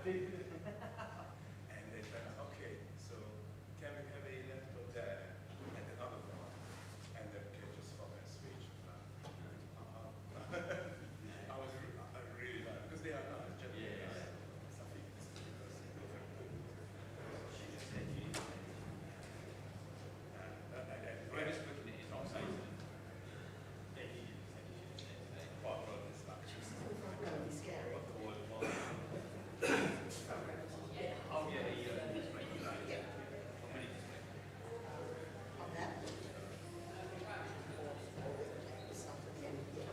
And they said, okay, so can we have a laptop there and another one? And the kid just fucking switch. I was really bad because they are not Japanese. Something We're just looking at his own site. Really scary. Oh yeah, he just made you like Yeah. On that. Something, yeah.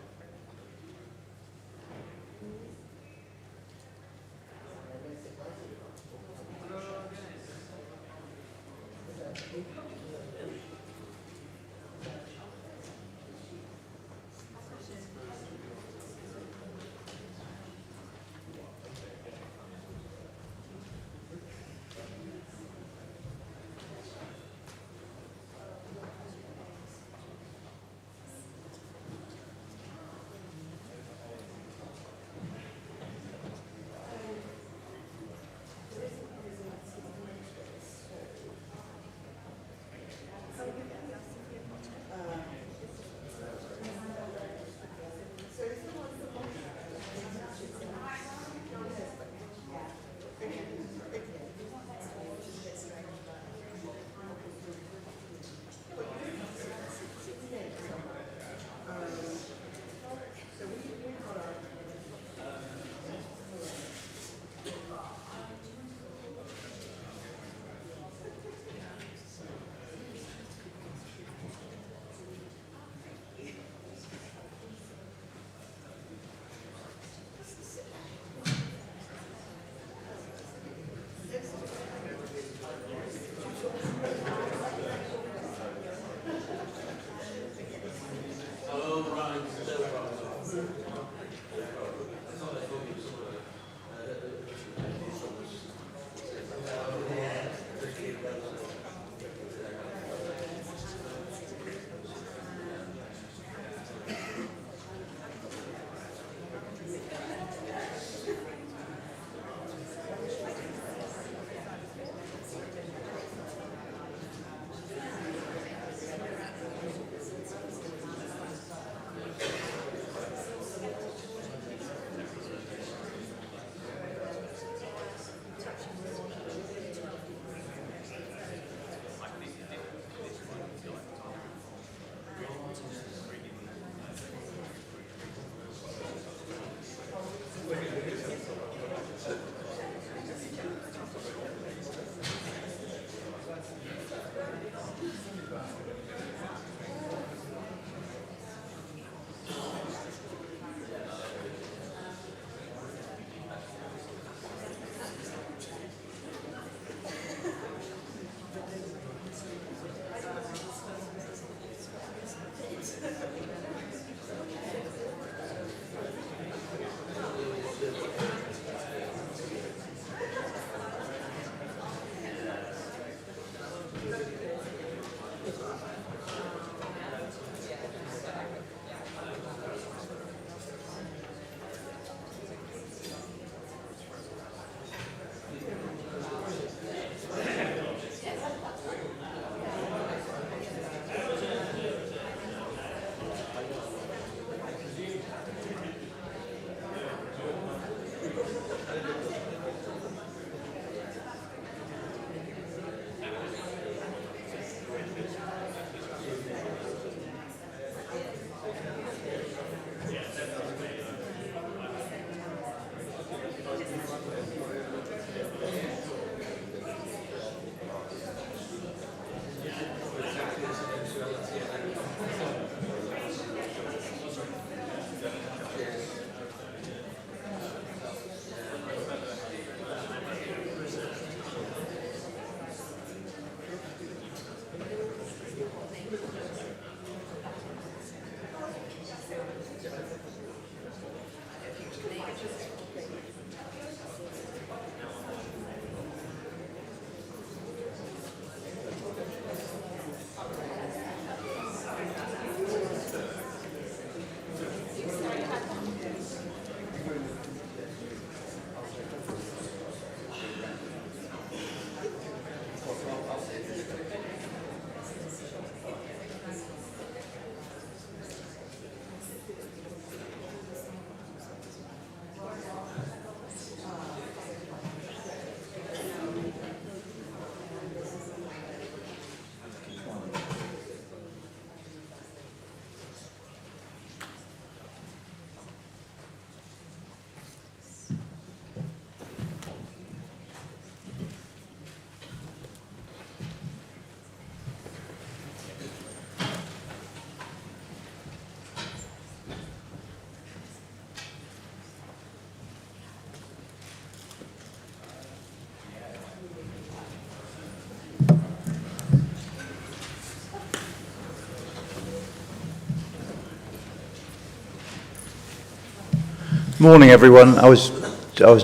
Morning, everyone. I was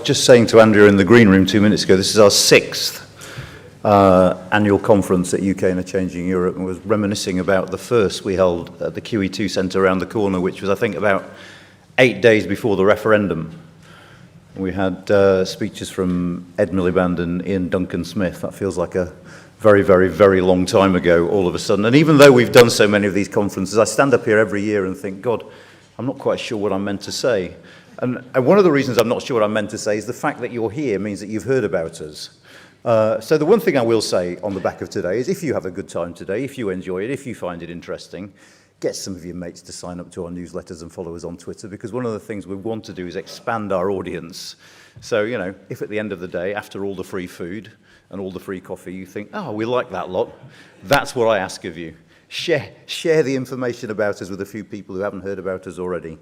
just saying to Andrea in the green room 2 minutes ago, this is our 6th annual conference at UK in a Changing Europe, and was reminiscing about the first we held at the QE2 Centre around the corner, which was, I think, about 8 days before the referendum. We had speeches from Ed Miliband and Ian Duncan Smith. That feels like a very, very, very long time ago all of a sudden. And even though we've done so many of these conferences, I stand up here every year and think, God, I'm not quite sure what I'm meant to say. And one of the reasons I'm not sure what I'm meant to say is the fact that you're here means that you've heard about us. So the one thing I will say on the back of today is if you have a good time today, if you enjoy it, if you find it interesting, get some of your mates to sign up to our newsletters and follow us on Twitter, because one of the things we want to do is expand our audience. So, you know, if at the end of the day, after all the free food and all the free coffee, you think, oh, we like that lot, that's what I ask of you. Share the information about us with a few people who haven't heard about us already.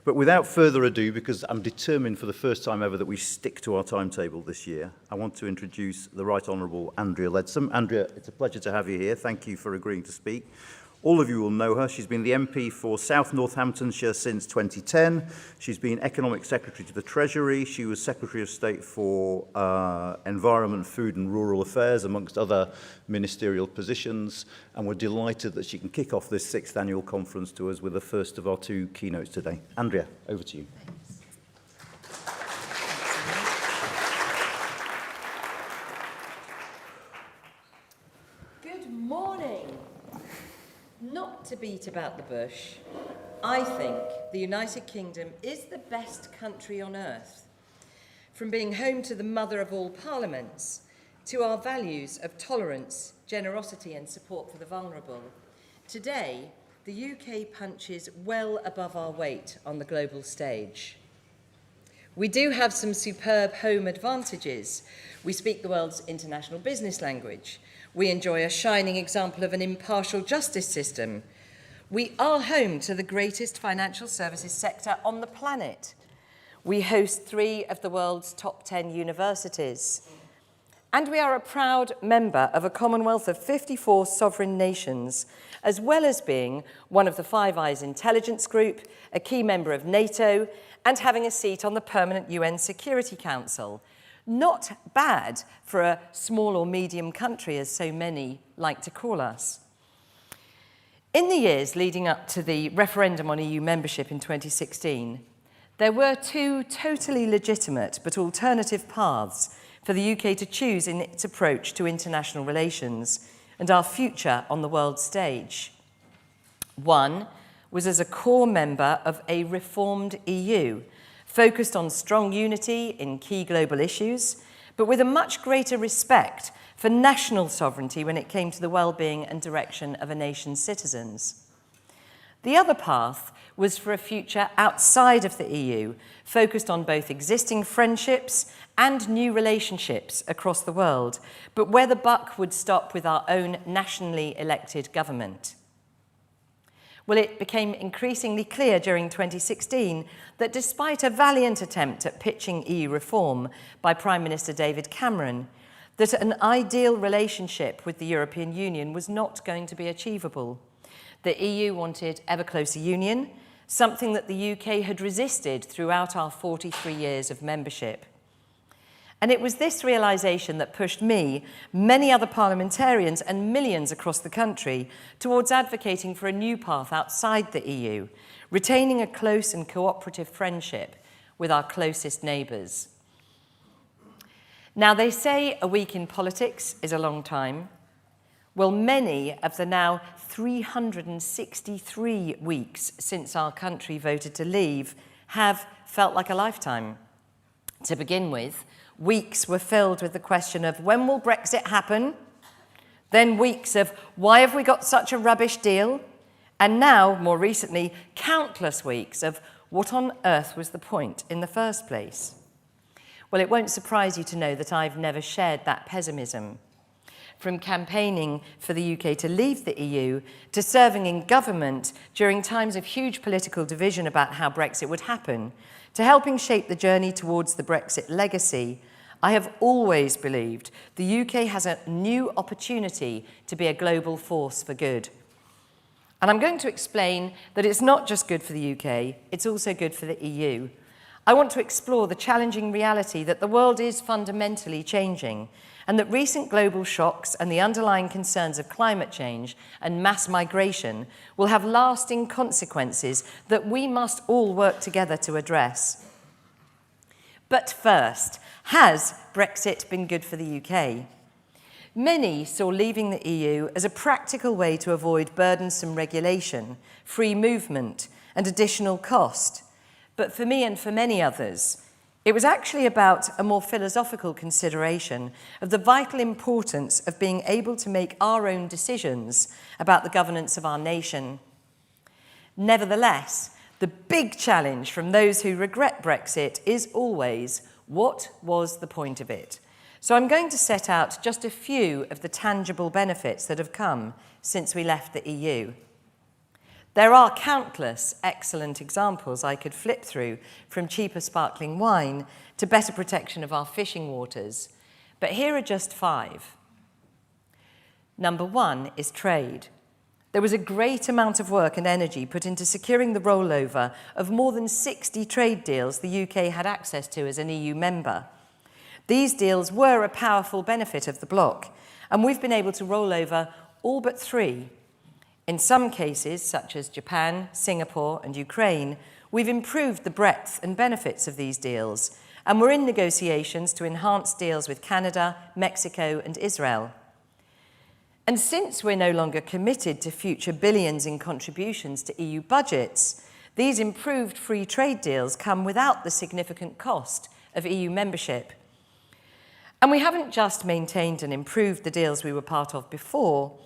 But without further ado, because I'm determined for the first time ever that we stick to our timetable this year, I want to introduce the Right Honourable Andrea Leadsom. Andrea, it's a pleasure to have you here. Thank you for agreeing to speak. All of you will know her. She's been the MP for South Northamptonshire since 2010. She's been Economic Secretary to the Treasury. She was Secretary of State for Environment, Food and Rural Affairs, amongst other ministerial positions. And we're delighted that she can kick off this 6th annual conference to us with the first of our 2 keynotes today. Andrea, over to you. Good morning. Not to beat about the bush, I think the United Kingdom is the best country on earth. From being home to the mother of all parliaments, to our values of tolerance, generosity and support for the vulnerable, today the UK punches well above our weight on the global stage. We do have some superb home advantages. We speak the world's international business language. We enjoy a shining example of an impartial justice system. We are home to the greatest financial services sector on the planet. We host 3 of the world's top 10 universities. And we are a proud member of a Commonwealth of 54 sovereign nations, as well as being one of the Five Eyes intelligence group, a key member of NATO, and having a seat on the permanent UN Security Council. Not bad for a small or medium country, as so many like to call us. In the years leading up to the referendum on EU membership in 2016, there were 2 totally legitimate but alternative paths for the UK to choose in its approach to international relations and our future on the world stage. One was as a core member of a reformed EU, focused on strong unity in key global issues, but with a much greater respect for national sovereignty when it came to the well-being and direction of a nation's citizens. The other path was for a future outside of the EU, focused on both existing friendships and new relationships across the world, but where the buck would stop with our own nationally elected government. Well, it became increasingly clear during 2016 that despite a valiant attempt at pitching EU reform by Prime Minister David Cameron, that an ideal relationship with the European Union was not going to be achievable. The EU wanted ever closer union, something that the UK had resisted throughout our 43 years of membership. And it was this realisation that pushed me, many other parliamentarians and millions across the country towards advocating for a new path outside the EU, retaining a close and cooperative friendship with our closest neighbours. Now, they say a week in politics is a long time. Well, many of the now 363 weeks since our country voted to leave have felt like a lifetime. To begin with, weeks were filled with the question of when will Brexit happen? Then weeks of why have we got such a rubbish deal? And now, more recently, countless weeks of what on earth was the point in the first place? Well, it won't surprise you to know that I've never shared that pessimism. From campaigning for the UK to leave the EU, to serving in government during times of huge political division about how Brexit would happen, to helping shape the journey towards the Brexit legacy, I have always believed the UK has a new opportunity to be a global force for good. And I'm going to explain that it's not just good for the UK, it's also good for the EU. I want to explore the challenging reality that the world is fundamentally changing, and that recent global shocks and the underlying concerns of climate change and mass migration will have lasting consequences that we must all work together to address. But first, has Brexit been good for the UK? Many saw leaving the EU as a practical way to avoid burdensome regulation, free movement, and additional cost. But for me and for many others, it was actually about a more philosophical consideration of the vital importance of being able to make our own decisions about the governance of our nation. Nevertheless, the big challenge from those who regret Brexit is always, what was the point of it? So I'm going to set out just a few of the tangible benefits that have come since we left the EU. There are countless excellent examples I could flip through, from cheaper sparkling wine to better protection of our fishing waters, but here are just 5. Number 1 is trade. There was a great amount of work and energy put into securing the rollover of more than 60 trade deals the UK had access to as an EU member. These deals were a powerful benefit of the bloc, and we've been able to roll over all but 3. In some cases, such as Japan, Singapore, and Ukraine, we've improved the breadth and benefits of these deals, and we're in negotiations to enhance deals with Canada, Mexico, and Israel. And since we're no longer committed to future billions in contributions to EU budgets, these improved free trade deals come without the significant cost of EU membership. And we haven't just maintained and improved the deals we were part of before,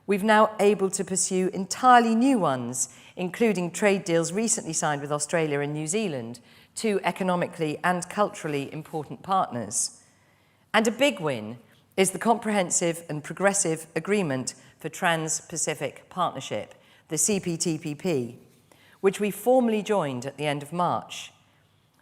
we've now able to pursue entirely new ones, including trade deals recently signed with Australia and New Zealand, 2 economically and culturally important partners. And a big win is the Comprehensive and Progressive Agreement for Trans-Pacific Partnership, the CPTPP, which we formally joined at the end of March.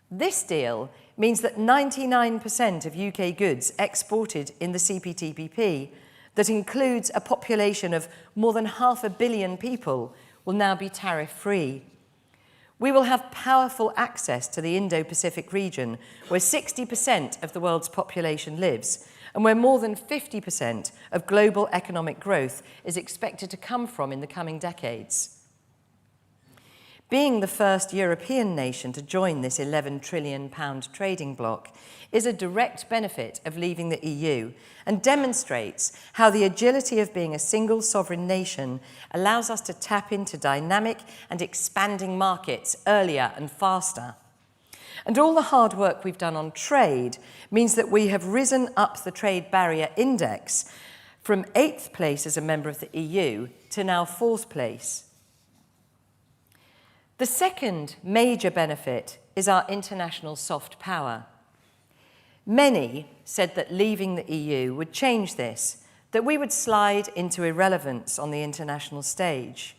This deal means that 99% of UK goods exported in the CPTPP, that includes a population of more than 500 million people, will now be tariff-free. We will have powerful access to the Indo-Pacific region, where 60% of the world's population lives, and where more than 50% of global economic growth is expected to come from in the coming decades. Being the first European nation to join this £11 trillion trading bloc is a direct benefit of leaving the EU and demonstrates how the agility of being a single sovereign nation allows us to tap into dynamic and expanding markets earlier and faster. And all the hard work we've done on trade means that we have risen up the trade barrier index from 8th place as a member of the EU to now 4th place. The second major benefit is our international soft power. Many said that leaving the EU would change this, that we would slide into irrelevance on the international stage.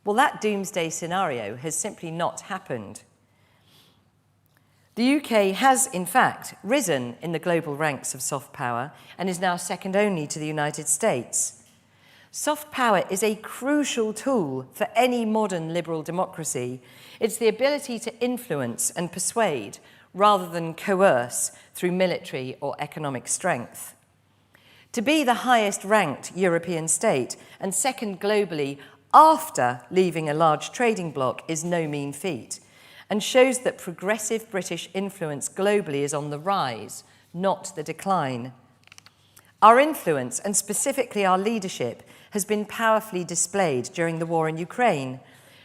Well, that doomsday scenario has simply not happened. The UK has, in fact, risen in the global ranks of soft power and is now second only to the United States. Soft power is a crucial tool for any modern liberal democracy. It's the ability to influence and persuade rather than coerce through military or economic strength. To be the highest ranked European state and second globally after leaving a large trading bloc is no mean feat, and shows that progressive British influence globally is on the rise, not the decline. Our influence, and specifically our leadership, has been powerfully displayed during the war in Ukraine.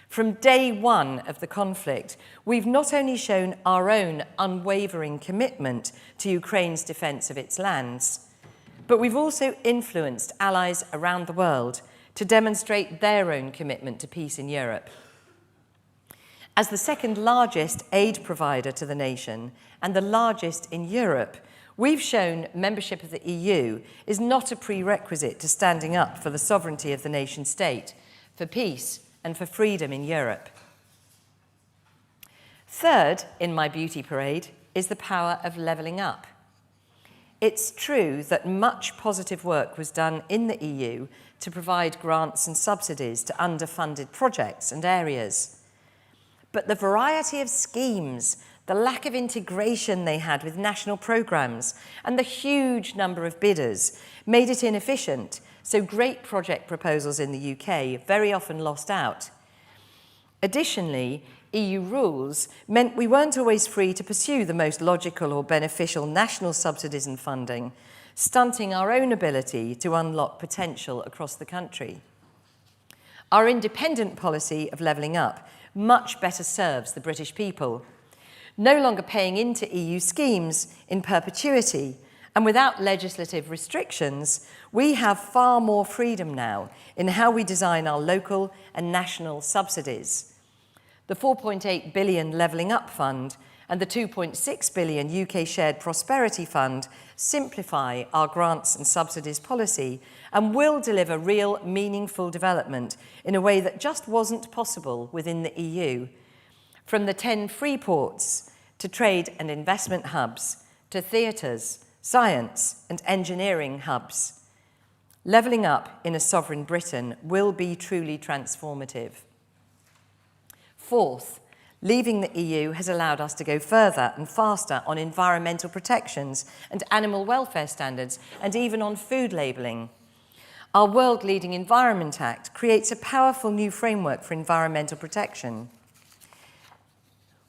From day one of the conflict, we've not only shown our own unwavering commitment to Ukraine's defence of its lands, but we've also influenced allies around the world to demonstrate their own commitment to peace in Europe. As the second largest aid provider to the nation and the largest in Europe, we've shown membership of the EU is not a prerequisite to standing up for the sovereignty of the nation state, for peace and for freedom in Europe. Third in my beauty parade is the power of levelling up. It's true that much positive work was done in the EU to provide grants and subsidies to underfunded projects and areas. But the variety of schemes the lack of integration they had with national programmes, and the huge number of bidders made it inefficient, so great project proposals in the UK very often lost out. Additionally, EU rules meant we weren't always free to pursue the most logical or beneficial national subsidies and funding, stunting our own ability to unlock potential across the country. Our independent policy of levelling up much better serves the British people, no longer paying into EU schemes in perpetuity, and without legislative restrictions, we have far more freedom now in how we design our local and national subsidies. The 4.8 billion Levelling Up Fund and the 2.6 billion UK Shared Prosperity Fund simplify our grants and subsidies policy and will deliver real, meaningful development in a way that just wasn't possible within the EU. From the 10 free ports to trade and investment hubs, to theatres, science and engineering hubs, levelling up in a sovereign Britain will be truly transformative. Fourth, leaving the EU has allowed us to go further and faster on environmental protections and animal welfare standards, and even on food labelling. Our world-leading Environment Act creates a powerful new framework for environmental protection,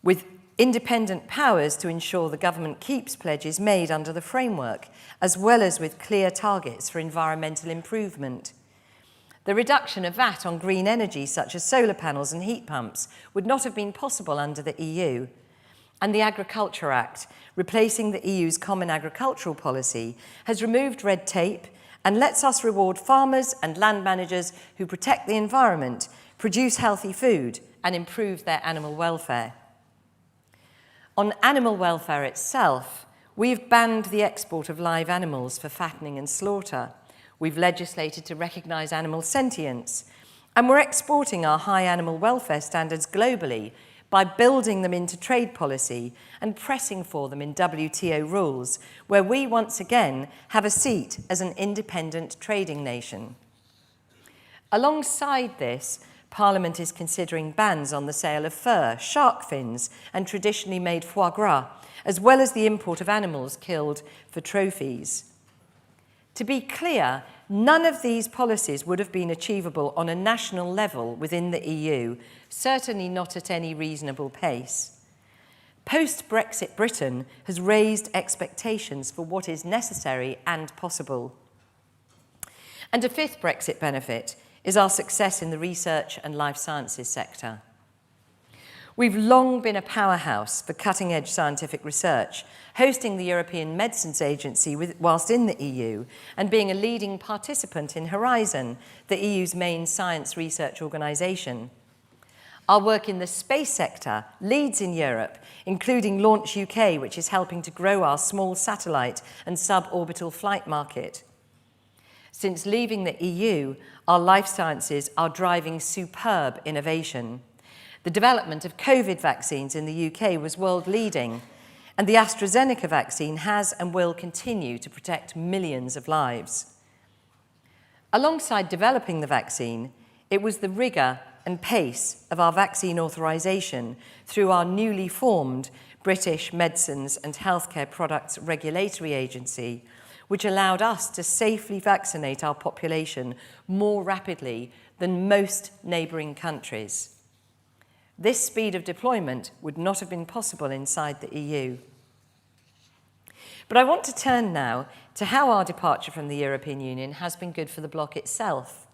with independent powers to ensure the government keeps pledges made under the framework, as well as with clear targets for environmental improvement. The reduction of VAT on green energy, such as solar panels and heat pumps, would not have been possible under the EU. And the Agriculture Act, replacing the EU's common agricultural policy, has removed red tape and lets us reward farmers and land managers who protect the environment, produce healthy food, and improve their animal welfare. On animal welfare itself, we've banned the export of live animals for fattening and slaughter. We've legislated to recognise animal sentience, and we're exporting our high animal welfare standards globally by building them into trade policy and pressing for them in WTO rules, where we once again have a seat as an independent trading nation. Alongside this, Parliament is considering bans on the sale of fur, shark fins, and traditionally made foie gras, as well as the import of animals killed for trophies. To be clear, none of these policies would have been achievable on a national level within the EU, certainly not at any reasonable pace. Post-Brexit Britain has raised expectations for what is necessary and possible. And a fifth Brexit benefit is our success in the research and life sciences sector. We've long been a powerhouse for cutting-edge scientific research, hosting the European Medicines Agency whilst in the EU, and being a leading participant in Horizon, the EU's main science research organisation. Our work in the space sector leads in Europe, including Launch UK, which is helping to grow our small satellite and suborbital flight market. Since leaving the EU, our life sciences are driving superb innovation. The development of COVID vaccines in the UK was world-leading, and the AstraZeneca vaccine has and will continue to protect millions of lives. Alongside developing the vaccine, it was the rigour and pace of our vaccine authorisation through our newly formed British Medicines and Healthcare Products Regulatory Agency, which allowed us to safely vaccinate our population more rapidly than most neighbouring countries. This speed of deployment would not have been possible inside the EU. But I want to turn now to how our departure from the European Union has been good for the bloc itself.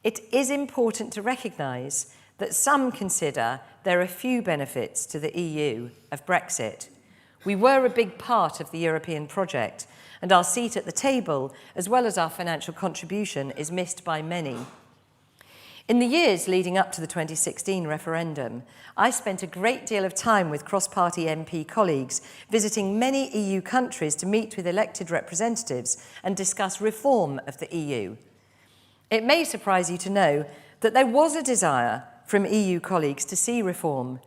It is important to recognise that some consider there are few benefits to the EU of Brexit. We were a big part of the European project, and our seat at the table, as well as our financial contribution, is missed by many. In the years leading up to the 2016 referendum, I spent a great deal of time with cross-party MP colleagues, visiting many EU countries to meet with elected representatives and discuss reform of the EU. It may surprise you to know that there was a desire from EU colleagues to see reform,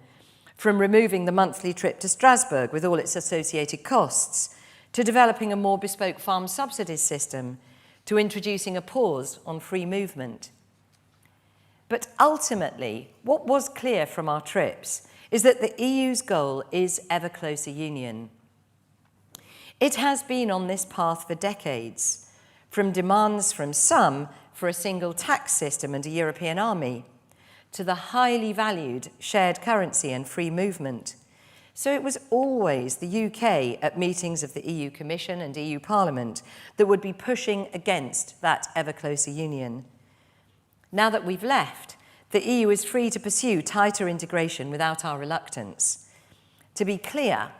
from removing the monthly trip to Strasbourg with all its associated costs, to developing a more bespoke farm subsidies system, to introducing a pause on free movement. But ultimately, what was clear from our trips is that the EU's goal is ever closer union. It has been on this path for decades, from demands from some for a single tax system and a European army, to the highly valued shared currency and free movement. So it was always the UK at meetings of the EU Commission and EU Parliament that would be pushing against that ever closer union. Now that we've left, the EU is free to pursue tighter integration without our reluctance. To be clear,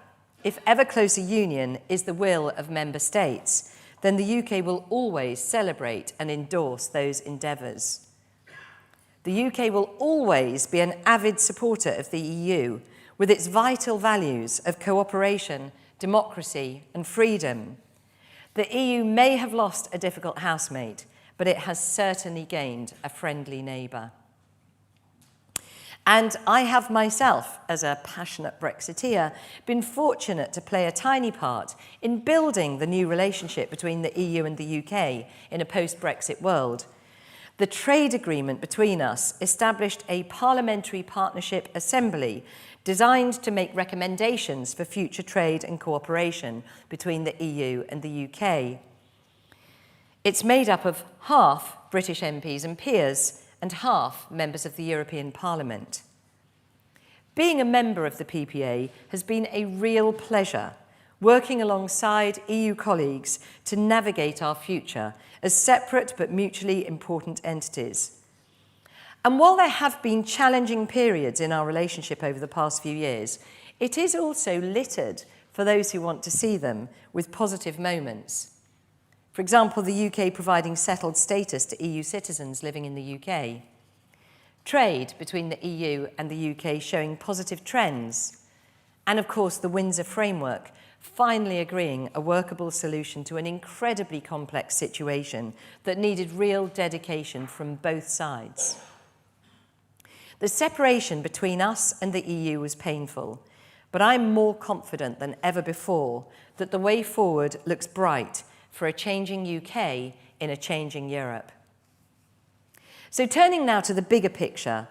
if ever closer union is the will of member states, then the UK will always celebrate and endorse those endeavours. The UK will always be an avid supporter of the EU, with its vital values of cooperation, democracy and freedom. The EU may have lost a difficult housemate, but it has certainly gained a friendly neighbour. And I have myself, as a passionate Brexiteer, been fortunate to play a tiny part in building the new relationship between the EU and the UK in a post-Brexit world. The trade agreement between us established a parliamentary partnership assembly designed to make recommendations for future trade and cooperation between the EU and the UK. It's made up of half British MPs and peers and half members of the European Parliament. Being a member of the PPA has been a real pleasure, working alongside EU colleagues to navigate our future as separate but mutually important entities. And while there have been challenging periods in our relationship over the past few years, it is also littered, for those who want to see them, with positive moments. For example, the UK providing settled status to EU citizens living in the UK. Trade between the EU and the UK showing positive trends. And of course, the Windsor Framework finally agreeing a workable solution to an incredibly complex situation that needed real dedication from both sides. The separation between us and the EU was painful, but I'm more confident than ever before that the way forward looks bright for a changing UK in a changing Europe. So turning now to the bigger picture,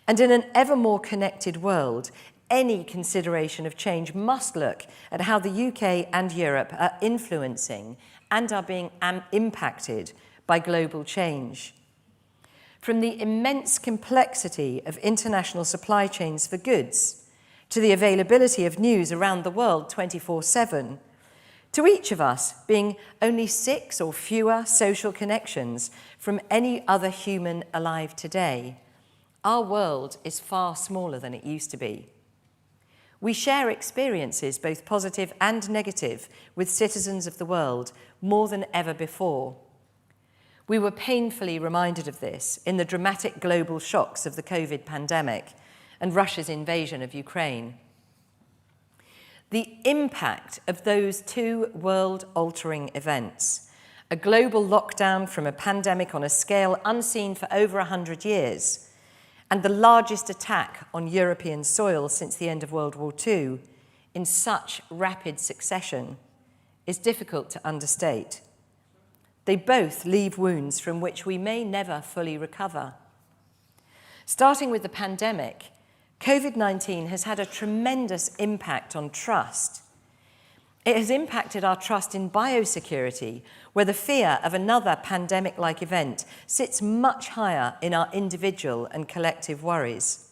and in an ever more connected world, any consideration of change must look at how the UK and Europe are influencing and are being impacted by global change. From the immense complexity of international supply chains for goods, to the availability of news around the world 24/7, to each of us being only 6 or fewer social connections from any other human alive today, our world is far smaller than it used to be. We share experiences, both positive and negative, with citizens of the world more than ever before. We were painfully reminded of this in the dramatic global shocks of the COVID pandemic and Russia's invasion of Ukraine. The impact of those two world-altering events, a global lockdown from a pandemic on a scale unseen for over 100 years, and the largest attack on European soil since the end of World War II, in such rapid succession, is difficult to understate. They both leave wounds from which we may never fully recover. Starting with the pandemic, COVID-19 has had a tremendous impact on trust. It has impacted our trust in biosecurity, where the fear of another pandemic-like event sits much higher in our individual and collective worries.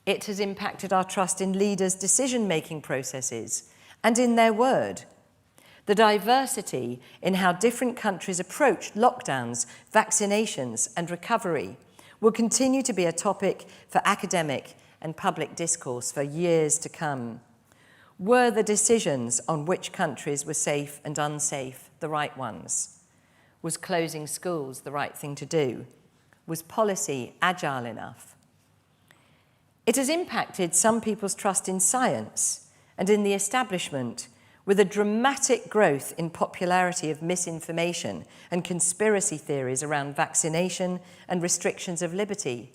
It has impacted our trust in leaders' decision-making processes and in their word. The diversity in how different countries approach lockdowns, vaccinations, and recovery will continue to be a topic for academic and public discourse for years to come. Were the decisions on which countries were safe and unsafe the right ones? Was closing schools the right thing to do? Was policy agile enough? It has impacted some people's trust in science and in the establishment, with a dramatic growth in popularity of misinformation and conspiracy theories around vaccination and restrictions of liberty.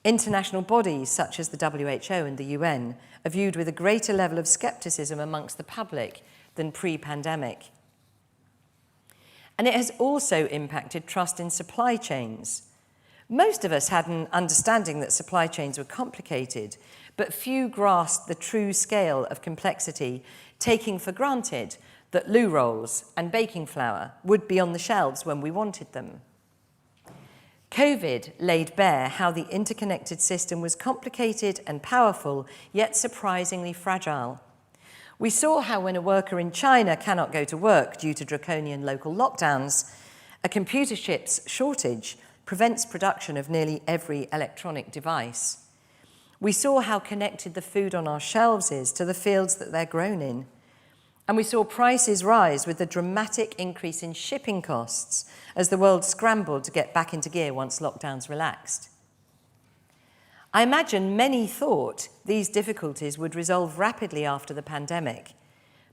International bodies such as the WHO and the UN are viewed with a greater level of skepticism amongst the public than pre-pandemic. And it has also impacted trust in supply chains. Most of us had an understanding that supply chains were complicated, but few grasped the true scale of complexity, taking for granted that loo rolls and baking flour would be on the shelves when we wanted them. COVID laid bare how the interconnected system was complicated and powerful, yet surprisingly fragile. We saw how when a worker in China cannot go to work due to draconian local lockdowns, a computer chip's shortage prevents production of nearly every electronic device. We saw how connected the food on our shelves is to the fields that they're grown in. And we saw prices rise with the dramatic increase in shipping costs as the world scrambled to get back into gear once lockdowns relaxed. I imagine many thought these difficulties would resolve rapidly after the pandemic,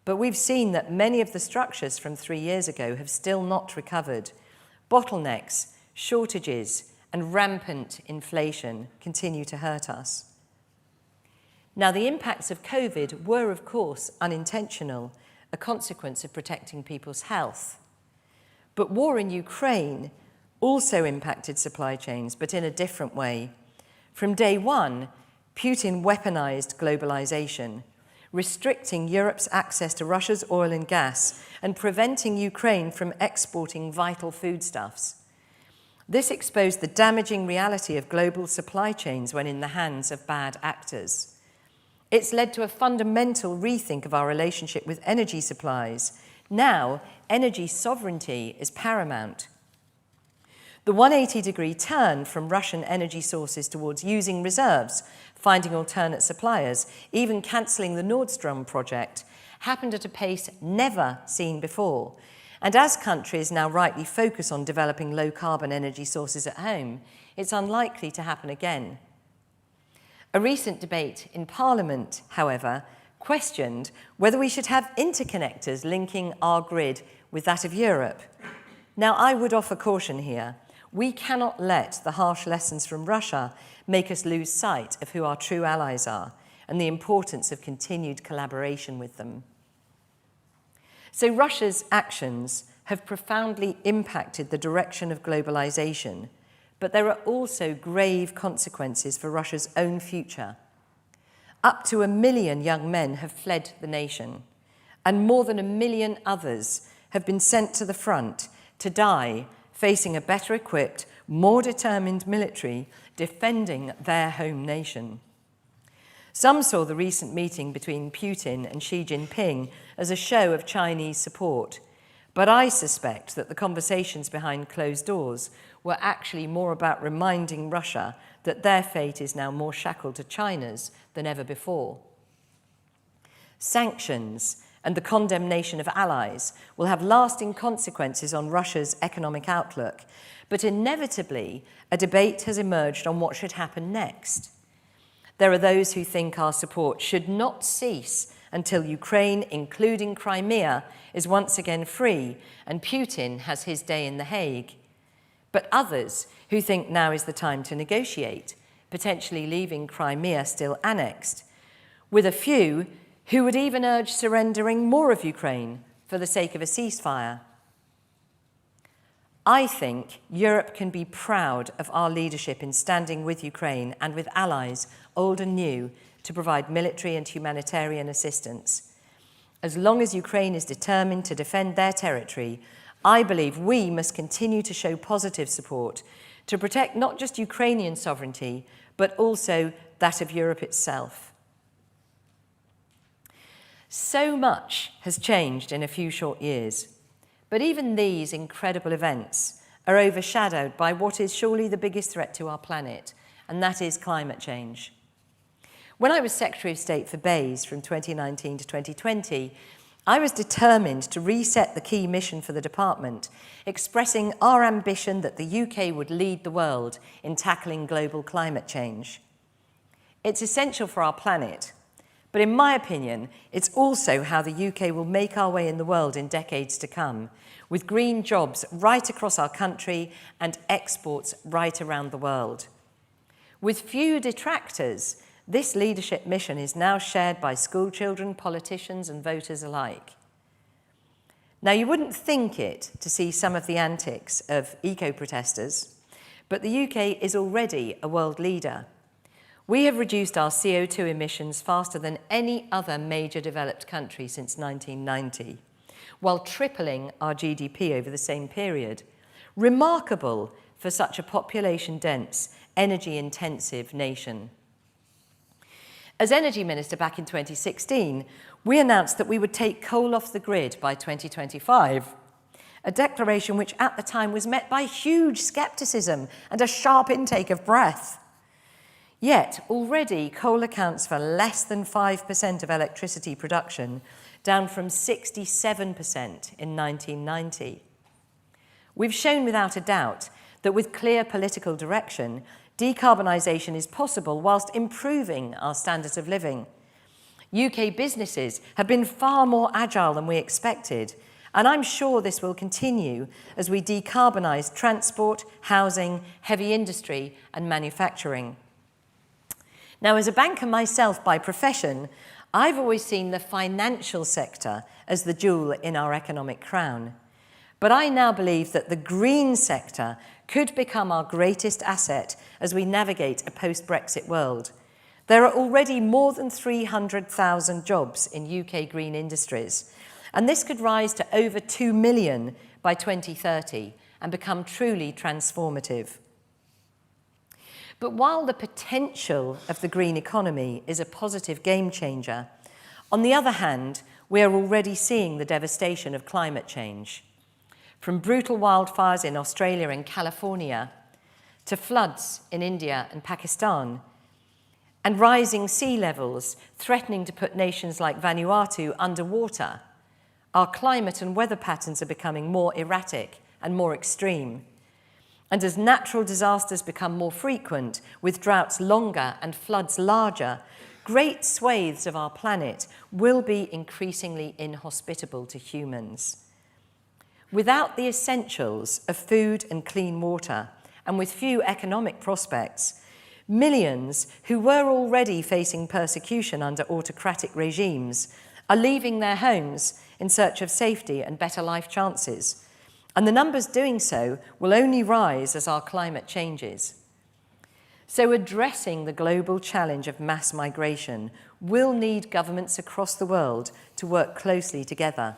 but we've seen that many of the structures from 3 years ago have still not recovered. Bottlenecks, shortages, and rampant inflation continue to hurt us. Now, the impacts of COVID were, of course, unintentional, a consequence of protecting people's health. But war in Ukraine also impacted supply chains, but in a different way. From day one, Putin weaponized globalization, restricting Europe's access to Russia's oil and gas and preventing Ukraine from exporting vital foodstuffs. This exposed the damaging reality of global supply chains when in the hands of bad actors. It's led to a fundamental rethink of our relationship with energy supplies. Now, energy sovereignty is paramount. The 180-degree turn from Russian energy sources towards using reserves, finding alternate suppliers, even cancelling the Nord Stream project, happened at a pace never seen before. And as countries now rightly focus on developing low-carbon energy sources at home, it's unlikely to happen again. A recent debate in Parliament, however, questioned whether we should have interconnectors linking our grid with that of Europe. Now, I would offer caution here. We cannot let the harsh lessons from Russia make us lose sight of who our true allies are and the importance of continued collaboration with them. So Russia's actions have profoundly impacted the direction of globalization, but there are also grave consequences for Russia's own future. Up to 1 million young men have fled the nation, and more than 1 million others have been sent to the front to die, facing a better equipped, more determined military defending their home nation. Some saw the recent meeting between Putin and Xi Jinping as a show of Chinese support, but I suspect that the conversations behind closed doors were actually more about reminding Russia that their fate is now more shackled to China's than ever before. Sanctions and the condemnation of allies will have lasting consequences on Russia's economic outlook, but inevitably a debate has emerged on what should happen next. There are those who think our support should not cease until Ukraine, including Crimea, is once again free and Putin has his day in The Hague. But others who think now is the time to negotiate, potentially leaving Crimea still annexed, with a few who would even urge surrendering more of Ukraine for the sake of a ceasefire. I think Europe can be proud of our leadership in standing with Ukraine and with allies, old and new, to provide military and humanitarian assistance. As long as Ukraine is determined to defend their territory, I believe we must continue to show positive support to protect not just Ukrainian sovereignty, but also that of Europe itself. So much has changed in a few short years, but even these incredible events are overshadowed by what is surely the biggest threat to our planet, and that is climate change. When I was Secretary of State for BEIS from 2019 to 2020, I was determined to reset the key mission for the department, expressing our ambition that the UK would lead the world in tackling global climate change. It's essential for our planet, but in my opinion, it's also how the UK will make our way in the world in decades to come, with green jobs right across our country and exports right around the world. With few detractors, this leadership mission is now shared by school children, politicians, and voters alike. Now, you wouldn't think it to see some of the antics of eco-protesters, but the UK is already a world leader. We have reduced our CO2 emissions faster than any other major developed country since 1990, while tripling our GDP over the same period. Remarkable for such a population-dense, energy-intensive nation. As Energy Minister back in 2016, we announced that we would take coal off the grid by 2025, a declaration which at the time was met by huge scepticism and a sharp intake of breath. Yet, already coal accounts for less than 5% of electricity production, down from 67% in 1990. We've shown without a doubt that with clear political direction, decarbonisation is possible whilst improving our standards of living. UK businesses have been far more agile than we expected, and I'm sure this will continue as we decarbonise transport, housing, heavy industry and manufacturing. Now, as a banker myself by profession, I've always seen the financial sector as the jewel in our economic crown. But I now believe that the green sector could become our greatest asset as we navigate a post-Brexit world. There are already more than 300,000 jobs in UK green industries, and this could rise to over 2 million by 2030 and become truly transformative. But while the potential of the green economy is a positive game changer, on the other hand, we are already seeing the devastation of climate change. From brutal wildfires in Australia and California, to floods in India and Pakistan, and rising sea levels threatening to put nations like Vanuatu underwater, our climate and weather patterns are becoming more erratic and more extreme. And as natural disasters become more frequent, with droughts longer and floods larger, great swathes of our planet will be increasingly inhospitable to humans. Without the essentials of food and clean water, and with few economic prospects, millions who were already facing persecution under autocratic regimes are leaving their homes in search of safety and better life chances. And the numbers doing so will only rise as our climate changes. So addressing the global challenge of mass migration will need governments across the world to work closely together.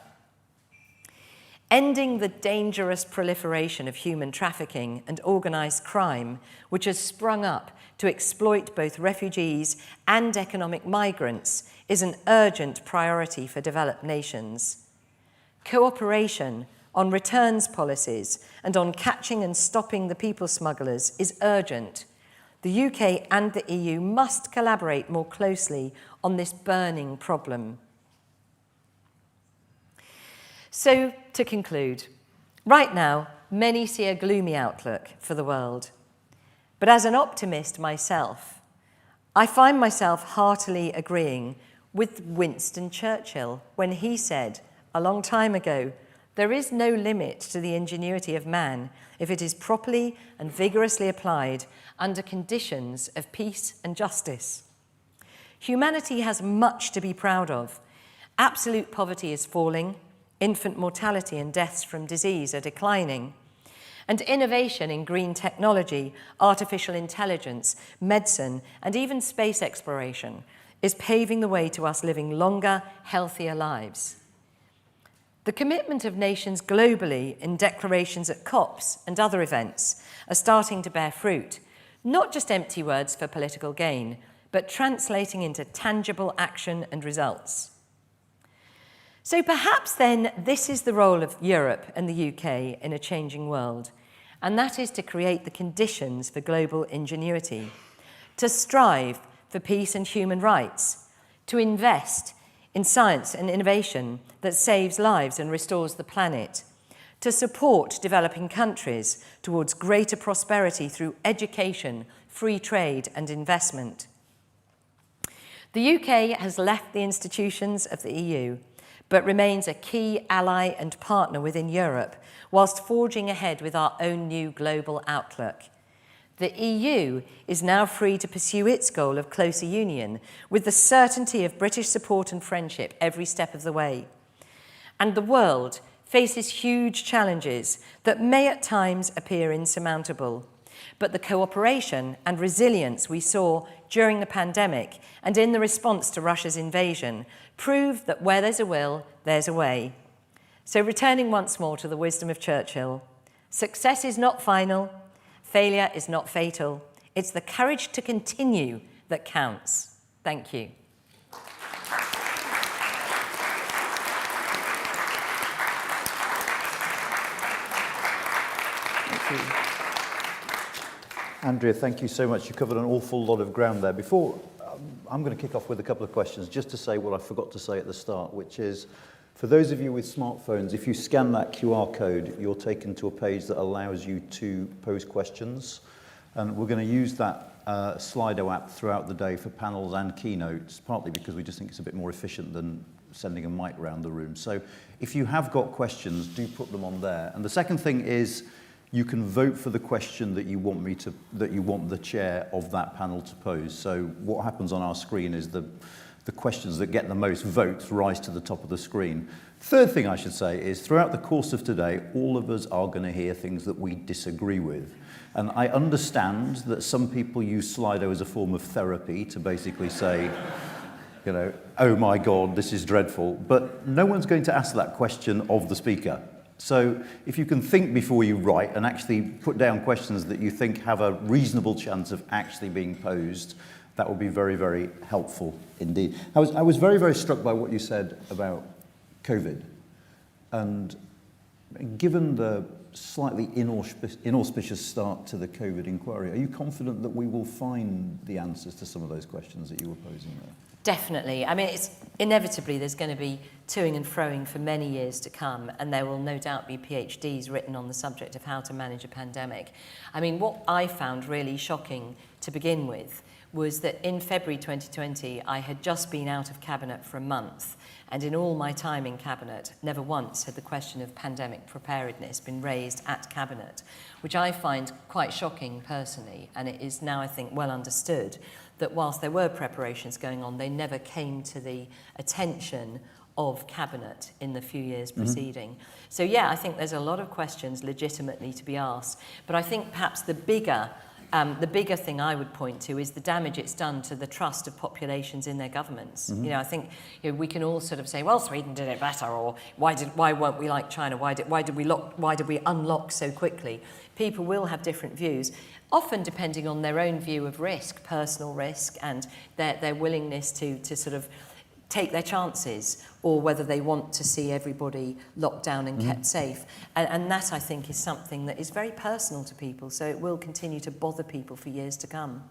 Ending the dangerous proliferation of human trafficking and organised crime, which has sprung up to exploit both refugees and economic migrants, is an urgent priority for developed nations. Cooperation on returns policies and on catching and stopping the people smugglers is urgent. The UK and the EU must collaborate more closely on this burning problem. So, to conclude, right now, many see a gloomy outlook for the world. But as an optimist myself, I find myself heartily agreeing with Winston Churchill when he said, a long time ago, there is no limit to the ingenuity of man if it is properly and vigorously applied under conditions of peace and justice. Humanity has much to be proud of. Absolute poverty is falling, infant mortality and deaths from disease are declining, and innovation in green technology, artificial intelligence, medicine, and even space exploration is paving the way to us living longer, healthier lives. The commitment of nations globally in declarations at COPs and other events are starting to bear fruit, not just empty words for political gain, but translating into tangible action and results. So perhaps then this is the role of Europe and the UK in a changing world, and that is to create the conditions for global ingenuity, to strive for peace and human rights, to invest in science and innovation that saves lives and restores the planet, to support developing countries towards greater prosperity through education, free trade and investment. The UK has left the institutions of the EU, but remains a key ally and partner within Europe, whilst forging ahead with our own new global outlook. The EU is now free to pursue its goal of closer union, with the certainty of British support and friendship every step of the way. And the world faces huge challenges that may at times appear insurmountable. but the cooperation and resilience we saw during the pandemic and in the response to Russia's invasion proved that where there's a will, there's a way. So returning once more to the wisdom of Churchill, success is not final, failure is not fatal. It's the courage to continue that counts. Thank you. Andrea, thank you so much. You covered an awful lot of ground there. Before, I'm going to kick off with a couple of questions, just to say what I forgot to say at the start, which is, for those of you with smartphones, if you scan that QR code, you're taken to a page that allows you to pose questions. And we're going to use that Slido app throughout the day for panels and keynotes, partly because we just think it's a bit more efficient than sending a mic around the room. So if you have got questions, do put them on there. And the second thing is, you can vote for the question that you want the chair of that panel to pose. So what happens on our screen is the questions that get the most votes rise to the top of the screen. Third thing I should say is, throughout the course of today, all of us are going to hear things that we disagree with. And I understand that some people use Slido as a form of therapy to basically say, you know, oh my God, this is dreadful. But no one's going to ask that question of the speaker. So if you can think before you write and actually put down questions that you think have a reasonable chance of actually being posed, that would be very, very helpful indeed. I was very, very struck by what you said about COVID. And given the slightly inauspicious start to the COVID inquiry, are you confident that we will find the answers to some of those questions that you were posing there? Definitely. I mean, it's inevitably there's going to be toing and froing for many years to come, and there will no doubt be PhDs written on the subject of how to manage a pandemic. I mean, what I found really shocking to begin with was that in February 2020, I had just been out of Cabinet for a month, and in all my time in Cabinet, never once had the question of pandemic preparedness been raised at Cabinet, which I find quite shocking personally, and it is now, I think, well understood that whilst there were preparations going on, they never came to the attention of Cabinet in the few years preceding. So yeah, I think there's a lot of questions legitimately to be asked, but I think perhaps the bigger thing I would point to is the damage it's done to the trust of populations in their governments. You know, I think we can all sort of say, well, Sweden did it better, or why weren't we like China? Why did we unlock so quickly? People will have different views, often depending on their own view of risk, personal risk, and their willingness to sort of take their chances, or whether they want to see everybody locked down and kept safe. And that, I think, is something that is very personal to people, so it will continue to bother people for years to come.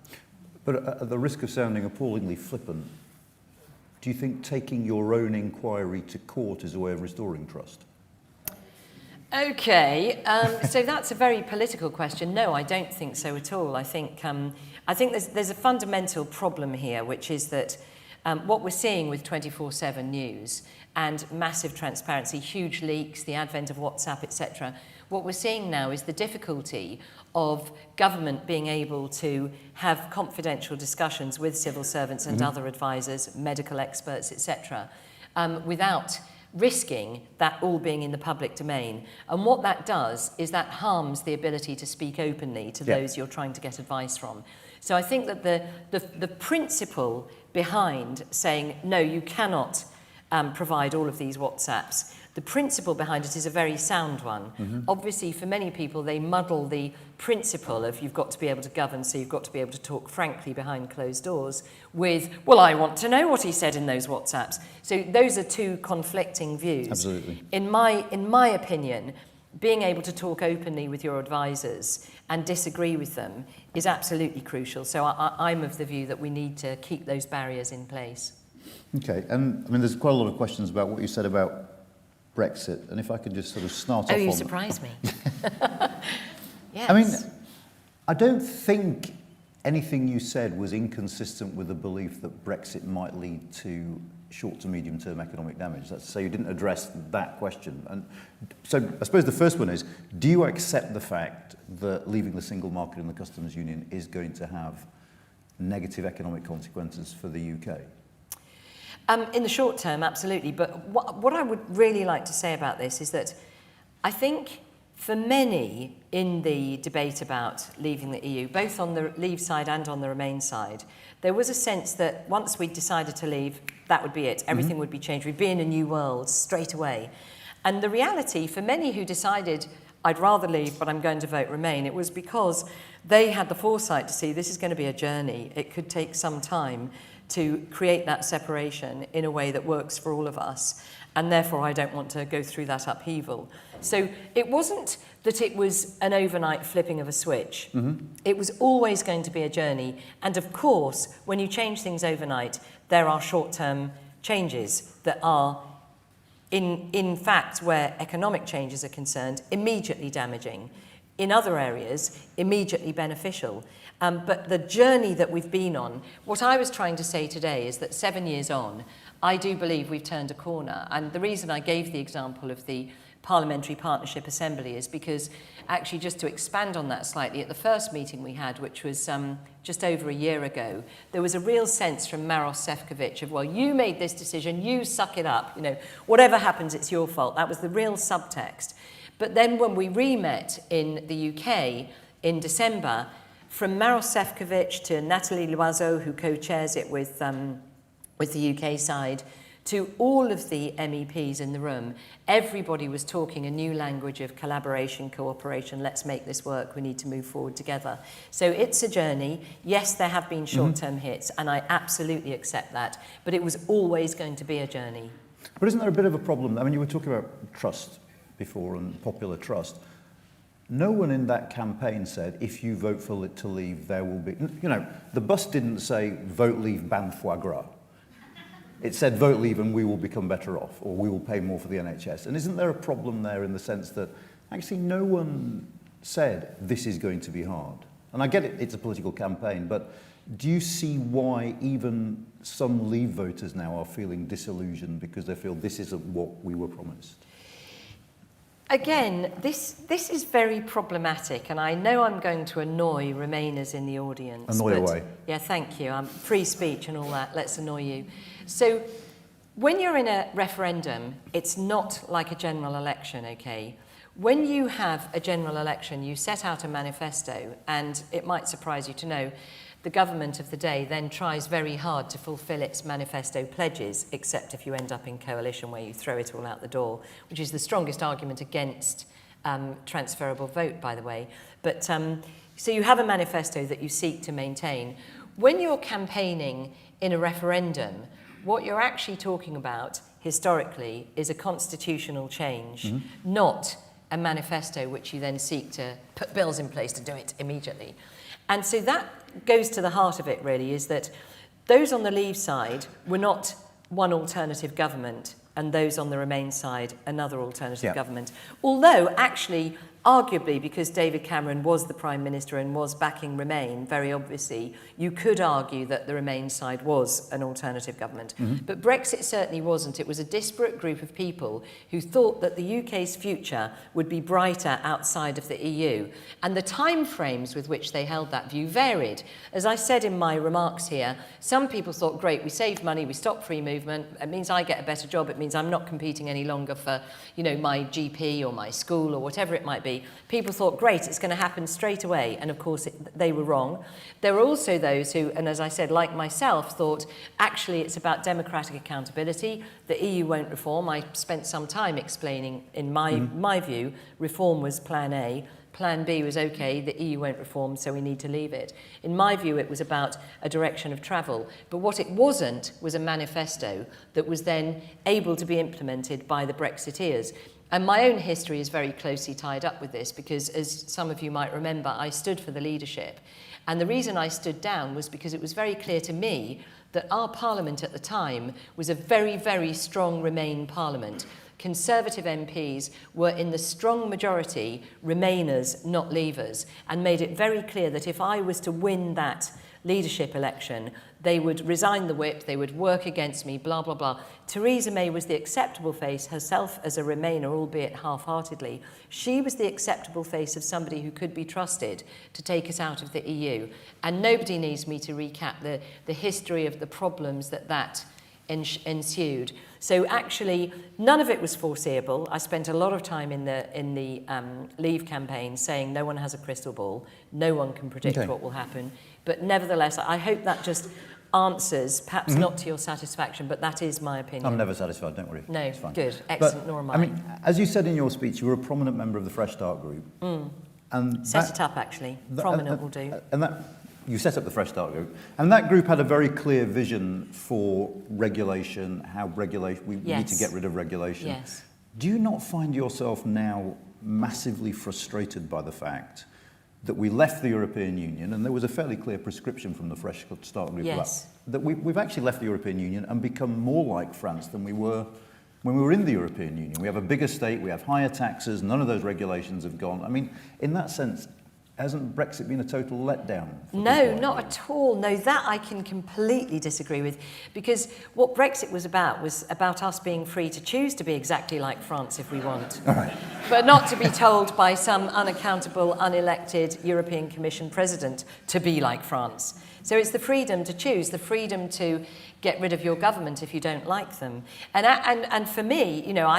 But at the risk of sounding appallingly flippant, do you think taking your own inquiry to court is a way of restoring trust? Okay, so that's a very political question. No, I don't think so at all. I think there's a fundamental problem here, which is that what we're seeing with 24/7 news and massive transparency, huge leaks, the advent of WhatsApp, etc., what we're seeing now is the difficulty of government being able to have confidential discussions with civil servants and other advisors, medical experts, etc., without risking that all being in the public domain. And what that does is that harms the ability to speak openly to those you're trying to get advice from. So I think that the principle behind saying, no, you cannot provide all of these WhatsApps, the principle behind it is a very sound one. Obviously, for many people, they muddle the principle of you've got to be able to govern, so you've got to be able to talk frankly behind closed doors with, well, I want to know what he said in those WhatsApps. So those are two conflicting views. Absolutely. In my opinion, being able to talk openly with your advisors and disagree with them is absolutely crucial. So I'm of the view that we need to keep those barriers in place. Okay, and I mean, there's quite a lot of questions about what you said about Brexit, and if I could just sort of start off on... Oh, you surprised me. Yes. I mean, I don't think anything you said was inconsistent with the belief that Brexit might lead to short to medium term economic damage. That's to say you didn't address that question. And so I suppose the first one is, do you accept the fact that leaving the single market in the customs union is going to have negative economic consequences for the UK? In the short term, absolutely. But what I would really like to say about this is that I think For many in the debate about leaving the EU, both on the leave side and on the remain side, there was a sense that once we decided to leave, that would be it. Everything would be changed. We'd be in a new world straight away. And the reality, for many who decided, I'd rather leave, but I'm going to vote remain, it was because they had the foresight to see this is going to be a journey. It could take some time to create that separation in a way that works for all of us. And therefore, I don't want to go through that upheaval. So it wasn't that it was an overnight flipping of a switch. It was always going to be a journey. And of course, when you change things overnight, there are short-term changes that are, in fact, where economic changes are concerned, immediately damaging. In other areas, immediately beneficial. But the journey that we've been on, what I was trying to say today is that 7 years on, I do believe we've turned a corner. And the reason I gave the example of the Parliamentary Partnership Assembly is because, actually, just to expand on that slightly, at the first meeting we had, which was just over a year ago, there was a real sense from Maros Sefcovic of, well, you made this decision, you suck it up, you know, whatever happens, it's your fault. That was the real subtext. But then when we re-met in the UK in December, from Maros Sefcovic to Nathalie Loiseau, who co-chairs it with the UK side, to all of the MEPs in the room, everybody was talking a new language of collaboration, cooperation, let's make this work, we need to move forward together. So it's a journey. Yes, there have been short-term hits, and I absolutely accept that, but it was always going to be a journey. But isn't there a bit of a problem? I mean, you were talking about trust before and popular trust. No one in that campaign said, if you vote for it to leave, there will be... You know, the bus didn't say, vote leave, ban foie gras. It said, vote leave and we will become better off, or we will pay more for the NHS. And isn't there a problem there in the sense that actually no one said, this is going to be hard? And I get it, it's a political campaign, but do you see why even some Leave voters now are feeling disillusioned because they feel this isn't what we were promised? Again, this is very problematic, and I know I'm going to annoy Remainers in the audience. Annoy away. Yeah, thank you. Free speech and all that. Let's annoy you. So when you're in a referendum, it's not like a general election, okay? When you have a general election, you set out a manifesto, and it might surprise you to know the government of the day then tries very hard to fulfill its manifesto pledges, except if you end up in coalition where you throw it all out the door, which is the strongest argument against transferable vote, by the way. But so you have a manifesto that you seek to maintain. When you're campaigning in a referendum, what you're actually talking about historically is a constitutional change, not a manifesto which you then seek to put bills in place to do it immediately. And so that goes to the heart of it, really, is that those on the Leave side were not one alternative government, and those on the Remain side, another alternative government. Although, actually, arguably, because David Cameron was the Prime Minister and was backing Remain, very obviously, you could argue that the Remain side was an alternative government. But Brexit certainly wasn't. It was a disparate group of people who thought that the UK's future would be brighter outside of the EU. And the time frames with which they held that view varied. As I said in my remarks here, some people thought, great, we saved money, we stopped free movement, it means I get a better job, it means I'm not competing any longer for, you know, my GP or my school or whatever it might be. People thought, great, it's going to happen straight away. And of course, they were wrong. There were also those who, and as I said, like myself, thought, actually, it's about democratic accountability. The EU won't reform. I spent some time explaining, in my view, reform was plan A. Plan B was, okay, the EU won't reform, so we need to leave it. In my view, it was about a direction of travel. But what it wasn't was a manifesto that was then able to be implemented by the Brexiteers. And my own history is very closely tied up with this because, as some of you might remember, I stood for the leadership. And the reason I stood down was because it was very clear to me that our parliament at the time was a very, very strong Remain parliament. Conservative MPs were in the strong majority Remainers, not Leavers, and made it very clear that if I was to win that leadership election, they would resign the whip, they would work against me, blah, blah, blah. Theresa May was the acceptable face, herself as a Remainer, albeit half-heartedly. She was the acceptable face of somebody who could be trusted to take us out of the EU. And nobody needs me to recap the history of the problems that ensued. So actually, none of it was foreseeable. I spent a lot of time in the Leave campaign saying no one has a crystal ball, no one can predict what will happen. But nevertheless, I hope that just answers, perhaps not to your satisfaction, but that is my opinion. I'm never satisfied, don't worry. No, It's fine. good, excellent, But, nor am I. I mean, as you said in your speech, you were a prominent member of the Fresh Start group. And Set it up, actually. Prominent will do. And that, you set up the Fresh Start group, and that group had a very clear vision for regulation, how regulation, we need to get rid of regulation. Yes. Do you not find yourself now massively frustrated by the fact that we left the European Union, and there was a fairly clear prescription from the Fresh Start group that we've actually left the European Union and become more like France than we were when we were in the European Union? We have a bigger state, we have higher taxes, none of those regulations have gone. I mean, in that sense, hasn't Brexit been a total letdown? No, not at all. No, that I can completely disagree with, because what Brexit was about us being free to choose to be exactly like France if we want, but not to be told by some unaccountable, unelected European Commission president to be like France. So it's the freedom to choose, the freedom to get rid of your government if you don't like them. And for me, you know,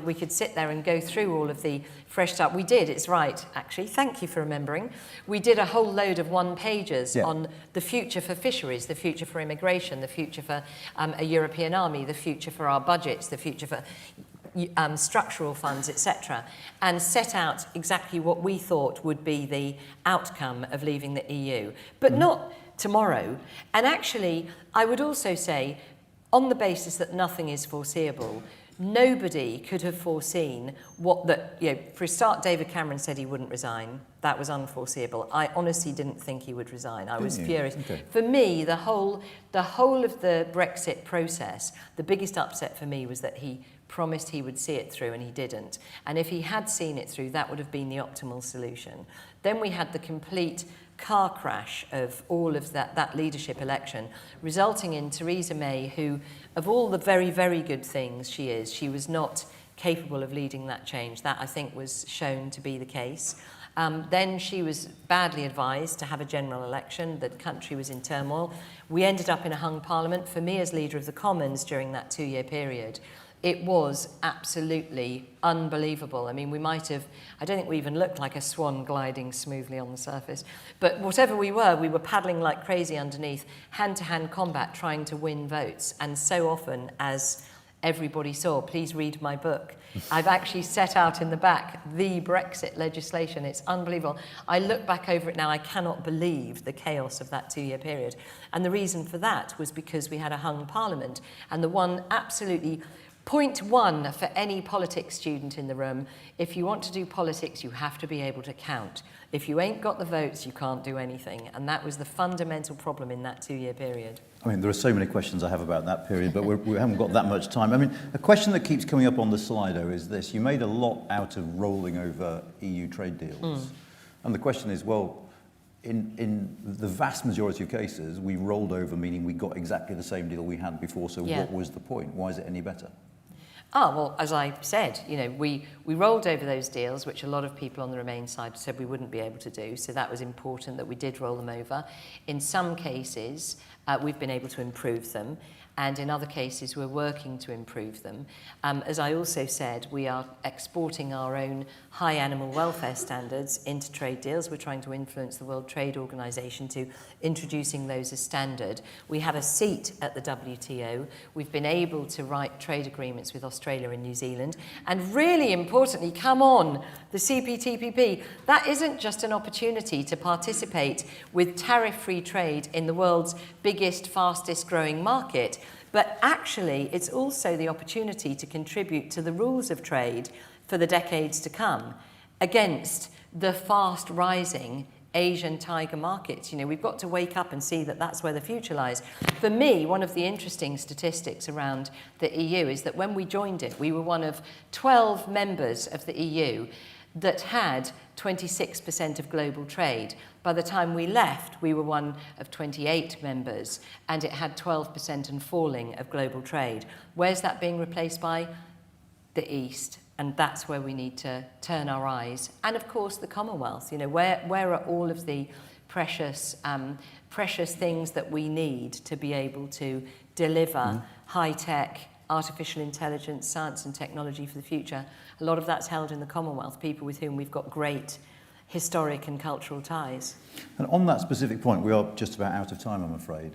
we could sit there and go through all of the Fresh Start. We did, it's right, actually. Thank you for remembering. We did a whole load of one-pagers on the future for fisheries, the future for immigration, the future for a European army, the future for our budgets, the future for structural funds, etc., and set out exactly what we thought would be the outcome of leaving the EU, but not tomorrow. And actually, I would also say, on the basis that nothing is foreseeable, nobody could have foreseen for a start, David Cameron said he wouldn't resign. That was unforeseeable. I honestly didn't think he would resign. I was furious. Okay. For me, the whole of the Brexit process, the biggest upset for me was that he promised he would see it through and he didn't. And if he had seen it through, that would have been the optimal solution. Then we had the complete car crash of all of that leadership election, resulting in Theresa May, who, of all the very, very good things she was not capable of leading that change. That, I think, was shown to be the case. Then she was badly advised to have a general election. The country was in turmoil. We ended up in a hung parliament. For me, as leader of the Commons during that 2-year period, it was absolutely unbelievable. I mean, I don't think we even looked like a swan gliding smoothly on the surface. But whatever we were paddling like crazy underneath, hand-to-hand combat, trying to win votes. And so often, as everybody saw, please read my book, I've actually set out in the back the Brexit legislation. It's unbelievable. I look back over it now, I cannot believe the chaos of that 2-year period. And the reason for that was because we had a hung parliament. And the one absolutely point one for any politics student in the room: if you want to do politics, you have to be able to count. If you ain't got the votes, you can't do anything. And that was the fundamental problem in that 2-year period. I mean, there are so many questions I have about that period, but we haven't got that much time. I mean, a question that keeps coming up on the Slido is this. You made a lot out of rolling over EU trade deals. And the question is, well, in the vast majority of cases, we rolled over, meaning we got exactly the same deal we had before. So what was the point? Why is it any better? Well, as I said, you know, we rolled over those deals, which a lot of people on the Remain side said we wouldn't be able to do. So that was important that we did roll them over. In some cases, we've been able to improve them. And in other cases, we're working to improve them. As I also said, we are exporting our own high animal welfare standards into trade deals. We're trying to influence the World Trade Organization to introducing those as standard. We have a seat at the WTO. We've been able to write trade agreements with Australia and New Zealand. And really importantly, come on, the CPTPP, that isn't just an opportunity to participate with tariff-free trade in the world's biggest, fastest growing market, but actually it's also the opportunity to contribute to the rules of trade for the decades to come against the fast rising Asian tiger markets. You know, we've got to wake up and see that that's where the future lies. For me, one of the interesting statistics around the EU is that when we joined it, we were one of 12 members of the EU that had 26% of global trade. By the time we left, we were one of 28 members, and it had 12% and falling of global trade. Where's that being replaced by? The East. And that's where we need to turn our eyes. And of course, the Commonwealth. You know, where are all of the precious things that we need to be able to deliver high-tech, artificial intelligence, science and technology for the future, a lot of that's held in the Commonwealth, people with whom we've got great historic and cultural ties. And on that specific point, we are just about out of time, I'm afraid.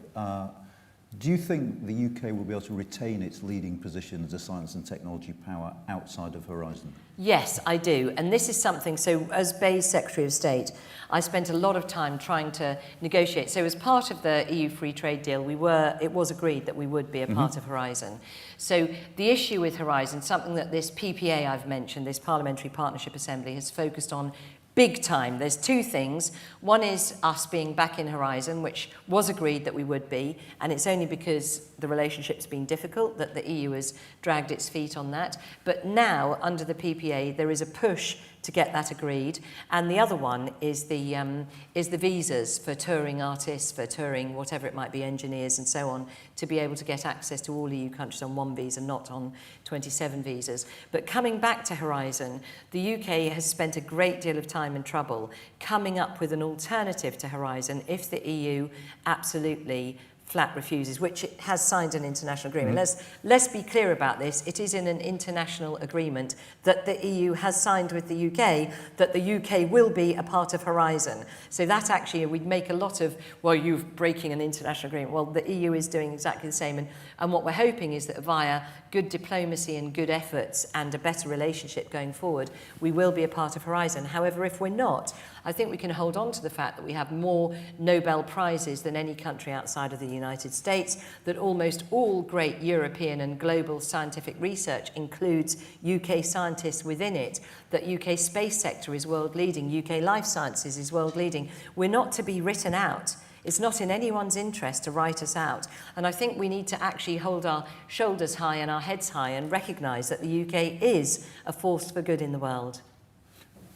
Do you think the UK will be able to retain its leading position as a science and technology power outside of Horizon? Yes, I do. And this is something, so as Bay's Secretary of State, I spent a lot of time trying to negotiate. So as part of the EU free trade deal, it was agreed that we would be a part of Horizon. So the issue with Horizon, something that this PPA I've mentioned, this Parliamentary Partnership Assembly, has focused on big time. There's two things. One is us being back in Horizon, which was agreed that we would be, and it's only because the relationship's been difficult that the EU has dragged its feet on that. But now, under the PPA, there is a push to get that agreed. And the other one is the visas for touring artists, for touring whatever it might be, engineers and so on, to be able to get access to all EU countries on one visa, not on 27 visas. But coming back to Horizon, the UK has spent a great deal of time and trouble coming up with an alternative to Horizon if the EU absolutely flat refuses, which it has signed an international agreement. Let's be clear about this. It is in an international agreement that the EU has signed with the UK that the UK will be a part of Horizon. So that actually, we'd make a lot of, well, you're breaking an international agreement. Well, the EU is doing exactly the same. And what we're hoping is that via good diplomacy and good efforts and a better relationship going forward, we will be a part of Horizon. However, if we're not, I think we can hold on to the fact that we have more Nobel Prizes than any country outside of the United States, that almost all great European and global scientific research includes UK scientists within it, that UK space sector is world leading, UK life sciences is world leading. We're not to be written out. It's not in anyone's interest to write us out. And I think we need to actually hold our shoulders high and our heads high and recognise that the UK is a force for good in the world.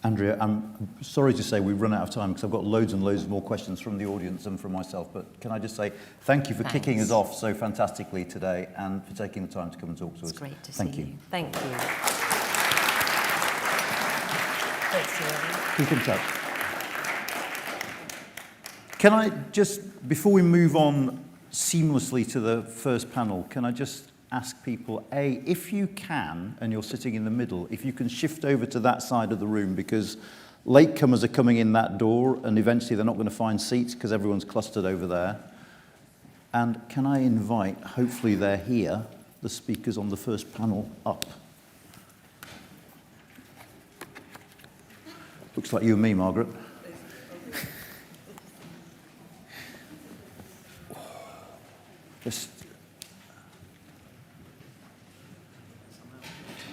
Andrea, I'm sorry to say we've run out of time because I've got loads and loads more questions from the audience and from myself, but can I just say thank you for kicking us off so fantastically today and for taking the time to come and talk to us. It's great to see you. Thank you. Keep in touch. Can I just, before we move on seamlessly to the first panel, can I just ask people, A, if you can, and you're sitting in the middle, if you can shift over to that side of the room, because latecomers are coming in that door and eventually they're not going to find seats because everyone's clustered over there. And can I invite, hopefully they're here, the speakers on the first panel up. Looks like you and me, Margaret. There's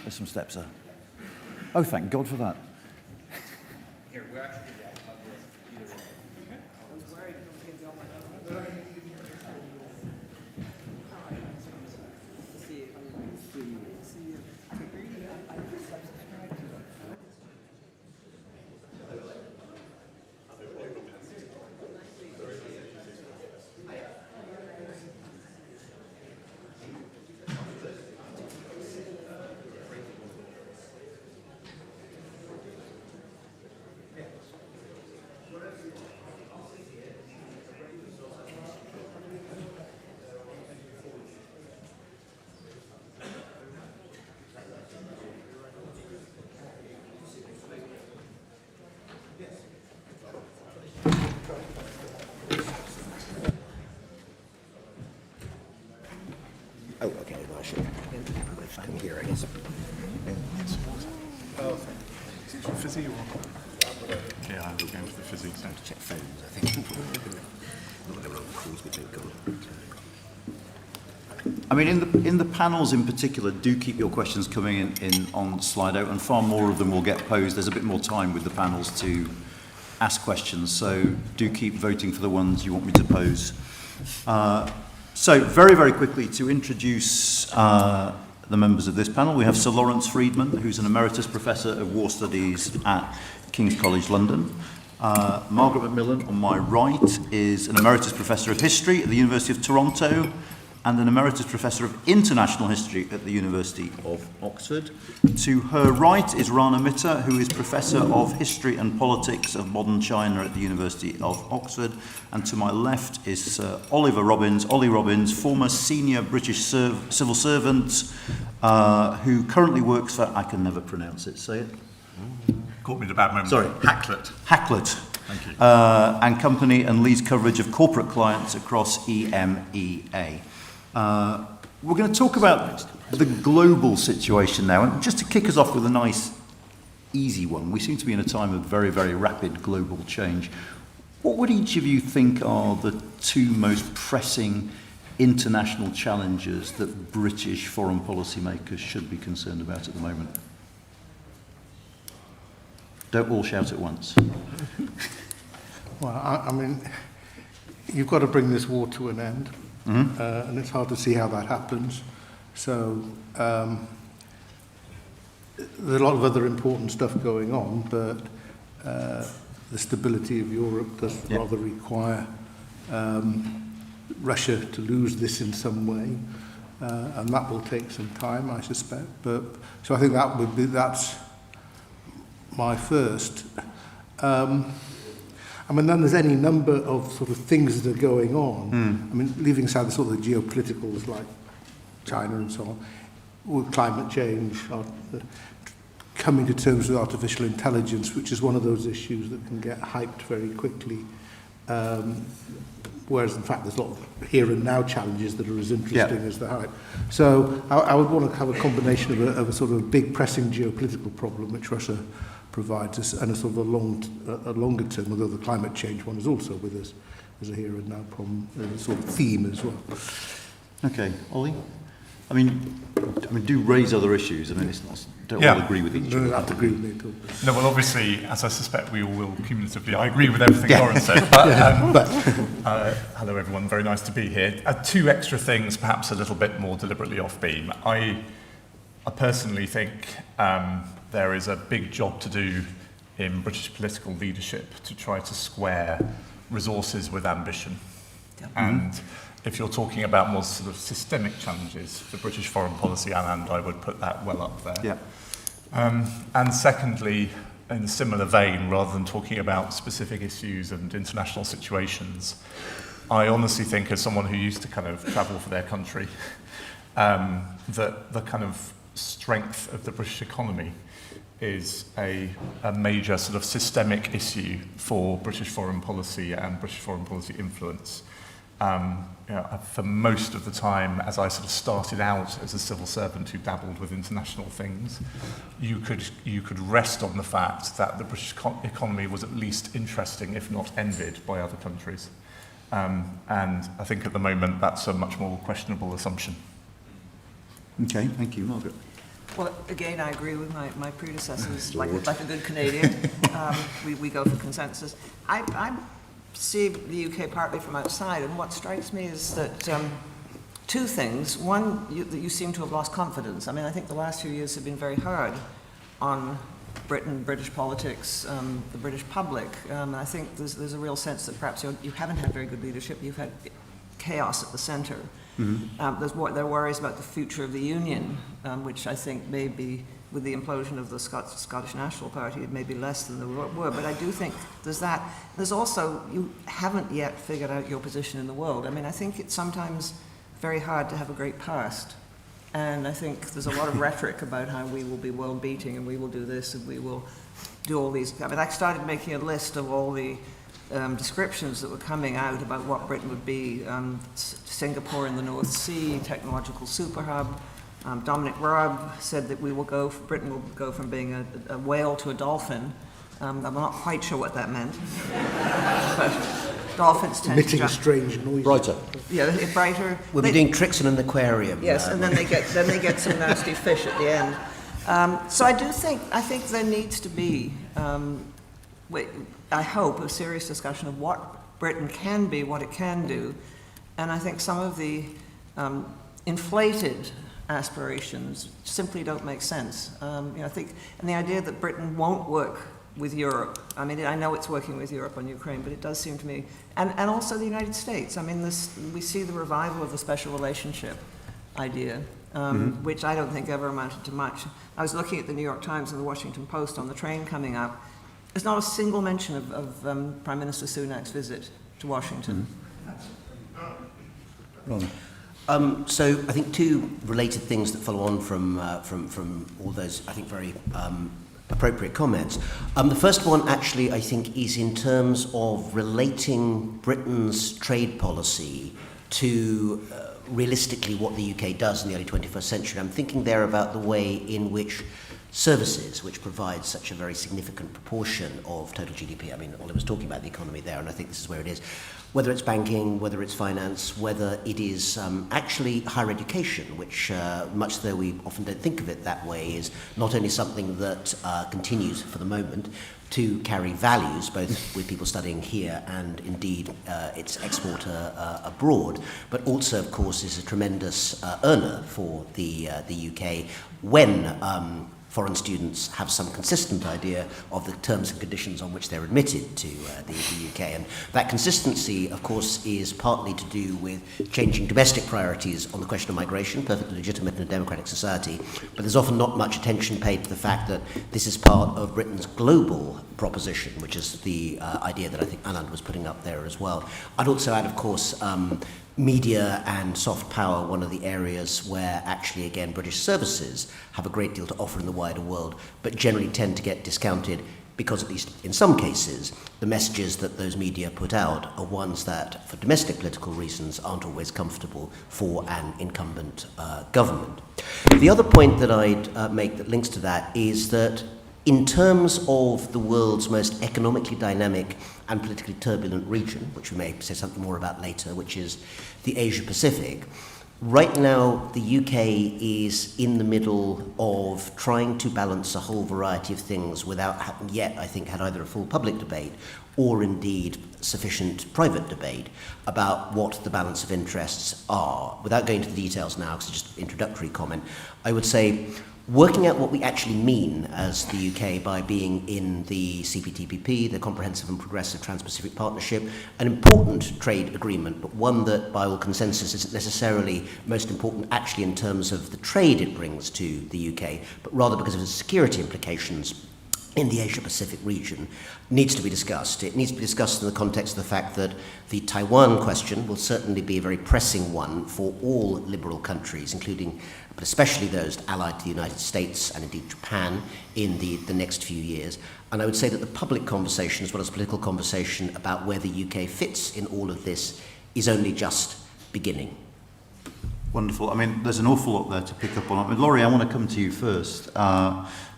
some steps there. Oh, thank God for that. Here, we're actually Oh, okay, well, I should come here, I guess. Oh, is it fizzy or? Yeah, I was going for the physics. Check phones, I think. Not everyone calls me, thank God. I mean, in the panels in particular, do keep your questions coming in on Slido, and far more of them will get posed. There's a bit more time with the panels to ask questions, so do keep voting for the ones you want me to pose. So, very, very quickly, to introduce the members of this panel, we have Sir Lawrence Freedman, who's an Emeritus Professor of War Studies at King's College London. Margaret Macmillan, on my right, is an Emeritus Professor of History at the University of Toronto. and an Emeritus Professor of International History at the University of Oxford. To her right is Rana Mitter, who is Professor of History and Politics of Modern China at the University of Oxford. And to my left is Sir Ollie Robbins, former senior British civil servant, who currently works for, I can never pronounce it, say it. Caught me at a bad moment. Sorry. Hacklet. Thank you. And company, and leads coverage of corporate clients across EMEA. We're going to talk about the global situation now, and just to kick us off with a nice, easy one. We seem to be in a time of very, very rapid global change. What would each of you think are the two most pressing international challenges that British foreign policymakers should be concerned about at the moment? Don't all shout at once. Well, I mean, you've got to bring this war to an end, and it's hard to see how that happens. So there's a lot of other important stuff going on, but the stability of Europe does rather require Russia to lose this in some way, and that will take some time, I suspect. But so I think that's my first. I mean, then there's any number of sort of things that are going on. I mean, leaving aside the sort of geopoliticals like China and so on, with climate change, coming to terms with artificial intelligence, which is one of those issues that can get hyped very quickly. Whereas, in fact, there's a lot of here and now challenges that are as interesting as the hype. So I would want to have a combination of a sort of big pressing geopolitical problem, which Russia provides us, and a sort of a longer term, although the climate change one is also with us as a here and now problem, a sort of theme as well. Okay, Ollie? I mean, do raise other issues. I mean, it's not, don't all agree with each other. You don't have to agree with me at all. No, well, obviously, as I suspect we all will cumulatively, I agree with everything Lauren said. But, hello, everyone. Very nice to be here. Two extra things, perhaps a little bit more deliberately off beam. I personally think there is a big job to do in British political leadership to try to square resources with ambition. And if you're talking about more sort of systemic challenges for British foreign policy, and I would put that well up there. And secondly, in a similar vein, rather than talking about specific issues and international situations, I honestly think, as someone who used to kind of travel for their country, that the kind of strength of the British economy is a major sort of systemic issue for British foreign policy and British foreign policy influence. For most of the time, as I sort of started out as a civil servant who dabbled with international things, you could rest on the fact that the British economy was at least interesting, if not envied, by other countries. And I think at the moment that's a much more questionable assumption. Okay, thank you, Margaret. Well, again, I agree with my predecessors, like a good Canadian. We go for consensus. I see the UK partly from outside, and what strikes me is that two things. One, that you seem to have lost confidence. I mean, I think the last few years have been very hard on Britain, British politics, the British public. I think there's a real sense that perhaps you haven't had very good leadership. You've had chaos at the centre. There are worries about the future of the Union, which I think may be, with the implosion of the Scottish National Party, it may be less than there were. But I do think there's that. There's also, you haven't yet figured out your position in the world. I mean, I think it's sometimes very hard to have a great past. And I think there's a lot of rhetoric about how we will be world-beating and we will do this and we will do all these. I mean, I started making a list of all the descriptions that were coming out about what Britain would be. Singapore in the North Sea, technological superhub. Dominic Raab said that Britain will go from being a whale to a dolphin. I'm not quite sure what that meant. But dolphins tend emitting a strange noise. Brighter. Yeah, brighter. We'll be doing tricks in an aquarium. Yes, and then they get some nasty fish at the end. So I think there needs to be, I hope, a serious discussion of what Britain can be, what it can do, and I think some of the inflated aspirations simply don't make sense. I think, and the idea that Britain won't work with Europe. I mean, I know it's working with Europe on Ukraine, but it does seem to me, and also the United States. I mean, we see the revival of the special relationship idea, which I don't think ever amounted to much. I was looking at the New York Times and the Washington Post on the train coming up. There's not a single mention of Prime Minister Sunak's visit to Washington. So I think two related things that follow on from all those, I think, very appropriate comments. The first one, actually, I think, is in terms of relating Britain's trade policy to realistically what the UK does in the early 21st century. I'm thinking there about the way in which services, which provide such a very significant proportion of total GDP. I mean, Oliver was talking about the economy there, and I think this is where it is. Whether it's banking, whether it's finance, whether it is actually higher education, which, much though we often don't think of it that way, is not only something that continues for the moment to carry values, both with people studying here and indeed its exporter abroad, but also, of course, is a tremendous earner for the UK when foreign students have some consistent idea of the terms and conditions on which they're admitted to the UK. And that consistency, of course, is partly to do with changing domestic priorities on the question of migration, perfectly legitimate in a democratic society, but there's often not much attention paid to the fact that this is part of Britain's global proposition, which is the idea that I think Anand was putting up there as well. I'd also add, of course, media and soft power, one of the areas where actually, again, British services have a great deal to offer in the wider world, but generally tend to get discounted because, at least in some cases, the messages that those media put out are ones that, for domestic political reasons, aren't always comfortable for an incumbent government. The other point that I'd make that links to that is that in terms of the world's most economically dynamic and politically turbulent region, which we may say something more about later, which is the Asia-Pacific, right now the UK is in the middle of trying to balance a whole variety of things without having yet, I think, had either a full public debate or indeed sufficient private debate about what the balance of interests are. Without going into the details now, because it's just an introductory comment, I would say working out what we actually mean as the UK by being in the CPTPP, the Comprehensive and Progressive Trans-Pacific Partnership, an important trade agreement, but one that by all consensus isn't necessarily most important actually in terms of the trade it brings to the UK, but rather because of the security implications in the Asia-Pacific region, needs to be discussed. It needs to be discussed in the context of the fact that the Taiwan question will certainly be a very pressing one for all liberal countries, including, but especially those allied to the United States and indeed Japan in the next few years. And I would say that the public conversation, as well as political conversation about where the UK fits in all of this, is only just beginning. Wonderful. I mean, there's an awful lot there to pick up on. I mean, Laurie, I want to come to you first.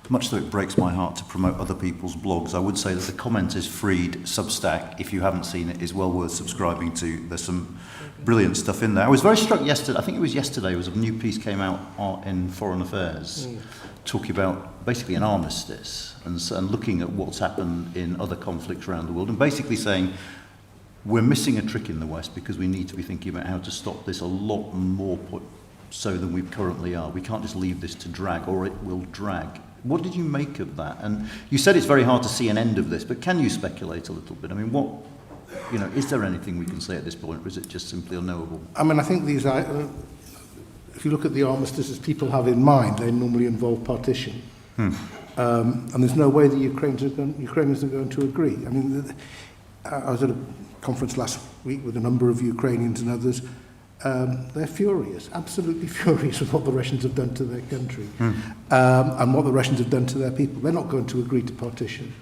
Much though it breaks my heart to promote other people's blogs, I would say that the Comment is Freed Substack, if you haven't seen it, is well worth subscribing to. There's some brilliant stuff in there. I was very struck yesterday, I think it was yesterday, it was a new piece came out in Foreign Affairs, talking about basically an armistice and looking at what's happened in other conflicts around the world, and basically saying we're missing a trick in the West because we need to be thinking about how to stop this a lot more so than we currently are. We can't just leave this to drag, or it will drag. What did you make of that? And you said it's very hard to see an end of this, but can you speculate a little bit? I mean, is there anything we can say at this point, or is it just simply unknowable? I mean, I think these are, if you look at the armistices people have in mind, they normally involve partition. And there's no way the Ukrainians are going to agree. I mean, I was at a conference last week with a number of Ukrainians and others. They're furious, absolutely furious with what the Russians have done to their country and what the Russians have done to their people. They're not going to agree to partition.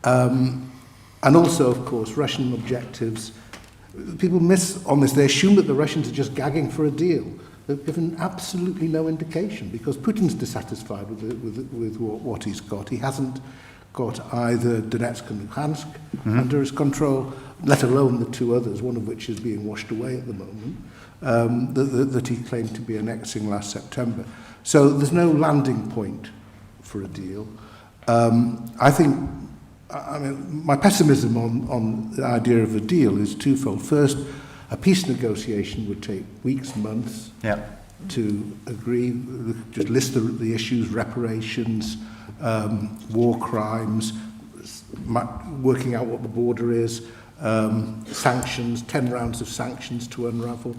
And also, of course, Russian objectives. People miss on this. They assume that the Russians are just gagging for a deal. They've given absolutely no indication because Putin's dissatisfied with what he's got. He hasn't got either Donetsk and Luhansk under his control, let alone the two others, one of which is being washed away at the moment, that he claimed to be annexing last September. So there's no landing point for a deal. I mean, my pessimism on the idea of a deal is twofold. First, a peace negotiation would take weeks, months to agree, just list the issues, reparations, war crimes, working out what the border is, sanctions, 10 rounds of sanctions to unravel.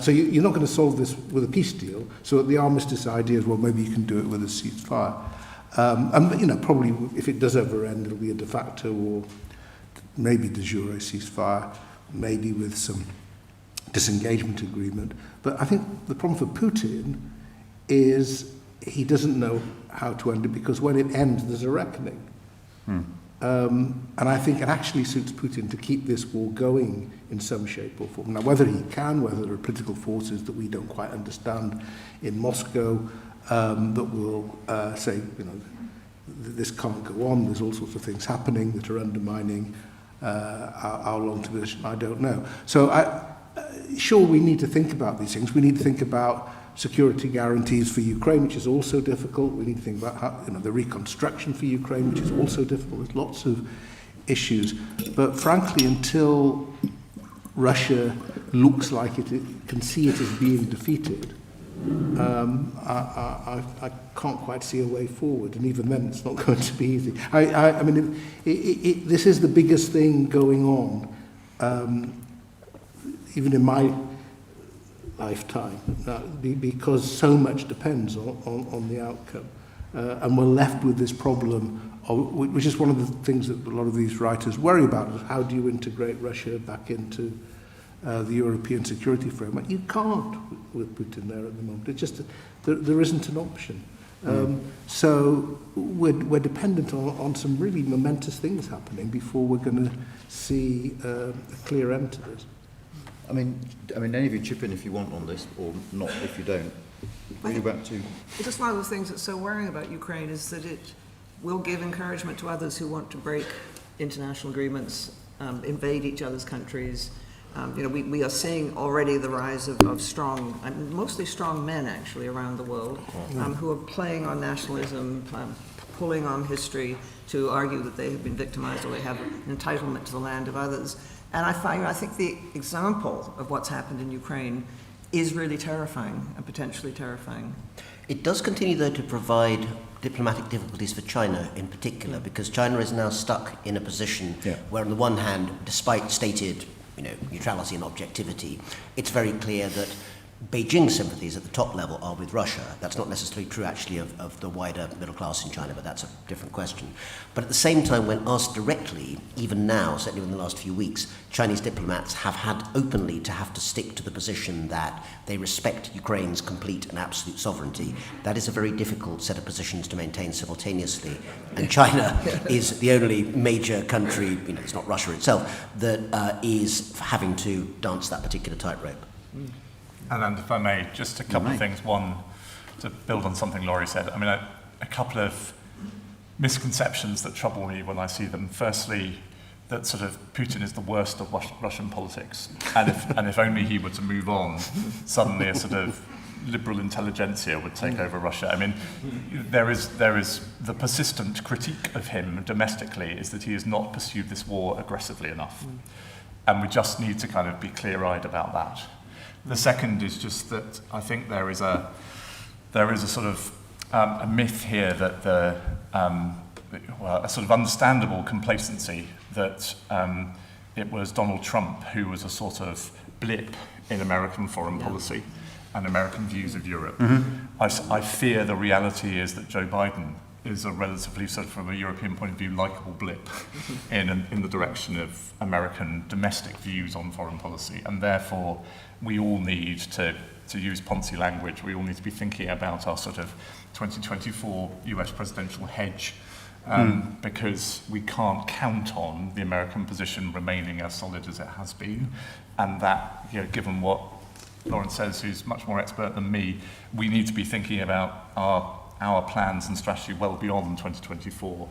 So you're not going to solve this with a peace deal. So the armistice idea is, well, maybe you can do it with a ceasefire. And, probably if it does ever end, it'll be a de facto or maybe de jure ceasefire, maybe with some disengagement agreement. But I think the problem for Putin is he doesn't know how to end it, because when it ends, there's a reckoning. And I think it actually suits Putin to keep this war going in some shape or form. Now, whether he can, whether there are political forces that we don't quite understand in Moscow that will say, this can't go on, there's all sorts of things happening that are undermining our long-term position, I don't know. So, sure, we need to think about these things. We need to think about security guarantees for Ukraine, which is also difficult. We need to think about how, the reconstruction for Ukraine, which is also difficult. There's lots of issues. But frankly, until Russia looks like it can see it as being defeated, I can't quite see a way forward. And even then, it's not going to be easy. I mean, this is the biggest thing going on, even in my lifetime, because so much depends on the outcome. And we're left with this problem, which is one of the things that a lot of these writers worry about, is how do you integrate Russia back into the European security framework? You can't with Putin there at the moment. It's just, there isn't an option. So we're dependent on some really momentous things happening before we're going to see a clear end to this. I mean, any of you chip in if you want on this, or not if you don't. What are you about to? Just one of the things that's so worrying about Ukraine is that it will give encouragement to others who want to break international agreements, invade each other's countries. We are seeing already the rise of strong, mostly strong men actually around the world, who are playing on nationalism, pulling on history to argue that they have been victimized or they have an entitlement to the land of others. And I think the example of what's happened in Ukraine is really terrifying and potentially terrifying. It does continue, though, to provide diplomatic difficulties for China in particular, because China is now stuck in a position where, on the one hand, despite stated neutrality and objectivity, it's very clear that Beijing's sympathies at the top level are with Russia. That's not necessarily true, actually, of the wider middle class in China, but that's a different question. But at the same time, when asked directly, even now, certainly in the last few weeks, Chinese diplomats have had openly to have to stick to the position that they respect Ukraine's complete and absolute sovereignty. That is a very difficult set of positions to maintain simultaneously. And China is the only major country, it's not Russia itself, that is having to dance that particular tightrope. And if I may, just a couple of things. One, to build on something Laurie said, a couple of misconceptions that trouble me when I see them. Firstly, that sort of Putin is the worst of Russian politics. And if only he were to move on, suddenly a sort of liberal intelligentsia would take over Russia. There is the persistent critique of him domestically is that he has not pursued this war aggressively enough. And we just need to kind of be clear-eyed about that. The second is just that I think there is a sort of a myth here that a sort of understandable complacency that it was Donald Trump who was a sort of blip in American foreign policy and American views of Europe. I fear the reality is that Joe Biden is a relatively, sort of from a European point of view, likeable blip in the direction of American domestic views on foreign policy, and therefore we all need to use Ponzi language, we all need to be thinking about our sort of 2024 US presidential hedge, because we can't count on the American position remaining as solid as it has been, and that, given what Lawrence says, who's much more expert than me, we need to be thinking about our plans and strategy well beyond 2024.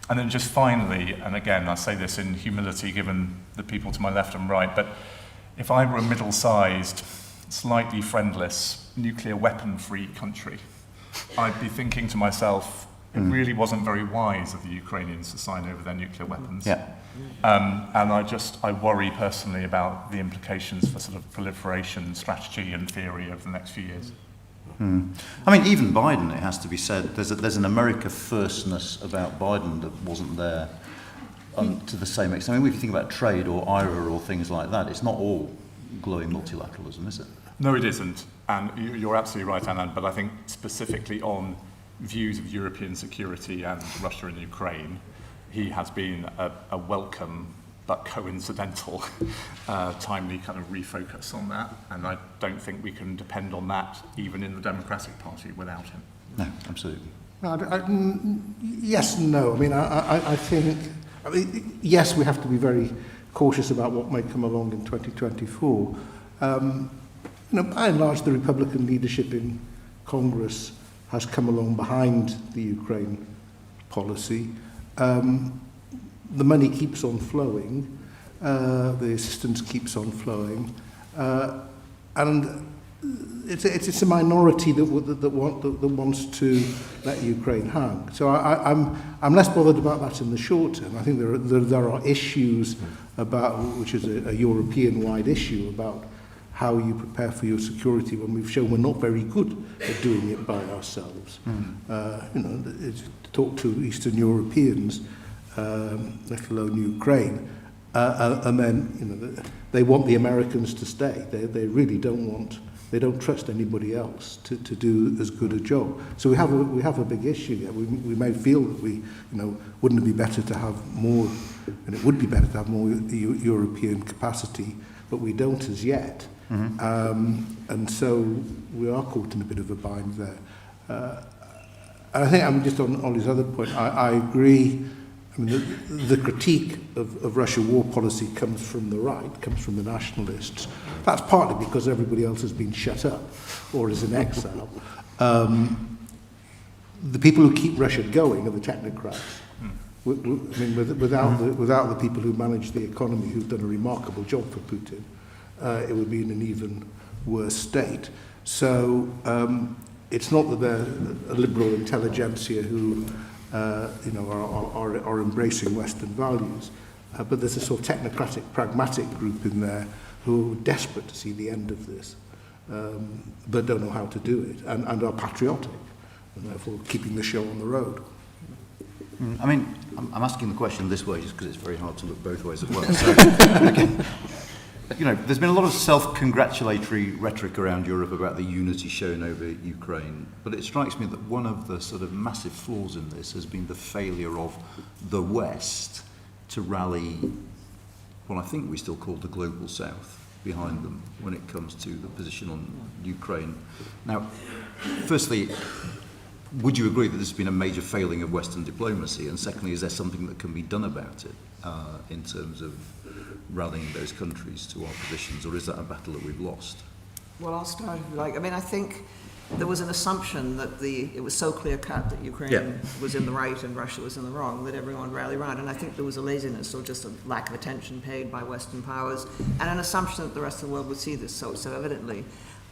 And then just finally, and again, I say this in humility given the people to my left and right, but if I were a middle-sized, slightly friendless, nuclear weapon-free country, I'd be thinking to myself, it really wasn't very wise of the Ukrainians to sign over their nuclear weapons. And I worry personally about the implications for sort of proliferation strategy and theory over the next few years. I mean, even Biden, it has to be said, there's an America firstness about Biden that wasn't there to the same extent. I mean, if you think about trade or IRA or things like that, it's not all glowing multilateralism, is it? No, it isn't. And you're absolutely right, Anand, but I think specifically on views of European security and Russia and Ukraine, he has been a welcome but coincidental, timely kind of refocus on that. And I don't think we can depend on that, even in the Democratic Party, without him. No, absolutely. Yes and no. I mean, I think, yes, we have to be very cautious about what may come along in 2024. By and large, the Republican leadership in Congress has come along behind the Ukraine policy. The money keeps on flowing, the assistance keeps on flowing, and it's a minority that wants to let Ukraine hang. So I'm less bothered about that in the short term. I think there are issues about, which is a European-wide issue, about how you prepare for your security when we've shown we're not very good at doing it by ourselves. Talk to Eastern Europeans, let alone Ukraine, and then they want the Americans to stay. They really don't trust anybody else to do as good a job. So we have a big issue here. We may feel that wouldn't it be better to have more, and it would be better to have more European capacity, but we don't as yet. And so we are caught in a bit of a bind there. And I think, just on Ollie's other point, I agree. I mean, the critique of Russia war policy comes from the right, comes from the nationalists. That's partly because everybody else has been shut up or is in exile. The people who keep Russia going are the technocrats. Without the people who manage the economy, who've done a remarkable job for Putin, it would be in an even worse state. So it's not that they're a liberal intelligentsia who are embracing Western values, but there's a sort of technocratic, pragmatic group in there who are desperate to see the end of this, but don't know how to do it, and are patriotic, and therefore keeping the show on the road. I mean, I'm asking the question this way just because it's very hard to look both ways at once. So, there's been a lot of self-congratulatory rhetoric around Europe about the unity shown over Ukraine, but it strikes me that one of the sort of massive flaws in this has been the failure of the West to rally what I think we still call the global South behind them when it comes to the position on Ukraine. Now, firstly, would you agree that this has been a major failing of Western diplomacy? And secondly, is there something that can be done about it in terms of rallying those countries to our positions, or is that a battle that we've lost? Well, I'll start if you like. I mean, I think there was an assumption that it was so clear-cut that Ukraine was in the right and Russia was in the wrong that everyone rallied around. And I think there was a laziness or just a lack of attention paid by Western powers and an assumption that the rest of the world would see this so evidently.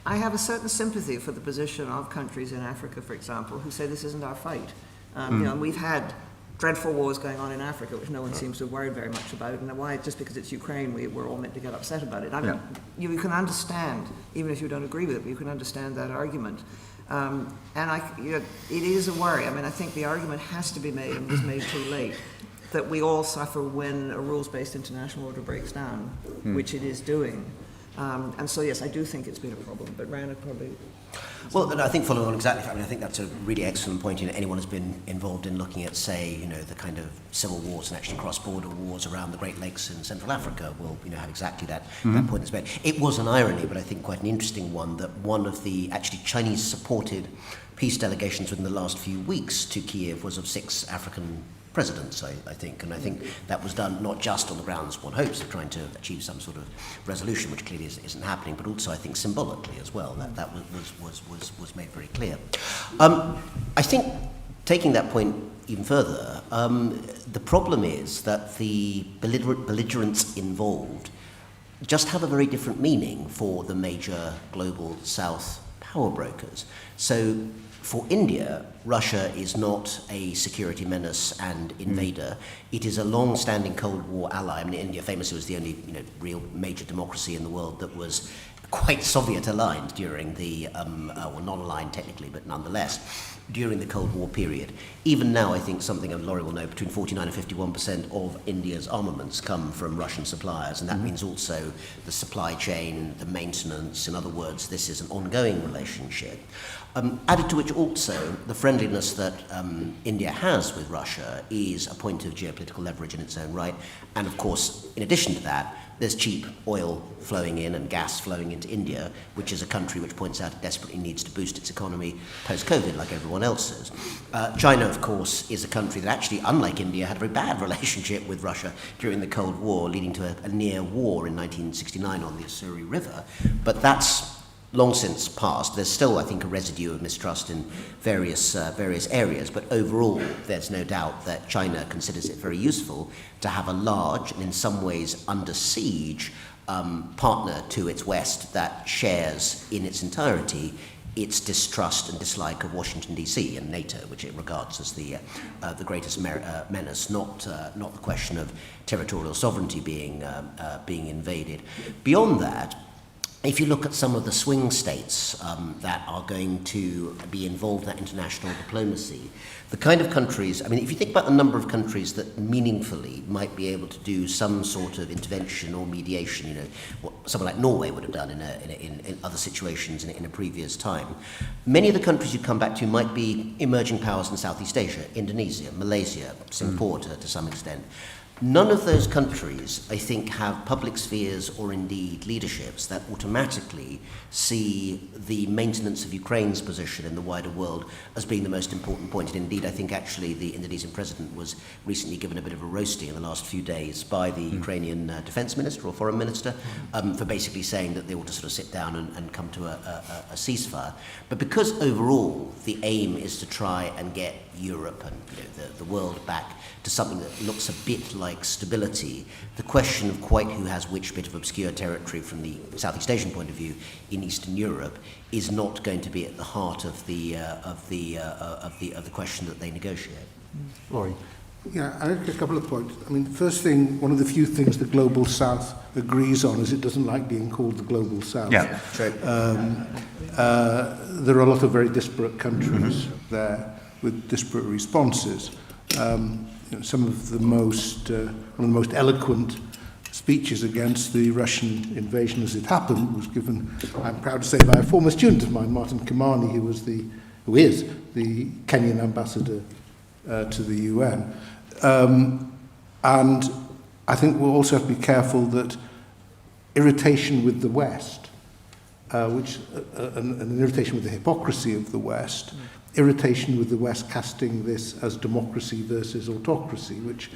I have a certain sympathy for the position of countries in Africa, for example, who say this isn't our fight. And we've had dreadful wars going on in Africa, which no one seems to have worried very much about, and why, just because it's Ukraine, we're all meant to get upset about it. You can understand, even if you don't agree with it, but you can understand that argument. It is a worry. I mean, I think the argument has to be made, and was made too late, that we all suffer when a rules-based international order breaks down, which it is doing. And so, yes, I do think it's been a problem, but Rana probably... Well, I think following on exactly, I think that's a really excellent point. Anyone who's been involved in looking at, say, the kind of civil wars and actually cross-border wars around the Great Lakes in Central Africa will, have exactly that point that's made. It was an irony, but I think quite an interesting one, that one of the actually Chinese-supported peace delegations within the last few weeks to Kiev was of 6 African presidents, I think, and I think that was done not just on the grounds one hopes of trying to achieve some sort of resolution, which clearly isn't happening, but also I think symbolically as well, that was made very clear. I think, taking that point even further, the problem is that the belligerents involved just have a very different meaning for the major global South power brokers. So, for India, Russia is not a security menace and invader. It is a long-standing Cold War ally. I mean, India famously was the only real major democracy in the world that was quite Soviet-aligned during the, well, not aligned technically, but nonetheless, during the Cold War period. Even now, I think something, and Laurie will know, between 49 and 51% of India's armaments come from Russian suppliers, and that means also the supply chain, the maintenance. In other words, this is an ongoing relationship. Added to which also, the friendliness that India has with Russia is a point of geopolitical leverage in its own right. And of course, in addition to that, there's cheap oil flowing in and gas flowing into India, which is a country which points out it desperately needs to boost its economy post-COVID, like everyone else's. China, of course, is a country that actually, unlike India, had a very bad relationship with Russia during the Cold War, leading to a near war in 1969 on the Ussuri River. But that's long since passed. There's still, I think, a residue of mistrust in various areas, but overall, there's no doubt that China considers it very useful to have a large and in some ways under siege partner to its West that shares in its entirety its distrust and dislike of Washington D.C. and NATO, which it regards as the greatest menace, not the question of territorial sovereignty being invaded. Beyond that, if you look at some of the swing states that are going to be involved in that international diplomacy, the kind of countries, I mean, if you think about the number of countries that meaningfully might be able to do some sort of intervention or mediation, you know, what someone like Norway would have done in other situations in a previous time, many of the countries you come back to might be emerging powers in Southeast Asia, Indonesia, Malaysia, Singapore to some extent. None of those countries, I think, have public spheres or indeed leaderships that automatically see the maintenance of Ukraine's position in the wider world as being the most important point. And indeed, I think actually the Indonesian president was recently given a bit of a roasting in the last few days by the Ukrainian defense minister or foreign minister for basically saying that they ought to sort of sit down and come to a ceasefire. But because overall the aim is to try and get Europe and the world back to something that looks a bit like stability, the question of quite who has which bit of obscure territory from the Southeast Asian point of view in Eastern Europe is not going to be at the heart of the question that they negotiate. Laurie. Yeah, I think a couple of points. I mean, first thing, one of the few things the Global South agrees on is it doesn't like being called the Global South. Yeah, true. There are a lot of very disparate countries there with disparate responses. Some of the most, one of the most eloquent speeches against the Russian invasion as it happened was given, I'm proud to say, by a former student of mine, Martin Kimani, who is the Kenyan ambassador to the UN. And I think we'll also have to be careful that irritation with the West, an irritation with the hypocrisy of the West, irritation with the West casting this as democracy versus autocracy, which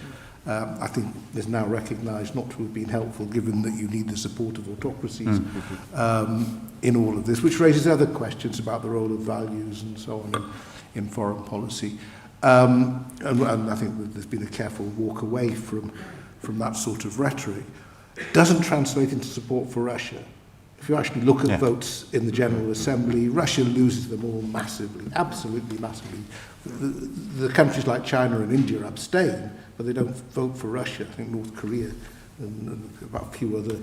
I think is now recognised not to have been helpful, given that you need the support of autocracies in all of this, which raises other questions about the role of values and so on in foreign policy. And I think that there's been a careful walk away from that sort of rhetoric. It doesn't translate into support for Russia. If you actually look at votes in the General Assembly, Russia loses them all massively, absolutely massively. The countries like China and India abstain, but they don't vote for Russia. I think North Korea and about a few other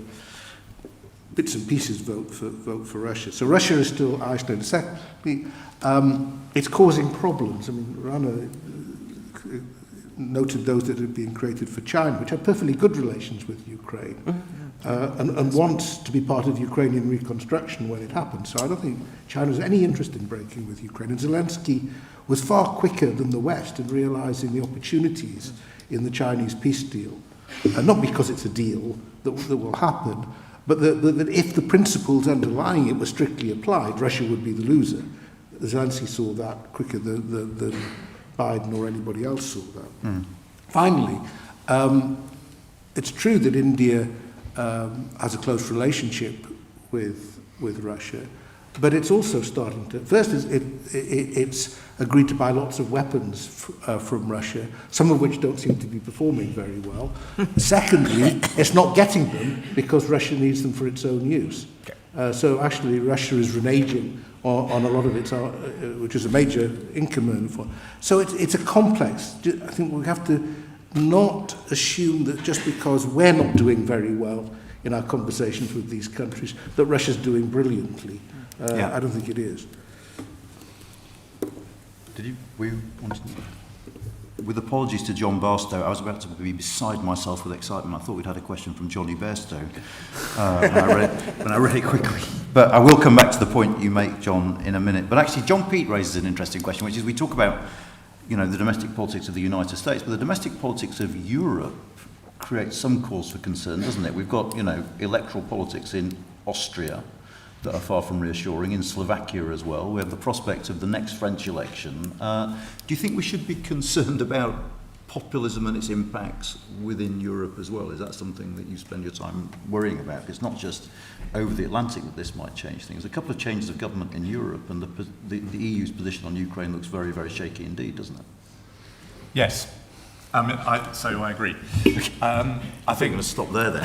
bits and pieces vote for Russia. So Russia is still isolated. Secondly, it's causing problems. I mean, Rana noted those that have been created for China, which have perfectly good relations with Ukraine, and wants to be part of Ukrainian reconstruction when it happens. So I don't think China has any interest in breaking with Ukraine. And Zelensky was far quicker than the West in realizing the opportunities in the Chinese peace deal. Not because it's a deal that will happen, but that if the principles underlying it were strictly applied, Russia would be the loser. Zelensky saw that quicker than Biden or anybody else saw that. Finally, it's true that India has a close relationship with Russia, but it's also starting to... First, it's agreed to buy lots of weapons from Russia, some of which don't seem to be performing very well. Secondly, it's not getting them because Russia needs them for its own use. So actually, Russia is reneging on a lot of its, which is a major income earner for. So it's a complex. I think we have to not assume that just because we're not doing very well in our conversations with these countries that Russia's doing brilliantly. I don't think it is. With apologies to John Barstow, I was about to be beside myself with excitement. I thought we'd had a question from Johnny Bairstow when I read it quickly. But I will come back to the point you make, John, in a minute. But actually, John Pete raises an interesting question, which is we talk about, the domestic politics of the United States, but the domestic politics of Europe creates some cause for concern, doesn't it? We've got, electoral politics in Austria that are far from reassuring, in Slovakia as well. We have the prospect of the next French election. Do you think we should be concerned about populism and its impacts within Europe as well? Is that something that you spend your time worrying about? It's not just over the Atlantic that this might change things. A couple of changes of government in Europe, and the EU's position on Ukraine looks very, very shaky indeed, doesn't it? Yes. So I agree. I think I'm going to stop there then.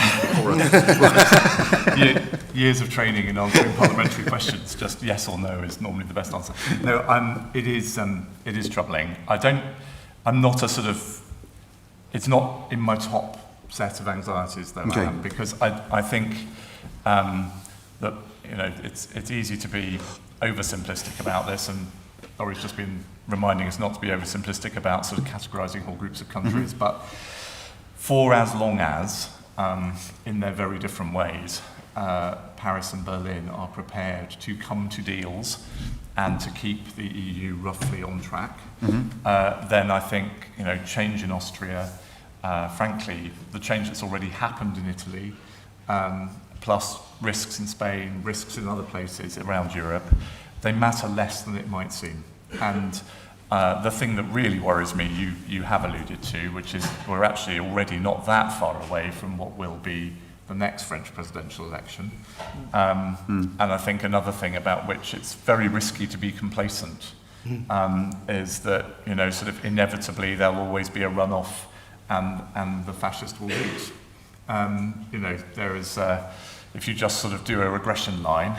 Years of training in answering parliamentary questions, just yes or no is normally the best answer. No, it is troubling. I'm not a sort of, it's not in my top set of anxieties though, okay. Because I think that it's easy to be oversimplistic about this, and Laurie's just been reminding us not to be oversimplistic about sort of categorising whole groups of countries, but for as long as, in their very different ways, Paris and Berlin are prepared to come to deals and to keep the EU roughly on track, then I think, change in Austria, frankly, the change that's already happened in Italy, plus risks in Spain, risks in other places around Europe, they matter less than it might seem. And the thing that really worries me, you have alluded to, which is we're actually already not that far away from what will be the next French presidential election. And I think another thing about which it's very risky to be complacent is that, sort of inevitably there'll always be a runoff and the fascist will lose. There is, if you just sort of do a regression line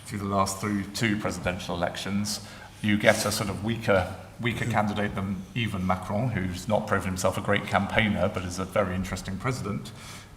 through the last two presidential elections, you get a sort of weaker candidate than even Macron, who's not proven himself a great campaigner, but is a very interesting president.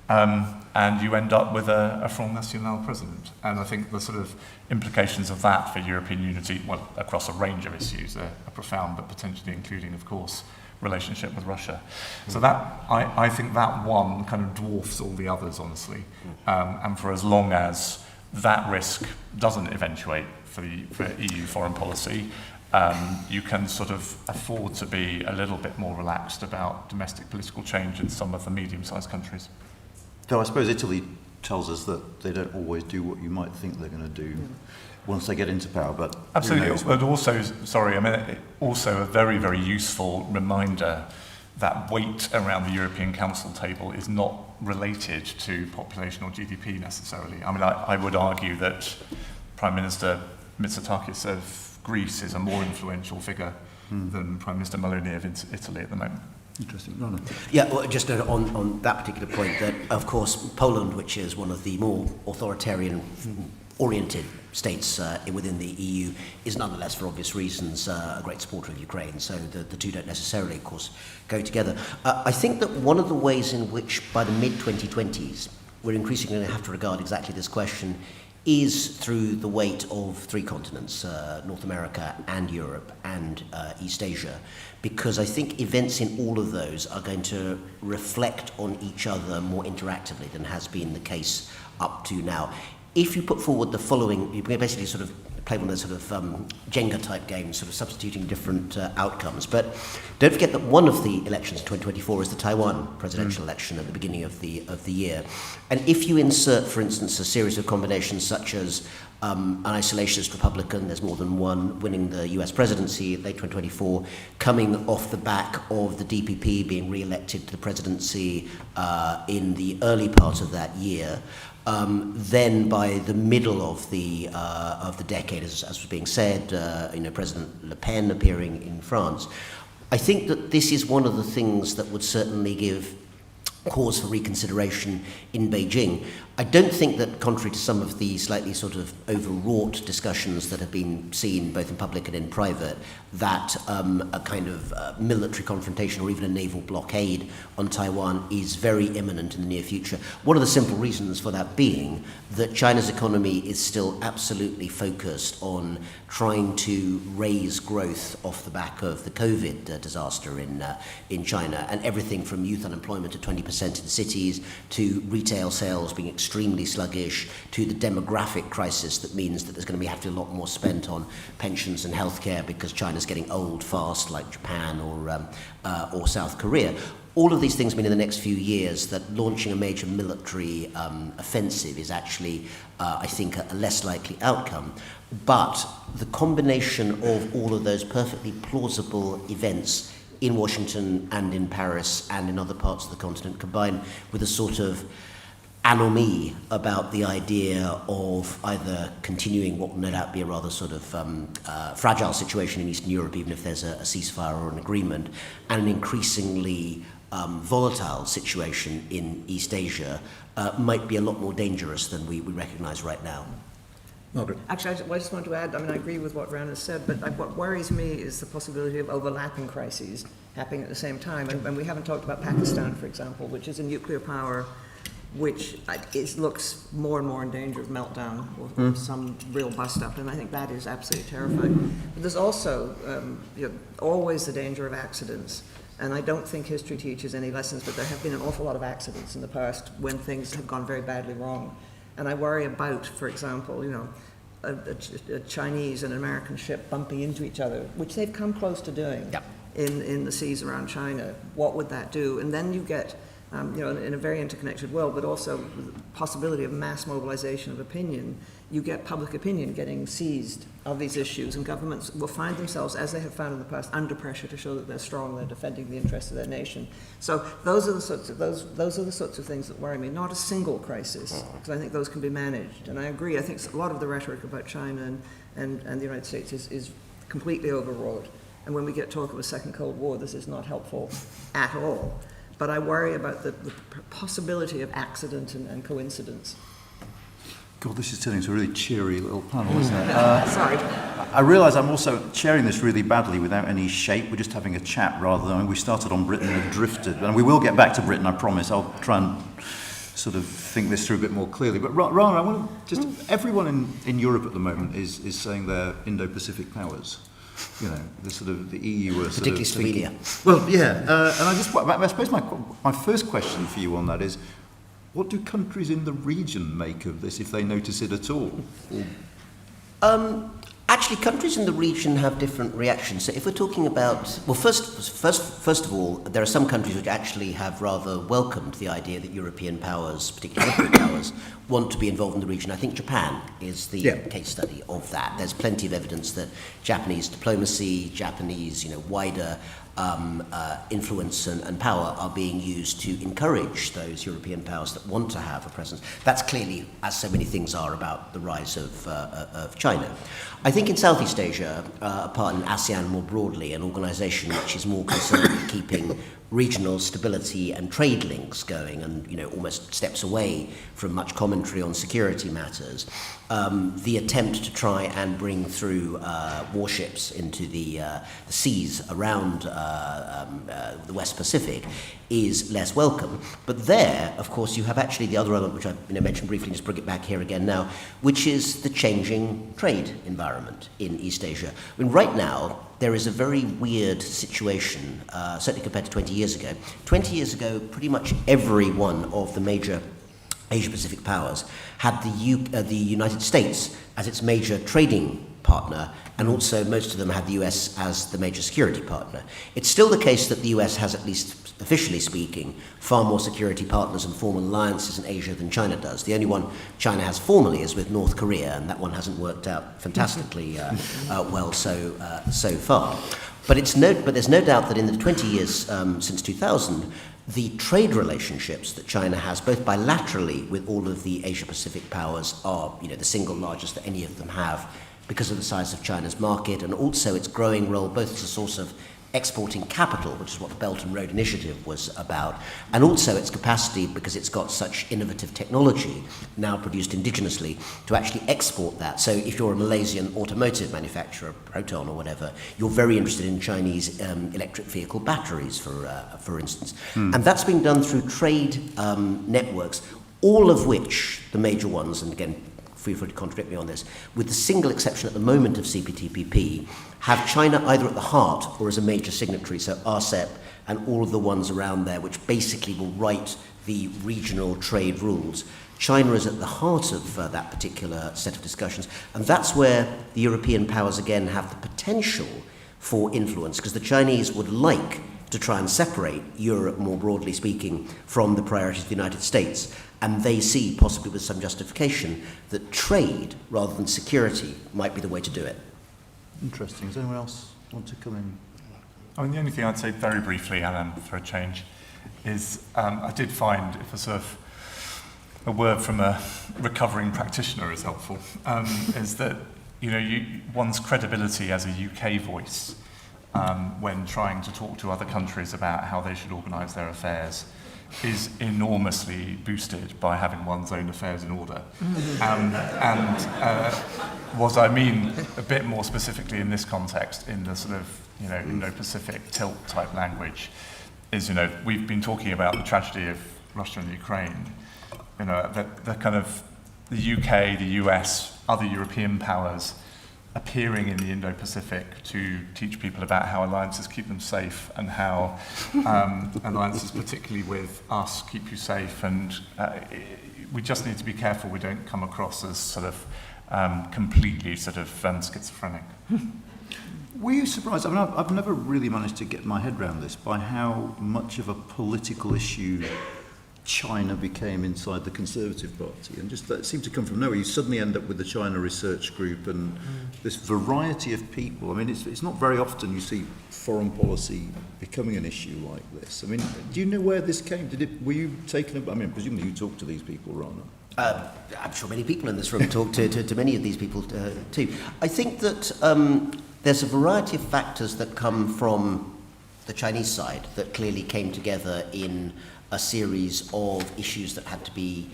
And you end up with a Front National president. And I think the sort of implications of that for European unity, well, across a range of issues, are profound, but potentially including, of course, relationship with Russia. So that, I think that one kind of dwarfs all the others, honestly. And for as long as that risk doesn't eventuate for EU foreign policy, you can sort of afford to be a little bit more relaxed about domestic political change in some of the medium-sized countries. Though I suppose Italy tells us that they don't always do what you might think they're going to do once they get into power, but absolutely. But also, also a very, very useful reminder that weight around the European Council table is not related to population or GDP necessarily. I mean, I would argue that Prime Minister Mitsotakis of Greece is a more influential figure than Prime Minister Meloni of Italy at the moment. Interesting. No. Yeah, well, just on that particular point, that of course Poland, which is one of the more authoritarian-oriented states within the EU, is nonetheless, for obvious reasons, a great supporter of Ukraine. So the two don't necessarily, of course, go together. I think that one of the ways in which, by the mid-2020s, we're increasingly going to have to regard exactly this question is through the weight of three continents, North America and Europe and East Asia, because I think events in all of those are going to reflect on each other more interactively than has been the case up to now. If you put forward the following, you basically sort of play one of those sort of Jenga-type games, sort of substituting different outcomes. But don't forget that one of the elections in 2024 is the Taiwan presidential election at the beginning of the year. And if you insert, for instance, a series of combinations such as an isolationist Republican, there's more than one, winning the US presidency late 2024, coming off the back of the DPP being re-elected to the presidency in the early part of that year, then by the middle of the decade, as was being said, President Le Pen appearing in France, I think that this is one of the things that would certainly give cause for reconsideration in Beijing. I don't think that, contrary to some of the slightly sort of overwrought discussions that have been seen both in public and in private, that a kind of military confrontation or even a naval blockade on Taiwan is very imminent in the near future. One of the simple reasons for that being that China's economy is still absolutely focused on trying to raise growth off the back of the COVID disaster in China, and everything from youth unemployment at 20% in cities to retail sales being extremely sluggish to the demographic crisis that means that there's going to have to be a lot more spent on pensions and healthcare because China's getting old fast, like Japan or South Korea. All of these things mean in the next few years that launching a major military offensive is actually, I think, a less likely outcome. But the combination of all of those perfectly plausible events in Washington and in Paris and in other parts of the continent, combined with a sort of anomie about the idea of either continuing what will no doubt be a rather sort of fragile situation in Eastern Europe, even if there's a ceasefire or an agreement, and an increasingly volatile situation in East Asia might be a lot more dangerous than we recognise right now. Margaret. Actually, I just want to add, I mean, I agree with what Ran has said, but what worries me is the possibility of overlapping crises happening at the same time. And we haven't talked about Pakistan, for example, which is a nuclear power which looks more and more in danger of meltdown or some real bust-up, and I think that is absolutely terrifying. But there's also always the danger of accidents, and I don't think history teaches any lessons, but there have been an awful lot of accidents in the past when things have gone very badly wrong. And I worry about, for example, a Chinese and an American ship bumping into each other, which they've come close to doing in the seas around China. What would that do? And then you get in a very interconnected world, but also with the possibility of mass mobilization of opinion, you get public opinion getting seized of these issues, and governments will find themselves, as they have found in the past, under pressure to show that they're strong, they're defending the interests of their nation. So those are the sorts of things that worry me. Not a single crisis, because I think those can be managed. And I agree. I think a lot of the rhetoric about China and the United States is completely overwrought. And when we get talk of a second Cold War, this is not helpful at all. But I worry about the possibility of accident and coincidence. God, this is turning into a really cheery little panel, isn't it? Sorry. I realise I'm also chairing this really badly without any shape. We're just having a chat rather than, we started on Britain and drifted. And we will get back to Britain, I promise. I'll try and sort of think this through a bit more clearly. But Rana, I want to just, everyone in Europe at the moment is saying they're Indo-Pacific powers. The EU were sort particularly of Slovenia. Well, yeah, and I suppose my first question for you on that is, what do countries in the region make of this, if they notice it at all? Actually, countries in the region have different reactions. So if we're talking about, well, first of all, there are some countries which actually have rather welcomed the idea that European powers, particularly European powers, want to be involved in the region. I think Japan is the case study of that. There's plenty of evidence that Japanese diplomacy, Japanese, wider influence and power are being used to encourage those European powers that want to have a presence. That's clearly, as so many things are, about the rise of China. I think in Southeast Asia, apart in ASEAN more broadly, an organisation which is more concerned with keeping regional stability and trade links going and almost steps away from much commentary on security matters, the attempt to try and bring through warships into the seas around the West Pacific is less welcome. But there, of course, you have actually the other element, which I mentioned briefly, just bring it back here again now, which is the changing trade environment in East Asia. I mean, right now, there is a very weird situation, certainly compared to 20 years ago. 20 years ago, pretty much every one of the major Asia-Pacific powers had the United States as its major trading partner, and also most of them had the US as the major security partner. It's still the case that the US has, at least officially speaking, far more security partners and formal alliances in Asia than China does. The only one China has formally is with North Korea, and that one hasn't worked out fantastically well so far. But there's no doubt that in the 20 years since 2000, the trade relationships that China has, both bilaterally with all of the Asia-Pacific powers, are the single largest that any of them have, because of the size of China's market and also its growing role both as a source of exporting capital, which is what the Belt and Road Initiative was about, and also its capacity, because it's got such innovative technology now produced indigenously, to actually export that. So if you're a Malaysian automotive manufacturer, Proton or whatever, you're very interested in Chinese electric vehicle batteries, for instance. And that's being done through trade networks, all of which, the major ones, and again, feel free to contradict me on this, with the single exception at the moment of CPTPP, have China either at the heart or as a major signatory, so RCEP and all of the ones around there, which basically will write the regional trade rules. China is at the heart of that particular set of discussions, and that's where the European powers again have the potential for influence, because the Chinese would like to try and separate Europe, more broadly speaking, from the priorities of the United States. And they see, possibly with some justification, that trade rather than security might be the way to do it. Interesting. Does anyone else want to come in? I mean, the only thing I'd say very briefly, Alan, for a change, is I did find, if a sort of a word from a recovering practitioner is helpful, is that, you know, one's credibility as a UK voice when trying to talk to other countries about how they should organise their affairs is enormously boosted by having one's own affairs in order. What I mean a bit more specifically in this context, in the sort of, you know, Indo-Pacific tilt type language, is, you know, we've been talking about the tragedy of Russia and Ukraine. You know, the kind of the UK, the US, other European powers appearing in the Indo-Pacific to teach people about how alliances keep them safe and how alliances, particularly with us, keep you safe. And we just need to be careful we don't come across as sort of completely sort of schizophrenic. Were you surprised? I mean, I've never really managed to get my head around this, by how much of a political issue China became inside the Conservative Party, and just that seemed to come from nowhere. You suddenly end up with the China Research Group and this variety of people. I mean, it's not very often you see foreign policy becoming an issue like this. I mean, do you know where this came? Were you taken? I mean, presumably you talked to these people, Rana. I'm sure many people in this room talk to many of these people too. I think that there's a variety of factors that come from the Chinese side that clearly came together in a series of issues that had to be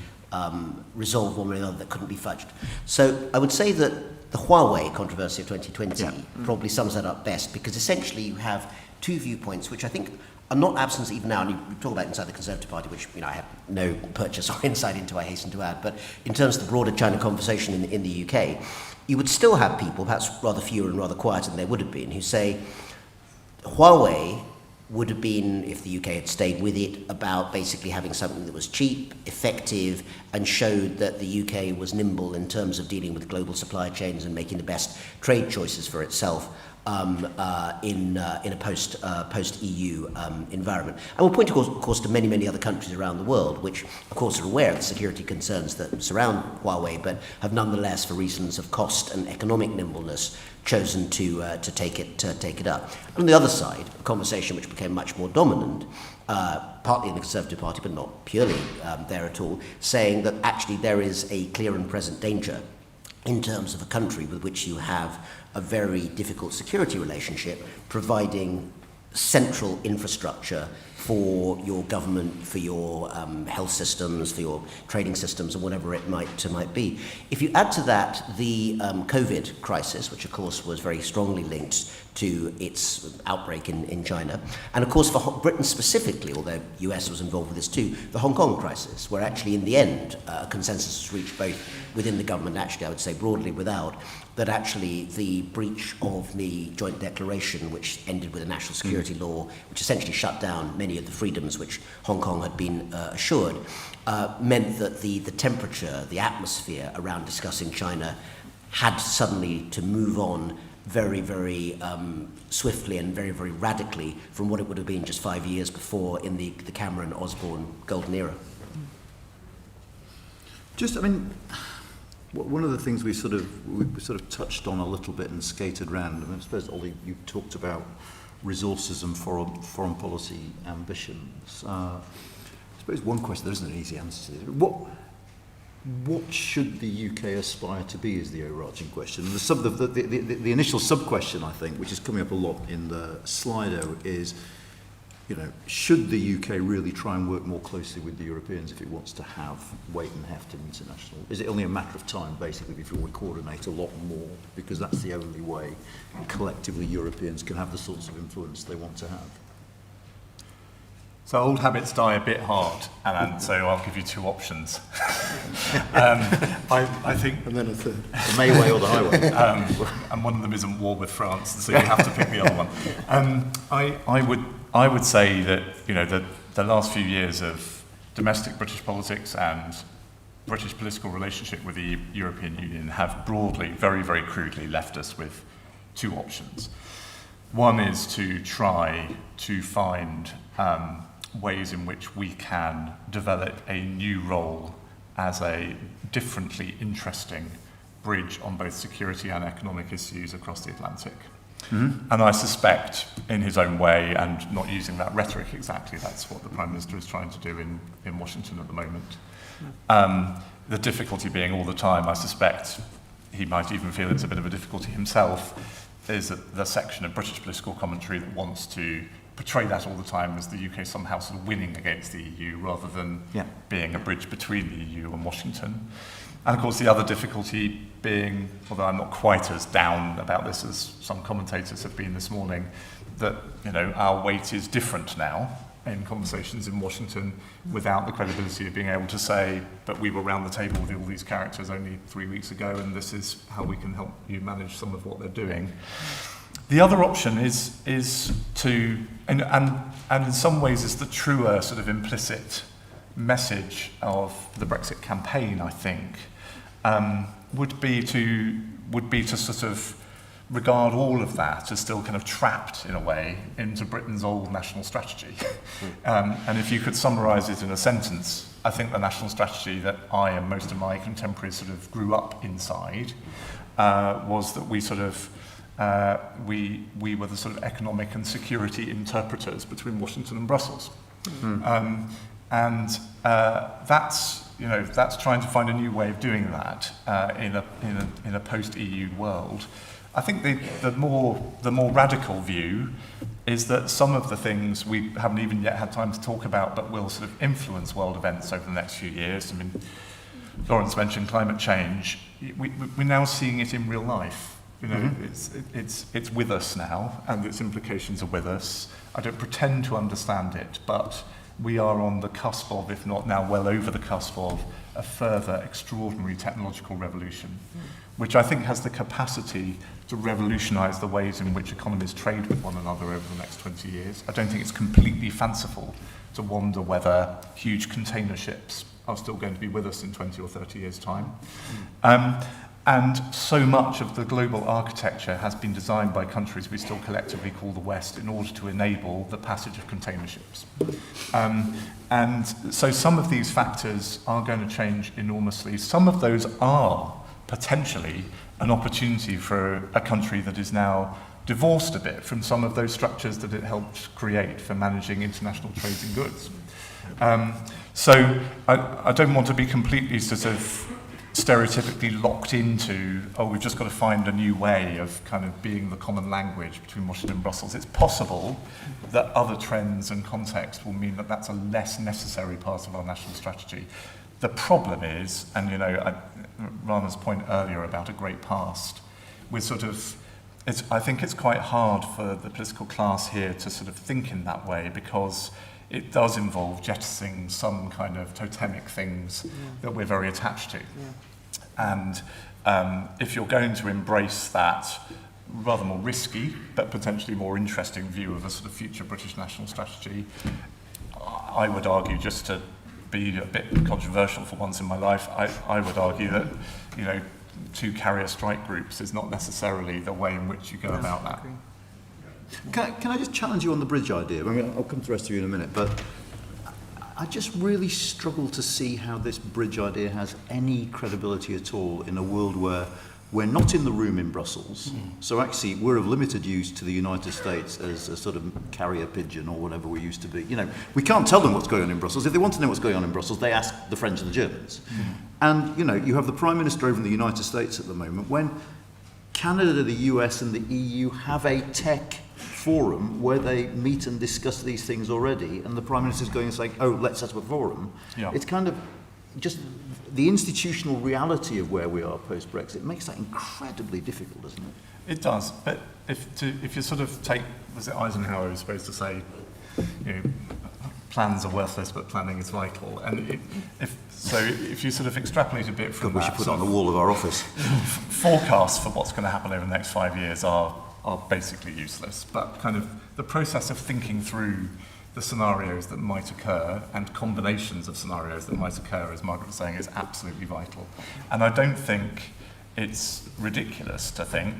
resolved one way or another that couldn't be fudged. So I would say that the Huawei controversy of 2020 probably sums that up best, because essentially you have two viewpoints which I think are not absent even now, and you talk about inside the Conservative Party, which, you know, I have no purchase or insight into, I hasten to add, but in terms of the broader China conversation in the UK, you would still have people, perhaps rather fewer and rather quieter than they would have been, who say Huawei would have been, if the UK had stayed with it, about basically having something that was cheap, effective, and showed that the UK was nimble in terms of dealing with global supply chains and making the best trade choices for itself in a post-EU environment. And we'll point, of course, to many other countries around the world, which, of course, are aware of the security concerns that surround Huawei, but have nonetheless, for reasons of cost and economic nimbleness, chosen to take it up. On the other side, a conversation which became much more dominant, partly in the Conservative Party, but not purely there at all, saying that actually there is a clear and present danger in terms of a country with which you have a very difficult security relationship, providing central infrastructure for your government, for your health systems, for your trading systems, and whatever it might be. If you add to that the COVID crisis, which of course was very strongly linked to its outbreak in China, and of course for Britain specifically, although US was involved with this too, the Hong Kong crisis, where actually in the end a consensus was reached both within the government, actually I would say broadly without, that actually the breach of the joint declaration, which ended with a national security law, which essentially shut down many of the freedoms which Hong Kong had been assured, meant that the temperature, the atmosphere around discussing China had suddenly to move on very swiftly and very radically from what it would have been just 5 years before in the Cameron-Osborne golden era. Just, I mean, one of the things we sort of touched on a little bit and skated around, I mean, I suppose, Ollie, you talked about resources and foreign policy ambitions. I suppose one question, there isn't an easy answer to this. what should the UK aspire to be is the overarching question. And the initial sub-question, I think, which is coming up a lot in the Slido, is, you know, should the UK really try and work more closely with the Europeans if it wants to have weight and heft in international? Is it only a matter of time, basically, before we coordinate a lot more? Because that's the only way collectively Europeans can have the sorts of influence they want to have. So old habits die a bit hard, and so I'll give you two options. I think, And then a third. The May way or the highway. and one of them isn't war with France, so you have to pick the other one. I would say that, you know, the last few years of domestic British politics and British political relationship with the European Union have broadly, very, very crudely, left us with two options. One is to try to find ways in which we can develop a new role as a differently interesting bridge on both security and economic issues across the Atlantic. Mm-hmm. And I suspect, in his own way, and not using that rhetoric exactly, that's what the Prime Minister is trying to do in Washington at the moment. The difficulty being all the time, I suspect he might even feel it's a bit of a difficulty himself, is that the section of British political commentary that wants to portray that all the time as the UK somehow sort of winning against the EU rather than being a bridge between the EU and Washington. And of course the other difficulty being, although I'm not quite as down about this as some commentators have been this morning, that, you know, our weight is different now in conversations in Washington without the credibility of being able to say, but we were round the table with all these characters only 3 weeks ago and this is how we can help you manage some of what they're doing. The other option is to, and in some ways is the truer sort of implicit message of the Brexit campaign, I think, would be to sort of regard all of that as still kind of trapped in a way into Britain's old national strategy. And if you could summarise it in a sentence, I think the national strategy that I and most of my contemporaries sort of grew up inside was that we sort of we were the sort of economic and security interpreters between Washington and Brussels. And that's trying to find a new way of doing that in a post-EU world. I think the more radical view is that some of the things we haven't even yet had time to talk about, but will sort of influence world events over the next few years. I mean, Lawrence mentioned climate change. We're now seeing it in real life. You know, it's with us now, and its implications are with us. I don't pretend to understand it, but we are on the cusp of, if not now well over the cusp of, a further extraordinary technological revolution, which I think has the capacity to revolutionise the ways in which economies trade with one another over the next 20 years. I don't think it's completely fanciful to wonder whether huge container ships are still going to be with us in 20 or 30 years' time. And so much of the global architecture has been designed by countries we still collectively call the West in order to enable the passage of container ships. And so some of these factors are going to change enormously. Some of those are potentially an opportunity for a country that is now divorced a bit from some of those structures that it helped create for managing international trade in goods. So I don't want to be completely sort of stereotypically locked into, we've just got to find a new way of kind of being the common language between Washington and Brussels. It's possible that other trends and context will mean that that's a less necessary part of our national strategy. The problem is, and you know, Rana's point earlier about a great past, we're sort of, I think it's quite hard for the political class here to sort of think in that way, because it does involve jettisoning some kind of totemic things that we're very attached to. And if you're going to embrace that rather more risky, but potentially more interesting view of a sort of future British national strategy, I would argue, just to be a bit controversial for once in my life, I would argue that, you know, 2 carrier strike groups is not necessarily the way in which you go about that. Can I just challenge you on the bridge idea? I mean, I'll come to the rest of you in a minute, but I just really struggle to see how this bridge idea has any credibility at all in a world where we're not in the room in Brussels, so actually we're of limited use to the United States as a sort of carrier pigeon or whatever we used to be. You know, we can't tell them what's going on in Brussels. If they want to know what's going on in Brussels, they ask the French and the Germans. And, you know, you have the Prime Minister over in the United States at the moment when Canada, the US and the EU have a tech forum where they meet and discuss these things already, and the Prime Minister's going and saying, oh, let's set up a forum. Yeah. It's kind of just the institutional reality of where we are post-Brexit makes that incredibly difficult, doesn't it? It does, but if you sort of take, was it Eisenhower who was supposed to say, you know, plans are worthless, but planning is vital, and if you sort of extrapolate a bit from we should put it on the wall of our office. Forecasts for what's going to happen over the next 5 years are basically useless, but kind of the process of thinking through the scenarios that might occur and combinations of scenarios that might occur, as Margaret was saying, is absolutely vital. And I don't think it's ridiculous to think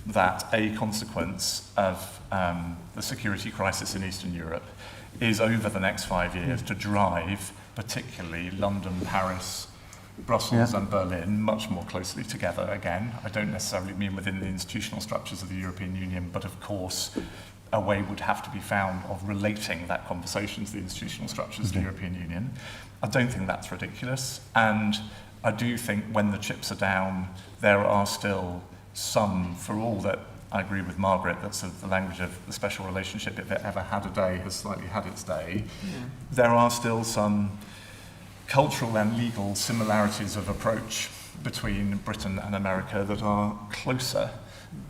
that a consequence of the security crisis in Eastern Europe is over the next 5 years to drive particularly London, Paris, Brussels and Berlin much more closely together again. I don't necessarily mean within the institutional structures of the European Union, but of course a way would have to be found of relating that conversation to the institutional structures of the European Union. I don't think that's ridiculous, and I do think when the chips are down, there are still some, for all that I agree with Margaret, that sort of the language of the special relationship, if it ever had a day, has slightly had its day. There are still some cultural and legal similarities of approach between Britain and America that are closer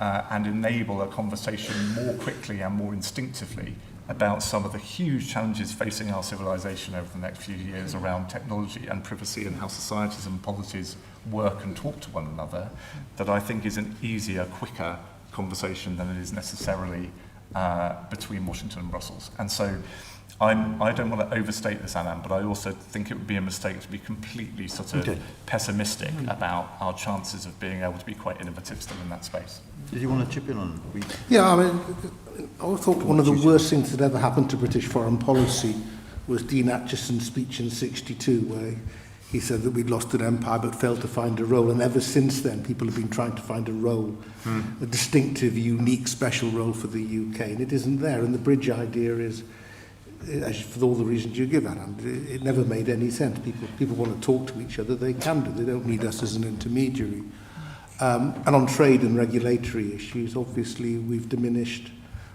and enable a conversation more quickly and more instinctively about some of the huge challenges facing our civilization over the next few years around technology and privacy and how societies and polities work and talk to one another, that I think is an easier, quicker conversation than it is necessarily between Washington and Brussels. And so I don't want to overstate this, Anand, but I also think it would be a mistake to be completely sort of pessimistic about our chances of being able to be quite innovative still in that space. Did you want to chip in on it? Yeah, I mean, I thought one of the worst things that ever happened to British foreign policy was Dean Acheson's speech in '62, where he said that we'd lost an empire but failed to find a role, and ever since then people have been trying to find a role, a distinctive, unique, special role for the UK, and it isn't there. And the bridge idea is, for all the reasons you give, Anand, it never made any sense. People want to talk to each other, they can do. They don't need us as an intermediary. And on trade and regulatory issues, obviously, we've diminished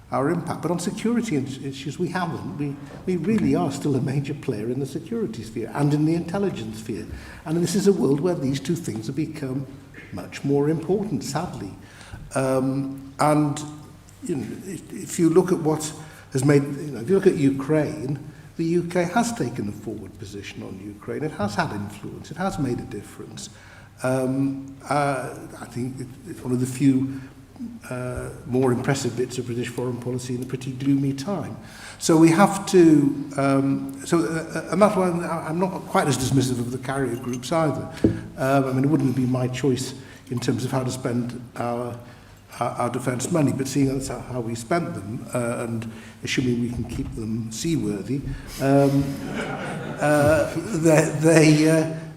our impact. But on security issues, we haven't. We really are still a major player in the security sphere and in the intelligence sphere. And this is a world where these two things have become much more important, sadly. And you know, if you look at what has made, if you look at Ukraine, the UK has taken a forward position on Ukraine. It has had influence. It has made a difference. I think it's one of the few more impressive bits of British foreign policy in a pretty gloomy time. So we have to, and that's why I'm not quite as dismissive of the carrier groups either. I mean, it wouldn't be my choice in terms of how to spend our defence money, but seeing as how we spent them, and assuming we can keep them seaworthy,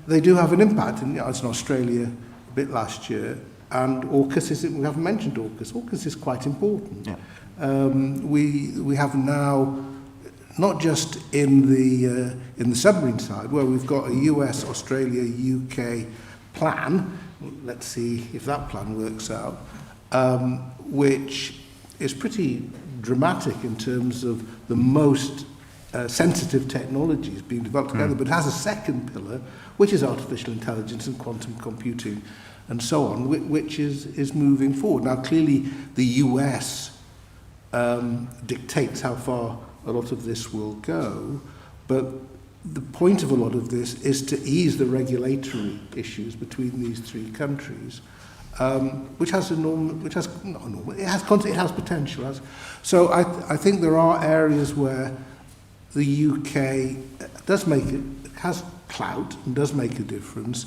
they do have an impact. And it's in Australia a bit last year, and AUKUS we haven't mentioned AUKUS. AUKUS is quite important. Yeah. We have now, not just in the submarine side, where we've got a US, Australia, UK plan. Let's see if that plan works out. Which is pretty dramatic in terms of the most sensitive technologies being developed together, but it has a second pillar, which is artificial intelligence and quantum computing and so on, which is moving forward. Now, clearly, the US dictates how far a lot of this will go, but the point of a lot of this is to ease the regulatory issues between these three countries. Which has potential. So I think there are areas where the UK has clout and does make a difference,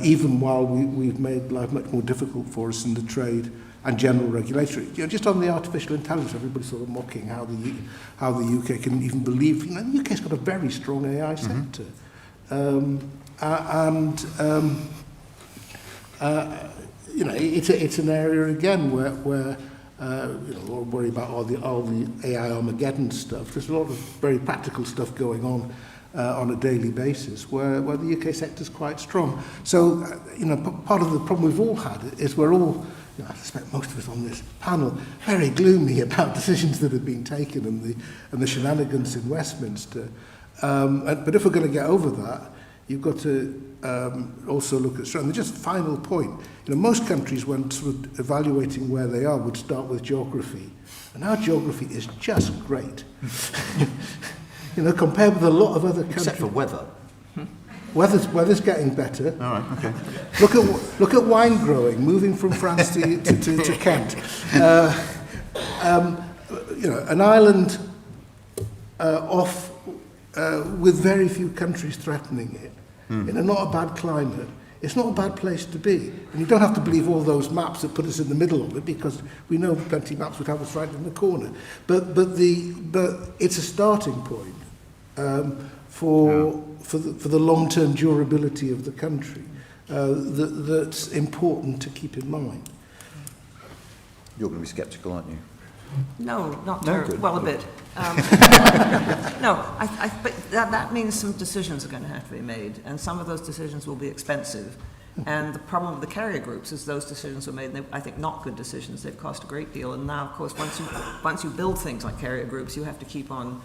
even while we've made life much more difficult for us in the trade and general regulatory. Just on the artificial intelligence, everybody's sort of mocking how the UK can even believe. The UK's got a very strong AI sector, it's an area again where we'll worry about all the AI Armageddon stuff. There's a lot of very practical stuff going on a daily basis where the UK sector is quite strong. So, part of the problem we've all had is we're all, I suspect most of us on this panel, very gloomy about decisions that have been taken and the shenanigans in Westminster. But if we're going to get over that, you've got to also look at strength. And just final point, most countries, when sort of evaluating where they are, would start with geography. And our geography is just great. Compared with a lot of other countries. Except for weather. Weather's getting better. All right, okay. Look at wine growing, moving from France to Kent. An island off with very few countries threatening it, in not a bad climate. It's not a bad place to be. And you don't have to believe all those maps that put us in the middle of it, because we know plenty of maps would have us right in the corner. But it's a starting point for the long-term durability of the country that's important to keep in mind. You're going to be sceptical, aren't you? No, not No, terribly. good. Well, a bit. No, but that means some decisions are going to have to be made, and some of those decisions will be expensive. And the problem with the carrier groups is those decisions were made, and I think not good decisions. They've cost a great deal, and now, of course, once you build things like carrier groups, you have to keep on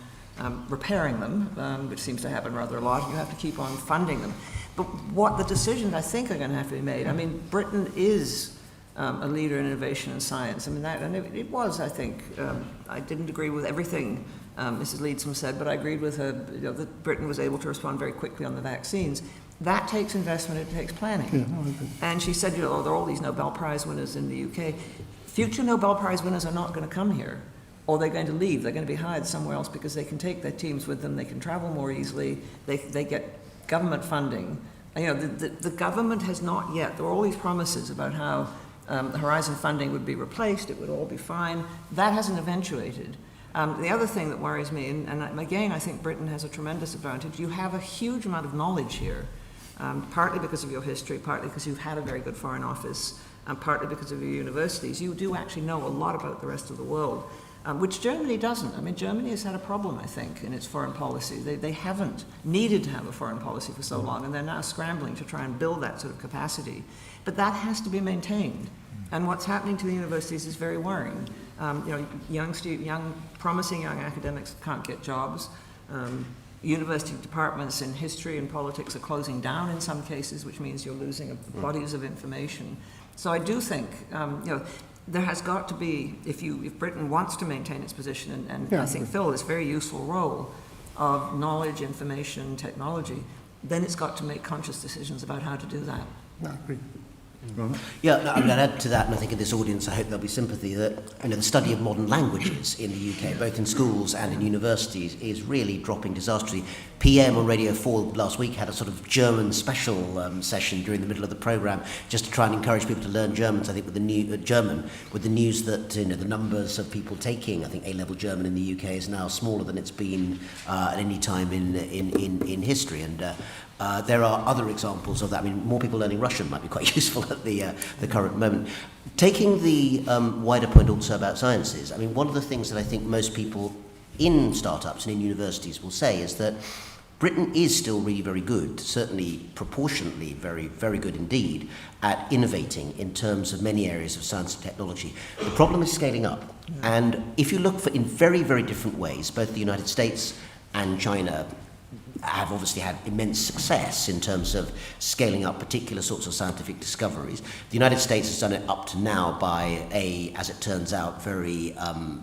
repairing them, which seems to happen rather a lot. You have to keep on funding them. But what the decisions I think are going to have to be made, I mean, Britain is a leader in innovation and science. I mean, and it was, I think, I didn't agree with everything Mrs. Leadsom said, but I agreed with her that Britain was able to respond very quickly on the vaccines. That takes investment, it takes planning. Yeah, and she said, there are all these Nobel Prize winners in the UK. Future Nobel Prize winners are not going to come here, or they're going to leave. They're going to be hired somewhere else because they can take their teams with them, they can travel more easily, they get government funding. The government has not yet, there are all these promises about how the Horizon funding would be replaced, it would all be fine. That hasn't eventuated. The other thing that worries me, and again, I think Britain has a tremendous advantage, you have a huge amount of knowledge here, partly because of your history, partly because you've had a very good foreign office, and partly because of your universities. You do actually know a lot about the rest of the world, which Germany doesn't. I mean, Germany has had a problem, I think, in its foreign policy. They haven't needed to have a foreign policy for so long, and they're now scrambling to try and build that sort of capacity. But that has to be maintained. And what's happening to the universities is very worrying. Promising young academics can't get jobs. University departments in history and politics are closing down in some cases, which means you're losing bodies of information. So I do think, there has got to be, if Britain wants to maintain its position and I think fill this very useful role of knowledge, information, technology, then it's got to make conscious decisions about how to do that. I agree. Yeah, I'm going to add to that, and I think in this audience I hope there'll be sympathy that the study of modern languages in the UK, both in schools and in universities, is really dropping disastrously. PM on Radio 4 last week had a sort of German special session during the middle of the programme just to try and encourage people to learn German. So I think with the new German, with the news that the numbers of people taking, I think A-level German in the UK is now smaller than it's been at any time in history, and there are other examples of that. I mean, more people learning Russian might be quite useful at the current moment. Taking the wider point also about sciences, I mean, one of the things that I think most people in startups and in universities will say is that Britain is still really very good, certainly proportionately very, very good indeed, at innovating in terms of many areas of science and technology. The problem is scaling up. And if you look in very, very different ways, both the United States and China have obviously had immense success in terms of scaling up particular sorts of scientific discoveries. The United States has done it up to now by as it turns out, very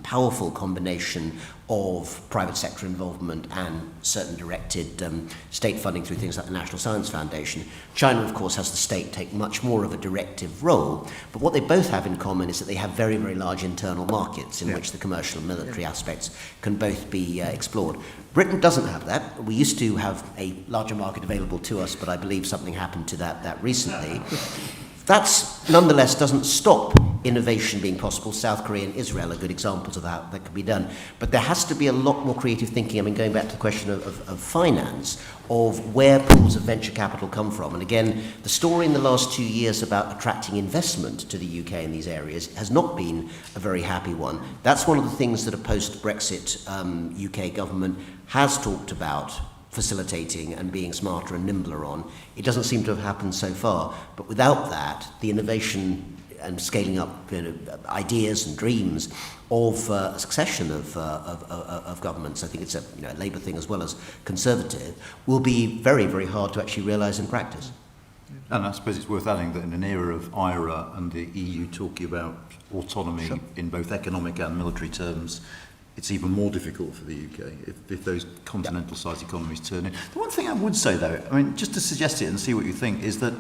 powerful combination of private sector involvement and certain directed state funding through things like the National Science Foundation. China, of course, has the state take much more of a directive role, but what they both have in common is that they have very, very large internal markets in which the commercial and military aspects can both be explored. Britain doesn't have that. We used to have a larger market available to us, but I believe something happened to that recently. That's nonetheless doesn't stop innovation being possible. South Korea and Israel are good examples of how that can be done. But there has to be a lot more creative thinking. I mean, going back to the question of finance, of where pools of venture capital come from. And again, the story in the last 2 years about attracting investment to the UK in these areas has not been a very happy one. That's one of the things that a post-Brexit UK government has talked about facilitating and being smarter and nimbler on. It doesn't seem to have happened so far, but without that, the innovation and scaling up ideas and dreams of a succession of governments, I think it's a Labour thing as well as Conservative, will be very, very hard to actually realise in practice. And I suppose it's worth adding that in an era of IRA and the EU talking about autonomy in both economic and military terms, it's even more difficult for the UK if those continental-sized economies turn in. The one thing I would say, though, I mean, just to suggest it and see what you think, is that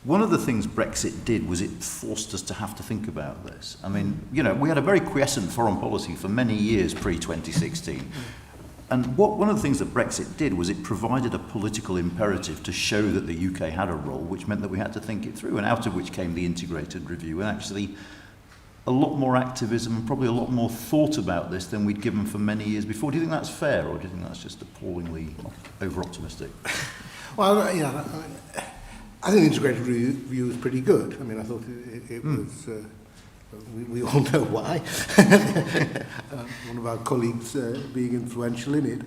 one of the things Brexit did was it forced us to have to think about this. I mean, we had a very quiescent foreign policy for many years pre-2016. And one of the things that Brexit did was it provided a political imperative to show that the UK had a role, which meant that we had to think it through, and out of which came the integrated review, and actually a lot more activism and probably a lot more thought about this than we'd given for many years before. Do you think that's fair, or do you think that's just appallingly over-optimistic? Well, I think the integrated review was pretty good. I mean, I thought it was... we all know why. One of our colleagues being influential in it.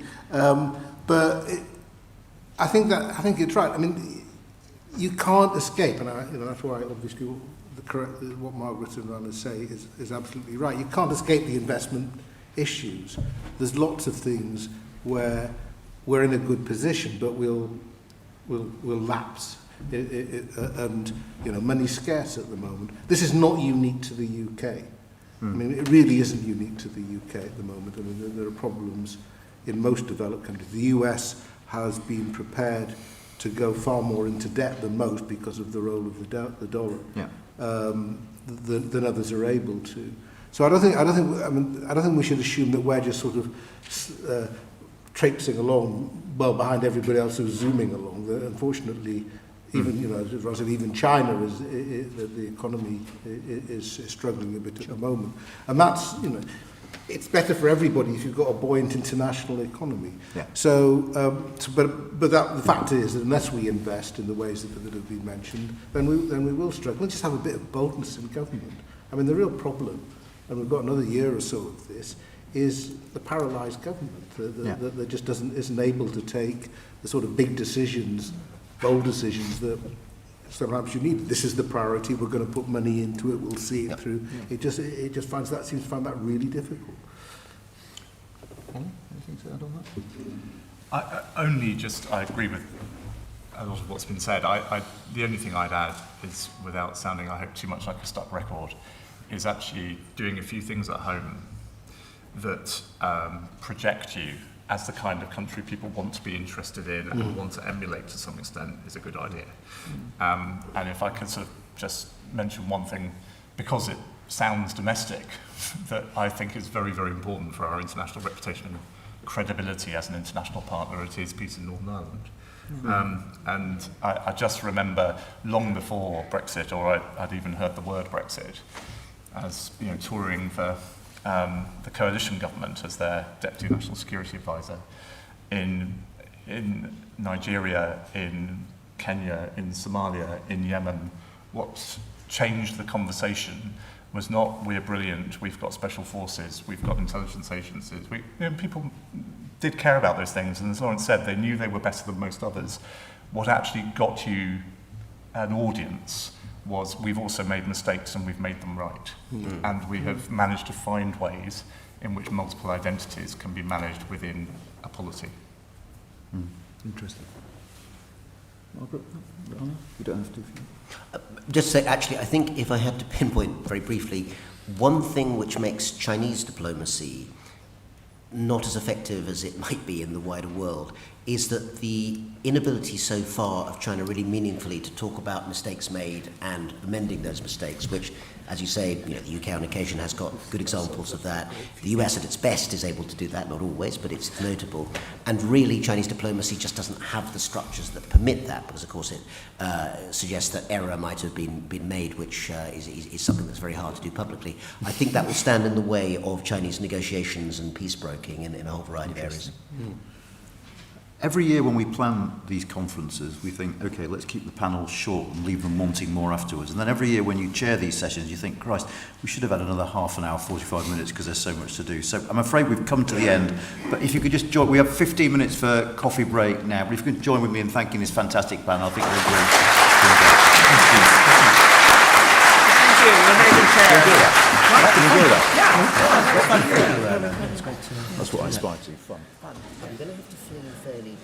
I think it's right. I mean, you can't escape, and that's why obviously what Margaret and Rana say is absolutely right. You can't escape the investment issues. There's lots of things where we're in a good position, but we'll lapse. And money's scarce at the moment. This is not unique to the UK. I mean, it really isn't unique to the UK at the moment. I mean, there are problems in most developed countries. The US has been prepared to go far more into debt than most because of the role of the dollar, than others are able to. So I don't think we should assume that we're just sort of traipsing along well behind everybody else who's zooming along. Unfortunately, even as Ross said, even China the economy is struggling a bit at the moment, and that's it's better for everybody if you've got a buoyant international economy. Yeah. But the fact is that unless we invest in the ways that have been mentioned, then we will struggle. We'll just have a bit of boldness in government. I mean, the real problem, and we've got another year or so of this, is the paralysed government that just isn't able to take the sort of big decisions, bold decisions that sometimes you need. This is the priority. We're going to put money into it. We'll see it through. It just seems to find that really difficult. Anything to add on that? I agree with a lot of what's been said. The only thing I'd add is, without sounding, I hope, too much like a stuck record, is actually doing a few things at home that project you as the kind of country people want to be interested in and want to emulate to some extent is a good idea. And if I could sort of just mention one thing, because it sounds domestic, that I think is very, very important for our international reputation and credibility as an international partner, it is peace in Northern Ireland. And I just remember long before Brexit, or I'd even heard the word Brexit, as touring for the coalition government as their Deputy National Security Advisor in Nigeria, in Kenya, in Somalia, in Yemen. What changed the conversation was not, we're brilliant, we've got special forces, we've got intelligence agencies. People did care about those things, and as Lawrence said, they knew they were better than most others. What actually got you an audience was, we've also made mistakes and we've made them right. And we have managed to find ways in which multiple identities can be managed within a polity. Interesting. Margaret, Rana, you don't have to. Just say, actually, I think if I had to pinpoint very briefly, one thing which makes Chinese diplomacy not as effective as it might be in the wider world is that the inability so far of China really meaningfully to talk about mistakes made and amending those mistakes, which As you say, you know, the UK on occasion has got good examples of that. The US at its best is able to do that, not always, but it's notable. And really, Chinese diplomacy just doesn't have the structures that permit that, because of course it suggests that error might have been made, which is something that's very hard to do publicly. I think that will stand in the way of Chinese negotiations and peace broking in a whole variety of areas. Every year when we plan these conferences, we think, okay, let's keep the panels short and leave them wanting more afterwards. And then every year when you chair these sessions, you think, Christ, we should have had another half an hour, 45 minutes, because there's so much to do. So I'm afraid we've come to the end. But if you could just join, we have 15 minutes for coffee break now. But if you could join with me in thanking this fantastic panel, I think we're going to Thank you. You're very good chair. That's what I aspire to, fun. I'm going to have to flee fairly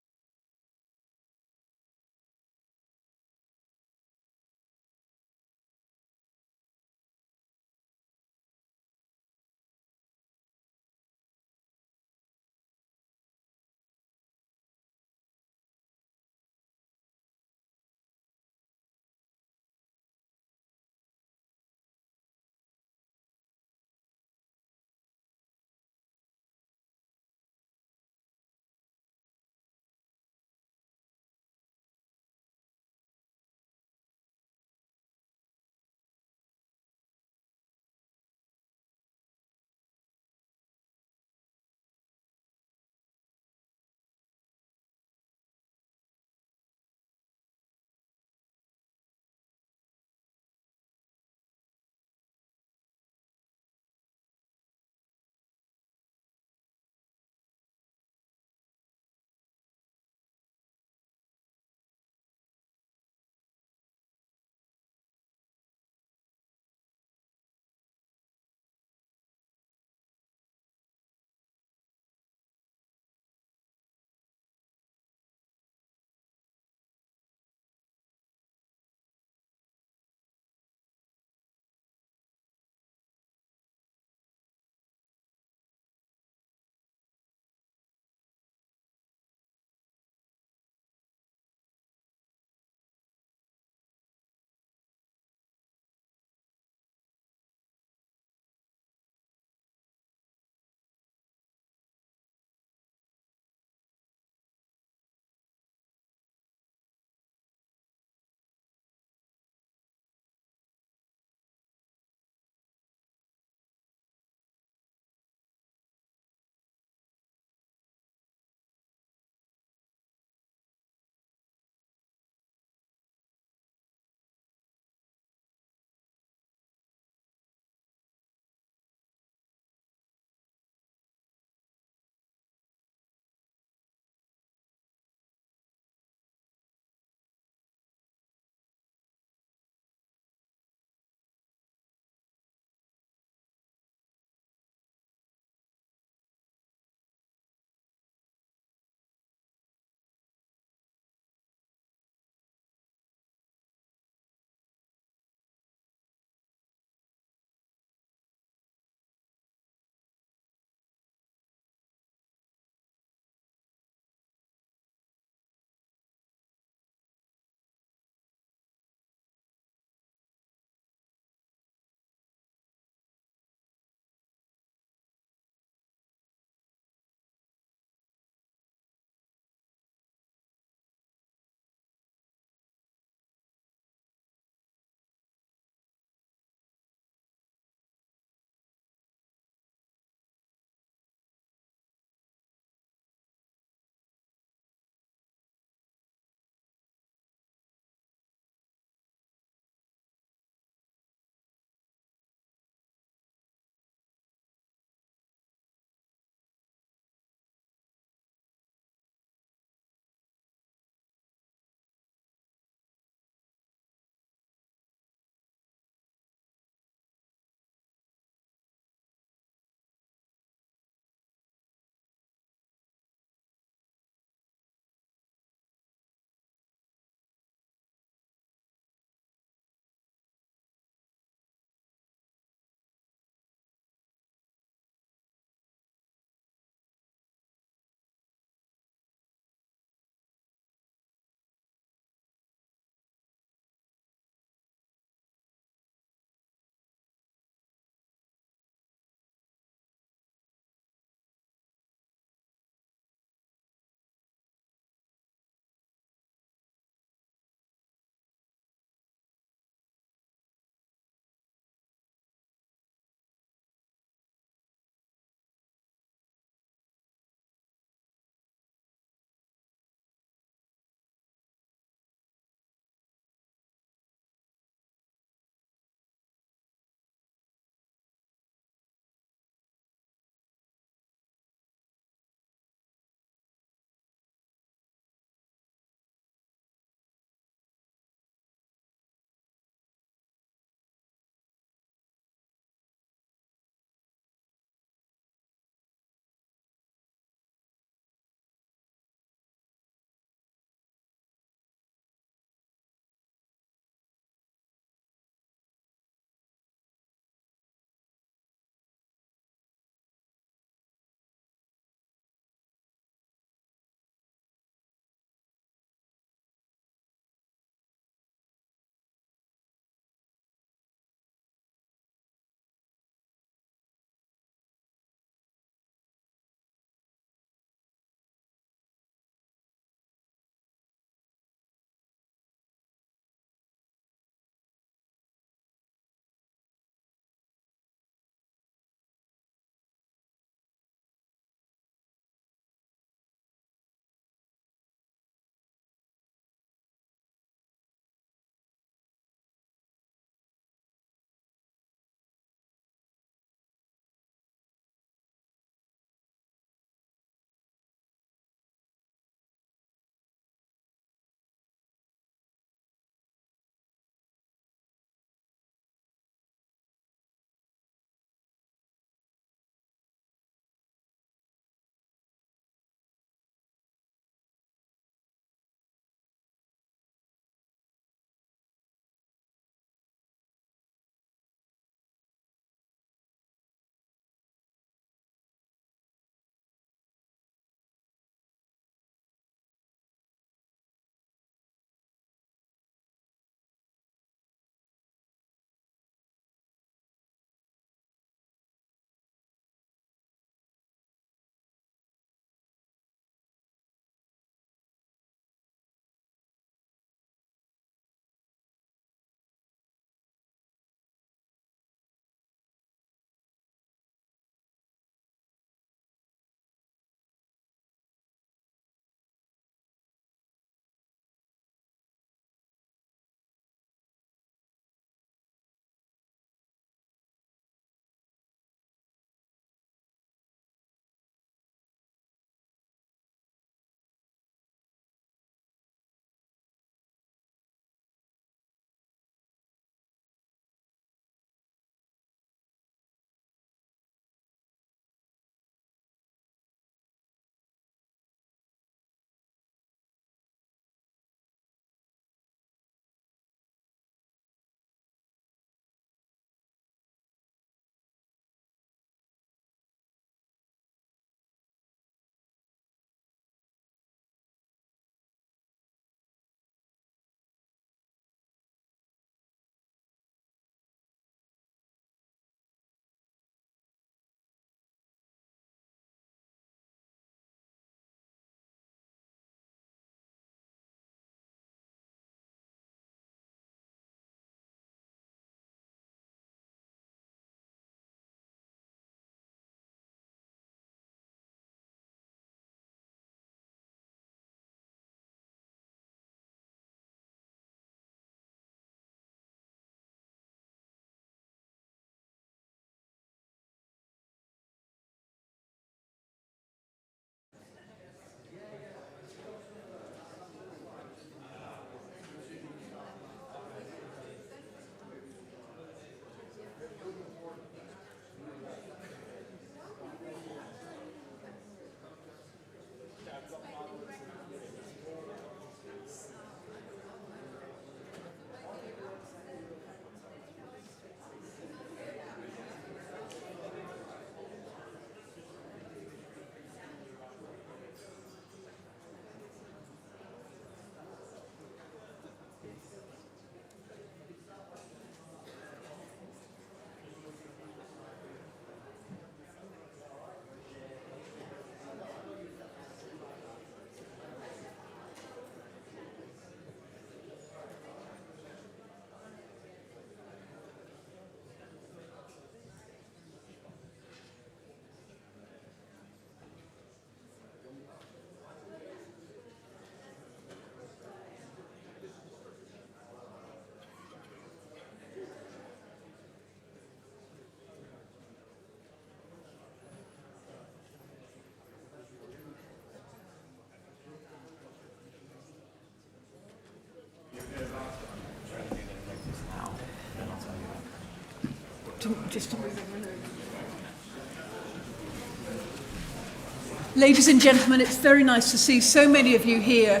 Ladies and gentlemen, it's very nice to see so many of you here.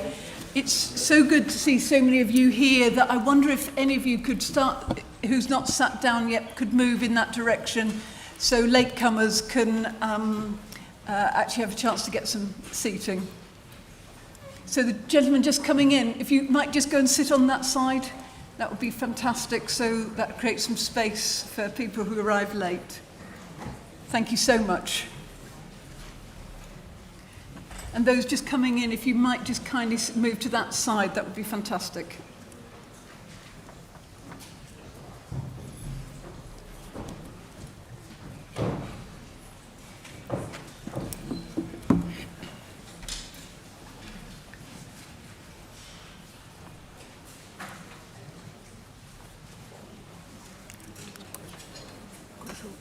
It's so good to see so many of you here that I wonder if any of you could start, who's not sat down yet, could move in that direction so latecomers can actually have a chance to get some seating. So the gentleman just coming in, if you might just go and sit on that side, that would be fantastic, so that creates some space for people who arrive late. Thank you so much. And those just coming in, if you might just kindly move to that side, that would be fantastic.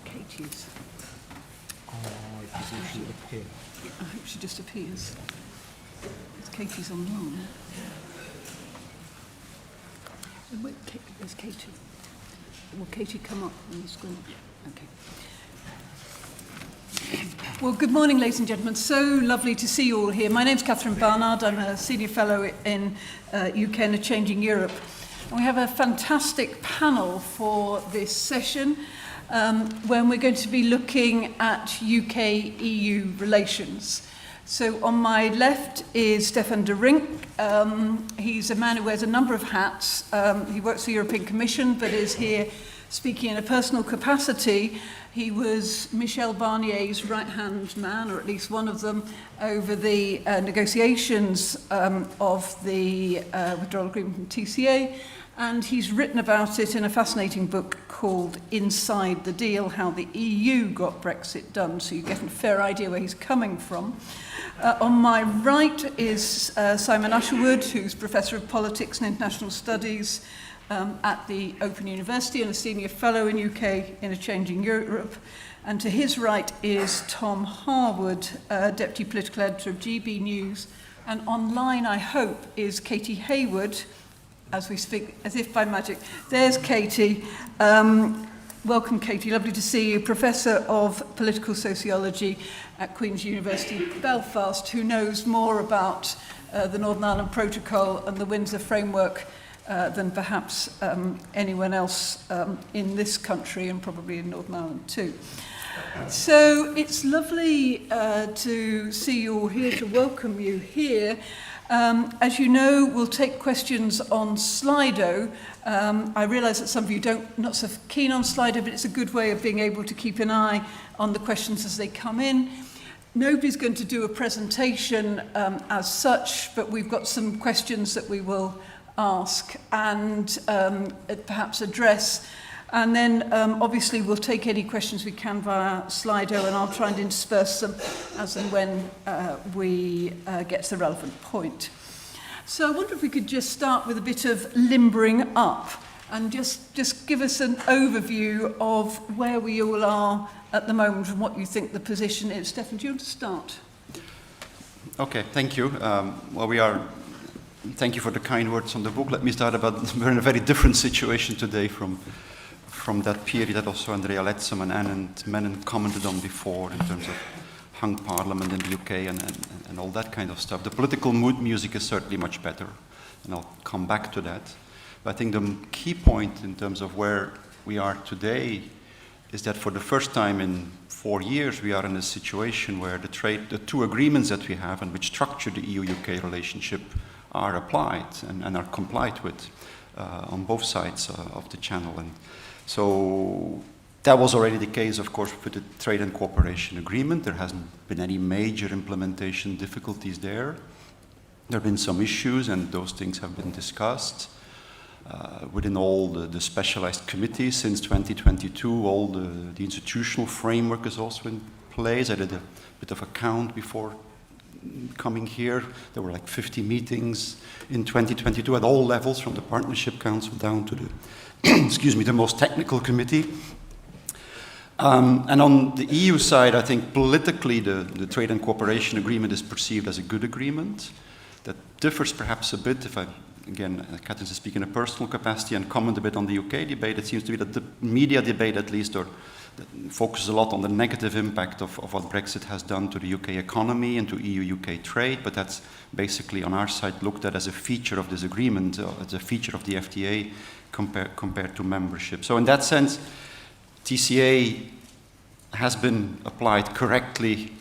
Katie's. Oh, I position it up here. I hope she just appears. It's Katie's online. There's Katie. Will Katie come up on the screen? Okay. Well, good morning, ladies and gentlemen. So lovely to see you all here. My name's Catherine Barnard. I'm a senior fellow in UK and a Changing Europe. And we have a fantastic panel for this session when we're going to be looking at UK-EU relations. So on my left is Stefan de Rink. He's a man who wears a number of hats. He works for the European Commission, but is here speaking in a personal capacity. He was Michel Barnier's right-hand man, or at least one of them, over the negotiations of the withdrawal agreement from TCA. And he's written about it in a fascinating book called Inside the Deal, How the EU Got Brexit Done, so you get a fair idea where he's coming from. On my right is Simon Usherwood, who's Professor of Politics and International Studies at the Open University and a Senior Fellow in UK in a Changing Europe. And to his right is Tom Harwood, Deputy Political Editor of GB News. And online, I hope, is Katie Hayward, as we speak, as if by magic. There's Katie. Welcome, Katie. Lovely to see you. Professor of Political Sociology at Queen's University, Belfast, who knows more about the Northern Ireland Protocol and the Windsor Framework than perhaps anyone else in this country and probably in Northern Ireland too. So it's lovely to see you all here, to welcome you here. As you know, we'll take questions on Slido. I realise that some of you not so keen on Slido, but it's a good way of being able to keep an eye on the questions as they come in. Nobody's going to do a presentation as such, but we've got some questions that we will ask and perhaps address. And then obviously we'll take any questions we can via Slido, and I'll try and intersperse them as and when we get to the relevant point. So I wonder if we could just start with a bit of limbering up and just give us an overview of where we all are at the moment and what you think the position is. Stefan, do you want to start? Okay, thank you. Thank you for the kind words on the book. Let me start we're in a very different situation today from that period that also Andrea Letzam and Anne and Menon commented on before in terms of hung parliament in the UK and all that kind of stuff. The political mood music is certainly much better, and I'll come back to that. But I think the key point in terms of where we are today is that for the first time in 4 years, we are in a situation where the two agreements that we have and which structure the EU-UK relationship are applied and are complied with on both sides of the channel. And so that was already the case, of course, with the Trade and Cooperation Agreement. There hasn't been any major implementation difficulties there. There have been some issues, and those things have been discussed within all the specialized committees since 2022. All the institutional framework is also in place. I did a bit of a count before coming here. There were like 50 meetings in 2022 at all levels, from the Partnership Council down to the the most technical committee. And on the EU side, I think politically the Trade and Cooperation Agreement is perceived as a good agreement. That differs perhaps a bit, if I again, Catherine is speaking in a personal capacity and comment a bit on the UK debate. It seems to be that the media debate, at least, focuses a lot on the negative impact of what Brexit has done to the UK economy and to EU-UK trade, but that's basically on our side looked at as a feature of this agreement, as a feature of the FTA compared to membership. So in that sense, TCA has been applied correctly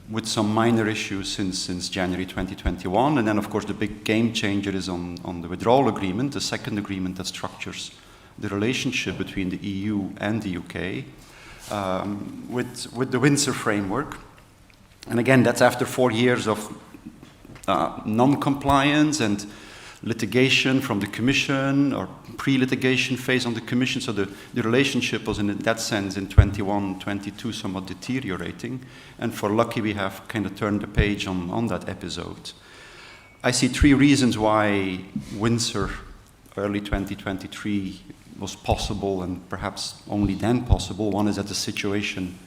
with some minor issues since January 2021. And then, of course, the big game changer is on the withdrawal agreement, the second agreement that structures the relationship between the EU and the UK with the Windsor framework. And again, that's after 4 years of non-compliance and litigation from the Commission, or pre-litigation phase on the Commission. So the relationship was, in that sense, in 21, 22, somewhat deteriorating. And for lucky, we have kind of turned the page on that episode. I see 3 reasons why Windsor, early 2023, was possible, and perhaps only then possible. One is that the situation,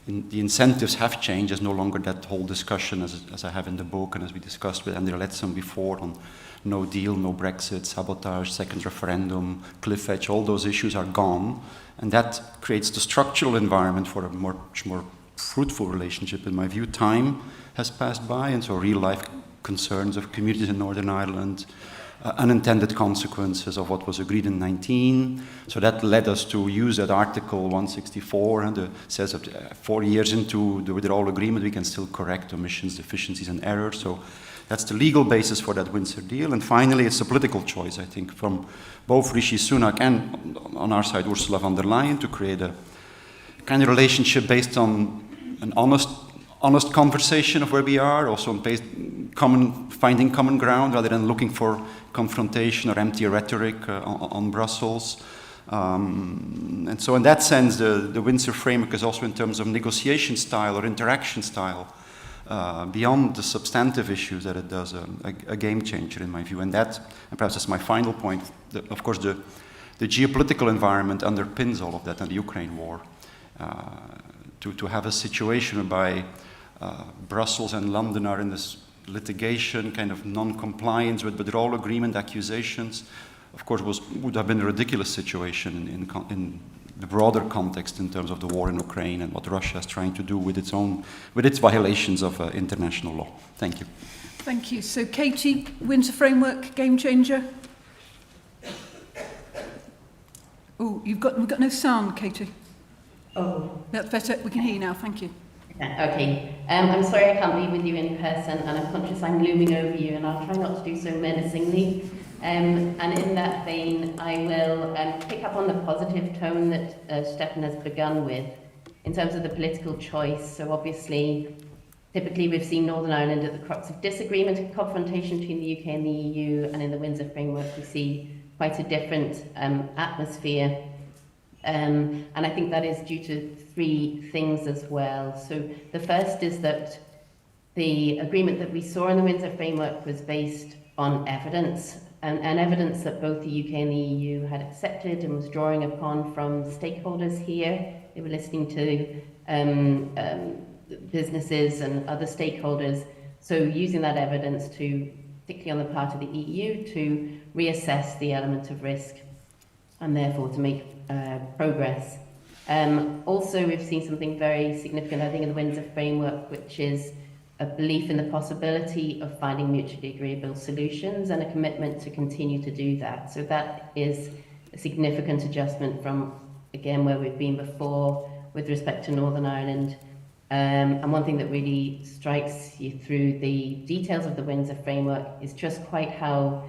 the incentives have changed. There's no longer that whole discussion as I have in the book and as we discussed with Andrea Letson before on no deal, no Brexit, sabotage, second referendum, cliff edge. All those issues are gone, and that creates the structural environment for a much more fruitful relationship. In my view, time has passed by, and so real-life concerns of communities in Northern Ireland, unintended consequences of what was agreed in 19. So that led us to use that Article 164, and it says that 4 years into the withdrawal agreement, we can still correct omissions, deficiencies, and errors. So that's the legal basis for that Windsor deal. And finally, it's a political choice, I think, from both Rishi Sunak and, on our side, Ursula von der Leyen, to create a kind of relationship based on an honest conversation of where we are, also based finding common ground rather than looking for confrontation or empty rhetoric on Brussels. And so in that sense, the Windsor framework is also in terms of negotiation style or interaction style, beyond the substantive issues, that it does a game changer in my view. And perhaps that's my final point, of course the geopolitical environment underpins all of that, and the Ukraine war. To have a situation whereby Brussels and London are in this litigation, kind of non-compliance with withdrawal agreement accusations, of course would have been a ridiculous situation in the broader context in terms of the war in Ukraine and what Russia is trying to do with its violations of international law. Thank you. Thank you. So Katie, Windsor Framework, game changer? Oh, we've got no sound, Katie. Oh. That's better. We can hear you now. Thank you. Okay. I'm sorry I can't be with you in person, and I'm conscious I'm looming over you, and I'll try not to do so menacingly. And in that vein, I will pick up on the positive tone that Stefan has begun with in terms of the political choice. So obviously, typically we've seen Northern Ireland at the crux of disagreement and confrontation between the UK and the EU, and in the Windsor framework we see quite a different atmosphere. And I think that is due to 3 things as well. So the first is that the agreement that we saw in the Windsor framework was based on evidence, and evidence that both the UK and the EU had accepted and was drawing upon from stakeholders here. They were listening to businesses and other stakeholders. So using that evidence to, particularly on the part of the EU, to reassess the element of risk and therefore to make progress. Also, we've seen something very significant, I think, in the Windsor framework, which is a belief in the possibility of finding mutually agreeable solutions and a commitment to continue to do that. So that is a significant adjustment from, again, where we've been before with respect to Northern Ireland. And one thing that really strikes you through the details of the Windsor framework is just quite how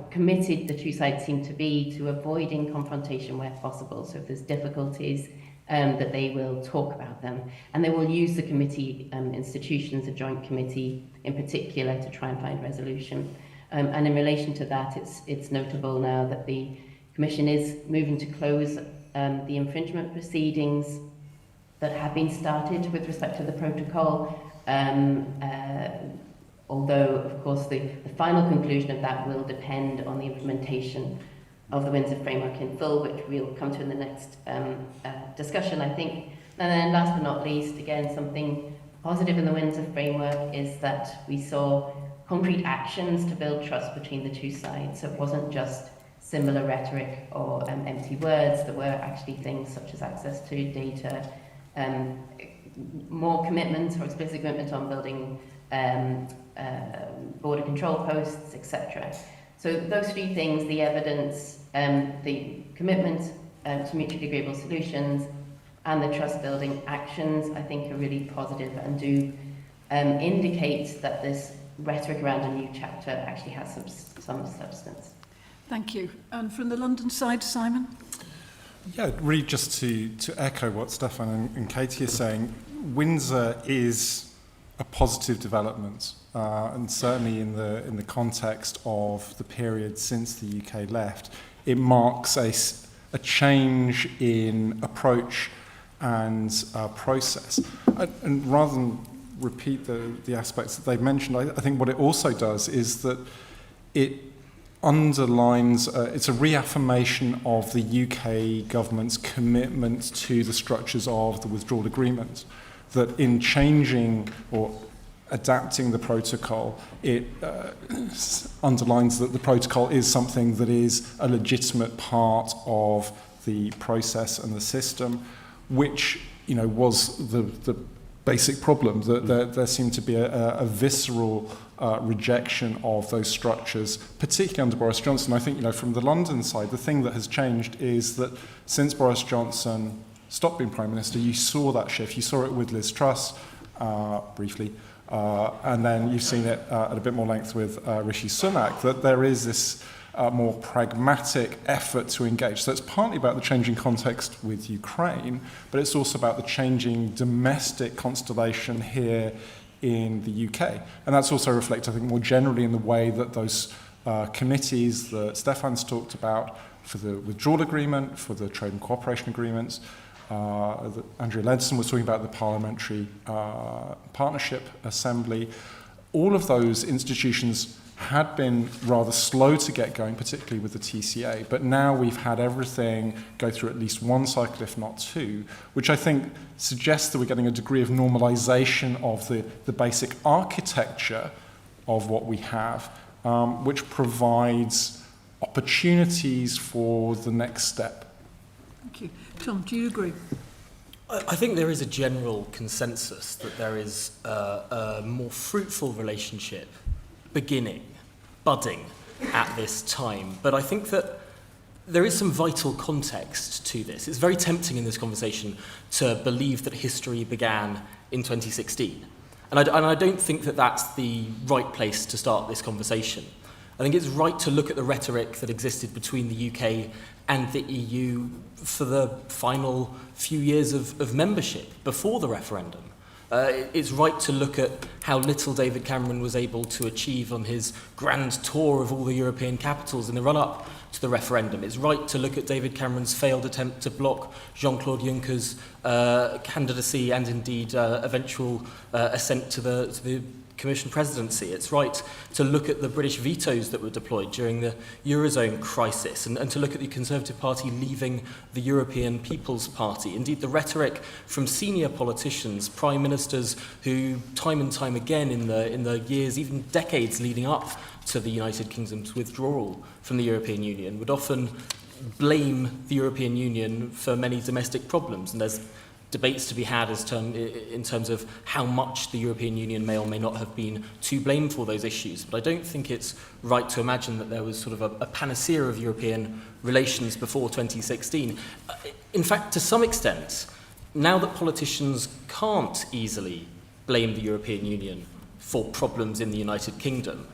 committed the 2 sides seem to be to avoiding confrontation where possible. So if there's difficulties, that they will talk about them. And they will use the committee institutions, a joint committee in particular, to try and find resolution. And in relation to that, it's notable now that the Commission is moving to close the infringement proceedings that have been started with respect to the protocol. Although, of course, the final conclusion of that will depend on the implementation of the Windsor framework in full, which we'll come to in the next discussion, I think. And then last but not least, again, something positive in the Windsor framework is that we saw concrete actions to build trust between the two sides. So it wasn't just similar rhetoric or empty words. There were actually things such as access to data, more commitments or explicit commitment on building border control posts, etc. So those three things, the evidence, the commitment to mutually agreeable solutions, and the trust-building actions, I think, are really positive and do indicate that this rhetoric around a new chapter actually has some substance. Thank you. And from the London side, Simon? Yeah, really just to echo what Stefan and Katie are saying, Windsor is a positive development, and certainly in the context of the period since the UK left, it marks a change in approach and process. And rather than repeat the aspects that they've mentioned, I think what it also does is that it underlines, it's a reaffirmation of the UK government's commitment to the structures of the withdrawal agreement, that in changing or adapting the protocol, it underlines that the protocol is something that is a legitimate part of the process and the system, which, you know, was the basic problem, that there seemed to be a visceral rejection of those structures, particularly under Boris Johnson. I think, you know, from the London side, the thing that has changed is that since Boris Johnson stopped being Prime Minister, you saw that shift. You saw it with Liz Truss, briefly, and then you've seen it at a bit more length with Rishi Sunak, that there is this more pragmatic effort to engage. So it's partly about the changing context with Ukraine, but it's also about the changing domestic constellation here in the UK. And that's also reflected, I think, more generally in the way that those committees that Stefan's talked about for the withdrawal agreement, for the trade and cooperation agreements, Andrea Leadsom was talking about the Parliamentary Partnership Assembly. All of those institutions had been rather slow to get going, particularly with the TCA, but now we've had everything go through at least one cycle, if not two, which I think suggests that we're getting a degree of normalization of the basic architecture of what we have, which provides opportunities for the next step. Thank you. Tom, do you agree? I think there is a general consensus that there is a more fruitful relationship budding at this time. But I think that there is some vital context to this. It's very tempting in this conversation to believe that history began in 2016. And I don't think that that's the right place to start this conversation. I think it's right to look at the rhetoric that existed between the UK and the EU for the final few years of membership before the referendum. It's right to look at how little David Cameron was able to achieve on his grand tour of all the European capitals in the run-up to the referendum. It's right to look at David Cameron's failed attempt to block Jean-Claude Juncker's candidacy and indeed eventual ascent to the Commission presidency. It's right to look at the British vetoes that were deployed during the Eurozone crisis and to look at the Conservative Party leaving the European People's Party. Indeed, the rhetoric from senior politicians, prime ministers who time and time again in the years, even decades leading up to the United Kingdom's withdrawal from the European Union would often blame the European Union for many domestic problems. And there's debates to be had in terms of how much the European Union may or may not have been to blame for those issues. But I don't think it's right to imagine that there was sort of a panacea of European relations before 2016. In fact, to some extent, now that politicians can't easily blame the European Union for problems in the United Kingdom,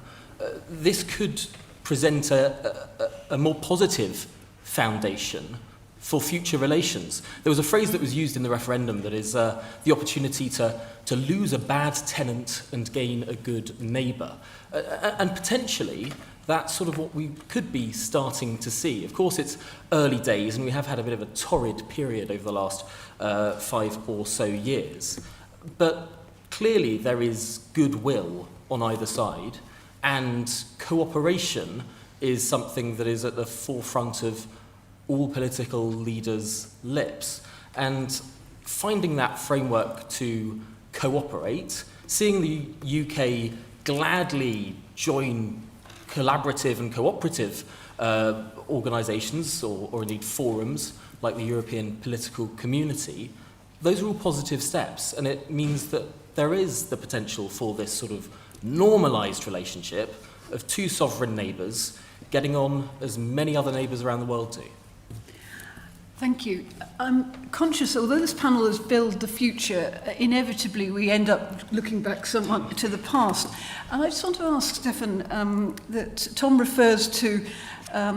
this could present a more positive foundation for future relations. There was a phrase that was used in the referendum that is the opportunity to lose a bad tenant and gain a good neighbour. And potentially, that's sort of what we could be starting to see. Of course, it's early days, and we have had a bit of a torrid period over the last 5 or so years. But clearly, there is goodwill on either side, and cooperation is something that is at the forefront of all political leaders' lips. And finding that framework to cooperate, seeing the UK gladly join collaborative and cooperative organisations or indeed forums like the European political community, those are all positive steps, and it means that there is the potential for this sort of normalised relationship of two sovereign neighbours getting on as many other neighbours around the world do. Thank you. I'm conscious, although this panel has built the future, inevitably we end up looking back somewhat to the past. And I just want to ask, Stefan, that Tom refers to,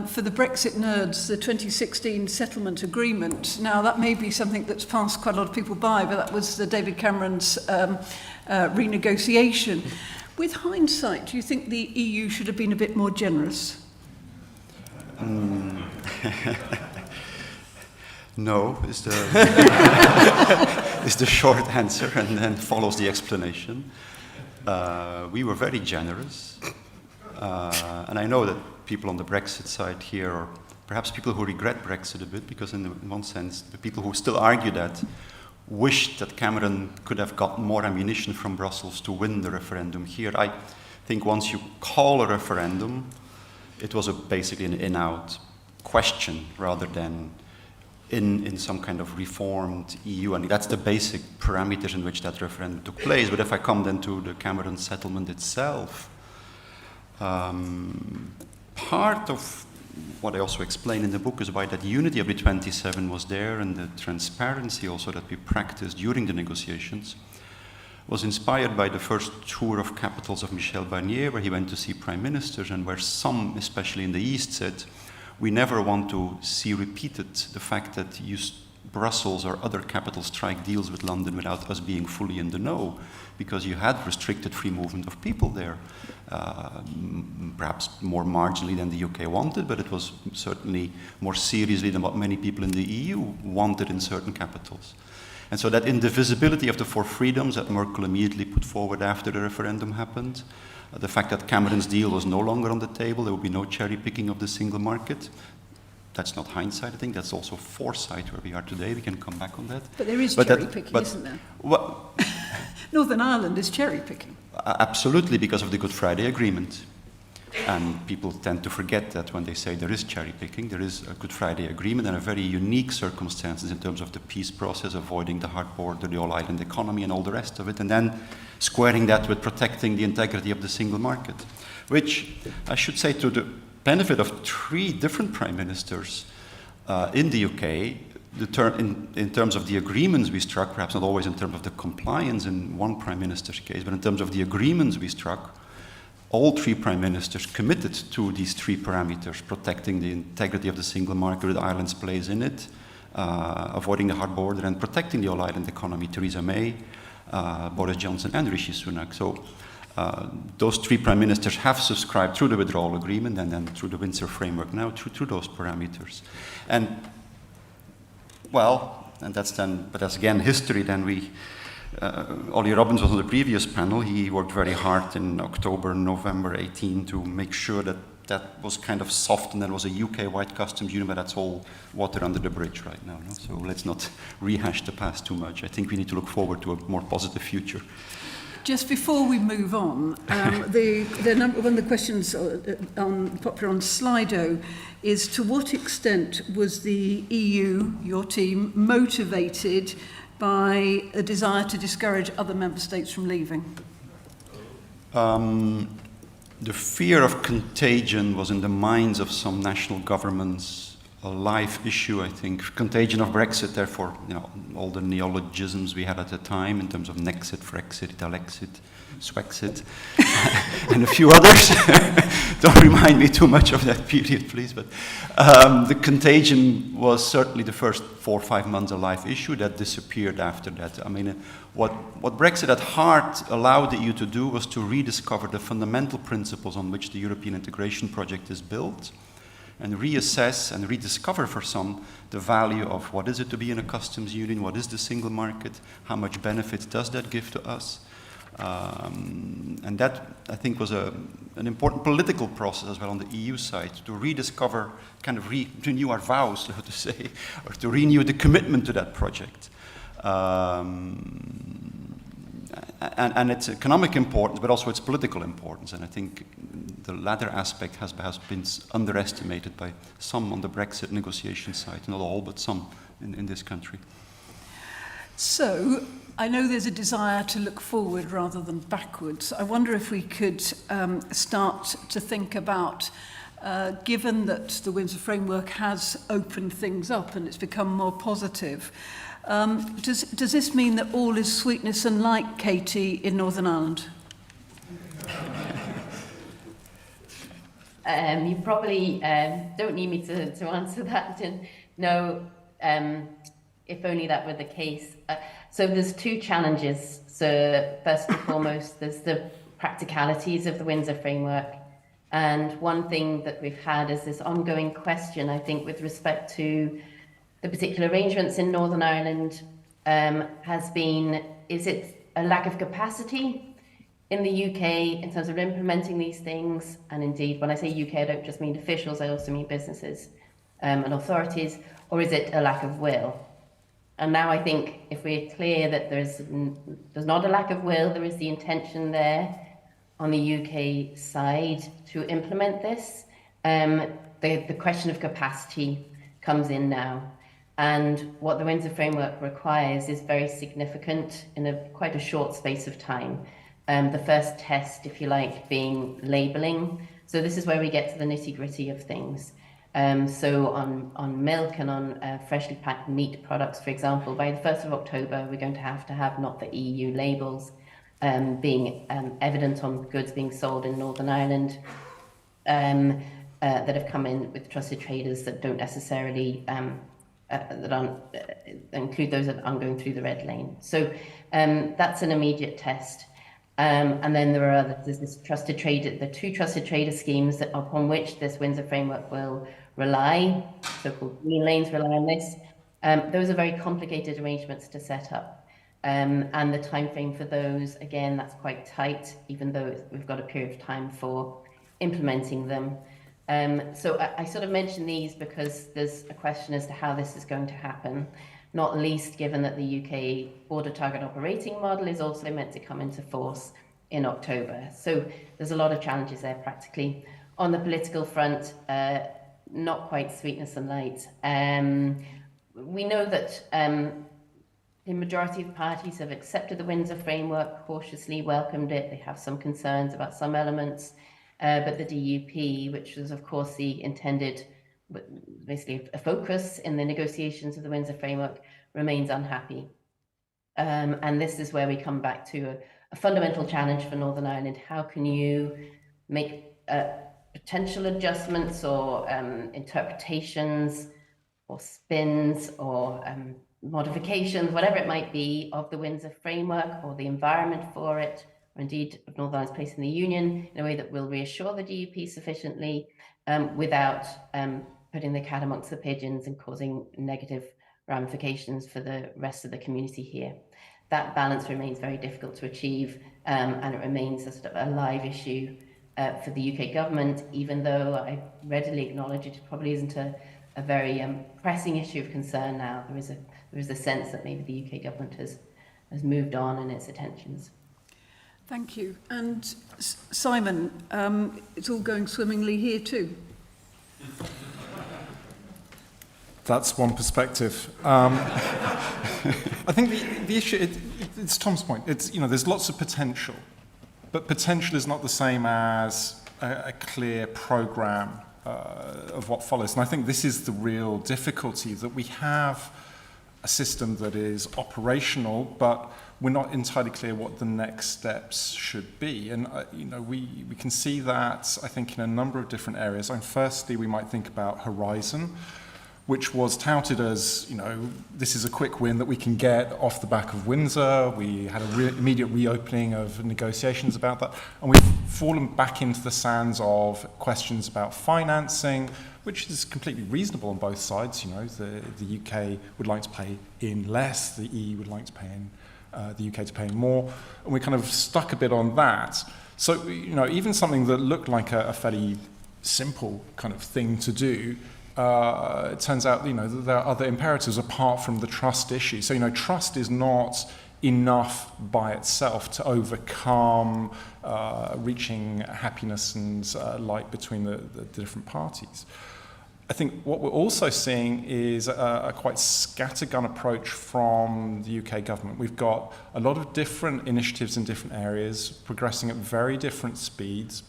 for the Brexit nerds, the 2016 settlement agreement. Now, that may be something that's passed quite a lot of people by, but that was the David Cameron's renegotiation. With hindsight, do you think the EU should have been a bit more generous? No, is the, is the short answer, and then follows the explanation. We were very generous, and I know that people on the Brexit side here, or perhaps people who regret Brexit a bit, because in one sense, the people who still argue that wished that Cameron could have got more ammunition from Brussels to win the referendum here. I think once you call a referendum, it was basically an in-out question rather than in some kind of reformed EU, and that's the basic parameters in which that referendum took place. But if I come then to the Cameron settlement itself, part of what I also explain in the book is why that unity of the 27 was there, and the transparency also that we practiced during the negotiations was inspired by the first tour of capitals of Michel Barnier, where he went to see prime ministers, and where some, especially in the East, said, we never want to see repeated the fact that Brussels or other capitals strike deals with London without us being fully in the know, because you had restricted free movement of people there, perhaps more marginally than the UK wanted, but it was certainly more seriously than what many people in the EU wanted in certain capitals. And so that indivisibility of the four freedoms that Merkel immediately put forward after the referendum happened, the fact that Cameron's deal was no longer on the table, there would be no cherry picking of the single market. That's not hindsight, I think, that's also foresight where we are today. We can come back on that. But there is cherry picking, isn't there? Well, Northern Ireland is cherry picking. Absolutely, because of the Good Friday Agreement. And people tend to forget that when they say there is cherry picking, there is a Good Friday Agreement and a very unique circumstances in terms of the peace process, avoiding the hard border, the all-island economy and all the rest of it, and then squaring that with protecting the integrity of the single market, which I should say to the benefit of 3 different prime ministers in the UK, in terms of the agreements we struck, perhaps not always in terms of the compliance in one prime minister's case, but in terms of the agreements we struck, all 3 prime ministers committed to these 3 parameters, protecting the integrity of the single market with Ireland's place in it, avoiding the hard border and protecting the all-island economy, Theresa May, Boris Johnson and Rishi Sunak. So those 3 prime ministers have subscribed through the withdrawal agreement and then through the Windsor framework now through those parameters. And well, and that's then, but that's again history. Then Ollie Robbins was on the previous panel. He worked very hard in October, November 18 to make sure that that was kind of soft, and there was a UK-wide customs union, but that's all water under the bridge right now. No? So let's not rehash the past too much. I think we need to look forward to a more positive future. Just before we move on, one of the questions popular on Slido is, to what extent was the EU, your team, motivated by a desire to discourage other member states from leaving? The fear of contagion was in the minds of some national governments a live issue, I think. Contagion of Brexit, therefore, all the neologisms we had at the time in terms of Nexit, Frexit, Italexit, Swexit, and a few others. Don't remind me too much of that period, please. But the contagion was certainly the first 4 or 5 months a live issue that disappeared after that. I mean, what Brexit at heart allowed the EU to do was to rediscover the fundamental principles on which the European integration project is built, and reassess and rediscover for some the value of what is it to be in a customs union, what is the single market, how much benefit does that give to us. And that, I think, was an important political process as well on the EU side, to rediscover, kind of renew our vows, so to say, or to renew the commitment to that project. And and its economic importance, but also its political importance. And I think the latter aspect has been underestimated by some on the Brexit negotiation side, not all, but some in this country. So, I know there's a desire to look forward rather than backwards. I wonder if we could start to think about, given that the Windsor Framework has opened things up and it's become more positive, does this mean that all is sweetness and light, Katie, in Northern Ireland? You probably don't need me to answer that. No, if only that were the case. So there's two challenges. So first and foremost, there's the practicalities of the Windsor Framework. And one thing that we've had is this ongoing question, I think, with respect to the particular arrangements in Northern Ireland has been, is it a lack of capacity in the UK in terms of implementing these things? And indeed, when I say UK, I don't just mean officials, I also mean businesses and authorities. Or is it a lack of will? And now I think if we're clear that there's not a lack of will, there is the intention there on the UK side to implement this. The question of capacity comes in now. And what the Windsor Framework requires is very significant in quite a short space of time. The first test, if you like, being labelling. So this is where we get to the nitty-gritty of things. So on milk and on freshly packed meat products, for example, by the 1st of October, we're going to have not the EU labels being evident on goods being sold in Northern Ireland that have come in with trusted traders that don't necessarily that aren't include those that aren't going through the red lane. So that's an immediate test. And then there are there's this trusted trader, the two trusted trader schemes that upon which this Windsor Framework will rely, so-called green lanes rely on this. Those are very complicated arrangements to set up. And the time frame for those, again, that's quite tight, even though we've got a period of time for implementing them. So I sort of mention these because there's a question as to how this is going to happen, not least given that the UK Border Target Operating Model is also meant to come into force in October. So there's a lot of challenges there practically. On the political front, not quite sweetness and light. We know that the majority of parties have accepted the Windsor Framework, cautiously welcomed it. They have some concerns about some elements, but the DUP, which was of course the intended, basically a focus in the negotiations of the Windsor Framework, remains unhappy. And this is where we come back to a fundamental challenge for Northern Ireland. How can you make potential adjustments or interpretations or spins or modifications, whatever it might be, of the Windsor Framework or the environment for it, or indeed of Northern Ireland's place in the Union, in a way that will reassure the DUP sufficiently without putting the cat amongst the pigeons and causing negative ramifications for the rest of the community here. That balance remains very difficult to achieve, and it remains a sort of a live issue for the UK government, even though I readily acknowledge it probably isn't a very pressing issue of concern now. There is a sense that maybe the UK government has moved on in its attentions. Thank you. And Simon, it's all going swimmingly here too. That's one perspective. I think the issue, it's Tom's point. It's, there's lots of potential, but potential is not the same as a clear program of what follows. And I think this is the real difficulty, that we have a system that is operational, but we're not entirely clear what the next steps should be. And, we can see that, I think, in a number of different areas. And firstly, we might think about Horizon, which was touted as, this is a quick win that we can get off the back of Windsor. We had an immediate reopening of negotiations about that. And we've fallen back into the sands of questions about financing, which is completely reasonable on both sides. The UK would like to pay in less, the EU would like to pay in, the UK to pay in more. And we kind of stuck a bit on that. So, even something that looked like a fairly simple kind of thing to do it turns out, that there are other imperatives apart from the trust issue. So, trust is not enough by itself to overcome reaching happiness and light between the different parties. I think what we're also seeing is a quite scattergun approach from the UK government. We've got a lot of different initiatives in different areas, progressing at very different speeds.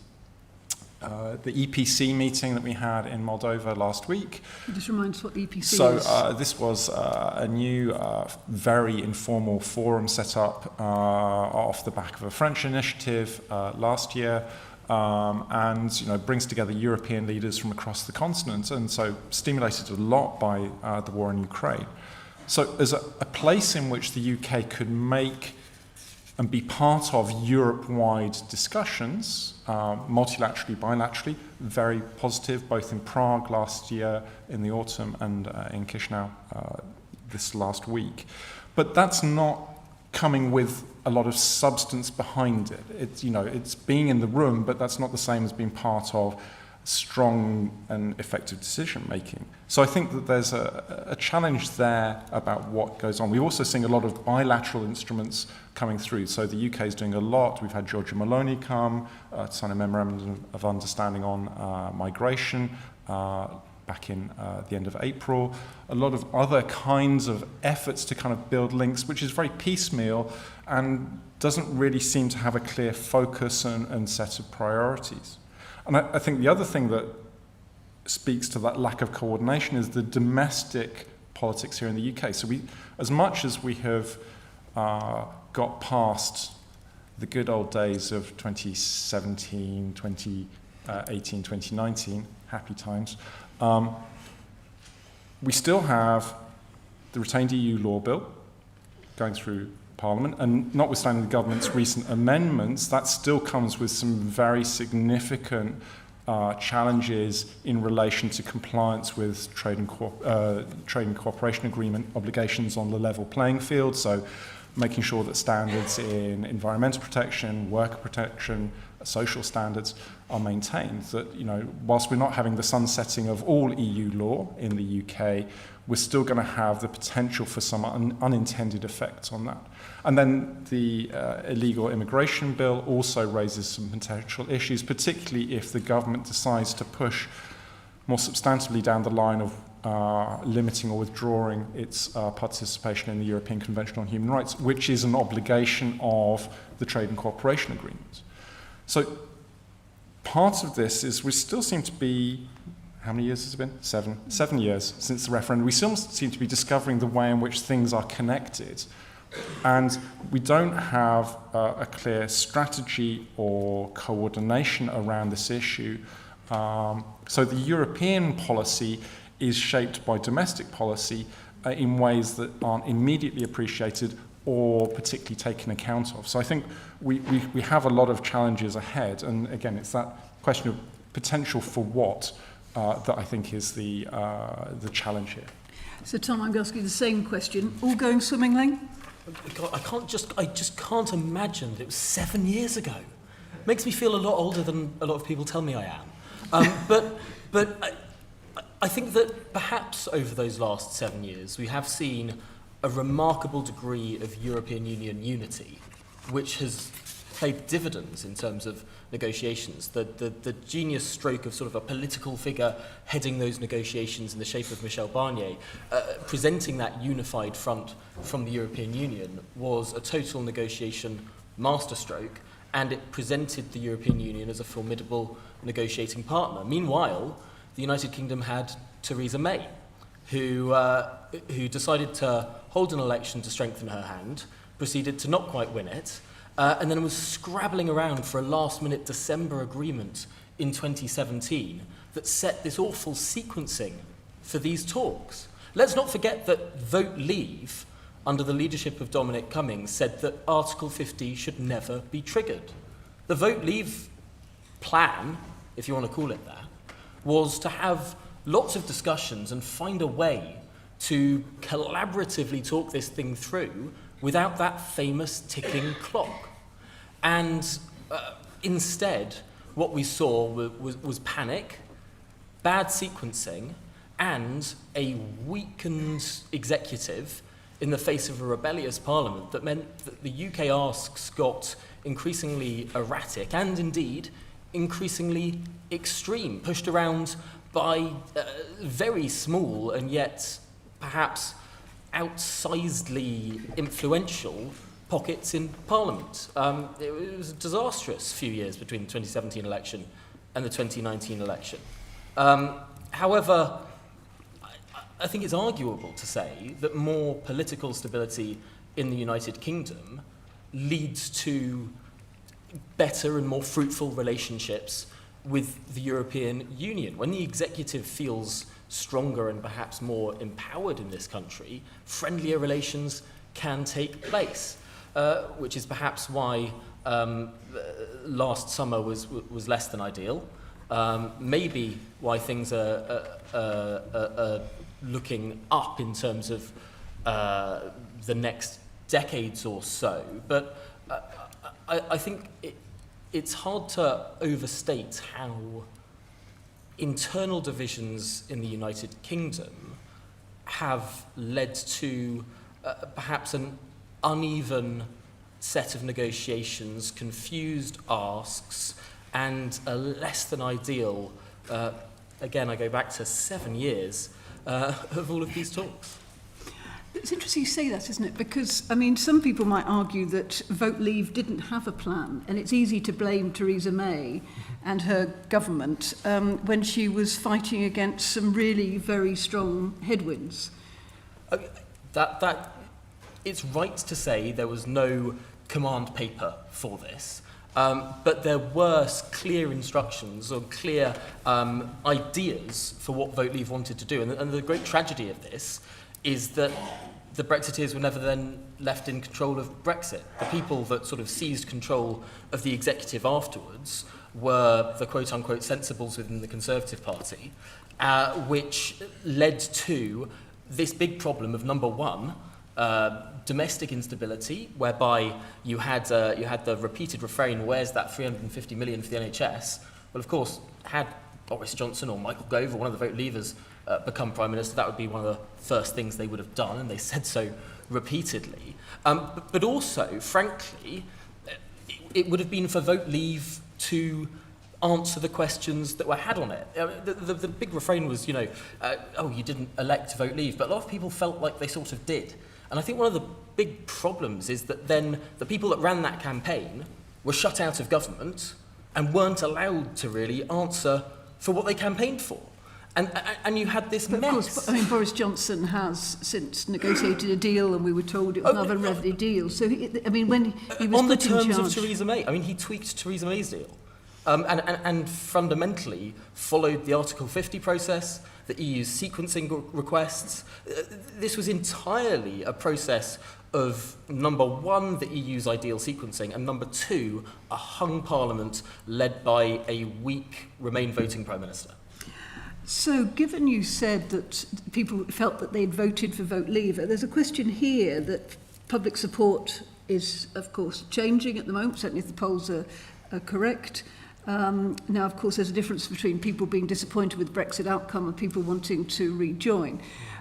The EPC meeting that we had in Moldova last week. Just remind us what EPC is. So this was a new, very informal forum set up off the back of a French initiative last year, and brings together European leaders from across the continent, and so stimulated a lot by the war in Ukraine. So as a place in which the UK could make and be part of Europe-wide discussions, multilaterally, bilaterally, very positive, both in Prague last year in the autumn and in Chisinau this last week. But that's not coming with a lot of substance behind it. It's being in the room, but that's not the same as being part of strong and effective decision-making. So I think that there's a challenge there about what goes on. We're also seeing a lot of bilateral instruments coming through. So the UK is doing a lot. We've had Giorgia Meloni come to sign a memorandum of understanding on migration back in the end of April. A lot of other kinds of efforts to kind of build links, which is very piecemeal and doesn't really seem to have a clear focus and set of priorities. And I think the other thing that speaks to that lack of coordination is the domestic politics here in the UK. So we, as much as we have got past the good old days of 2017, 2018, 2019, happy times, we still have the retained EU law bill going through Parliament, and notwithstanding the government's recent amendments, that still comes with some very significant challenges in relation to compliance with trade and cooperation agreement obligations on the level playing field. So making sure that standards in environmental protection, worker protection, social standards are maintained. That, whilst we're not having the sunsetting of all EU law in the UK, we're still going to have the potential for some unintended effects on that. And then the illegal immigration bill also raises some potential issues, particularly if the government decides to push more substantively down the line of limiting or withdrawing its participation in the European Convention on Human Rights, which is an obligation of the Trade and Cooperation Agreement. So part of this is we still seem to be, how many years has it been? 7 years since the referendum. We still seem to be discovering the way in which things are connected. And we don't have a clear strategy or coordination around this issue. So the European policy is shaped by domestic policy in ways that aren't immediately appreciated or particularly taken account of. So I think we have a lot of challenges ahead. And again, it's that question of potential for what that I think is the challenge here. So Tom, I'm going to ask you the same question. All going swimmingly? God, I just can't imagine that it was 7 years ago. Makes me feel a lot older than a lot of people tell me I am. But I think that perhaps over those last 7 years, we have seen a remarkable degree of European Union unity, which has paid dividends in terms of negotiations. The genius stroke of sort of a political figure heading those negotiations in the shape of Michel Barnier, presenting that unified front from the European Union, was a total negotiation masterstroke, and it presented the European Union as a formidable negotiating partner. Meanwhile, the United Kingdom had Theresa May, who decided to hold an election to strengthen her hand, proceeded to not quite win it, and then was scrabbling around for a last-minute December agreement in 2017 that set this awful sequencing for these talks. Let's not forget that Vote Leave, under the leadership of Dominic Cummings, said that Article 50 should never be triggered. The Vote Leave plan, if you want to call it that, was to have lots of discussions and find a way to collaboratively talk this thing through without that famous ticking clock. And instead, what we saw was panic, bad sequencing, and a weakened executive in the face of a rebellious parliament that meant that the UK asks got increasingly erratic and indeed increasingly extreme, pushed around by very small and yet perhaps outsizedly influential pockets in Parliament. It was a disastrous few years between the 2017 election and the 2019 election. However, I think it's arguable to say that more political stability in the United Kingdom leads to better and more fruitful relationships with the European Union. When the executive feels stronger and perhaps more empowered in this country, friendlier relations can take place, which is perhaps why last summer was less than ideal. Maybe why things are looking up in terms of the next decades or so. But I think it's hard to overstate how internal divisions in the United Kingdom have led to perhaps an uneven set of negotiations, confused asks, and a less than ideal, again, I go back to 7 years of all of these talks. It's interesting you say that, isn't it? Because, I mean, some people might argue that Vote Leave didn't have a plan, and it's easy to blame Theresa May and her government when she was fighting against some really very strong headwinds. It's right to say there was no command paper for this, but there were clear instructions or clear ideas for what Vote Leave wanted to do. And the great tragedy of this is that the Brexiteers were never then left in control of Brexit. The people that sort of seized control of the executive afterwards were the quote-unquote sensibles within the Conservative Party, which led to this big problem of, number one, domestic instability, whereby you had the repeated refrain, where's that 350 million for the NHS? Well, of course, had Boris Johnson or Michael Gove or one of the Vote Leavers become Prime Minister, that would be one of the first things they would have done, and they said so repeatedly. But also, frankly, it would have been for Vote Leave to answer the questions that were had on it. The big refrain was, you didn't elect Vote Leave, but a lot of people felt like they sort of did. And I think one of the big problems is that then the people that ran that campaign were shut out of government and weren't allowed to really answer for what they campaigned for. And you had this mess. Of course, I mean, Boris Johnson has since negotiated a deal, and we were told it was not a revenue deal. So, when he was on the put in terms charge, of Theresa May, I mean, he tweaked Theresa May's deal. And fundamentally followed the Article 50 process, the EU's sequencing requests. This was entirely a process of, number one, the EU's ideal sequencing, and number two, a hung parliament led by a weak Remain voting Prime Minister. So, given you said that people felt that they'd voted for Vote Leave, there's a question here that public support is, of course, changing at the moment, certainly if the polls are correct. Now, of course, there's a difference between people being disappointed with Brexit outcome and people wanting to rejoin.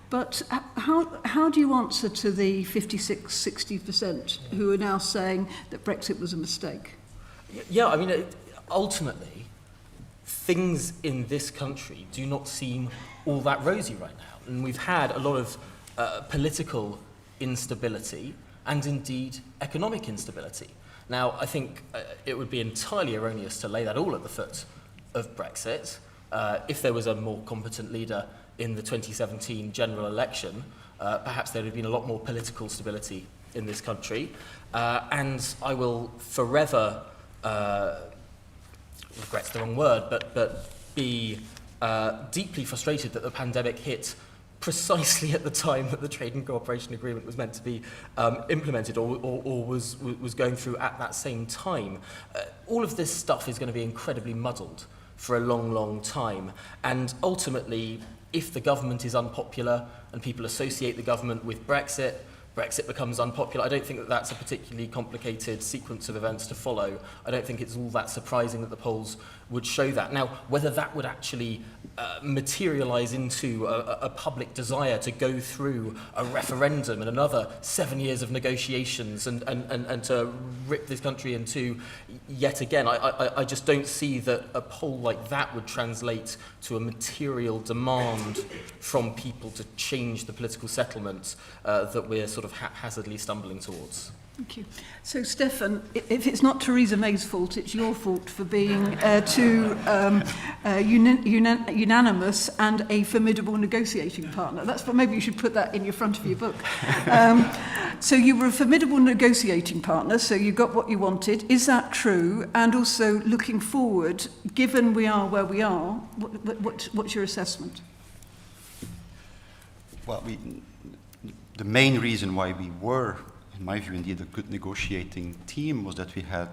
But how do you answer to the 56-60% who are now saying that Brexit was a mistake? Yeah, I mean, ultimately, things in this country do not seem all that rosy right now. And we've had a lot of political instability and indeed economic instability. Now, I think it would be entirely erroneous to lay that all at the foot of Brexit. If there was a more competent leader in the 2017 general election, perhaps there would have been a lot more political stability in this country. And I will forever, regret's the wrong word, but be deeply frustrated that the pandemic hit precisely at the time that the Trade and Cooperation Agreement was meant to be implemented or was going through at that same time. All of this stuff is going to be incredibly muddled for a long, long time. And ultimately, if the government is unpopular and people associate the government with Brexit, Brexit becomes unpopular. I don't think that that's a particularly complicated sequence of events to follow. I don't think it's all that surprising that the polls would show that. Now, whether that would actually materialise into a public desire to go through a referendum and another 7 years of negotiations and to rip this country into yet again, I just don't see that a poll like that would translate to a material demand from people to change the political settlement that we're sort of haphazardly stumbling towards. Thank you. So, Stefan, if it's not Theresa May's fault, it's your fault for being too unanimous and a formidable negotiating partner. That's what, maybe you should put that in your front of your book. So you were a formidable negotiating partner, so you got what you wanted. Is that true? And also, looking forward, given we are where we are, what's your assessment? Well, the main reason why we were, in my view, indeed, a good negotiating team was that we had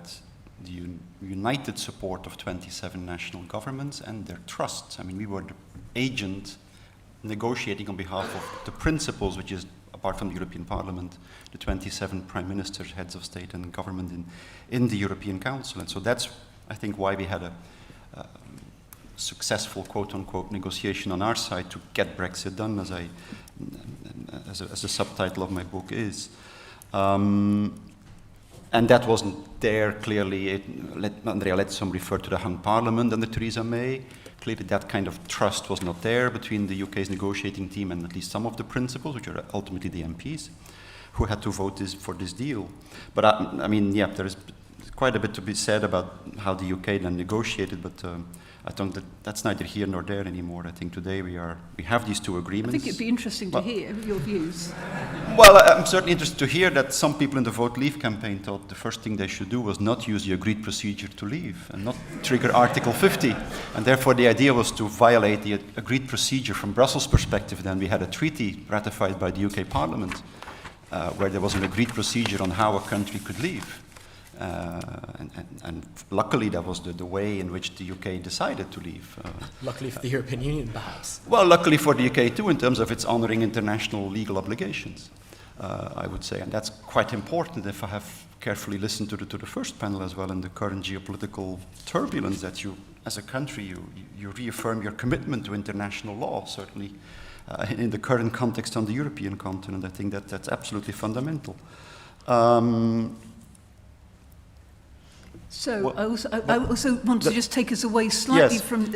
the united support of 27 national governments and their trusts. I mean, we were the agent negotiating on behalf of the principles, which is, apart from the European Parliament, the 27 prime ministers, heads of state and government in the European Council. And so that's, I think, why we had a successful, quote-unquote, negotiation on our side to get Brexit done, as the subtitle of my book is. And that wasn't there, clearly. Andrea Leadsom referred to the hung parliament under Theresa May. Clearly that kind of trust was not there between the UK's negotiating team and at least some of the principals, which are ultimately the MPs, who had to vote for this deal. But I mean, yeah, there is quite a bit to be said about how the UK then negotiated, but I think that's neither here nor there anymore. I think today we have these two agreements. I think it'd be interesting to hear your views. Well, I'm certainly interested to hear that some people in the Vote Leave campaign thought the first thing they should do was not use the agreed procedure to leave and not trigger Article 50. And therefore the idea was to violate the agreed procedure from Brussels' perspective. Then we had a treaty ratified by the UK Parliament where there was an agreed procedure on how a country could leave. And luckily that was the way in which the UK decided to leave. Luckily for the European Union, perhaps. Well, luckily for the UK too, in terms of its honouring international legal obligations, I would say. And that's quite important if I have carefully listened to the first panel as well, in the current geopolitical turbulence, that you, as a country, you reaffirm your commitment to international law, certainly in the current context on the European continent. I think that's absolutely fundamental. So I also want to just take us away slightly from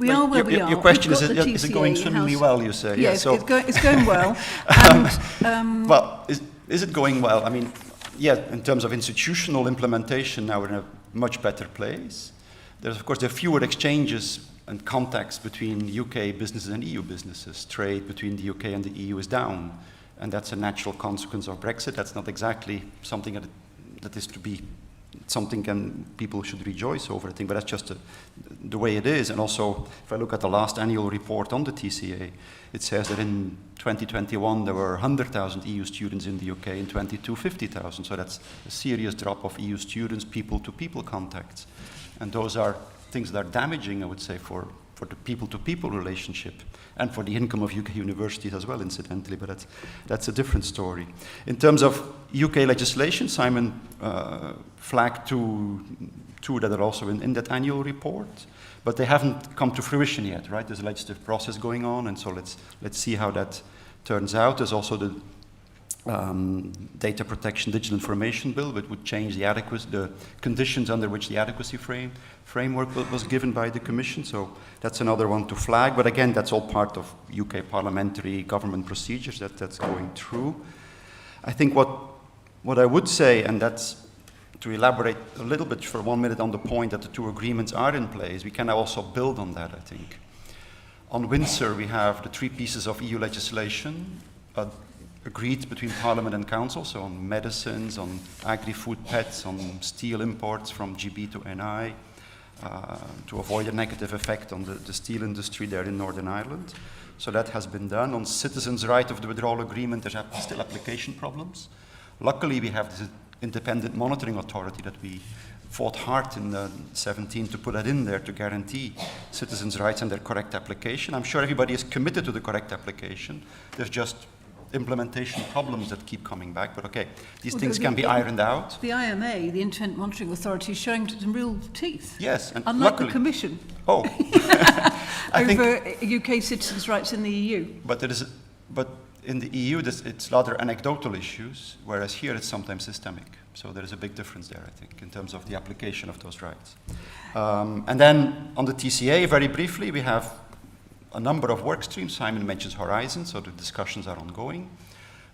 we are where we are. Your question is it going swimmingly well, you say? Yes, yeah, it's going well. And, well, is it going well? I mean, yeah, in terms of institutional implementation, now we're in a much better place. There's, of course, there are fewer exchanges and contacts between UK businesses and EU businesses. Trade between the UK and the EU is down, and that's a natural consequence of Brexit. That's not exactly something that is to be something people should rejoice over, I think, but that's just the way it is. And also, if I look at the last annual report on the TCA, it says that in 2021 there were 100,000 EU students in the UK, in 2022 50,000. So that's a serious drop of EU students, people-to-people contacts. And those are things that are damaging, I would say, for the people-to-people relationship and for the income of UK universities as well, incidentally, but that's a different story. In terms of UK legislation, Simon flagged two that are also in that annual report, but they haven't come to fruition yet, right? There's a legislative process going on, and so let's see how that turns out. There's also the Data Protection Digital Information Bill, which would change the conditions under which the adequacy framework was given by the Commission. So that's another one to flag. But again, that's all part of UK parliamentary government procedures that's going through. I think what I would say, and that's to elaborate a little bit for 1 minute on the point that the two agreements are in place, we can now also build on that, I think. On Windsor, we have the 3 pieces of EU legislation agreed between Parliament and Council, so on medicines, on agri-food pets, on steel imports from GB to NI, to avoid a negative effect on the steel industry there in Northern Ireland. So that has been done. On citizens' right of the withdrawal agreement, there's still application problems. Luckily, we have this independent monitoring authority that we fought hard in 2017 to put that in there to guarantee citizens' rights and their correct application. I'm sure everybody is committed to the correct application. There's just implementation problems that keep coming back. But okay, these Well, things can be ironed out. The IMA, the Internet Monitoring Authority, is showing some real teeth. Yes, and unlike luckily, the Commission. Oh, over UK citizens' rights in the EU. But in the EU, it's rather anecdotal issues, whereas here it's sometimes systemic. So there is a big difference there, I think, in terms of the application of those rights. And then on the TCA, very briefly, we have a number of work streams. Simon mentions Horizon, so the discussions are ongoing.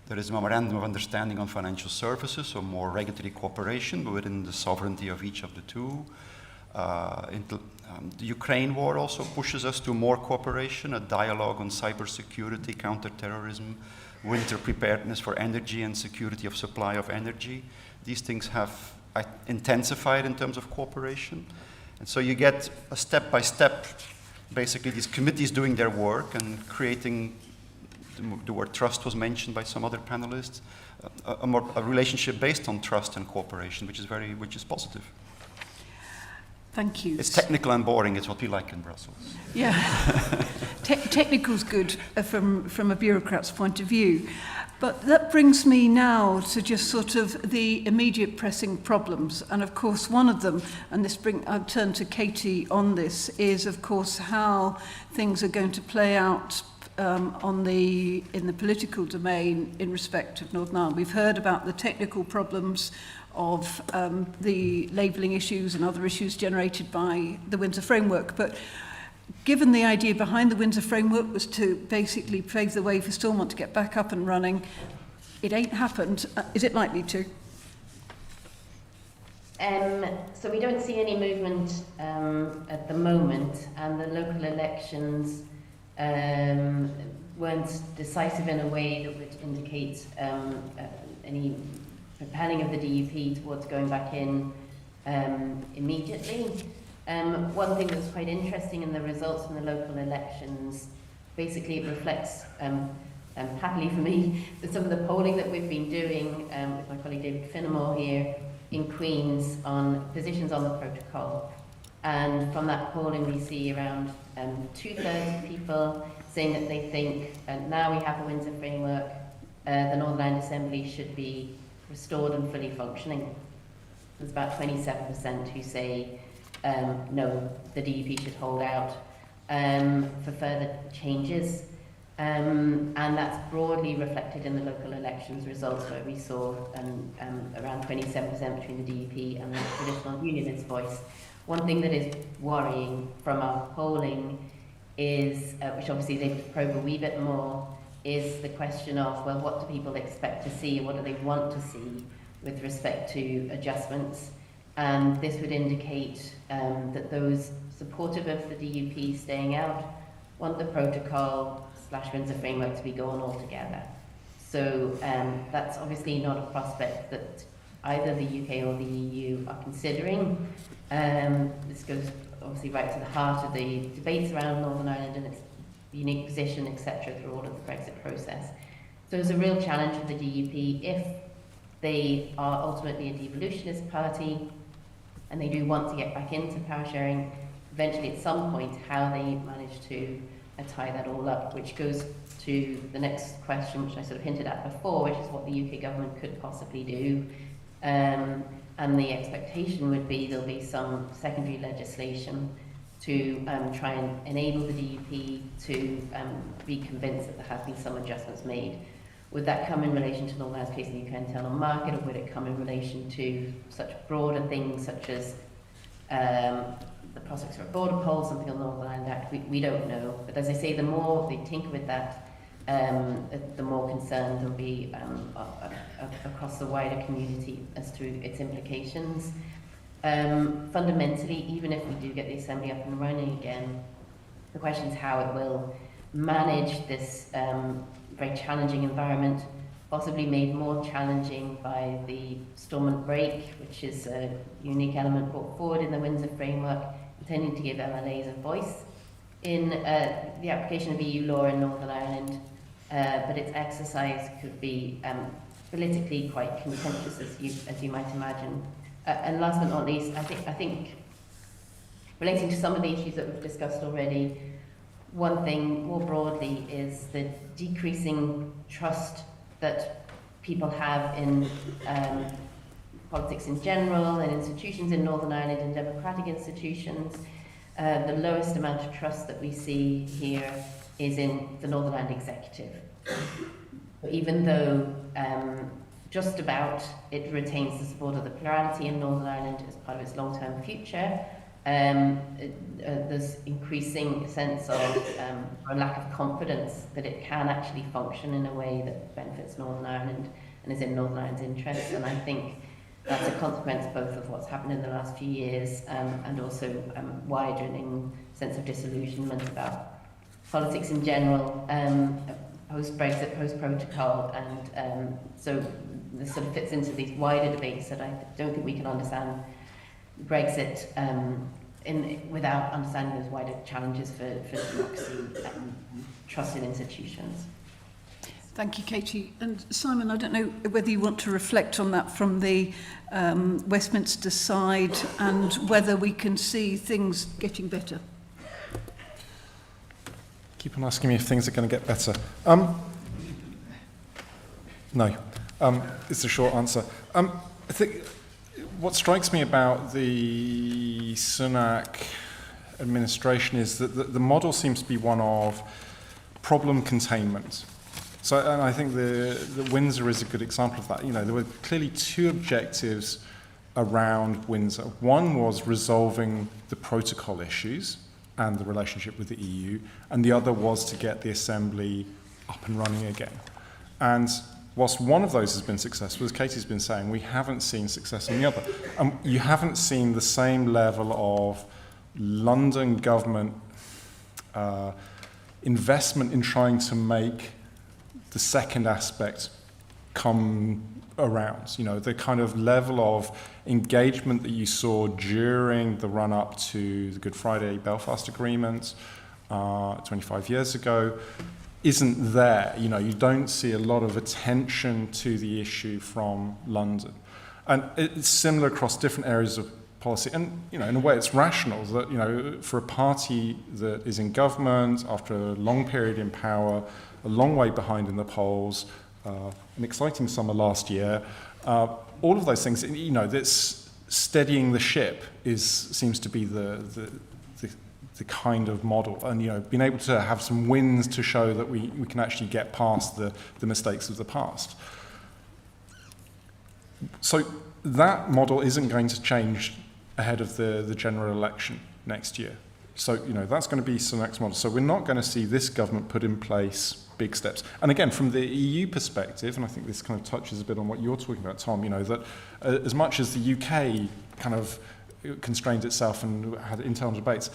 There is a memorandum of understanding on financial services, so more regulatory cooperation within the sovereignty of each of the two. The Ukraine war also pushes us to more cooperation, a dialogue on cybersecurity, counterterrorism, winter preparedness for energy and security of supply of energy. These things have intensified in terms of cooperation. And so you get a step-by-step, basically these committees doing their work and creating, the word trust was mentioned by some other panelists, a relationship based on trust and cooperation, which is positive. Thank you. It's technical and boring. It's what we like in Brussels. Yeah, technical's good from a bureaucrat's point of view. But that brings me now to just sort of the immediate pressing problems. And of course, one of them, and I'll turn to Katie on this, is of course how things are going to play out in the political domain in respect of Northern Ireland. We've heard about the technical problems of the labelling issues and other issues generated by the Windsor Framework. But given the idea behind the Windsor Framework was to basically pave the way for Stormont to get back up and running, it ain't happened. Is it likely to? So we don't see any movement at the moment, and the local elections weren't decisive in a way that would indicate any propelling of the DUP towards going back in immediately. One thing that's quite interesting in the results from the local elections, basically it reflects, happily for me, that some of the polling that we've been doing with my colleague David Finnemore here in Queen's on positions on the protocol. And from that polling we see around 2/3 of people saying that they think now we have the Windsor Framework, the Northern Ireland Assembly should be restored and fully functioning. There's about 27% who say no, the DUP should hold out for further changes. And that's broadly reflected in the local elections results, where we saw around 27% between the DUP and the traditional unionist voice. One thing that is worrying from our polling is, which obviously they probe a wee bit more, is the question of, well, what do people expect to see, what do they want to see with respect to adjustments? And this would indicate that those supportive of the DUP staying out want the protocol / Windsor Framework to be gone altogether. So that's obviously not a prospect that either the UK or the EU are considering. This goes obviously right to the heart of the debates around Northern Ireland and its unique position, etc., through all of the Brexit process. So there's a real challenge for the DUP if they are ultimately a devolutionist party and they do want to get back into power sharing, eventually at some point how they manage to tie that all up, which goes to the next question, which I sort of hinted at before, which is what the UK government could possibly do. And the expectation would be there'll be some secondary legislation to try and enable the DUP to be convinced that there have been some adjustments made. Would that come in relation to Northern Ireland's case in the UK internal market, or would it come in relation to such broader things such as the prospects for a border poll, something on the Northern Ireland Act? We don't know. But as I say, the more they tinker with that, the more concerned there'll be across the wider community as to its implications. Fundamentally, even if we do get the Assembly up and running again, the question is how it will manage this very challenging environment, possibly made more challenging by the Stormont break, which is a unique element brought forward in the Windsor Framework, intending to give MLAs a voice in the application of EU law in Northern Ireland, but its exercise could be politically quite contentious, as you might imagine. And last but not least, I think relating to some of the issues that we've discussed already, one thing more broadly is the decreasing trust that people have in politics in general and institutions in Northern Ireland and democratic institutions. The lowest amount of trust that we see here is in the Northern Ireland executive. Even though just about it retains the support of the plurality in Northern Ireland as part of its long-term future, there's increasing sense of a lack of confidence that it can actually function in a way that benefits Northern Ireland and is in Northern Ireland's interests. And I think that's a consequence both of what's happened in the last few years and also widening sense of disillusionment about politics in general, post-Brexit, post-protocol, and so this sort of fits into these wider debates that I don't think we can understand Brexit without understanding those wider challenges for democracy and trust in institutions. Thank you, Katie. And Simon, I don't know whether you want to reflect on that from the Westminster side and whether we can see things getting better. Keep on asking me if things are going to get better. No, it's the short answer. I think what strikes me about the Sunak administration is that the model seems to be one of problem containment. So, and I think the Windsor is a good example of that. You know, there were clearly two objectives around Windsor. One was resolving the protocol issues and the relationship with the EU, and the other was to get the Assembly up and running again. And whilst one of those has been successful, as Katie's been saying, we haven't seen success in the other. You haven't seen the same level of London government investment in trying to make the second aspect come around. You know, the kind of level of engagement that you saw during the run-up to the Good Friday Belfast Agreement 25 years ago isn't there. You know, you don't see a lot of attention to the issue from London. And it's similar across different areas of policy. And, you know, in a way it's rational that, you know, for a party that is in government after a long period in power, a long way behind in the polls, an exciting summer last year, all of those things, you know, that's steadying the ship seems to be the kind of model, and, you know, being able to have some wins to show that we can actually get past the mistakes of the past. So that model isn't going to change ahead of the general election next year. So, you know, that's going to be the next model. So we're not going to see this government put in place big steps. And again, from the EU perspective, and I think this kind of touches a bit on what you're talking about, Tom, you know, that as much as the UK kind of constrained itself and had internal debates,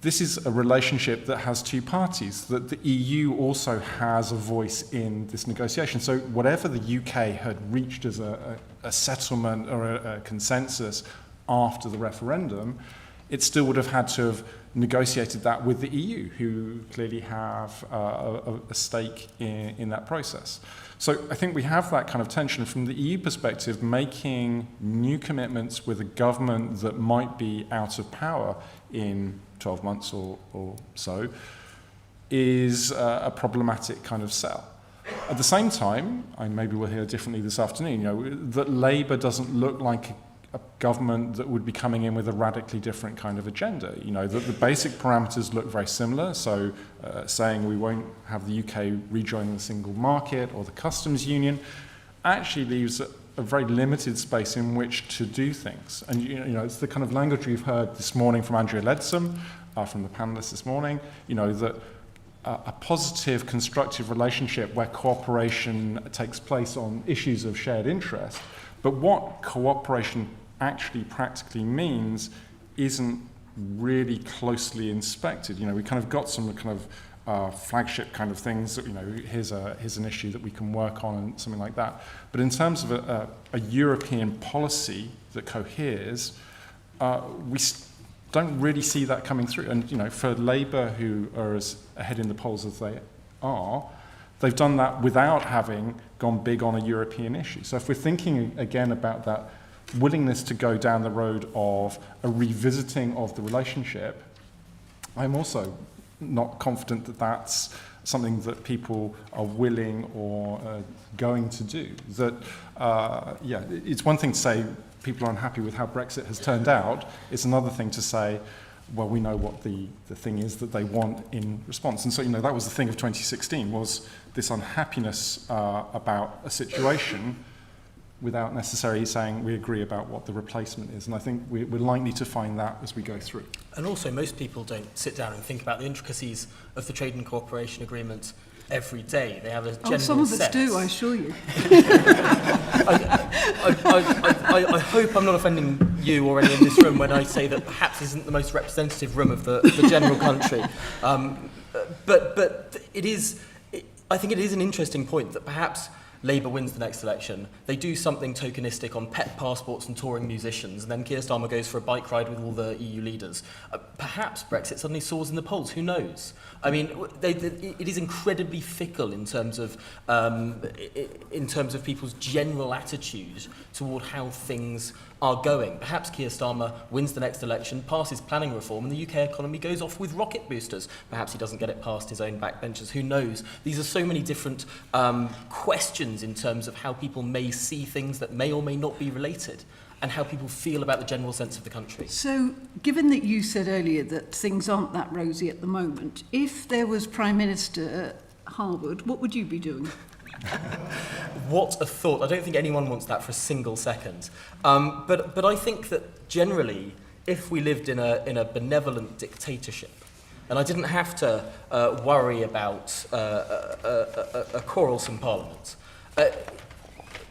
this is a relationship that has two parties, that the EU also has a voice in this negotiation. So whatever the UK had reached as a settlement or a consensus after the referendum, it still would have had to have negotiated that with the EU, who clearly have a stake in that process. So I think we have that kind of tension from the EU perspective, making new commitments with a government that might be out of power in 12 months or so is a problematic kind of sell. At the same time, and maybe we'll hear differently this afternoon, you know, that Labour doesn't look like a government that would be coming in with a radically different kind of agenda. You know, the basic parameters look very similar. So saying we won't have the UK rejoin the single market or the customs union actually leaves a very limited space in which to do things. And, you know, it's the kind of language we've heard this morning from Andrea Leadsom, from the panelists this morning, you know, that a positive, constructive relationship where cooperation takes place on issues of shared interest. But what cooperation actually practically means isn't really closely inspected. You know, we kind of got some kind of flagship kind of things that, you know, here's an issue that we can work on and something like that. But in terms of a European policy that coheres, we don't really see that coming through. And, you know, for Labour, who are as ahead in the polls as they are, they've done that without having gone big on a European issue. So if we're thinking again about that willingness to go down the road of a revisiting of the relationship, I'm also not confident that that's something that people are willing or going to do. That, it's one thing to say people are unhappy with how Brexit has turned out. It's another thing to say, well, we know what the thing is that they want in response. And so, that was the thing of 2016, was this unhappiness about a situation without necessarily saying we agree about what the replacement is. And I think we're likely to find that as we go through. And also, most people don't sit down and think about the intricacies of the Trade and Cooperation Agreement every day. They have a general some of us sense. do, I assure you. I hope I'm not offending you or any in this room when I say that perhaps isn't the most representative room of the general country. But it is, I think it is an interesting point that perhaps Labour wins the next election. They do something tokenistic on pet passports and touring musicians, and then Keir Starmer goes for a bike ride with all the EU leaders. Perhaps Brexit suddenly soars in the polls. Who knows? I mean, it is incredibly fickle in terms of people's general attitude toward how things are going. Perhaps Keir Starmer wins the next election, passes planning reform, and the UK economy goes off with rocket boosters. Perhaps he doesn't get it past his own backbenchers. Who knows? These are so many different questions in terms of how people may see things that may or may not be related, and how people feel about the general sense of the country. So, given that you said earlier that things aren't that rosy at the moment, if there was Prime Minister Harwood, what would you be doing? What a thought. I don't think anyone wants that for a single second. But I think that generally, if we lived in a benevolent dictatorship, and I didn't have to worry about a quarrelsome parliament,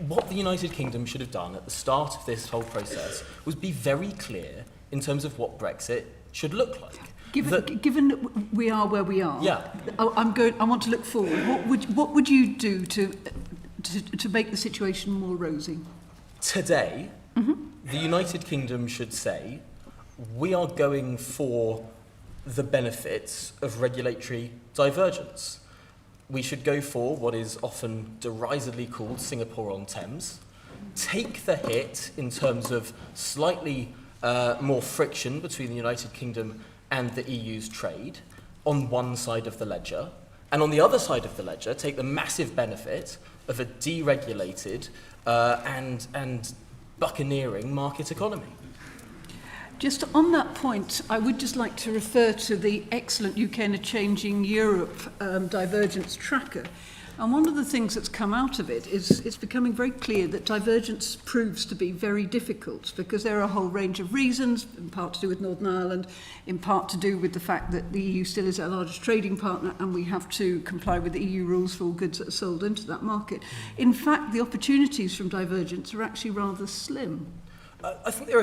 what the United Kingdom should have done at the start of this whole process was be very clear in terms of what Brexit should look like. Given that we are where we are, yeah. I want to look forward. What would you do to make the situation more rosy? Today, the United Kingdom should say, we are going for the benefits of regulatory divergence. We should go for what is often derisively called Singapore-on-Thames, take the hit in terms of slightly more friction between the United Kingdom and the EU's trade on one side of the ledger, and on the other side of the ledger, take the massive benefit of a deregulated and buccaneering market economy. Just on that point, I would just like to refer to the excellent UK and a Changing Europe divergence tracker. And one of the things that's come out of it is it's becoming very clear that divergence proves to be very difficult because there are a whole range of reasons, in part to do with Northern Ireland, in part to do with the fact that the EU still is our largest trading partner and we have to comply with the EU rules for all goods that are sold into that market. In fact, the opportunities from divergence are actually rather slim. I think there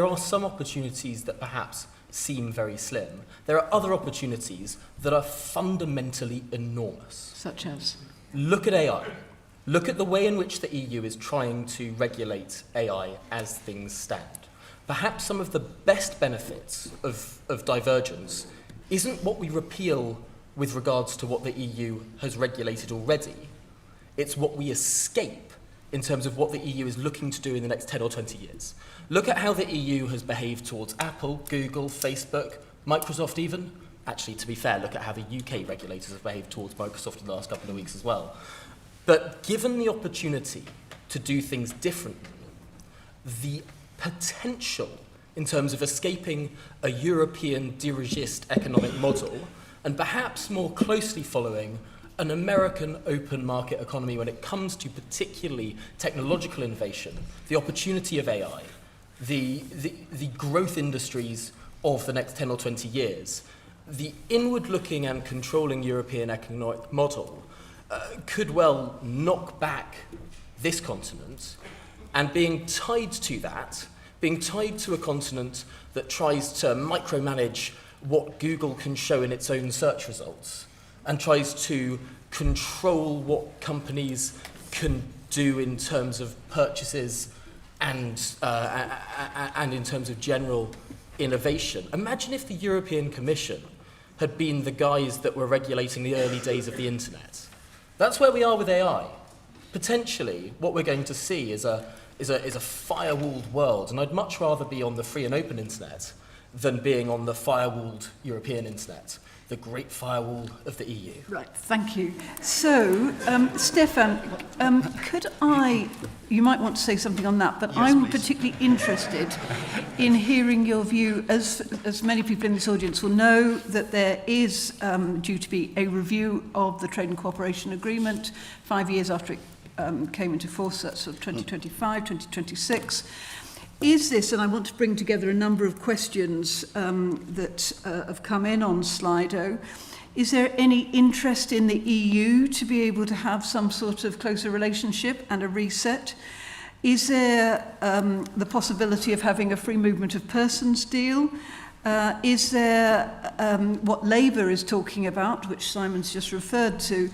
are some opportunities that perhaps seem very slim. There are other opportunities that are fundamentally enormous. Such as? Look at AI. Look at the way in which the EU is trying to regulate AI as things stand. Perhaps some of the best benefits of divergence isn't what we repeal with regards to what the EU has regulated already. It's what we escape in terms of what the EU is looking to do in the next 10 or 20 years. Look at how the EU has behaved towards Apple, Google, Facebook, Microsoft even. Actually, to be fair, look at how the UK regulators have behaved towards Microsoft in the last couple of weeks as well. But given the opportunity to do things differently, the potential in terms of escaping a European dirigist economic model and perhaps more closely following an American open market economy when it comes to particularly technological innovation, the opportunity of AI, the growth industries of the next 10 or 20 years, the inward-looking and controlling European economic model could well knock back this continent, and being tied to that, being tied to a continent that tries to micromanage what Google can show in its own search results, and tries to control what companies can do in terms of purchases and in terms of general innovation. Imagine if the European Commission had been the guys that were regulating the early days of the internet. That's where we are with AI. Potentially, what we're going to see is a firewalled world, and I'd much rather be on the free and open internet than being on the firewalled European internet, the great firewall of the EU. Right, thank you. So, Stefan, could you might want to say something on that, but Yes, I'm please. particularly interested in hearing your view, as many people in this audience will know, that there is due to be a review of the Trade and Cooperation Agreement 5 years after it came into force, that's sort of 2025, 2026. Is this, and I want to bring together a number of questions that have come in on Slido, is there any interest in the EU to be able to have some sort of closer relationship and a reset? Is there the possibility of having a free movement of persons deal? Is there what Labour is talking about, which Simon's just referred to,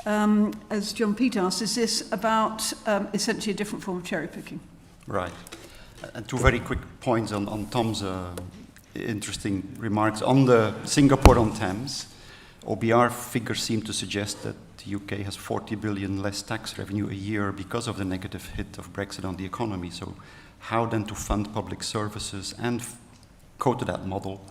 as John Peter asked, is this about essentially a different form of cherry picking? Right. And two very quick points on Tom's interesting remarks. On the Singapore-on-Thames, OBR figures seem to suggest that the UK has 40 billion less tax revenue a year because of the negative hit of Brexit on the economy. So how then to fund public services and go to that model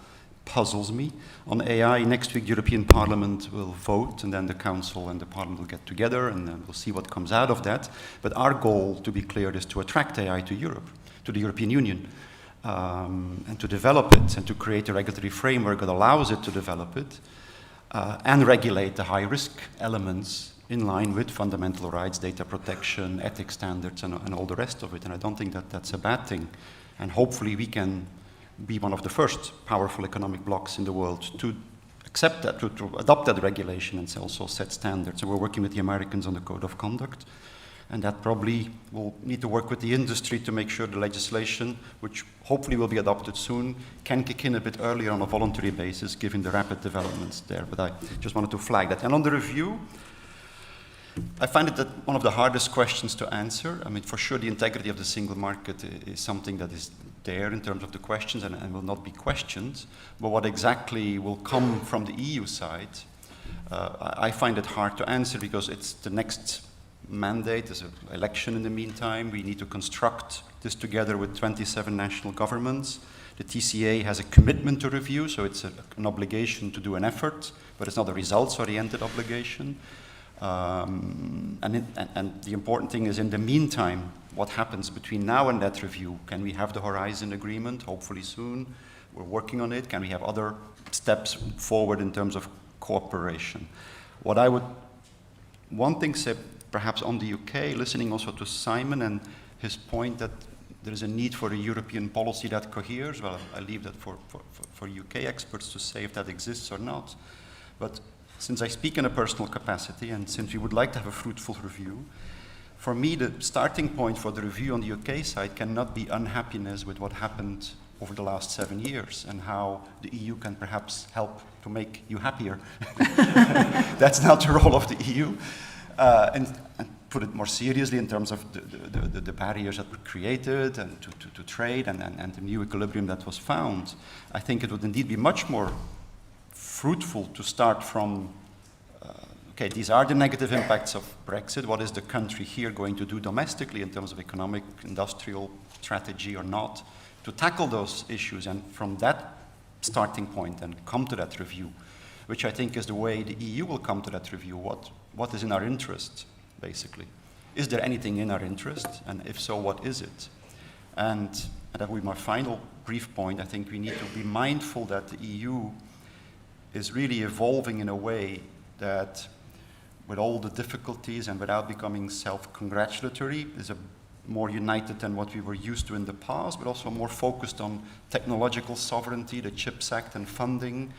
puzzles me. On AI, next week the European Parliament will vote, and then the Council and the Parliament will get together, and then we'll see what comes out of that. But our goal, to be clear, is to attract AI to Europe, to the European Union, and to develop it, and to create a regulatory framework that allows it to develop it, and regulate the high-risk elements in line with fundamental rights, data protection, ethics standards, and all the rest of it. And I don't think that that's a bad thing. And hopefully we can be one of the first powerful economic blocs in the world to accept that, to adopt that regulation and also set standards. So we're working with the Americans on the code of conduct, and that probably will need to work with the industry to make sure the legislation, which hopefully will be adopted soon, can kick in a bit earlier on a voluntary basis, given the rapid developments there. But I just wanted to flag that. And on the review, I find it that one of the hardest questions to answer. I mean, for sure, the integrity of the single market is something that is there in terms of the questions and will not be questioned. But what exactly will come from the EU side, I find it hard to answer because it's the next mandate. There's an election in the meantime. We need to construct this together with 27 national governments. The TCA has a commitment to review, so it's an obligation to do an effort, but it's not a results-oriented obligation. And the important thing is, in the meantime, what happens between now and that review? Can we have the Horizon Agreement, hopefully soon? We're working on it. Can we have other steps forward in terms of cooperation? What I would, one thing say, perhaps on the UK, listening also to Simon and his point that there is a need for a European policy that coheres. Well, I leave that for UK experts to say if that exists or not. But since I speak in a personal capacity, and since we would like to have a fruitful review, for me, the starting point for the review on the UK side cannot be unhappiness with what happened over the last 7 years and how the EU can perhaps help to make you happier. That's not the role of the EU. And put it more seriously in terms of the barriers that were created and to trade and the new equilibrium that was found, I think it would indeed be much more fruitful to start from, okay, these are the negative impacts of Brexit. What is the country here going to do domestically in terms of economic, industrial strategy or not, to tackle those issues, and from that starting point and come to that review, which I think is the way the EU will come to that review. What is in our interest, basically? Is there anything in our interest? And if so, what is it? And that will be my final brief point. I think we need to be mindful that the EU is really evolving in a way that, with all the difficulties and without becoming self-congratulatory, is more united than what we were used to in the past, but also more focused on technological sovereignty, the CHIPS Act and funding,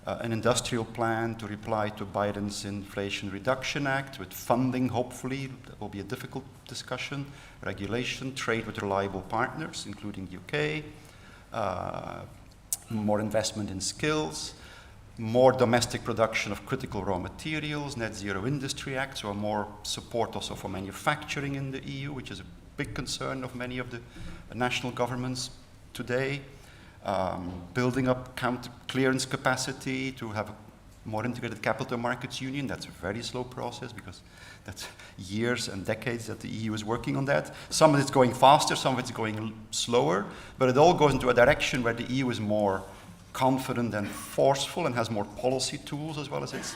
an industrial plan to reply to Biden's Inflation Reduction Act with funding, hopefully. That will be a difficult discussion. Regulation, trade with reliable partners, including UK, more investment in skills, more domestic production of critical raw materials, Net Zero Industry Act, so more support also for manufacturing in the EU, which is a big concern of many of the national governments today. Building up clearance capacity to have a more integrated capital markets union. That's a very slow process because that's years and decades that the EU is working on that. Some of it's going faster, some of it's going slower, but it all goes into a direction where the EU is more confident and forceful and has more policy tools as well as it's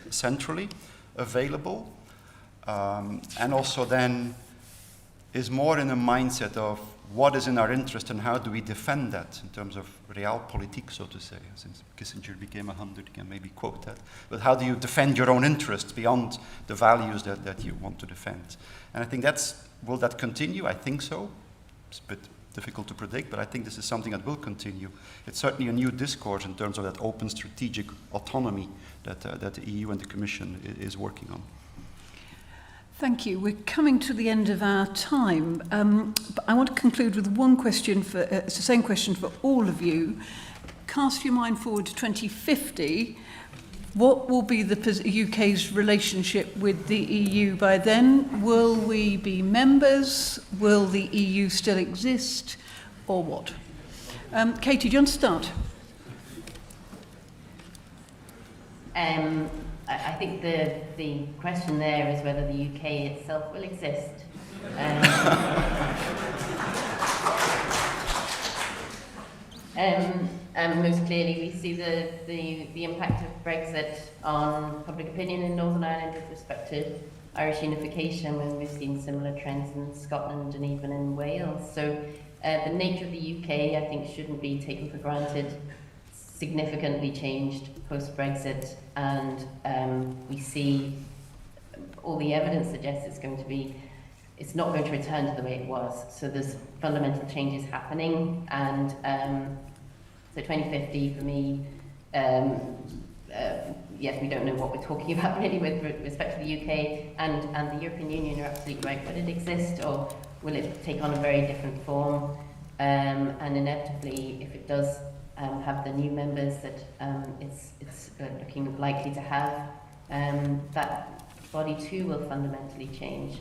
centrally available. And also then is more in a mindset of what is in our interest and how do we defend that in terms of realpolitik, so to say. Since Kissinger became 100, you can maybe quote that. But how do you defend your own interests beyond the values that you want to defend? And I think will that continue? I think so. It's a bit difficult to predict, but I think this is something that will continue. It's certainly a new discourse in terms of that open strategic autonomy that the EU and the Commission is working on. Thank you. We're coming to the end of our time. But I want to conclude with one question. It's the same question for all of you. Cast your mind forward to 2050. What will be the UK's relationship with the EU by then? Will we be members? Will the EU still exist? Or what? Katie, do you want to start? I think the question there is whether the UK itself will exist. And most clearly we see the impact of Brexit on public opinion in Northern Ireland with respect to Irish unification, when we've seen similar trends in Scotland and even in Wales. So the nature of the UK, I think, shouldn't be taken for granted. Significantly changed post-Brexit, and we see all the evidence suggests it's not going to return to the way it was. So there's fundamental changes happening, and so 2050 for me, yes, we don't know what we're talking about really with respect to the UK and the European Union. You're absolutely right. Will it exist, or will it take on a very different form? And inevitably, if it does have the new members that it's looking likely to have, that body too will fundamentally change.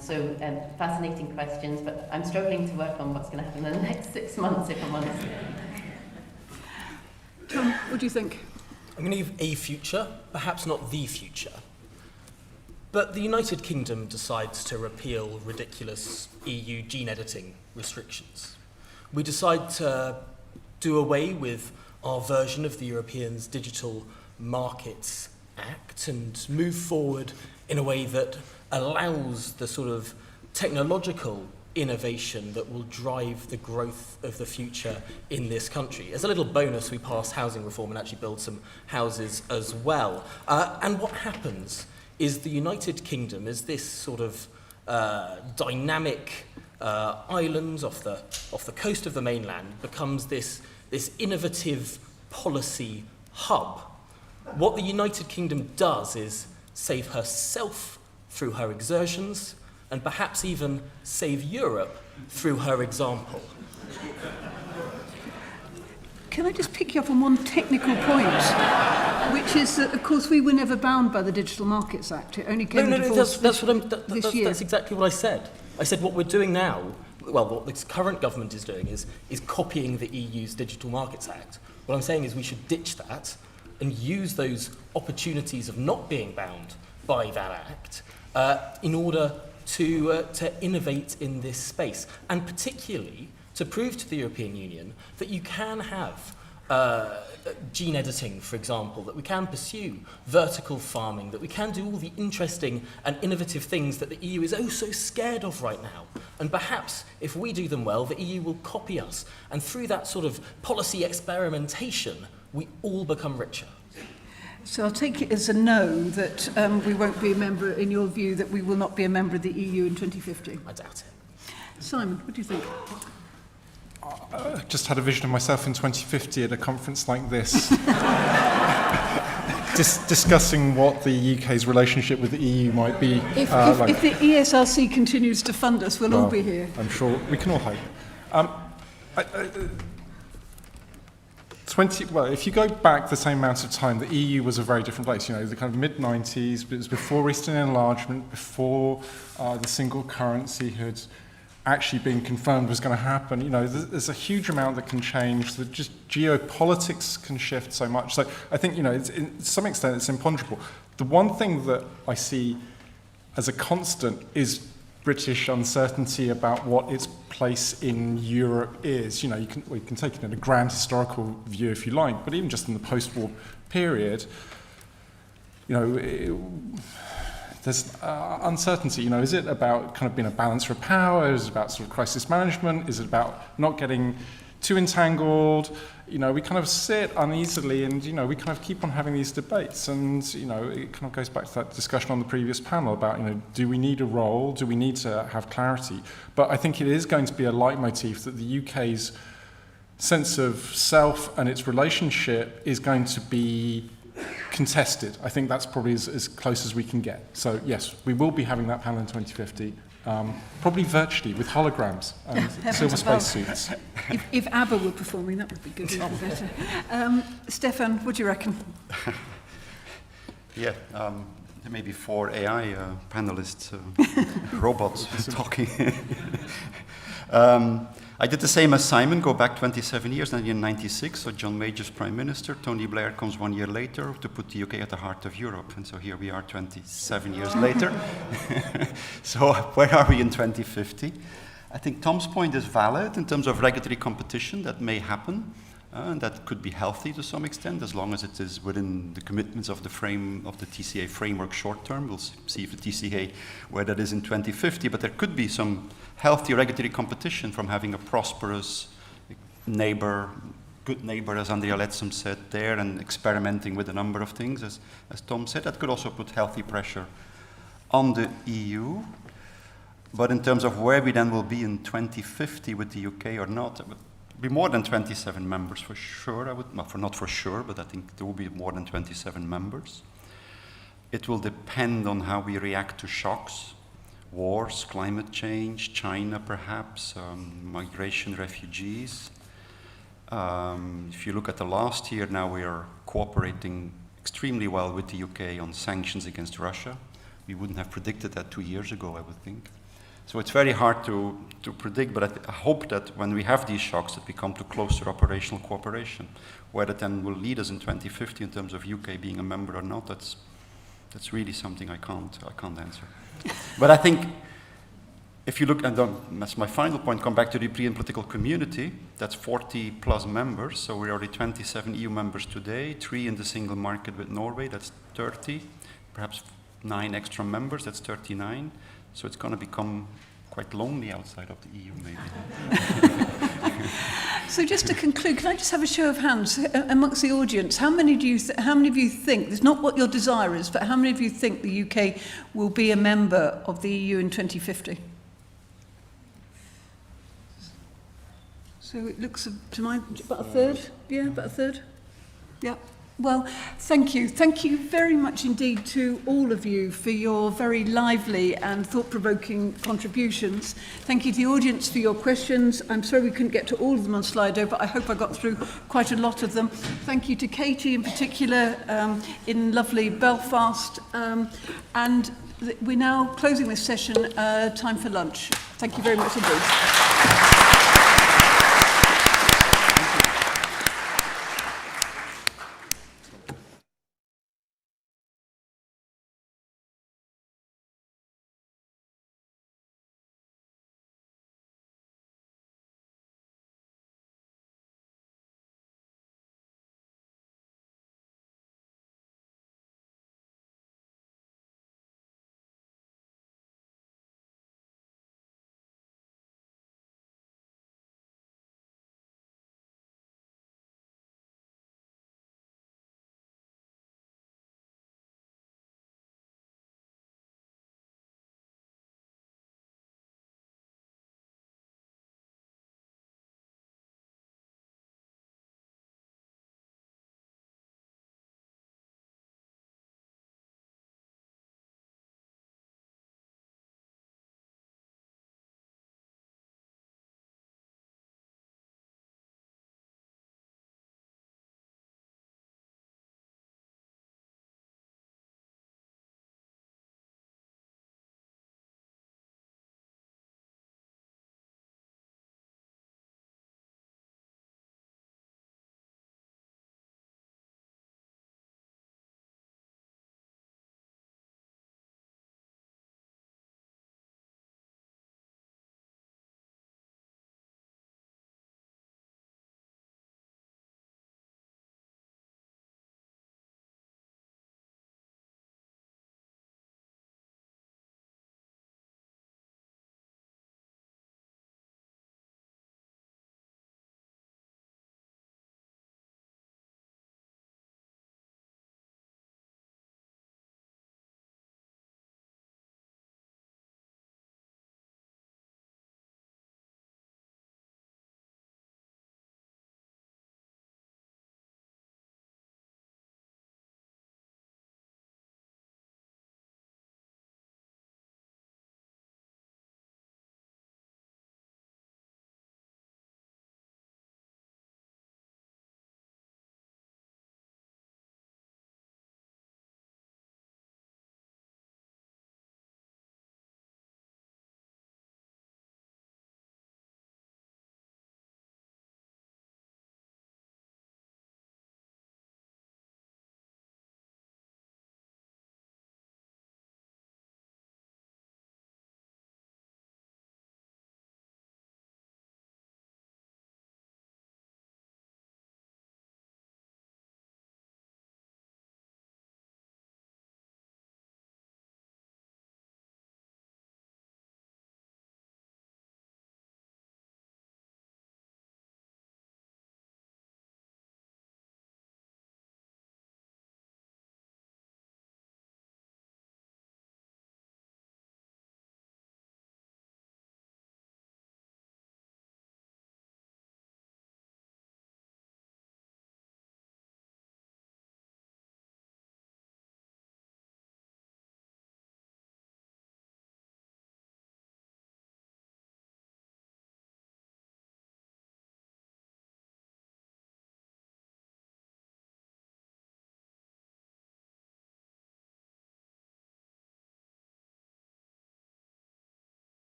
So fascinating questions, but I'm struggling to work on what's going to happen in the next 6 months, if I'm honest. Tom, what do you think? I'm going to give a future, perhaps not the future. But the United Kingdom decides to repeal ridiculous EU gene editing restrictions. We decide to do away with our version of the Europeans' Digital Markets Act and move forward in a way that allows the sort of technological innovation that will drive the growth of the future in this country. As a little bonus, we passed housing reform and actually build some houses as well. And what happens is the United Kingdom is this sort of dynamic island off the coast of the mainland becomes this innovative policy hub. What the United Kingdom does is save herself through her exertions and perhaps even save Europe through her example. Can I just pick you up on one technical point, which is that, of course, we were never bound by the Digital Markets Act. It only came into force this year. That's exactly what I said. I said what we're doing now, well, what this current government is doing is copying the EU's Digital Markets Act. What I'm saying is we should ditch that and use those opportunities of not being bound by that act in order to innovate in this space, and particularly to prove to the European Union that you can have gene editing, for example, that we can pursue vertical farming, that we can do all the interesting and innovative things that the EU is oh so scared of right now. And perhaps if we do them well, the EU will copy us. And through that sort of policy experimentation, we all become richer. So I'll take it as a no that we won't be a member, in your view, that we will not be a member of the EU in 2050. I doubt it. Simon, what do you think? I just had a vision of myself in 2050 at a conference like this, discussing what the UK's relationship with the EU might be. If the ESRC continues to fund us, we'll all be here. I'm sure we can all hope. If you go back the same amount of time, the EU was a very different place. You know, the kind of mid-90s, but it was before Eastern enlargement, before the single currency had actually been confirmed was going to happen. You know, there's a huge amount that can change. Just geopolitics can shift so much. So I think, you know, to some extent, it's imponderable. The one thing that I see as a constant is British uncertainty about what its place in Europe is. You know, we can take it in a grand historical view if you like, but even just in the post-war period, you know, there's uncertainty. You know, is it about kind of being a balancer of power? Is it about sort of crisis management? Is it about not getting too entangled? You know, we kind of sit uneasily and, you know, we kind of keep on having these debates. And, you know, it kind of goes back to that discussion on the previous panel about, you know, do we need a role? Do we need to have clarity? But I think it is going to be a leitmotif that the UK's sense of self and its relationship is going to be contested. I think that's probably as close as we can get. So, yes, we will be having that panel in 2050. Probably virtually with holograms and silver spacesuits. If ABBA were performing, that would be good, even better. Stefan, what do you reckon? Yeah, maybe 4 AI panelists, robots talking. I did the same as Simon, go back 27 years, 1996, so John Major's Prime Minister. Tony Blair comes 1 year later to put the UK at the heart of Europe. And so here we are 27 years later. So where are we in 2050? I think Tom's point is valid in terms of regulatory competition that may happen. And that could be healthy to some extent, as long as it is within the commitments of the frame of the TCA framework short term. We'll see if the TCA, where that is in 2050, but there could be some healthy regulatory competition from having a prosperous neighbor, good neighbor, as Andrea Letzum said there, and experimenting with a number of things, as Tom said. That could also put healthy pressure on the EU. But in terms of where we then will be in 2050 with the UK or not, be more than 27 members for sure. Not for sure, but I think there will be more than 27 members. It will depend on how we react to shocks, wars, climate change, China perhaps, migration, refugees. If you look at the last year, now we are cooperating extremely well with the UK on sanctions against Russia. We wouldn't have predicted that 2 years ago, I would think. So it's very hard to predict, but I hope that when we have these shocks that we come to closer operational cooperation. Where that then will lead us in 2050 in terms of UK being a member or not, that's really something I can't answer. But I think if you look, and that's my final point, come back to the European political community, that's 40 plus members, so we're already 27 EU members today, 3 in the single market with Norway, that's 30, perhaps 9 extra members, that's 39. So it's going to become quite lonely outside of the EU, maybe. So just to conclude, can I just have a show of hands amongst the audience? How many of you think, it's not what your desire is, but how many of you think the UK will be a member of the EU in 2050? So it looks to my, about a third? Yeah, about a third? Yeah. Well, thank you. Thank you very much indeed to all of you for your very lively and thought-provoking contributions. Thank you to the audience for your questions. I'm sorry we couldn't get to all of them on Slido, but I hope I got through quite a lot of them. Thank you to Katie in particular in lovely Belfast. And we're now closing this session, time for lunch. Thank you very much indeed.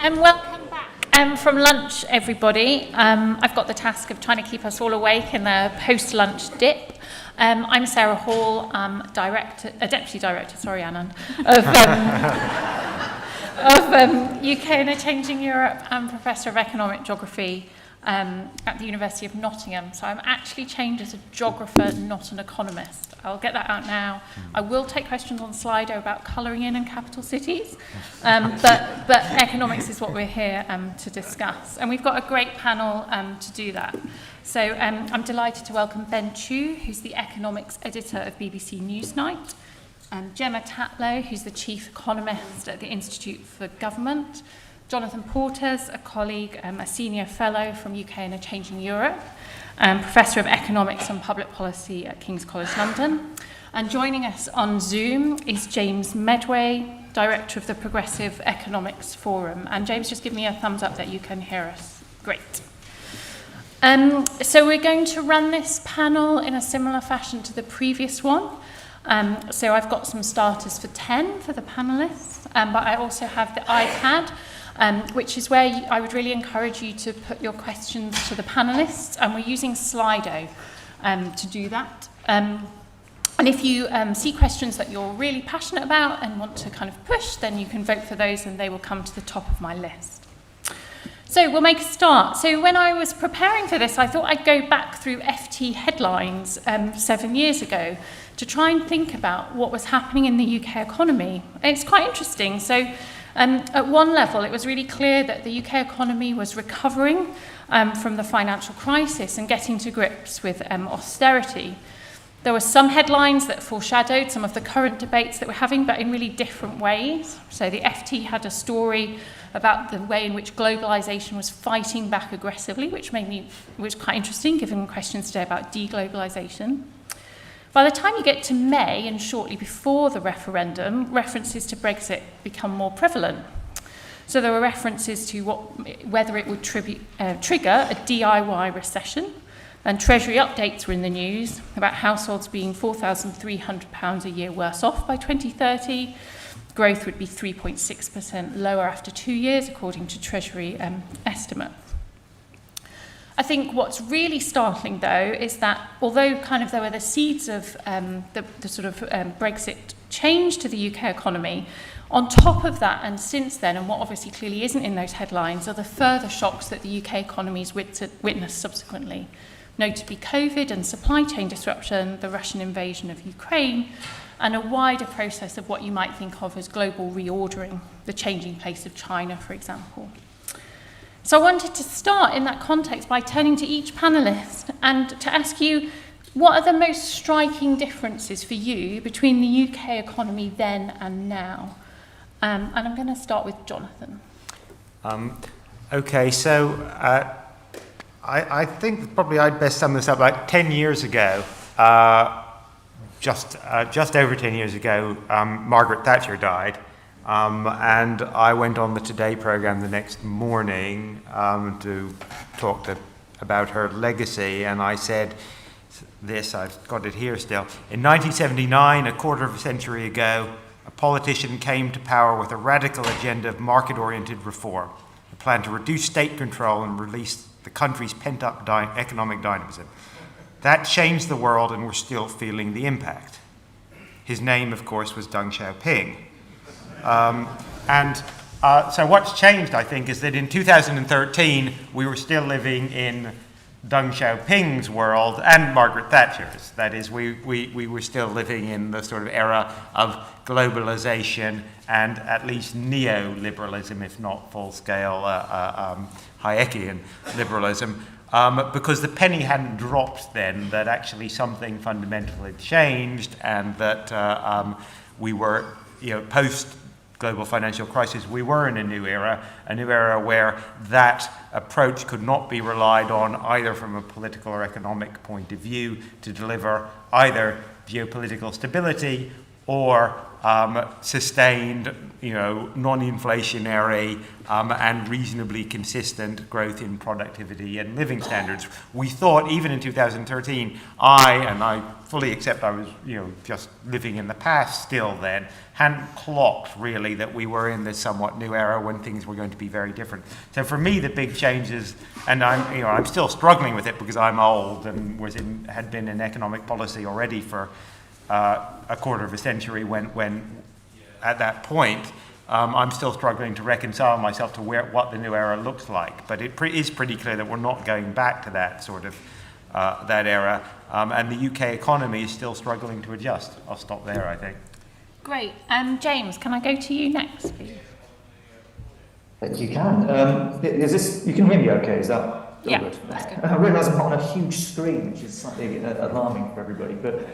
And welcome back from lunch, everybody. I've got the task of trying to keep us all awake in the post-lunch dip. I'm Sarah Hall, Deputy Director, sorry, Anand, of UK and a Changing Europe and Professor of Economic Geography at the University of Nottingham. So I'm actually trained as a geographer, not an economist. I'll get that out now. I will take questions on Slido about colouring in and capital cities, but economics is what we're here to discuss. And we've got a great panel to do that. So I'm delighted to welcome Ben Chu, who's the economics editor of BBC Newsnight, Gemma Tatlow, who's the chief economist at the Institute for Government, Jonathan Porters, a colleague, a senior fellow from UK and a Changing Europe, Professor of Economics and Public Policy at King's College London. And joining us on Zoom is James Medway, Director of the Progressive Economics Forum. And James, just give me a thumbs up that you can hear us. Great. So we're going to run this panel in a similar fashion to the previous one. So I've got some starters for 10 for the panelists, but I also have the iPad, which is where I would really encourage you to put your questions to the panelists, and we're using Slido to do that. And if you see questions that you're really passionate about and want to kind of push, then you can vote for those and they will come to the top of my list. So we'll make a start. So when I was preparing for this, I thought I'd go back through FT headlines 7 years ago to try and think about what was happening in the UK economy. And it's quite interesting. So at one level, it was really clear that the UK economy was recovering from the financial crisis and getting to grips with austerity. There were some headlines that foreshadowed some of the current debates that we're having, but in really different ways. So the FT had a story about the way in which globalization was fighting back aggressively, which was quite interesting, given questions today about deglobalization. By the time you get to May, and shortly before the referendum, references to Brexit become more prevalent. So there were references to whether it would trigger a DIY recession, and Treasury updates were in the news about households being £4,300 a year worse off by 2030. Growth would be 3.6% lower after 2 years, according to Treasury estimates. I think what's really startling, though, is that although there were the seeds of the sort of Brexit change to the UK economy, on top of that and since then, and what obviously clearly isn't in those headlines, are the further shocks that the UK economy has witnessed subsequently, notably COVID and supply chain disruption, the Russian invasion of Ukraine, and a wider process of what you might think of as global reordering, the changing place of China, for example. So I wanted to start in that context by turning to each panellist and to ask you, what are the most striking differences for you between the UK economy then and now? And I'm going to start with Jonathan. Okay, so I think probably I'd best sum this up. Like 10 years ago, just over 10 years ago, Margaret Thatcher died, and I went on the Today programme the next morning to talk about her legacy, and I said this, I've got it here still. In 1979, a quarter of a century ago, a politician came to power with a radical agenda of market-oriented reform, a plan to reduce state control and release the country's pent-up economic dynamism. That changed the world, and we're still feeling the impact. His name, of course, was Deng Xiaoping. So what's changed, I think, is that in 2013, we were still living in Deng Xiaoping's world and Margaret Thatcher's. That is, we were still living in the sort of era of globalization and at least neoliberalism, if not full-scale Hayekian liberalism. Because the penny hadn't dropped then, that actually something fundamental had changed, and that we were, post-global financial crisis, we were in a new era where that approach could not be relied on either from a political or economic point of view to deliver either geopolitical stability or sustained, non-inflationary and reasonably consistent growth in productivity and living standards. We thought, even in 2013, I fully accept I was, just living in the past still then, hadn't clocked really that we were in this somewhat new era when things were going to be very different. So for me, the big changes, and I'm still struggling with it because I'm old and had been in economic policy already for a quarter of a century when at that point, I'm still struggling to reconcile myself to what the new era looks like. But it is pretty clear that we're not going back to that sort of that era. And the UK economy is still struggling to adjust. I'll stop there, I think. Great. James, can I go to you next, please? You can. You can hear me okay? Is that... Yeah, good. that's good. I realise I'm not on a huge screen, which is slightly alarming for everybody. But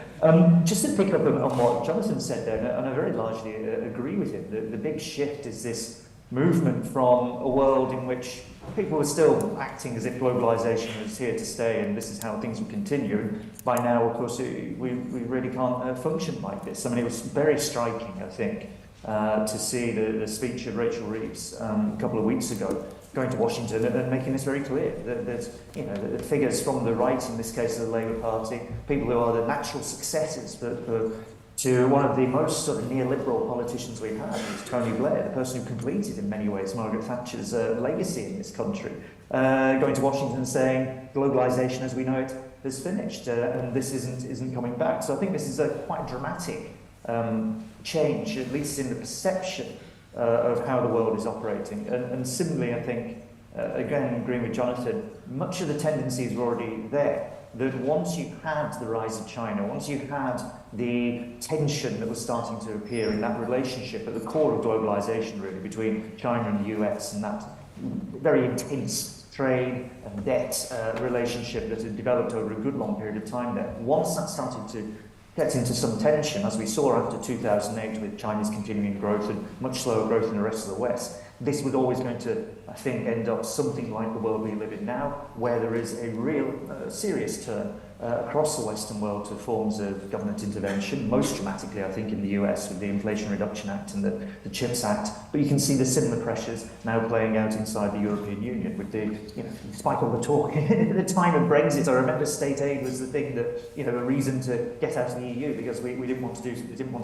just to pick up on what Jonathan said there, and I very largely agree with him, the big shift is this movement from a world in which people were still acting as if globalisation was here to stay and this is how things will continue. And by now, of course, we really can't function like this. I mean, it was very striking, I think, to see the speech of Rachel Reeves a couple of weeks ago, going to Washington and making this very clear that there's, the figures from the right, in this case of the Labour Party, people who are the natural successors to one of the most sort of neoliberal politicians we've had, who's Tony Blair, the person who completed in many ways Margaret Thatcher's legacy in this country, going to Washington saying globalisation as we know it has finished and this isn't coming back. So I think this is a quite dramatic change, at least in the perception of how the world is operating. And similarly, I think, again, agreeing with Jonathan, much of the tendencies were already there. That once you had the rise of China, once you had the tension that was starting to appear in that relationship at the core of globalization, really, between China and the US, and that very intense trade and debt relationship that had developed over a good long period of time there, once that started to get into some tension, as we saw after 2008 with China's continuing growth and much slower growth in the rest of the West, this was always going to, I think, end up something like the world we live in now, where there is a real serious turn across the Western world to forms of government intervention, most dramatically, I think, in the US with the Inflation Reduction Act and the CHIPS Act. But you can see the similar pressures now playing out inside the European Union with the, despite all the talk, at the time of Brexit, I remember state aid was the thing that, a reason to get out of the EU because we didn't want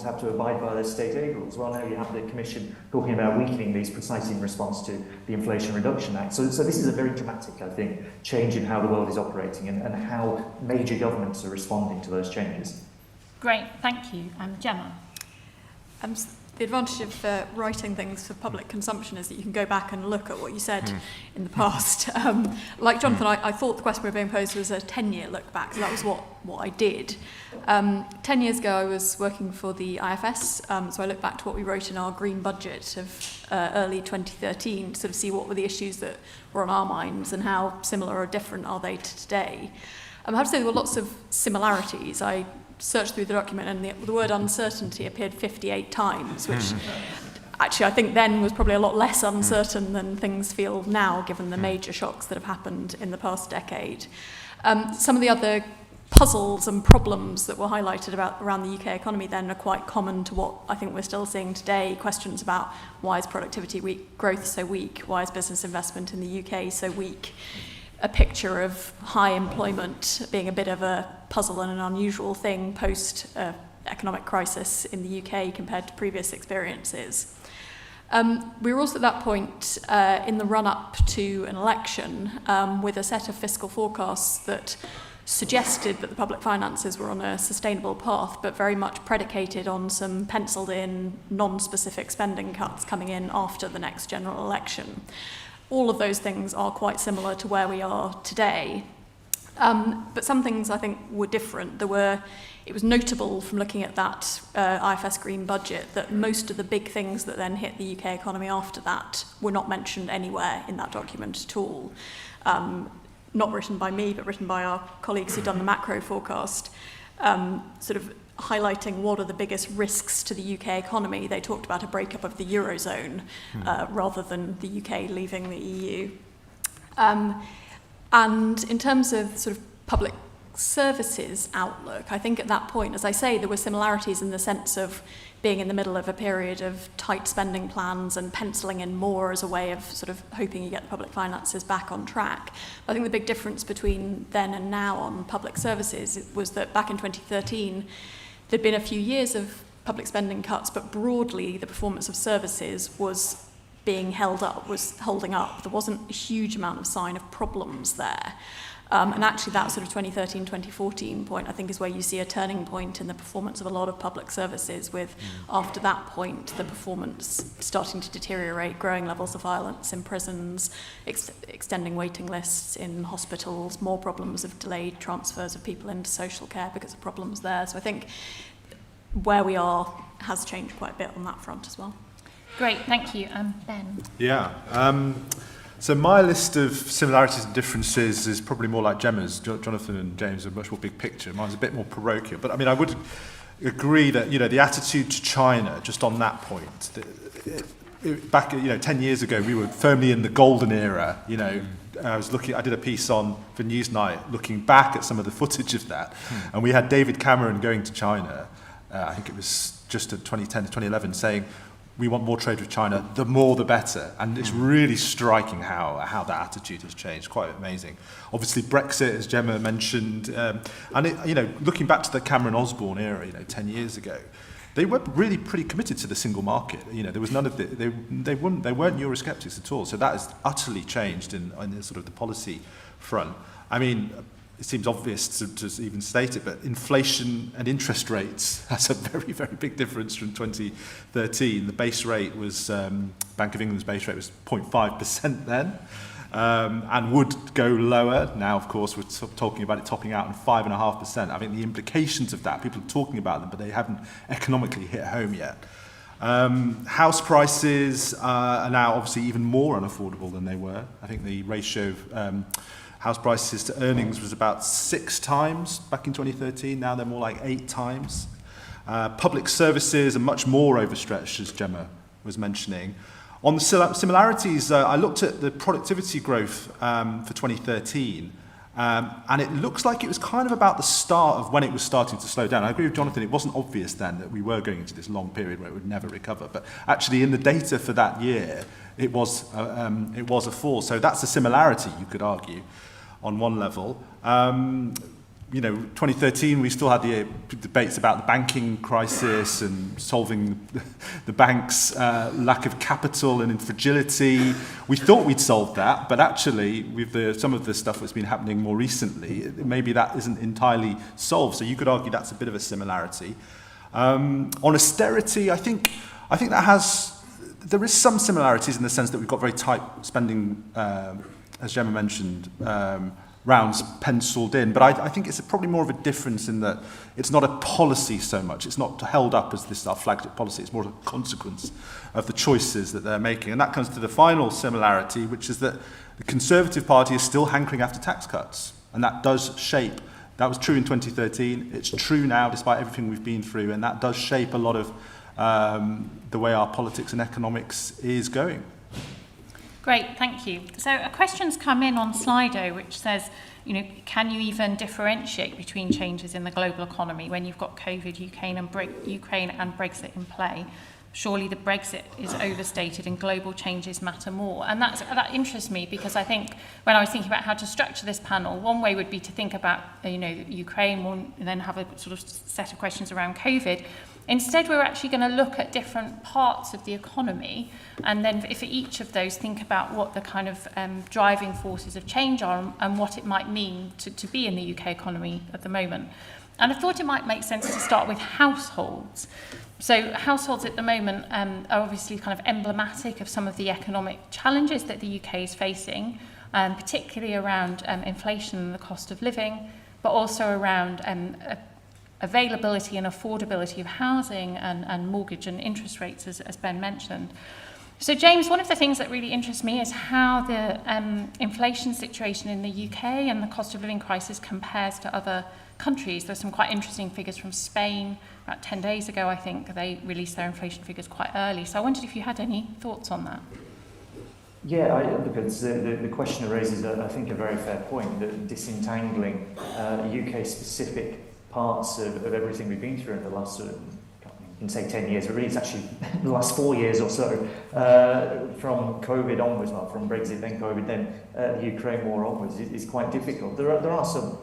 to have to abide by those state aid rules. Well, now you have the Commission talking about weakening these precisely in response to the Inflation Reduction Act. So this is a very dramatic, I think, change in how the world is operating and how major governments are responding to those changes. Great, thank you. Gemma. The advantage of writing things for public consumption is that you can go back and look at what you said in the past. Like Jonathan, I thought the question we were being posed was a 10-year look back, so that was what I did. 10 years ago, I was working for the IFS, so I looked back to what we wrote in our green budget of early 2013 to sort of see what were the issues that were on our minds and how similar or different are they to today. I have to say there were lots of similarities. I searched through the document and the word uncertainty appeared 58 times, which actually I think then was probably a lot less uncertain than things feel now, given the major shocks that have happened in the past decade. Some of the other puzzles and problems that were highlighted around the UK economy then are quite common to what I think we're still seeing today. Questions about why is productivity growth so weak? Why is business investment in the UK so weak? A picture of high employment being a bit of a puzzle and an unusual thing post-economic crisis in the UK compared to previous experiences. We were also at that point in the run-up to an election with a set of fiscal forecasts that suggested that the public finances were on a sustainable path, but very much predicated on some penciled-in, non-specific spending cuts coming in after the next general election. All of those things are quite similar to where we are today. But some things I think were different. It was notable from looking at that IFS Green budget that most of the big things that then hit the UK economy after that were not mentioned anywhere in that document at all. Not written by me, but written by our colleagues who'd done the macro forecast, sort of highlighting what are the biggest risks to the UK economy. They talked about a breakup of the Eurozone rather than the UK leaving the EU. And in terms of sort of public services outlook, I think at that point, as I say, there were similarities in the sense of being in the middle of a period of tight spending plans and penciling in more as a way of sort of hoping you get the public finances back on track. I think the big difference between then and now on public services was that back in 2013, there'd been a few years of public spending cuts, but broadly the performance of services was being held up, was holding up. There wasn't a huge amount of sign of problems there. And actually that sort of 2013, 2014 point, I think, is where you see a turning point in the performance of a lot of public services with, after that point, the performance starting to deteriorate, growing levels of violence in prisons, extending waiting lists in hospitals, more problems of delayed transfers of people into social care because of problems there. So I think where we are has changed quite a bit on that front as well. Great, thank you. Ben. Yeah. So my list of similarities and differences is probably more like Gemma's. Jonathan and James are much more big picture. Mine's a bit more parochial. But I mean, I would agree that, the attitude to China, just on that point, back, 10 years ago, we were firmly in the golden era. I did a piece for Newsnight looking back at some of the footage of that. And we had David Cameron going to China, I think it was just at 2010 to 2011, saying, we want more trade with China, the more the better. And it's really striking how that attitude has changed, quite amazing. Obviously Brexit, as Gemma mentioned, and looking back to the Cameron-Osborne era, 10 years ago, they were really pretty committed to the single market. There was none of they weren't Eurosceptics at all. So that has utterly changed in the sort of the policy front. I mean, it seems obvious to even state it, but inflation and interest rates, that's a very, very big difference from 2013. The base rate was, Bank of England's base rate was 0.5% then, and would go lower. Now, of course, we're talking about it topping out at 5.5%. I think the implications of that, people are talking about them, but they haven't economically hit home yet. House prices are now obviously even more unaffordable than they were. I think the ratio of house prices to earnings was about 6 times back in 2013. Now they're more like 8 times. Public services are much more overstretched, as Gemma was mentioning. On the similarities, I looked at the productivity growth for 2013, and it looks like it was kind of about the start of when it was starting to slow down. I agree with Jonathan, it wasn't obvious then that we were going into this long period where it would never recover. But actually in the data for that year, it was a fall. So that's a similarity, you could argue, on one level. 2013, we still had the debates about the banking crisis and solving the banks' lack of capital and fragility. We thought we'd solved that, but actually, with some of the stuff that's been happening more recently, maybe that isn't entirely solved. So you could argue that's a bit of a similarity. On austerity, I think there is some similarities in the sense that we've got very tight spending, as Gemma mentioned, rounds penciled in. But I think it's probably more of a difference in that it's not a policy so much. It's not held up as this our flagship policy. It's more a consequence of the choices that they're making. And that comes to the final similarity, which is that the Conservative Party is still hankering after tax cuts. And that does shape. That was true in 2013. It's true now, despite everything we've been through. And that does shape a lot of the way our politics and economics is going. Great, thank you. So a question's come in on Slido which says, can you even differentiate between changes in the global economy when you've got COVID, Ukraine and Brexit in play? Surely the Brexit is overstated and global changes matter more. And that interests me because I think when I was thinking about how to structure this panel, one way would be to think about Ukraine and then have a sort of set of questions around COVID. Instead, we're actually going to look at different parts of the economy and then for each of those think about what the kind of driving forces of change are and what it might mean to be in the UK economy at the moment. And I thought it might make sense to start with households. So households at the moment are obviously kind of emblematic of some of the economic challenges that the UK is facing, particularly around inflation and the cost of living, but also around availability and affordability of housing and mortgage and interest rates, as Ben mentioned. So James, one of the things that really interests me is how the inflation situation in the UK and the cost of living crisis compares to other countries. There's some quite interesting figures from Spain. About 10 days ago, I think, they released their inflation figures quite early. So I wondered if you had any thoughts on that. Look, the questioner raises, I think, a very fair point, that disentangling UK-specific parts of everything we've been through in the last sort of, you can say 10 years, but really it's actually the last 4 years or so, from COVID onwards, well, from Brexit, then COVID, then the Ukraine war onwards, is quite difficult. There are some,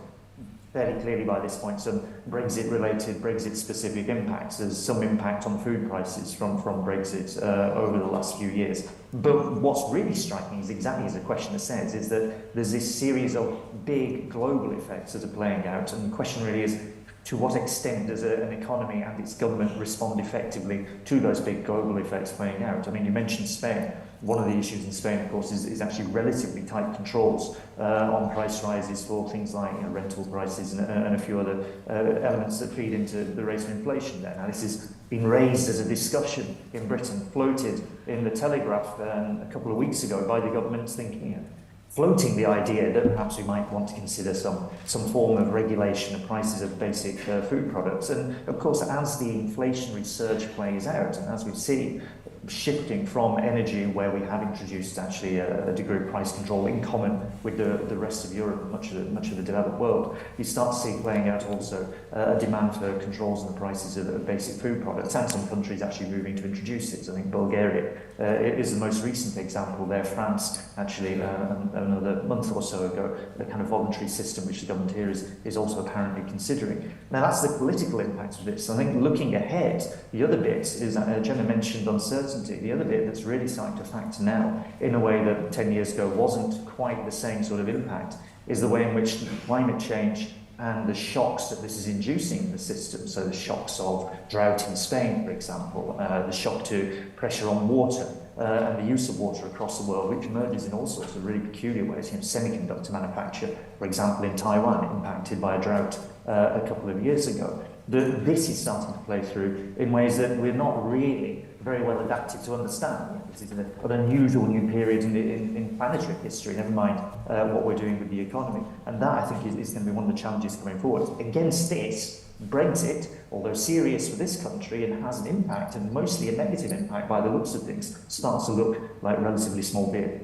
fairly clearly by this point, some Brexit-related, Brexit-specific impacts. There's some impact on food prices from Brexit over the last few years. But what's really striking is exactly as the questioner says, is that there's this series of big global effects that are playing out, and the question really is, to what extent does an economy and its government respond effectively to those big global effects playing out? I mean, you mentioned Spain. One of the issues in Spain, of course, is actually relatively tight controls on price rises for things like rental prices and a few other elements that feed into the rate of inflation there. Now, this has been raised as a discussion in Britain, floated in the Telegraph a couple of weeks ago by the government, thinking, floating the idea that perhaps we might want to consider some form of regulation of prices of basic food products. And of course, as the inflationary surge plays out, and as we've seen, shifting from energy, where we have introduced actually a degree of price control in common with the rest of Europe and much of the developed world, you start to see playing out also a demand for controls on the prices of basic food products, and some countries actually moving to introduce it. I think Bulgaria is the most recent example there. France actually another month or so ago, the kind of voluntary system which the government here is also apparently considering. Now that's the political impact of this. I think looking ahead, the other bit is that Gemma mentioned uncertainty. The other bit that's really starting to factor now, in a way that 10 years ago wasn't quite the same sort of impact, is the way in which climate change and the shocks that this is inducing in the system, so the shocks of drought in Spain, for example, the shock to pressure on water, and the use of water across the world, which emerges in all sorts of really peculiar ways. Semiconductor manufacture, for example, in Taiwan, impacted by a drought a couple of years ago. This is starting to play through in ways that we're not really very well adapted to understand. This is an unusual new period in planetary history, never mind what we're doing with the economy. And that, I think, is going to be one of the challenges coming forward. Against this, Brexit, although serious for this country and has an impact, and mostly a negative impact by the looks of things, starts to look like relatively small beer.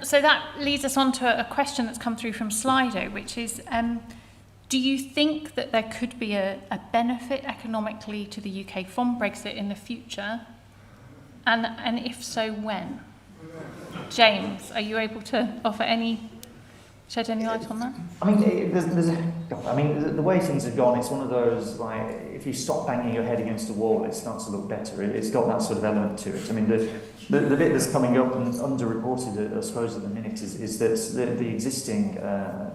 So that leads us on to a question that's come through from Slido, which is, do you think that there could be a benefit economically to the UK from Brexit in the future? And if so, when? James, are you able to shed any light on that? I mean, the way things have gone, it's one of those, like, if you stop banging your head against a wall, it starts to look better. It's got that sort of element to it. I mean, the bit that's coming up and underreported, I suppose, at the minute is that the existing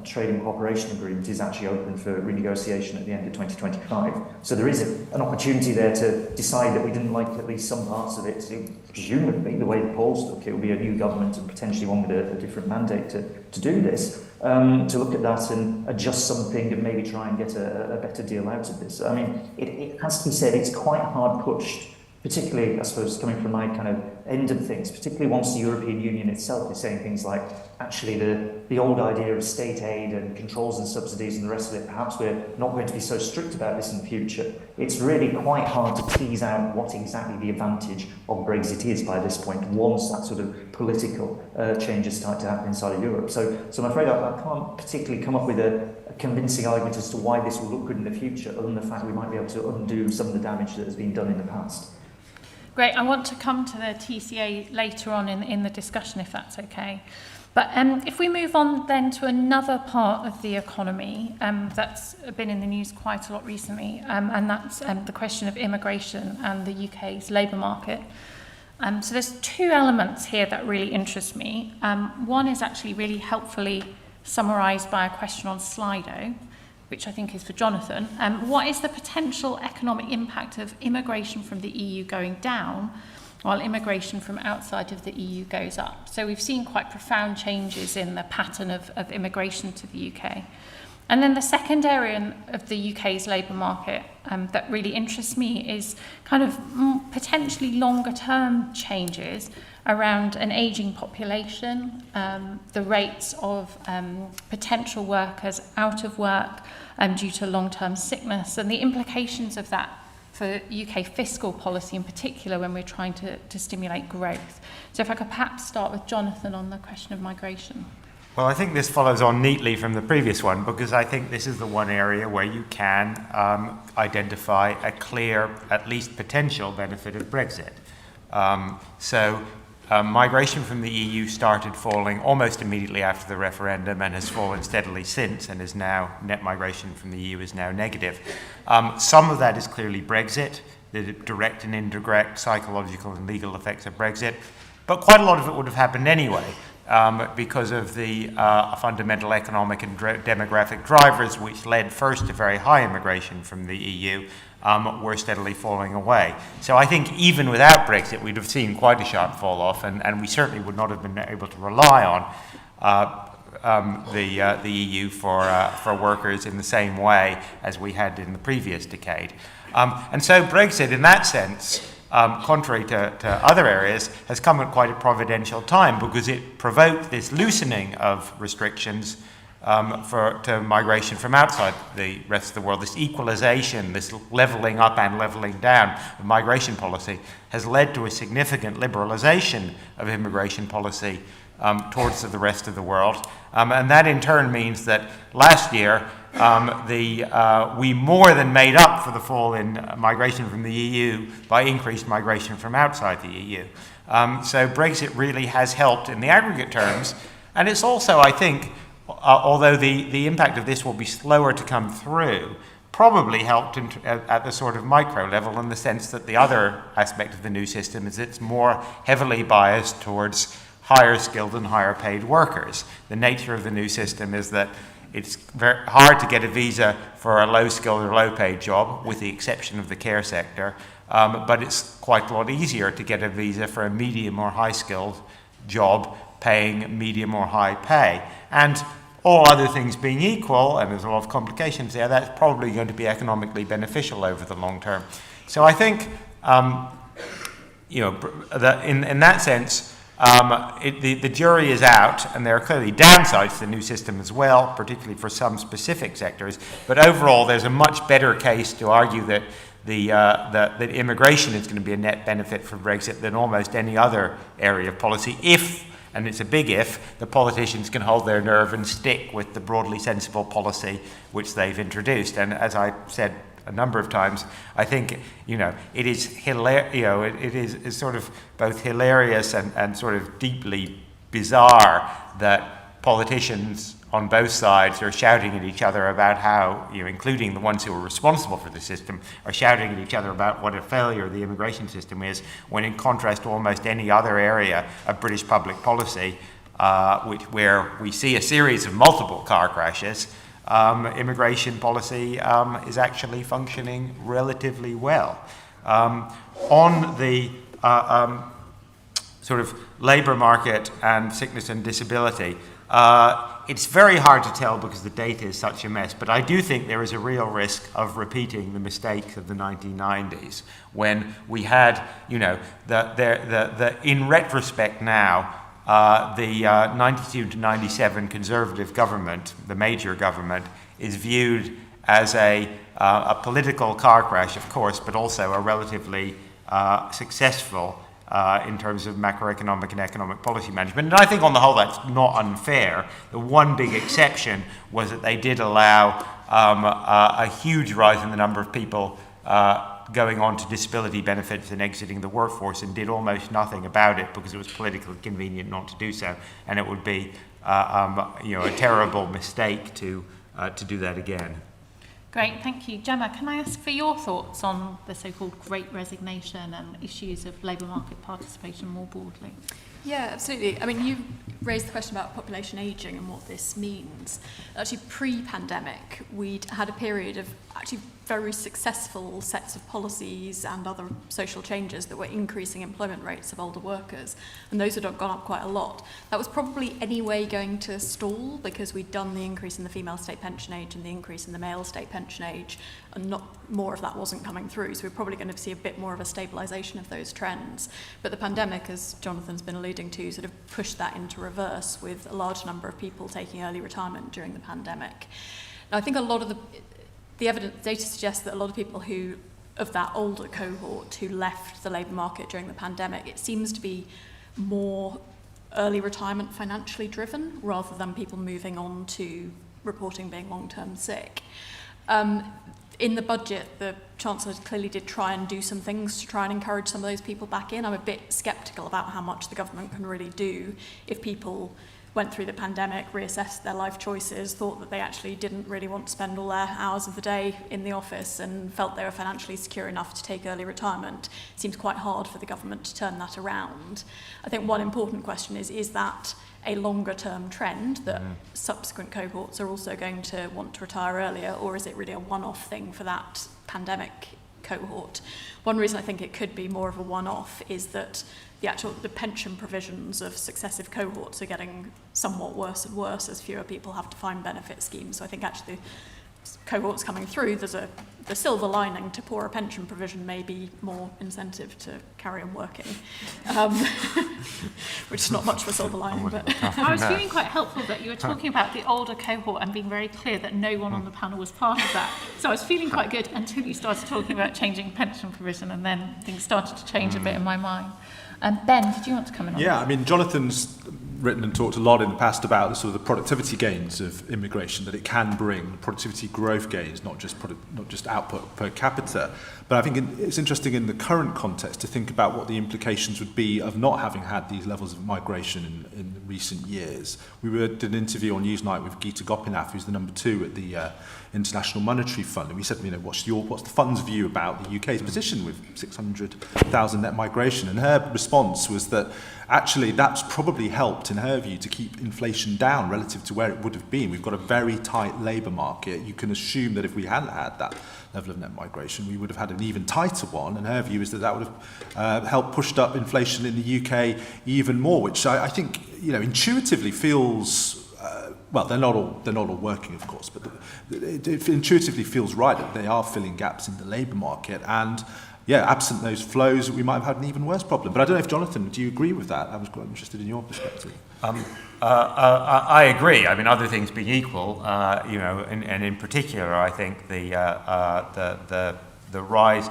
trading cooperation agreement is actually open for renegotiation at the end of 2025. So there is an opportunity there to decide that we didn't like at least some parts of it. So presumably, the way the polls look, it will be a new government and potentially one with a different mandate to do this. To look at that and adjust something and maybe try and get a better deal out of this. I mean, it has to be said, it's quite hard pushed, particularly, I suppose, coming from my kind of end of things, particularly once the European Union itself is saying things like, actually, the old idea of state aid and controls and subsidies and the rest of it, perhaps we're not going to be so strict about this in the future. It's really quite hard to tease out what exactly the advantage of Brexit is by this point, once that sort of political changes start to happen inside of Europe. So I'm afraid I can't particularly come up with a convincing argument as to why this will look good in the future, other than the fact we might be able to undo some of the damage that has been done in the past. Great. I want to come to the TCA later on in the discussion, if that's okay. But if we move on then to another part of the economy that's been in the news quite a lot recently, and that's the question of immigration and the UK's labour market. So there's two elements here that really interest me. One is actually really helpfully summarised by a question on Slido, which I think is for Jonathan. What is the potential economic impact of immigration from the EU going down while immigration from outside of the EU goes up? So we've seen quite profound changes in the pattern of immigration to the UK. And then the second area of the UK's labour market that really interests me is kind of potentially longer term changes around an ageing population, the rates of potential workers out of work due to long-term sickness, and the implications of that for UK fiscal policy in particular when we're trying to stimulate growth. So if I could perhaps start with Jonathan on the question of migration. Well, I think this follows on neatly from the previous one, because I think this is the one area where you can identify a clear, at least potential benefit of Brexit. Migration from the EU started falling almost immediately after the referendum and has fallen steadily since, and is now, net migration from the EU is now negative. Some of that is clearly Brexit, the direct and indirect psychological and legal effects of Brexit, but quite a lot of it would have happened anyway. Because of the fundamental economic and demographic drivers, which led first to very high immigration from the EU, were steadily falling away. So I think even without Brexit, we'd have seen quite a sharp fall off, and we certainly would not have been able to rely on the EU for workers in the same way as we had in the previous decade. And so Brexit, in that sense, contrary to other areas, has come at quite a providential time, because it provoked this loosening of restrictions to migration from outside the rest of the world. This equalization, this leveling up and leveling down of migration policy has led to a significant liberalization of immigration policy towards the rest of the world. And that in turn means that last year we more than made up for the fall in migration from the EU by increased migration from outside the EU. So Brexit really has helped in the aggregate terms, and it's also, I think, although the impact of this will be slower to come through, probably helped at the sort of micro level, in the sense that the other aspect of the new system is it's more heavily biased towards higher skilled and higher paid workers. The nature of the new system is that it's very hard to get a visa for a low-skilled or low-paid job, with the exception of the care sector, but it's quite a lot easier to get a visa for a medium or high-skilled job paying medium or high pay. And all other things being equal, and there's a lot of complications there, that's probably going to be economically beneficial over the long term. So I think, in that sense, the jury is out, and there are clearly downsides to the new system as well, particularly for some specific sectors. But overall, there's a much better case to argue that that immigration is going to be a net benefit for Brexit than almost any other area of policy, if, and it's a big if, the politicians can hold their nerve and stick with the broadly sensible policy which they've introduced. And as I said a number of times, I think, it is it is sort of both hilarious and sort of deeply bizarre that politicians on both sides are shouting at each other about how, including the ones who are responsible for the system, are shouting at each other about what a failure the immigration system is, when in contrast to almost any other area of British public policy, where we see a series of multiple car crashes, immigration policy is actually functioning relatively well. On the sort of labour market and sickness and disability, it's very hard to tell because the data is such a mess, but I do think there is a real risk of repeating the mistakes of the 1990s, when we had, in retrospect now, the 92 to 97 Conservative government, the major government, is viewed as a political car crash, of course, but also a relatively successful in terms of macroeconomic and economic policy management. And I think on the whole that's not unfair. The one big exception was that they did allow a huge rise in the number of people going on to disability benefits and exiting the workforce, and did almost nothing about it because it was politically convenient not to do so. And it would be a terrible mistake to do that again. Great, thank you. Gemma, can I ask for your thoughts on the so-called Great Resignation and issues of labour market participation more broadly? Yeah, absolutely. I mean, you raised the question about population ageing and what this means. Actually, pre-pandemic, we'd had a period of actually very successful sets of policies and other social changes that were increasing employment rates of older workers, and those had gone up quite a lot. That was probably anyway going to stall because we'd done the increase in the female state pension age and the increase in the male state pension age, and not more of that wasn't coming through, so we're probably going to see a bit more of a stabilisation of those trends. But the pandemic, as Jonathan's been alluding to, sort of pushed that into reverse, with a large number of people taking early retirement during the pandemic. Now, I think a lot of the evidence data suggests that a lot of people who of that older cohort who left the labour market during the pandemic, it seems to be more early retirement financially driven rather than people moving on to reporting being long-term sick. In the budget, the Chancellor clearly did try and do some things to try and encourage some of those people back in. I'm a bit sceptical about how much the government can really do if people went through the pandemic, reassessed their life choices, thought that they actually didn't really want to spend all their hours of the day in the office and felt they were financially secure enough to take early retirement. It seems quite hard for the government to turn that around. I think one important question is that a longer term trend that subsequent cohorts are also going to want to retire earlier, or is it really a one-off thing for that pandemic cohort? One reason I think it could be more of a one-off is that the pension provisions of successive cohorts are getting somewhat worse and worse as fewer people have defined benefit schemes. So I think actually the cohorts coming through, the silver lining to poorer pension provision may be more incentive to carry on working, which is not much of a silver lining. But I was feeling quite helpful that you were talking about the older cohort and being very clear that no one on the panel was part of that. So I was feeling quite good until you started talking about changing pension provision, and then things started to change a bit in my mind. Ben, did you want to come in on that? Yeah, I mean, Jonathan's written and talked a lot in the past about the sort of the productivity gains of immigration that it can bring, productivity growth gains, not just output per capita. But I think it's interesting in the current context to think about what the implications would be of not having had these levels of migration in recent years. We did an interview on Newsnight with Geeta Gopinath, who's the number 2 at the International Monetary Fund, and we said, what's the fund's view about the UK's position with 600,000 net migration? And her response was that actually that's probably helped, in her view, to keep inflation down relative to where it would have been. We've got a very tight labour market. You can assume that if we hadn't had that level of net migration, we would have had an even tighter one. And her view is that would have helped pushed up inflation in the UK even more, which I think intuitively feels. Well, they're not all working, of course, but it intuitively feels right that they are filling gaps in the labour market. And yeah, absent those flows, we might have had an even worse problem. But I don't know if, Jonathan, do you agree with that? I was quite interested in your perspective. I agree. I mean, other things being equal, and in particular, I think the rise,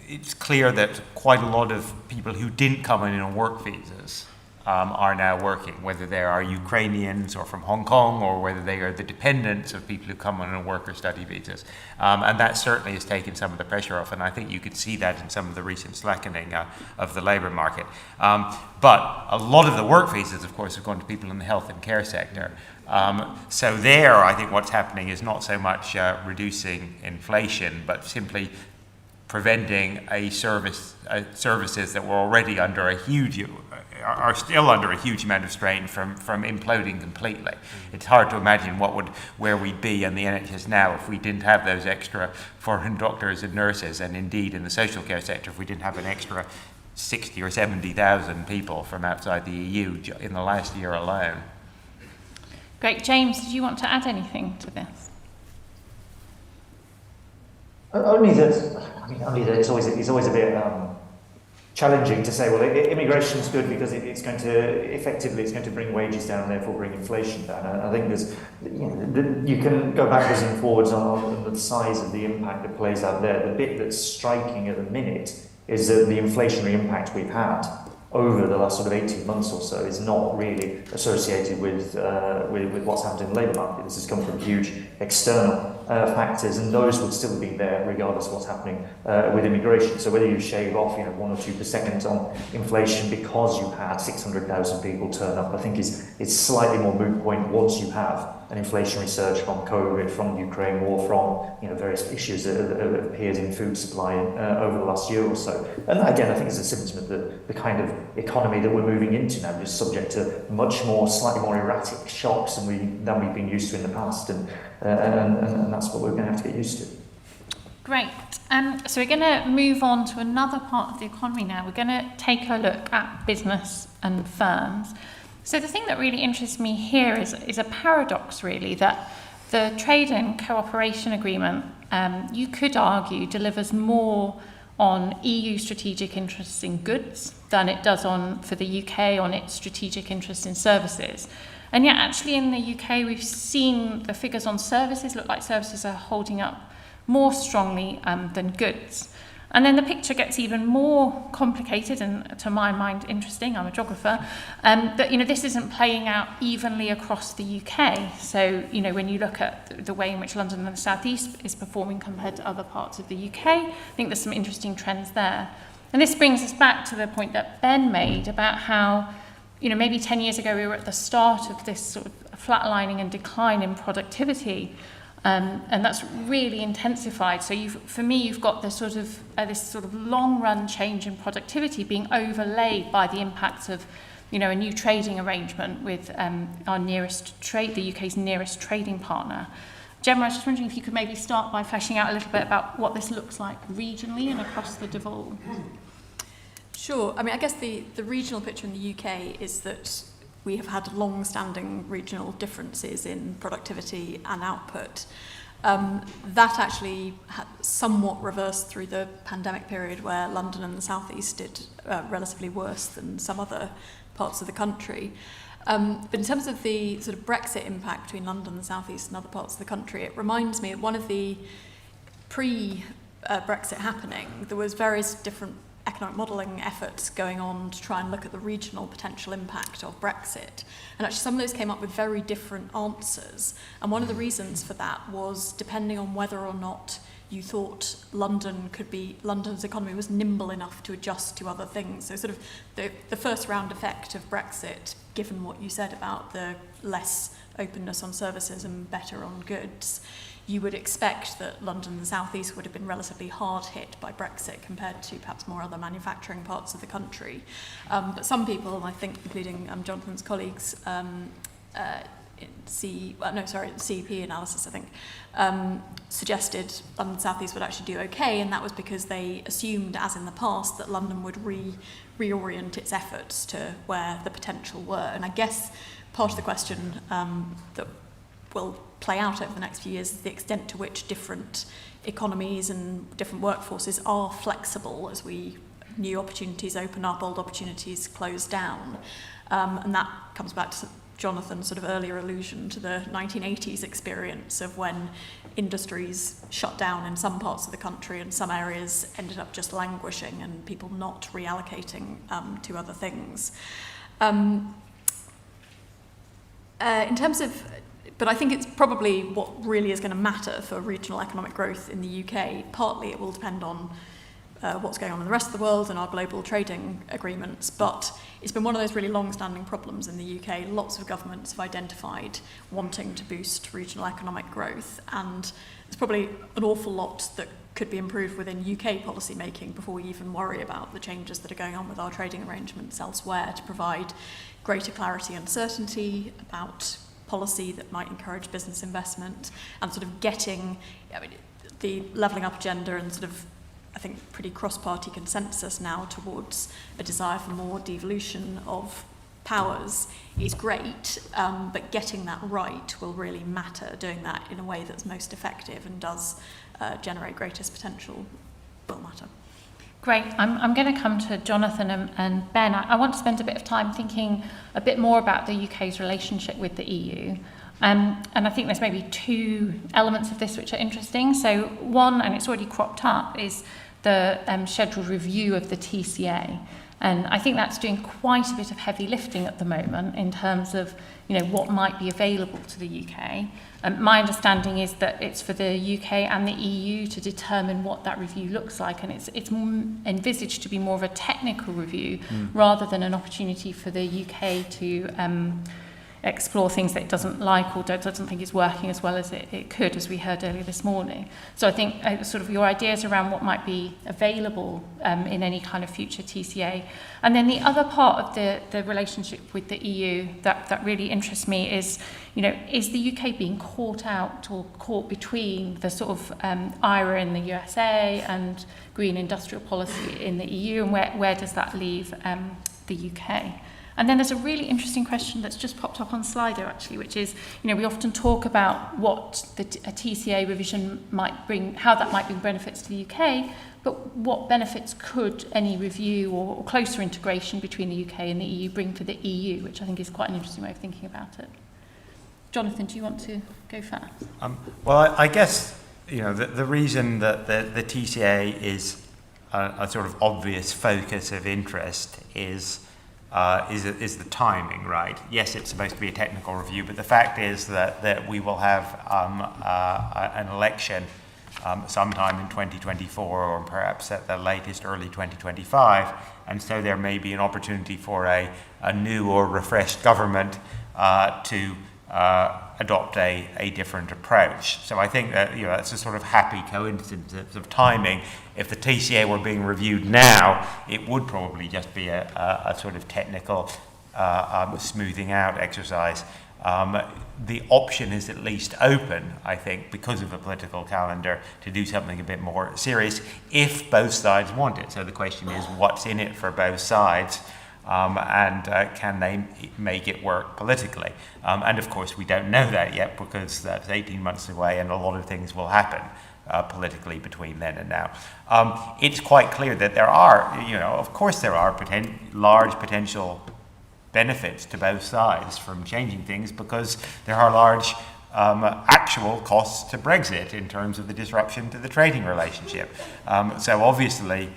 it's clear that quite a lot of people who didn't come in on work visas are now working, whether they are Ukrainians or from Hong Kong, or whether they are the dependents of people who come on work or study visas. And that certainly has taken some of the pressure off, and I think you could see that in some of the recent slackening of the labour market. But a lot of the work visas, of course, have gone to people in the health and care sector. So there, I think what's happening is not so much reducing inflation, but simply preventing services that were already are still under a huge amount of strain from imploding completely. It's hard to imagine where we'd be in the NHS now if we didn't have those extra foreign doctors and nurses, and indeed in the social care sector if we didn't have an extra 60 or 70,000 people from outside the EU in the last year alone. Great. James, did you want to add anything to this? Only that it's always a bit challenging to say, well, immigration is good because it's going to bring wages down and therefore bring inflation down. I think you can go backwards and forwards on the size of the impact that plays out there. The bit that's striking at the minute is that the inflationary impact we've had over the last sort of 18 months or so is not really associated with what's happened in the labour market. This has come from huge external factors, and those would still be there regardless of what's happening with immigration. So whether you shave off 1 or 2% on inflation because you had 600,000 people turn up, I think is slightly more moot point once you have an inflationary surge from COVID, from the Ukraine war, from various issues that have appeared in food supply over the last year or so. And again, I think it's a symptom of the kind of economy that we're moving into now, just subject to slightly more erratic shocks than we've been used to in the past, and that's what we're going to have to get used to. Great. So we're going to move on to another part of the economy now. We're going to take a look at business and firms. So the thing that really interests me here is a paradox, really, that the trade and cooperation agreement, you could argue, delivers more on EU strategic interests in goods than it does for the UK on its strategic interests in services. And yet actually in the UK we've seen the figures on services look like services are holding up more strongly than goods. And then the picture gets even more complicated and, to my mind, interesting. I'm a geographer. That, you know, this isn't playing out evenly across the UK. So, you know, when you look at the way in which London and the South East is performing compared to other parts of the UK, I think there's some interesting trends there. And this brings us back to the point that Ben made about how, you know, maybe 10 years ago we were at the start of this sort of flatlining and decline in productivity. And that's really intensified. So for me, you've got this sort of long-run change in productivity being overlaid by the impacts of, you know, a new trading arrangement with our the UK's nearest trading partner. Gemma, I was just wondering if you could maybe start by fleshing out a little bit about what this looks like regionally and across the devolve. Sure. I mean, I guess the regional picture in the UK is that we have had long-standing regional differences in productivity and output. That actually had somewhat reversed through the pandemic period, where London and the South East did relatively worse than some other parts of the country. But in terms of the sort of Brexit impact between London, the South East and other parts of the country, it reminds me of one of the pre-Brexit happening, there was various different economic modelling efforts going on to try and look at the regional potential impact of Brexit. And actually some of those came up with very different answers. And one of the reasons for that was depending on whether or not you thought London's economy was nimble enough to adjust to other things. So sort of the first round effect of Brexit, given what you said about the less openness on services and better on goods, you would expect that London and the South East would have been relatively hard hit by Brexit compared to perhaps more other manufacturing parts of the country. But some people, I think, including Jonathan's colleagues, CEP analysis, I think, suggested London and South East would actually do okay, and that was because they assumed, as in the past, that London would reorient its efforts to where the potential were. And I guess part of the question that will play out over the next few years is the extent to which different economies and different workforces are flexible as new opportunities open up, old opportunities close down. And that comes back to Jonathan's sort of earlier allusion to the 1980s experience of when industries shut down in some parts of the country and some areas ended up just languishing and people not reallocating to other things. But I think it's probably what really is going to matter for regional economic growth in the UK. Partly it will depend on what's going on in the rest of the world and our global trading agreements, but it's been one of those really long-standing problems in the UK. Lots of governments have identified wanting to boost regional economic growth, and there's probably an awful lot that could be improved within UK policy making before we even worry about the changes that are going on with our trading arrangements elsewhere to provide greater clarity and certainty about policy that might encourage business investment and sort of getting the levelling up agenda and sort of, I think, pretty cross-party consensus now towards a desire for more devolution of powers is great, but getting that right will really matter. Doing that in a way that's most effective and does generate greatest potential will matter. Great. I'm going to come to Jonathan and Ben. I want to spend a bit of time thinking a bit more about the UK's relationship with the EU. And I think there's maybe two elements of this which are interesting. So one, and it's already cropped up, is the scheduled review of the TCA. And I think that's doing quite a bit of heavy lifting at the moment in terms of, you know, what might be available to the UK. My understanding is that it's for the UK and the EU to determine what that review looks like, and it's envisaged to be more of a technical review rather than an opportunity for the UK to explore things that it doesn't like or doesn't think is working as well as it could, as we heard earlier this morning. So I think sort of your ideas around what might be available in any kind of future TCA. And then the other part of the relationship with the EU that really interests me is, you know, is the UK being caught out or caught between the sort of IRA in the USA and green industrial policy in the EU, and where does that leave the UK? And then there's a really interesting question that's just popped up on Slido, actually, which is, you know, we often talk about what a TCA revision might bring, how that might bring benefits to the UK, but what benefits could any review or closer integration between the UK and the EU bring to the EU, which I think is quite an interesting way of thinking about it. Jonathan, do you want to go first? Well, I guess the reason that the TCA is a sort of obvious focus of interest is the timing, right? Yes, it's supposed to be a technical review, but the fact is that we will have an election sometime in 2024, or perhaps at the latest early 2025, and so there may be an opportunity for a new or refreshed government to adopt a different approach. So I think that it's a sort of happy coincidence of timing. If the TCA were being reviewed now, it would probably just be a sort of technical smoothing out exercise. The option is at least open, I think, because of the political calendar, to do something a bit more serious if both sides want it. So the question is, what's in it for both sides? And can they make it work politically? And of course, we don't know that yet, because that's 18 months away and a lot of things will happen politically between then and now. It's quite clear that there are, of course there are large potential benefits to both sides from changing things, because there are large actual costs to Brexit in terms of the disruption to the trading relationship. So obviously,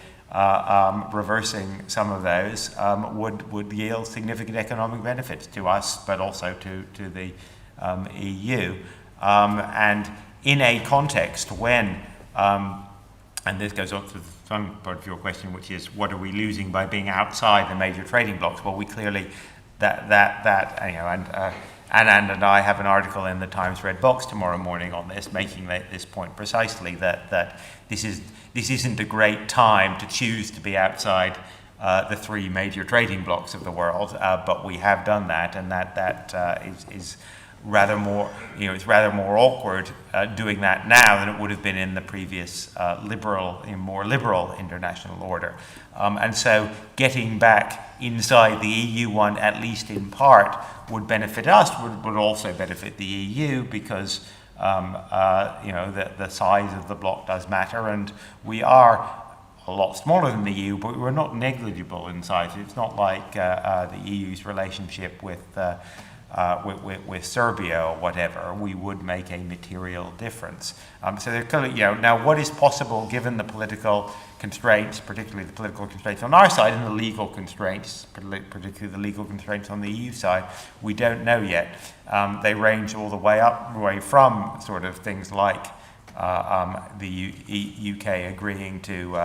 reversing some of those would yield significant economic benefits to us, but also to the EU. And in a context when, and this goes on to some part of your question, which is what are we losing by being outside the major trading blocs? Well, we clearly, and I have an article in the Times Red Box tomorrow morning on this, making this point precisely, that this isn't a great time to choose to be outside the three major trading blocs of the world, but we have done that, and that is rather more, it's rather more awkward doing that now than it would have been in the previous more liberal international order. And so getting back inside the EU one, at least in part, would benefit us, would also benefit the EU, because the size of the bloc does matter, and we are a lot smaller than the EU, but we're not negligible in size. It's not like the EU's relationship with Serbia or whatever. We would make a material difference. So they're clearly, now what is possible given the political constraints, particularly the political constraints on our side and the legal constraints, particularly the legal constraints on the EU side, we don't know yet. They range all the way from sort of things like the UK agreeing to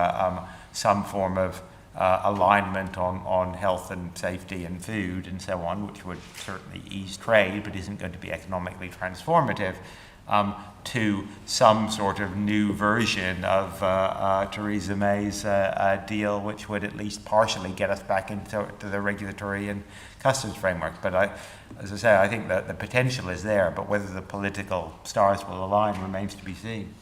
some form of alignment on health and safety and food and so on, which would certainly ease trade but isn't going to be economically transformative, to some sort of new version of Theresa May's deal, which would at least partially get us back into the regulatory and customs framework. But as I say, I think that the potential is there, but whether the political stars will align remains to be seen.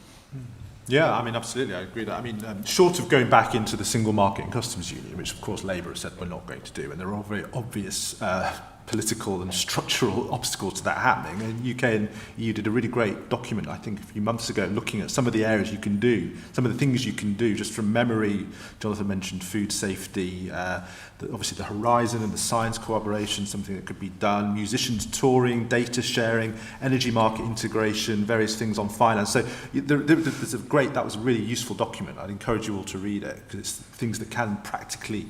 Yeah, I mean, absolutely, I agree with that. I mean, short of going back into the single market and customs union, which of course Labour has said we're not going to do, and there are very obvious political and structural obstacles to that happening. And UK and EU did a really great document, I think, a few months ago, looking at some of the areas you can do, some of the things you can do, just from memory. Jonathan mentioned food safety, obviously the horizon and the science cooperation, something that could be done, musicians touring, data sharing, energy market integration, various things on finance. So there's that was a really useful document. I'd encourage you all to read it, because it's things that can practically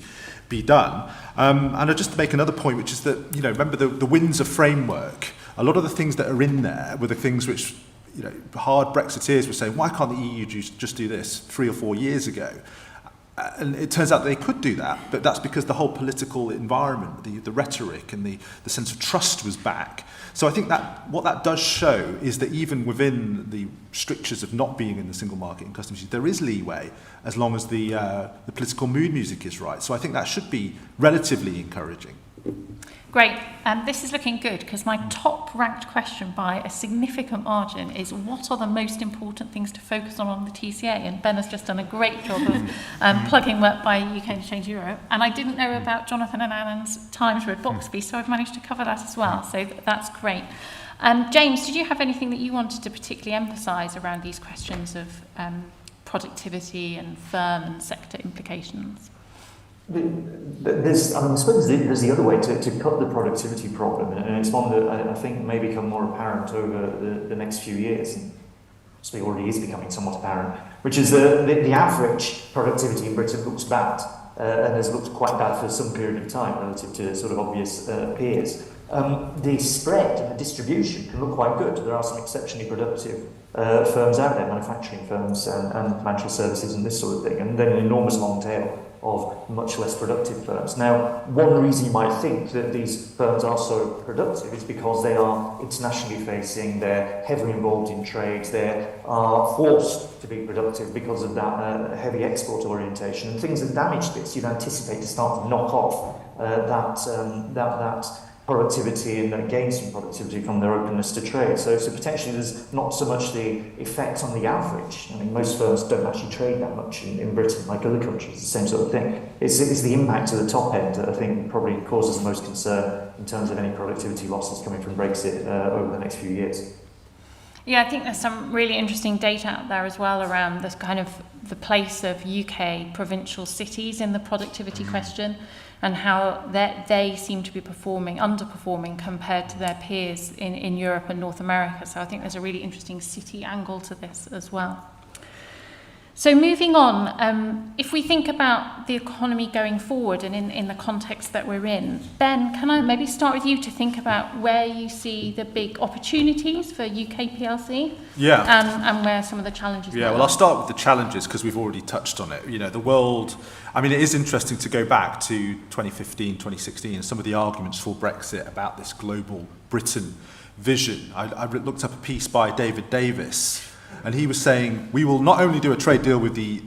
be done. And I'll just make another point, which is that, remember the Windsor framework, a lot of the things that are in there were the things which, hard Brexiteers were saying, why can't the EU just do this 3 or 4 years ago? And it turns out they could do that, but that's because the whole political environment, the rhetoric and the sense of trust was back. So I think that what that does show is that even within the strictures of not being in the single market and customs union, there is leeway as long as the political mood music is right. So I think that should be relatively encouraging. Great. This is looking good, because my top ranked question by a significant margin is what are the most important things to focus on the TCA? And Ben has just done a great job of plugging work by UK to Change Europe. And I didn't know about Jonathan and Alan's Times Red Box piece, so I've managed to cover that as well. So that's great. James, did you have anything that you wanted to particularly emphasise around these questions of productivity and firm and sector implications? I suppose there's the other way to cut the productivity problem, and it's one that I think may become more apparent over the next few years. possibly already is becoming somewhat apparent, which is the average productivity in Britain looks bad and has looked quite bad for some period of time relative to sort of obvious peers. The spread and the distribution can look quite good. There are some exceptionally productive firms out there, manufacturing firms and financial services and this sort of thing, and then an enormous long tail of much less productive firms. Now, one reason you might think that these firms are so productive is because they are internationally facing, they're heavily involved in trade, they are forced to be productive because of that heavy export orientation, and things that damage this you'd anticipate to start to knock off that productivity and gains from productivity from their openness to trade. So potentially there's not so much the effect on the average. I mean, most firms don't actually trade that much in Britain, like other countries, the same sort of thing. It's the impact to the top end that I think probably causes the most concern in terms of any productivity losses coming from Brexit over the next few years. Yeah, I think there's some really interesting data out there as well around this kind of the place of UK provincial cities in the productivity question, and how they seem to be underperforming compared to their peers in Europe and North America. So I think there's a really interesting city angle to this as well. So moving on, if we think about the economy going forward and in the context that we're in, Ben, can I maybe start with you to think about where you see the big opportunities for UK PLC? Yeah. And where some of the challenges Yeah, well, I'll start with the challenges because we've already touched on it. You know, the world, I mean, it is interesting to go back to 2015, 2016, and some of the arguments for Brexit about this global Britain vision. I looked up a piece by David Davis, and he was saying, we will not only do a trade deal with the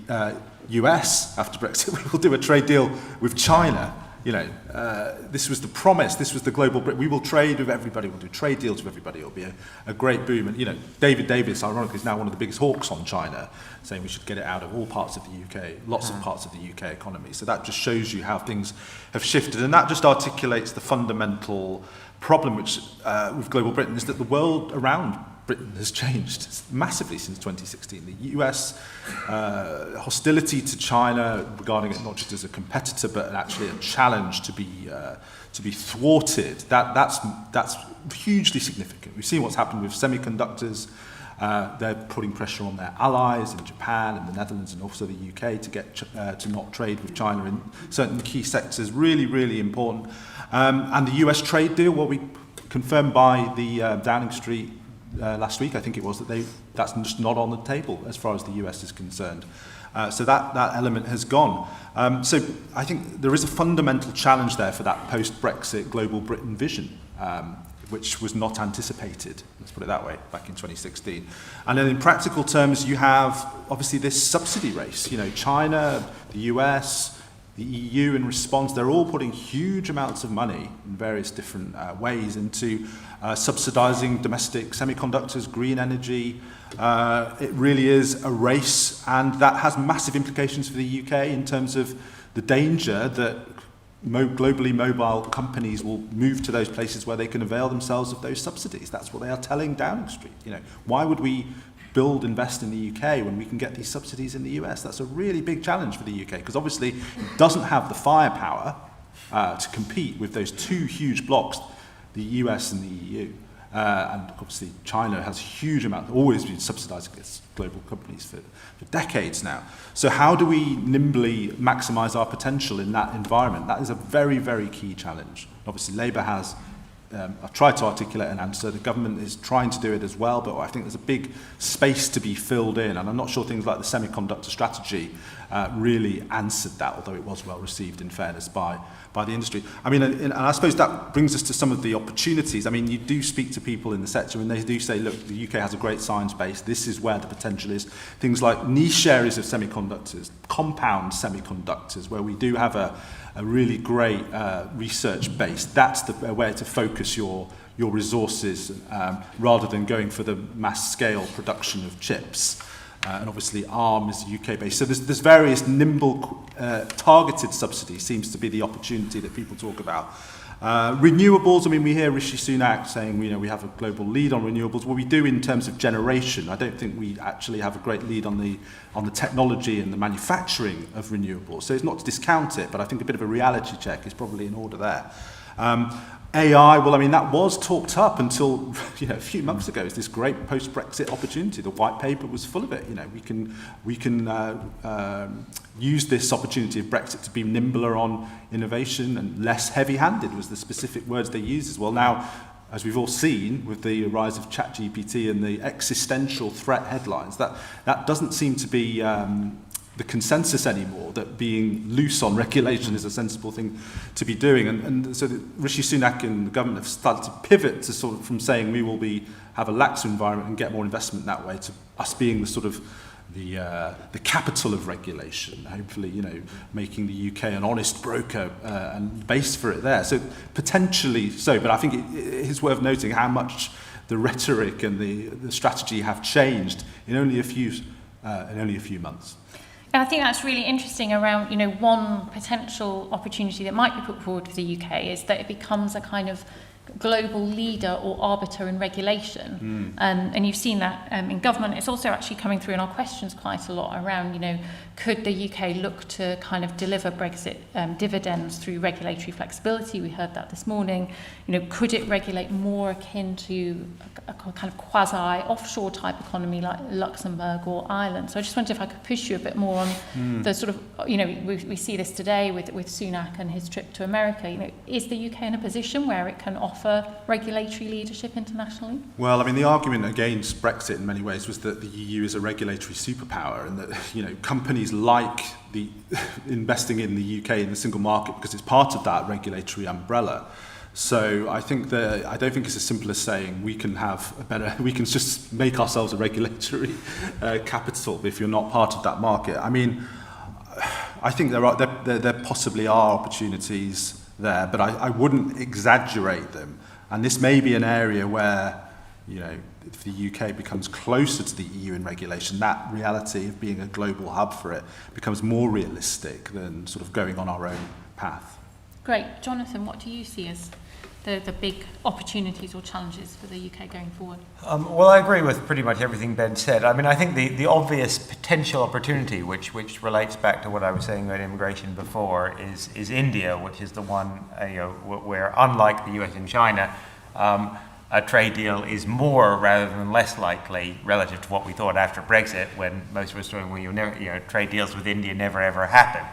US after Brexit, we will do a trade deal with China. You know, this was the promise, this was the global Britain. We will trade with everybody, we'll do trade deals with everybody, it'll be a great boom. And, you know, David Davis, ironically, is now one of the biggest hawks on China, saying we should get it out of all parts of the UK, lots of parts of the UK economy. So that just shows you how things have shifted. And that just articulates the fundamental problem which with global Britain is that the world around Britain has changed massively since 2016. The US hostility to China, regarding it not just as a competitor but actually a challenge to be thwarted, that's hugely significant. We've seen what's happened with semiconductors. They're putting pressure on their allies in Japan and the Netherlands and also the UK to get to not trade with China in certain key sectors. Really, really important. And the US trade deal, what we confirmed by the Downing Street last week, I think it was, that's just not on the table as far as the US is concerned. So that element has gone. So I think there is a fundamental challenge there for that post-Brexit global Britain vision, which was not anticipated, let's put it that way, back in 2016. And then in practical terms, you have obviously this subsidy race. You know, China, the US, the EU in response, they're all putting huge amounts of money in various different ways into subsidizing domestic semiconductors, green energy. It really is a race, and that has massive implications for the UK in terms of the danger that globally mobile companies will move to those places where they can avail themselves of those subsidies. That's what they are telling Downing Street. You know, why would we invest in the UK when we can get these subsidies in the US? That's a really big challenge for the UK, because obviously it doesn't have the firepower to compete with those two huge blocks, the US and the EU. And obviously China has a huge amount, always been subsidizing its global companies for decades now. So how do we nimbly maximize our potential in that environment? That is a very, very key challenge. Obviously Labour has I've tried to articulate an answer. The government is trying to do it as well, but I think there's a big space to be filled in, and I'm not sure things like the semiconductor strategy really answered that, although it was well received, in fairness, by the industry. I mean, and I suppose that brings us to some of the opportunities. I mean, you do speak to people in the sector, and they do say, look, the UK has a great science base. This is where the potential is. Things like niche areas of semiconductors, compound semiconductors, where we do have a really great research base. That's the way to focus your resources rather than going for the mass scale production of chips. And obviously ARM is UK-based. So there's various nimble targeted subsidies seems to be the opportunity that people talk about. Renewables, I mean, we hear Rishi Sunak saying, you know, we have a global lead on renewables. Well, we do in terms of generation. I don't think we actually have a great lead on the technology and the manufacturing of renewables. So it's not to discount it, but I think a bit of a reality check is probably in order there. AI, well, I mean, that was talked up until a few months ago. It's this great post-Brexit opportunity. The white paper was full of it. We can use this opportunity of Brexit to be nimbler on innovation and less heavy-handed was the specific words they used as well. Now, as we've all seen with the rise of ChatGPT and the existential threat headlines, that doesn't seem to be the consensus anymore, that being loose on regulation is a sensible thing to be doing. And so Rishi Sunak and the government have started to pivot to sort of from saying we will have a laxer environment and get more investment that way, to us being the sort of the capital of regulation, hopefully, making the UK an honest broker and base for it there. So potentially so, but I think it is worth noting how much the rhetoric and the strategy have changed in only a few months. And I think that's really interesting around, one potential opportunity that might be put forward for the UK is that it becomes a kind of global leader or arbiter in regulation. And you've seen that in government. It's also actually coming through in our questions quite a lot around, could the UK look to kind of deliver Brexit dividends through regulatory flexibility? We heard that this morning. Could it regulate more akin to a kind of quasi-offshore type economy like Luxembourg or Ireland? So I just wondered if I could push you a bit more on the sort of, we see this today with Sunak and his trip to America. Is the UK in a position where it can offer regulatory leadership internationally? Well, I mean, the argument against Brexit in many ways was that the EU is a regulatory superpower and that, companies like investing in the UK in the single market because it's part of that regulatory umbrella. So I don't think it's as simple as saying we can just make ourselves a regulatory capital if you're not part of that market. I mean, I think there possibly are opportunities there, but I wouldn't exaggerate them. And this may be an area where, if the UK becomes closer to the EU in regulation, that reality of being a global hub for it becomes more realistic than sort of going on our own path. Great. Jonathan, what do you see as the big opportunities or challenges for the UK going forward? Well, I agree with pretty much everything Ben said. I mean, I think the obvious potential opportunity, which relates back to what I was saying about immigration before, is India, which is the one where, unlike the US and China, a trade deal is more rather than less likely relative to what we thought after Brexit, when most of us were saying, trade deals with India never ever happen.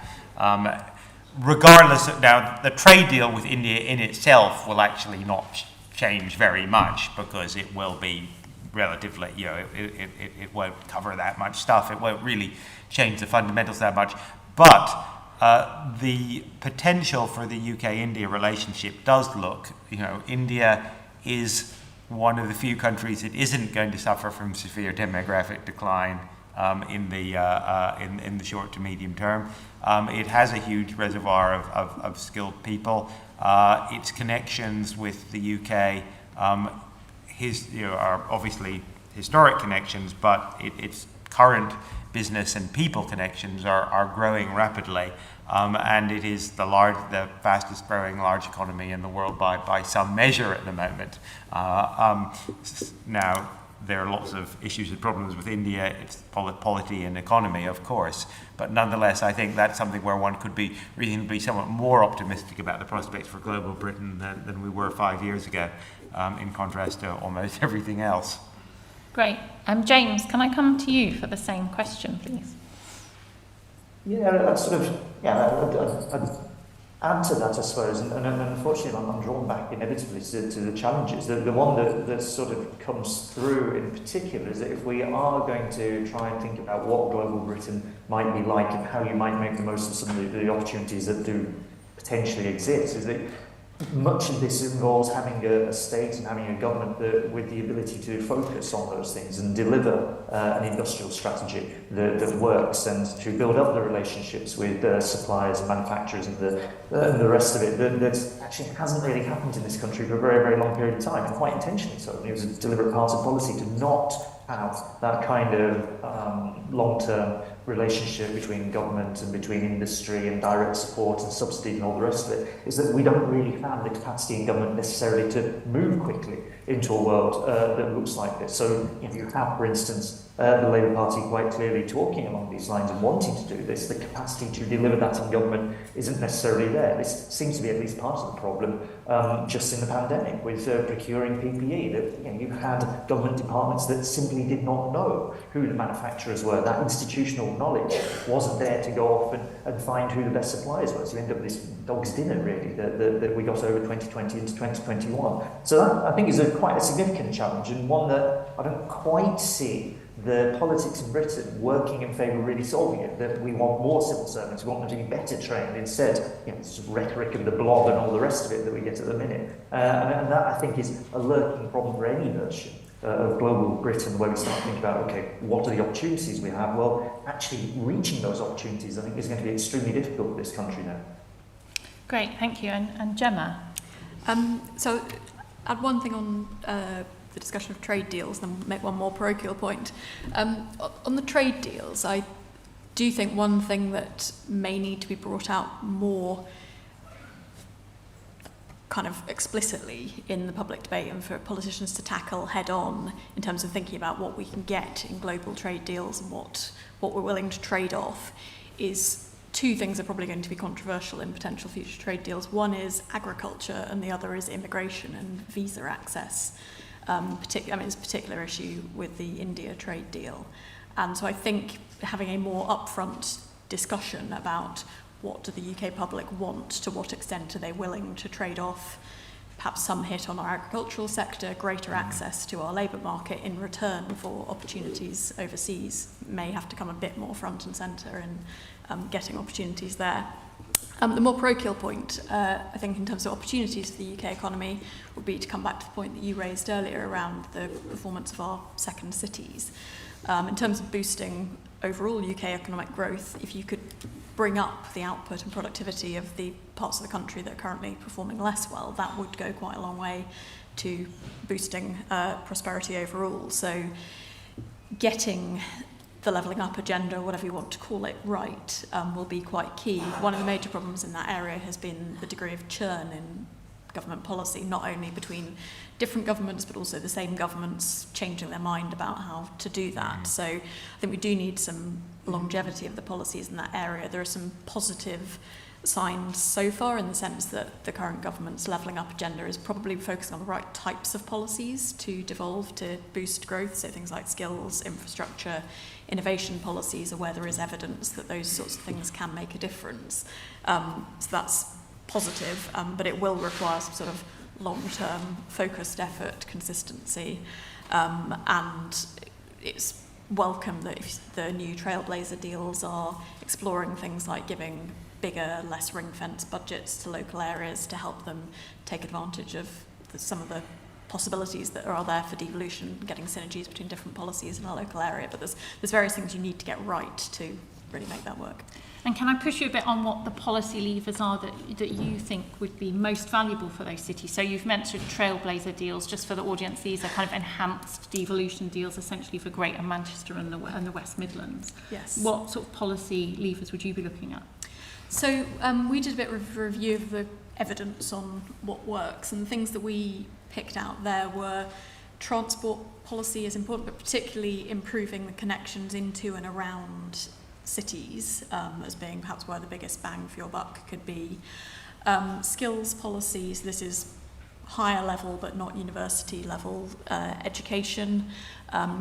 Regardless of, now, the trade deal with India in itself will actually not change very much because it will be relatively, it won't cover that much stuff. It won't really change the fundamentals that much. But the potential for the UK-India relationship does look, India is one of the few countries that isn't going to suffer from severe demographic decline in the short to medium term. It has a huge reservoir of skilled people. Its connections with the UK are obviously historic connections, but its current business and people connections are growing rapidly. And it is the fastest growing large economy in the world by some measure at the moment. Now, there are lots of issues and problems with India, its polity and economy, of course. But nonetheless, I think that's something where one could be reasonably somewhat more optimistic about the prospects for global Britain than we were 5 years ago, in contrast to almost everything else. Great. James, can I come to you for the same question, please? Yeah, I'd add to that, I suppose, and unfortunately I'm drawn back inevitably to the challenges. The one that sort of comes through in particular is that if we are going to try and think about what global Britain might be like and how you might make the most of some of the opportunities that do potentially exist, is that much of this involves having a state and having a government with the ability to focus on those things and deliver an industrial strategy that works, and to build up the relationships with suppliers and manufacturers and the rest of it that actually hasn't really happened in this country for a very, very long period of time, and quite intentionally so. It was a deliberate part of policy to not have that kind of long-term relationship between government and between industry and direct support and subsidy and all the rest of it, is that we don't really have the capacity in government necessarily to move quickly into a world that looks like this. So you have, for instance, the Labour Party quite clearly talking along these lines and wanting to do this. The capacity to deliver that in government isn't necessarily there. This seems to be at least part of the problem just in the pandemic with procuring PPE. That you had government departments that simply did not know who the manufacturers were. That institutional knowledge wasn't there to go off and find who the best suppliers were. So you end up with this dog's dinner, really, that we got over 2020 into 2021. So that, I think, is quite a significant challenge, and one that I don't quite see the politics in Britain working in favour of really solving it. That we want more civil servants, we want them to be better trained. Instead, this rhetoric of the blob and all the rest of it that we get at the minute. And that, I think, is a lurking problem for any version of global Britain, where we start thinking about, okay, what are the opportunities we have? Well, actually reaching those opportunities, I think, is going to be extremely difficult for this country now. Great, thank you. And Gemma? So, add one thing on the discussion of trade deals, then make one more parochial point. On the trade deals, I do think one thing that may need to be brought out more kind of explicitly in the public debate and for politicians to tackle head on in terms of thinking about what we can get in global trade deals and what we're willing to trade off is two things are probably going to be controversial in potential future trade deals. One is agriculture and the other is immigration and visa access. There's a particular issue with the India trade deal. And so I think having a more upfront discussion about what do the UK public want, to what extent are they willing to trade off perhaps some hit on our agricultural sector, greater access to our labour market in return for opportunities overseas may have to come a bit more front and centre in getting opportunities there. The more parochial point, I think, in terms of opportunities for the UK economy would be to come back to the point that you raised earlier around the performance of our second cities. In terms of boosting overall UK economic growth, if you could bring up the output and productivity of the parts of the country that are currently performing less well, that would go quite a long way to boosting prosperity overall. So getting the levelling up agenda, whatever you want to call it, right, will be quite key. One of the major problems in that area has been the degree of churn in government policy, not only between different governments, but also the same governments changing their mind about how to do that. So I think we do need some longevity of the policies in that area. There are some positive signs so far in the sense that the current government's levelling up agenda is probably focusing on the right types of policies to devolve to boost growth, so things like skills, infrastructure, innovation policies are where there is evidence that those sorts of things can make a difference. So that's positive, but it will require some sort of long-term focused effort, consistency, and it's welcome that if the new Trailblazer deals are exploring things like giving bigger, less ring-fenced budgets to local areas to help them take advantage of some of the possibilities that are there for devolution, getting synergies between different policies in a local area. But there's various things you need to get right to really make that work. And can I push you a bit on what the policy levers are that you think would be most valuable for those cities? So you've mentioned Trailblazer deals. Just for the audience, these are kind of enhanced devolution deals essentially for Greater Manchester and the West Midlands. Yes. What sort of policy levers would you be looking at? So we did a bit of a review of the evidence on what works, and the things that we picked out there were transport policy is important, but particularly improving the connections into and around cities as being perhaps where the biggest bang for your buck could be. Skills policies, this is higher level but not university level education,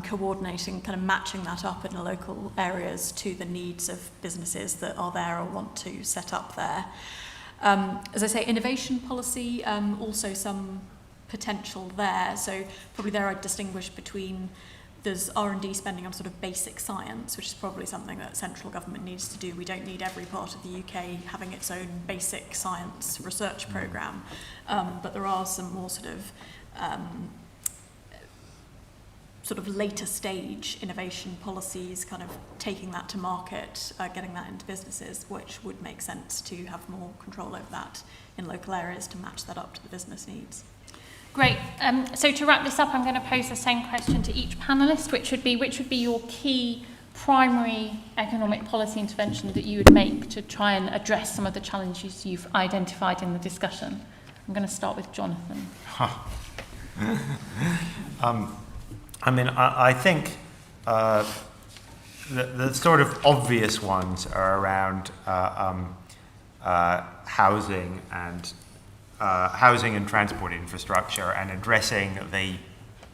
coordinating, kind of matching that up in the local areas to the needs of businesses that are there or want to set up there. As I say, innovation policy, also some potential there. So probably there I'd distinguish between there's R&D spending on sort of basic science, which is probably something that central government needs to do. We don't need every part of the UK having its own basic science research programme, but there are some more sort of later stage innovation policies, kind of taking that to market, getting that into businesses, which would make sense to have more control over that in local areas to match that up to the business needs. Great. So to wrap this up, I'm going to pose the same question to each panellist, which would be your key primary economic policy intervention that you would make to try and address some of the challenges you've identified in the discussion? I'm going to start with Jonathan. I mean, I think the sort of obvious ones are around housing and transport infrastructure, and addressing the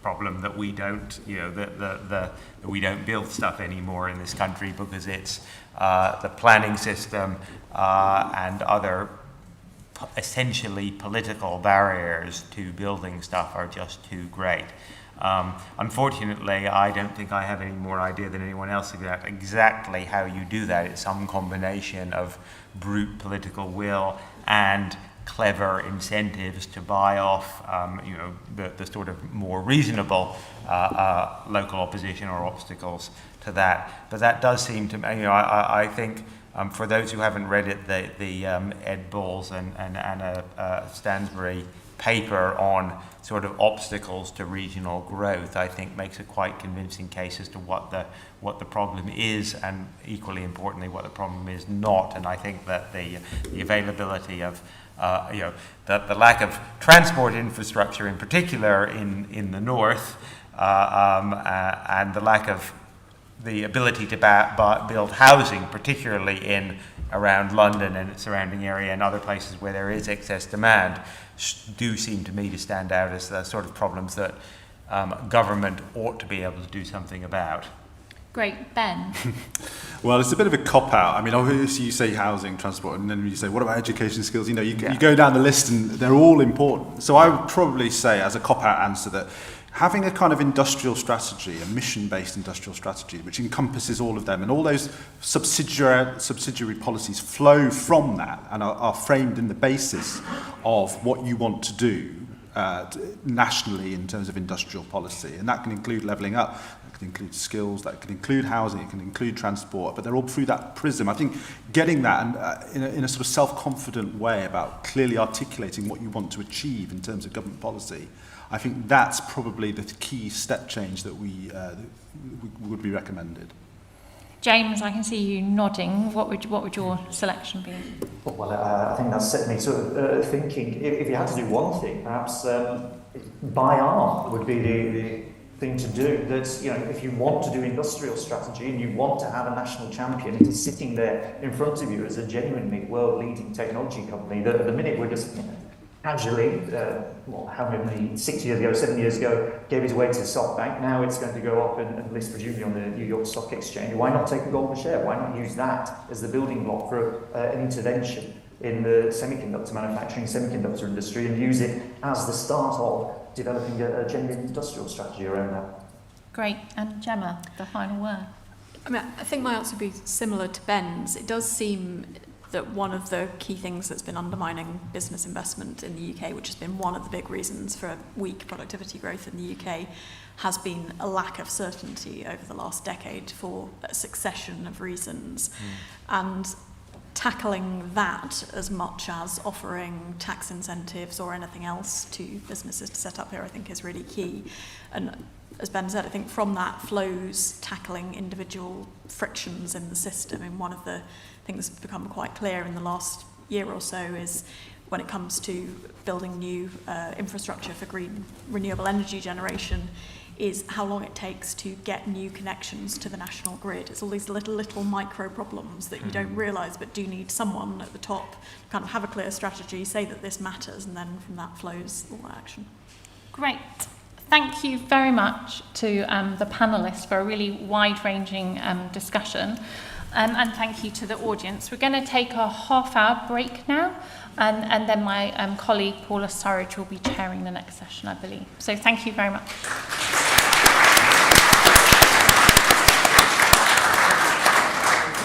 problem that we don't, that we don't build stuff anymore in this country because it's the planning system and other essentially political barriers to building stuff are just too great. Unfortunately, I don't think I have any more idea than anyone else about exactly how you do that. It's some combination of brute political will and clever incentives to buy off, the sort of more reasonable local opposition or obstacles to that. But that does seem to, I think, for those who haven't read it, the Ed Balls and Anna Stansbury paper on sort of obstacles to regional growth, I think makes a quite convincing case as to what the problem is, and equally importantly what the problem is not. And I think that the availability of the lack of transport infrastructure in particular in the north, and the lack of the ability to build housing, particularly in around London and its surrounding area and other places where there is excess demand, do seem to me to stand out as the sort of problems that government ought to be able to do something about. Great. Ben? Well, it's a bit of a cop-out. I mean, obviously you say housing, transport, and then you say, what about education skills? You go down the list and they're all important. So I would probably say, as a cop-out answer, that having a kind of industrial strategy, a mission-based industrial strategy, which encompasses all of them, and all those subsidiary policies flow from that and are framed in the basis of what you want to do nationally in terms of industrial policy. And that can include levelling up, that can include skills, that can include housing, it can include transport, but they're all through that prism. I think getting that and in a sort of self-confident way about clearly articulating what you want to achieve in terms of government policy, I think that's probably the key step change that we would be recommended. James, I can see you nodding. What would your selection be? Well, I think that's certainly sort of thinking. If you had to do one thing, perhaps buy arm would be the thing to do. That, if you want to do industrial strategy and you want to have a national champion, it is sitting there in front of you as a genuinely world-leading technology company. That at the minute we're just casually, how many, 6 years ago, 7 years ago, gave it away to SoftBank. Now it's going to go up and list presumably on the New York Stock Exchange. Why not take a golden share? Why not use that as the building block for an intervention in the manufacturing semiconductor industry, and use it as the start of developing a genuine industrial strategy around that? Great. And Gemma, the final word. I mean, I think my answer would be similar to Ben's. It does seem that one of the key things that's been undermining business investment in the UK, which has been one of the big reasons for weak productivity growth in the UK, has been a lack of certainty over the last decade for a succession of reasons. And tackling that as much as offering tax incentives or anything else to businesses to set up here, I think is really key. And as Ben said, I think from that flows tackling individual frictions in the system. And one of the things that's become quite clear in the last year or so is when it comes to building new infrastructure for green renewable energy generation, is how long it takes to get new connections to the national grid. It's all these little micro problems that you don't realise but do need someone at the top to kind of have a clear strategy, say that this matters, and then from that flows all the action. Great. Thank you very much to the panellists for a really wide-ranging discussion. And thank you to the audience. We're going to take a half-hour break now, and then my colleague Paula Surridge will be chairing the next session, I believe. So thank you very much.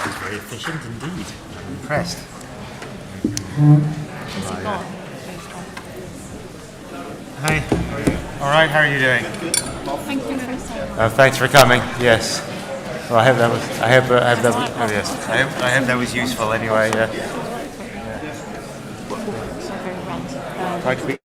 It's very efficient indeed. I'm impressed. Is he gone? Hi. All right. How are you doing? Thank you very much. Thanks for coming. Yes. Well, I hope that was useful anyway. Yeah. Try to be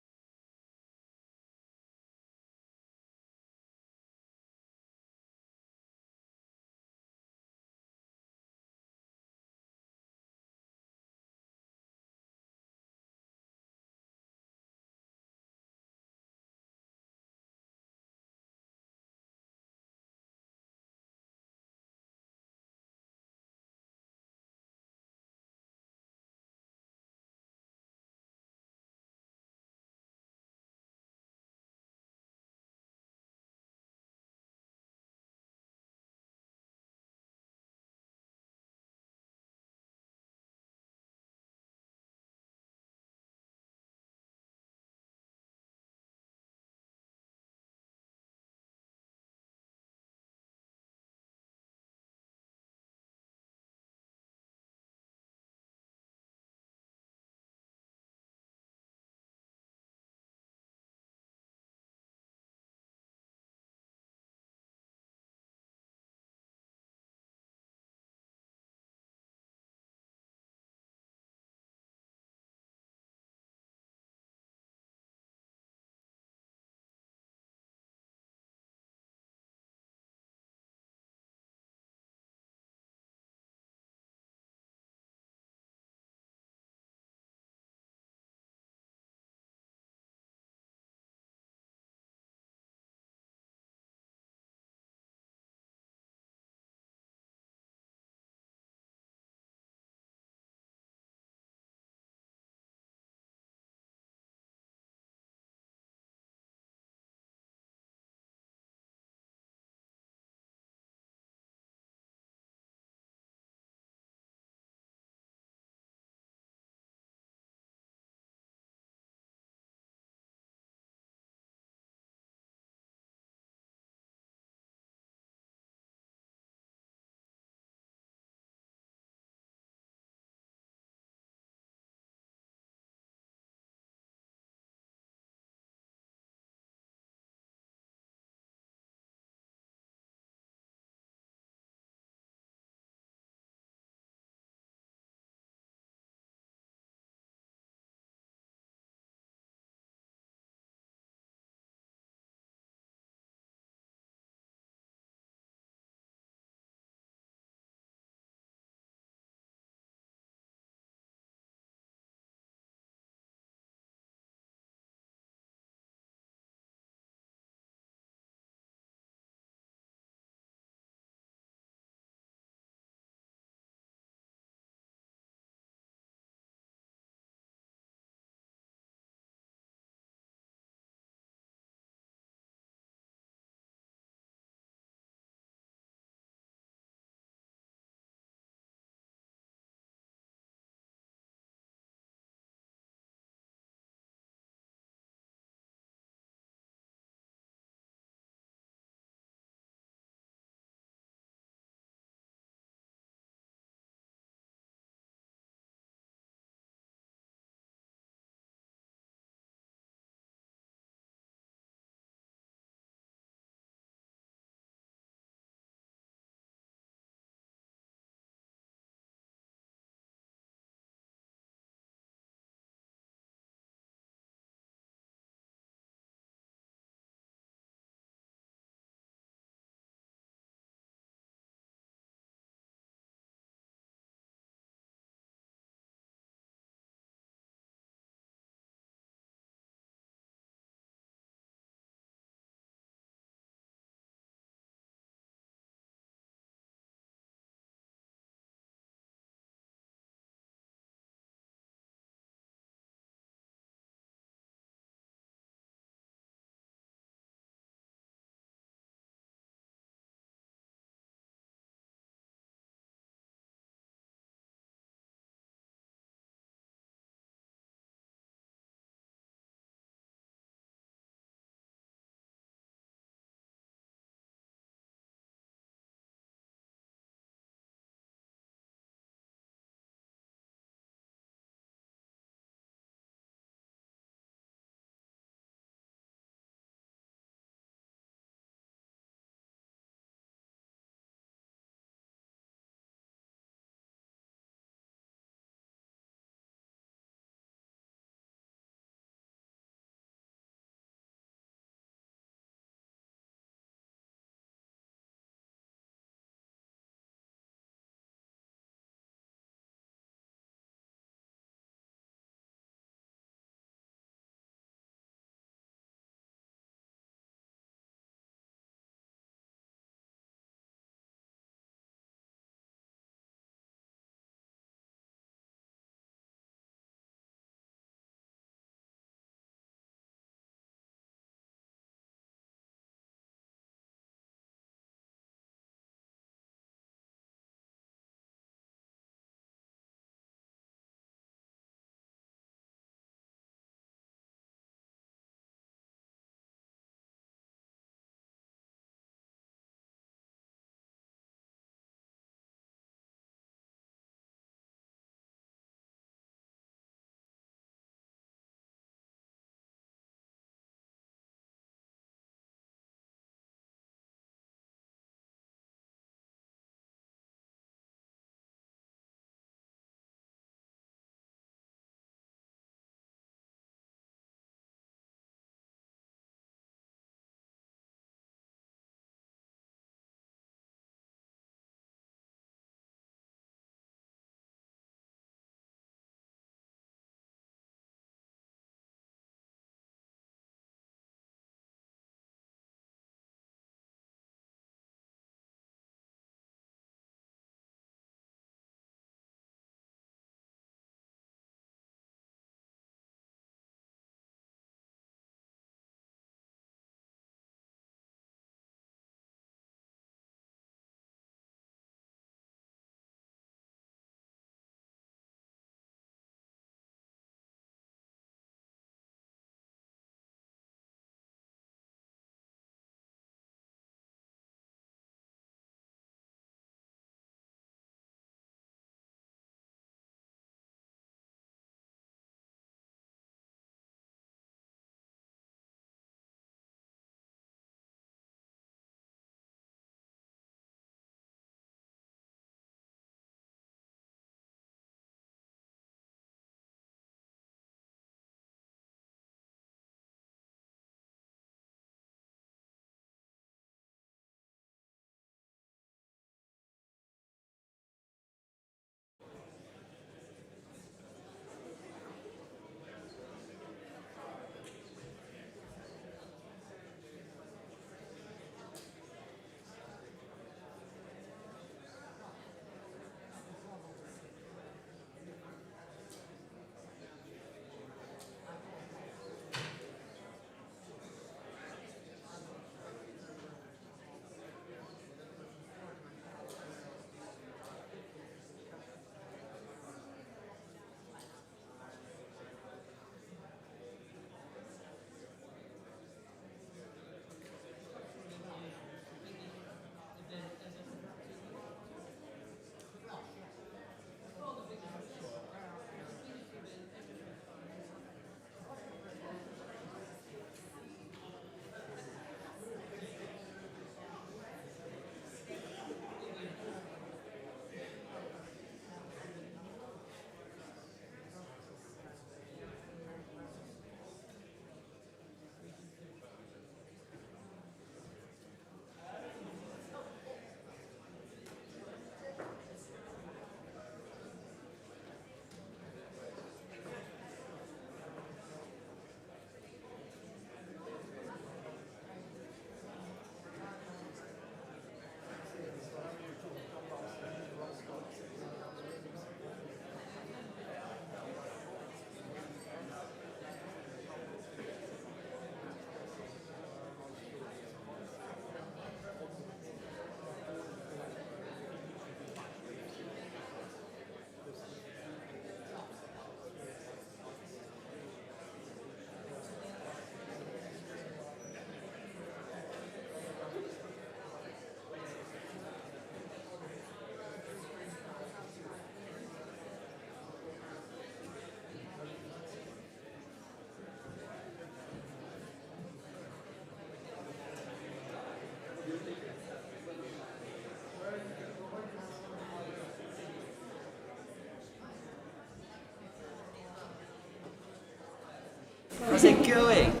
How's it going?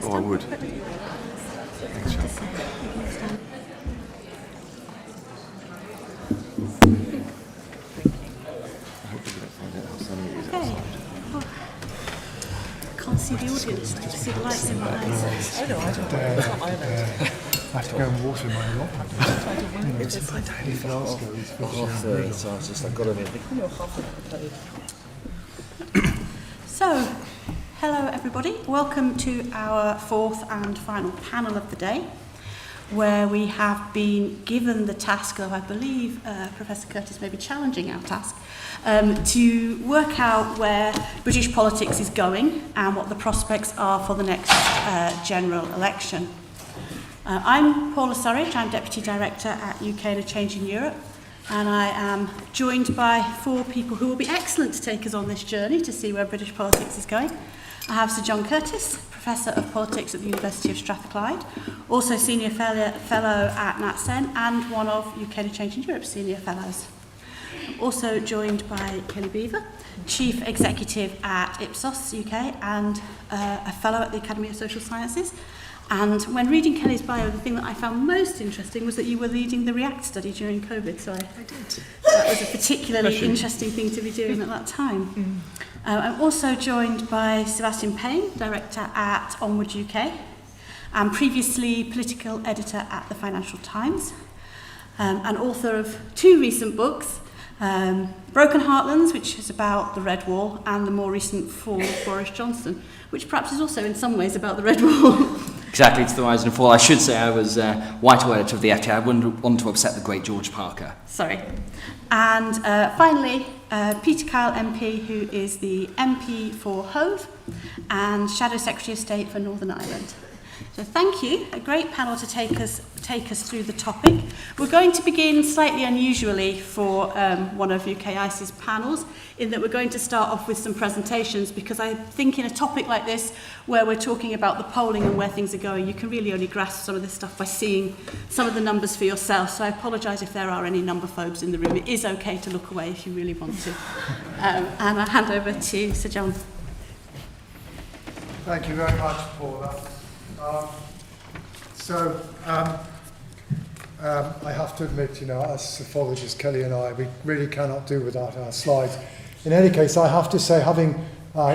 Oh, I would. Thanks, John. Okay. Oh. Can't see the audience, I just see the lights in my eyes. I know, I don't know. It's not my eyes. I have to go and water my lot. It's a tiny flask. I've got to So, hello everybody. Welcome to our fourth and final panel of the day, where we have been given the task of, I believe, Professor Curtis may be challenging our task, to work out where British politics is going and what the prospects are for the next general election. I'm Paula Surridge, I'm Deputy Director at UKICE Changing Europe, and I am joined by four people who will be excellent to take us on this journey to see where British politics is going. I have Sir John Curtis, Professor of Politics at the University of Strathclyde, also Senior Fellow at NatSen, and one of UKICE Changing Europe's Senior Fellows. Also joined by Kelly Beaver, Chief Executive at Ipsos UK and a Fellow at the Academy of Social Sciences. And when reading Kelly's bio, the thing that I found most interesting was that you were leading the REACT study during COVID. So I did. That was a particularly interesting thing to be doing at that time. I'm also joined by Sebastian Payne, Director at Onward UK, and previously political editor at the Financial Times, and author of two recent books, Broken Heartlands, which is about the Red Wall, and the more recent Fall of Boris Johnson, which perhaps is also in some ways about the Red Wall. Exactly, it's the rise and fall. I should say I was white editor of the FT. I wouldn't want to upset the great George Parker. Sorry. And finally, Peter Kyle MP, who is the MP for Hove and Shadow Secretary of State for Northern Ireland. So thank you, a great panel to take us through the topic. We're going to begin slightly unusually for one of UKICE's panels, in that we're going to start off with some presentations, because I think in a topic like this, where we're talking about the polling and where things are going, you can really only grasp some of this stuff by seeing some of the numbers for yourself. So I apologise if there are any number phobes in the room. It is okay to look away if you really want to. And I'll hand over to Sir John. Thank you very much, Paula. I have to admit, as sophologists, Kelly and I, we really cannot do without our slides. In any case, I have to say, having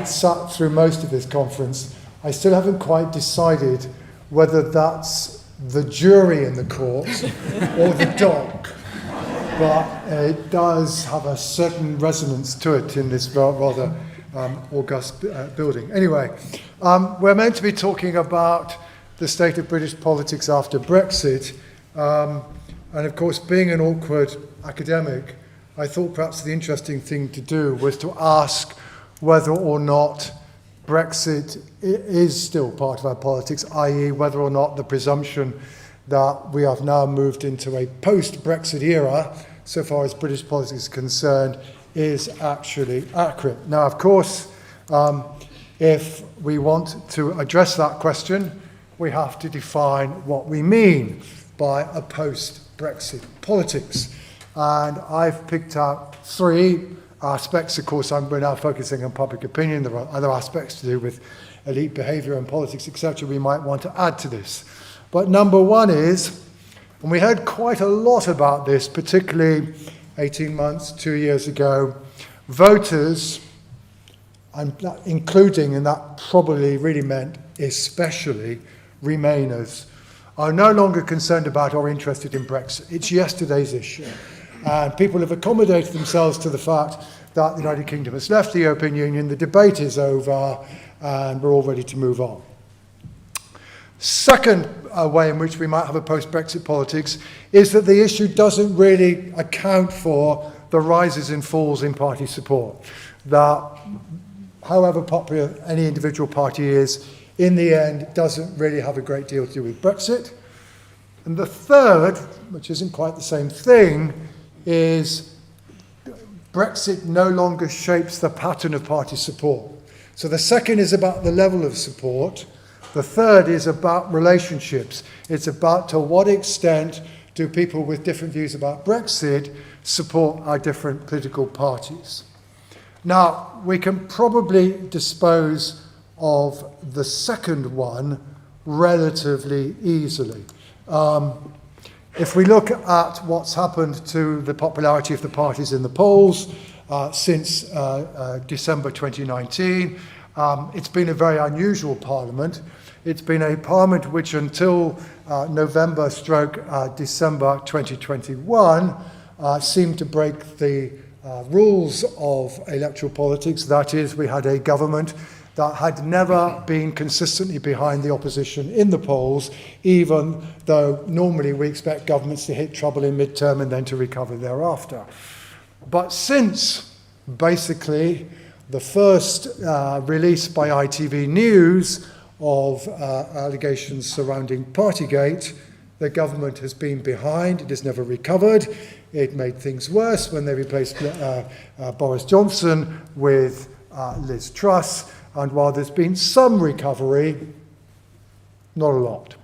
sat through most of this conference, I still haven't quite decided whether that's the jury in the court or the dock. But it does have a certain resonance to it in this rather august building. Anyway, we're meant to be talking about the state of British politics after Brexit. And of course, being an awkward academic, I thought perhaps the interesting thing to do was to ask whether or not Brexit is still part of our politics, i.e. whether or not the presumption that we have now moved into a post-Brexit era, so far as British politics is concerned, is actually accurate. Now, of course, if we want to address that question, we have to define what we mean by a post-Brexit politics. And I've picked out three aspects. Of course, we're now focusing on public opinion. There are other aspects to do with elite behaviour and politics, etc. we might want to add to this. But number one is, and we heard quite a lot about this, particularly 18 months, 2 years ago, voters, and including, and that probably really meant especially, Remainers, are no longer concerned about or interested in Brexit. It's yesterday's issue. And people have accommodated themselves to the fact that the United Kingdom has left the European Union, the debate is over, and we're all ready to move on. Second way in which we might have a post-Brexit politics is that the issue doesn't really account for the rises and falls in party support. That however popular any individual party is, in the end, doesn't really have a great deal to do with Brexit. And the third, which isn't quite the same thing, is Brexit no longer shapes the pattern of party support. So the second is about the level of support. The third is about relationships. It's about to what extent do people with different views about Brexit support our different political parties? Now, we can probably dispose of the second one relatively easily. If we look at what's happened to the popularity of the parties in the polls since December 2019, it's been a very unusual parliament. It's been a parliament which until November/December 2021 seemed to break the rules of electoral politics. That is, we had a government that had never been consistently behind the opposition in the polls, even though normally we expect governments to hit trouble in midterm and then to recover thereafter. But since basically the first release by ITV News of allegations surrounding Partygate, the government has been behind. It has never recovered. It made things worse when they replaced Boris Johnson with Liz Truss. And while there's been some recovery, not a lot.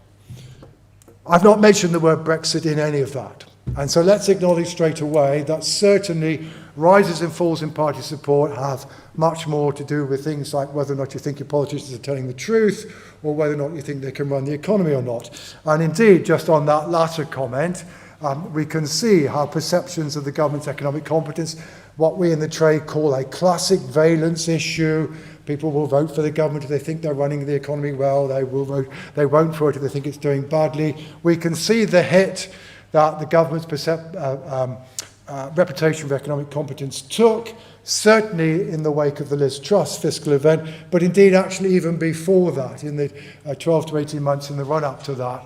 I've not mentioned the word Brexit in any of that. And so let's acknowledge straight away that certainly rises and falls in party support have much more to do with things like whether or not you think your politicians are telling the truth or whether or not you think they can run the economy or not. And indeed, just on that latter comment, we can see how perceptions of the government's economic competence, what we in the trade call a classic valence issue. People will vote for the government if they think they're running the economy well. They won't for it if they think it's doing badly. We can see the hit that the government's reputation for economic competence took, certainly in the wake of the Liz Truss fiscal event, but indeed actually even before that, in the 12 to 18 months in the run-up to that,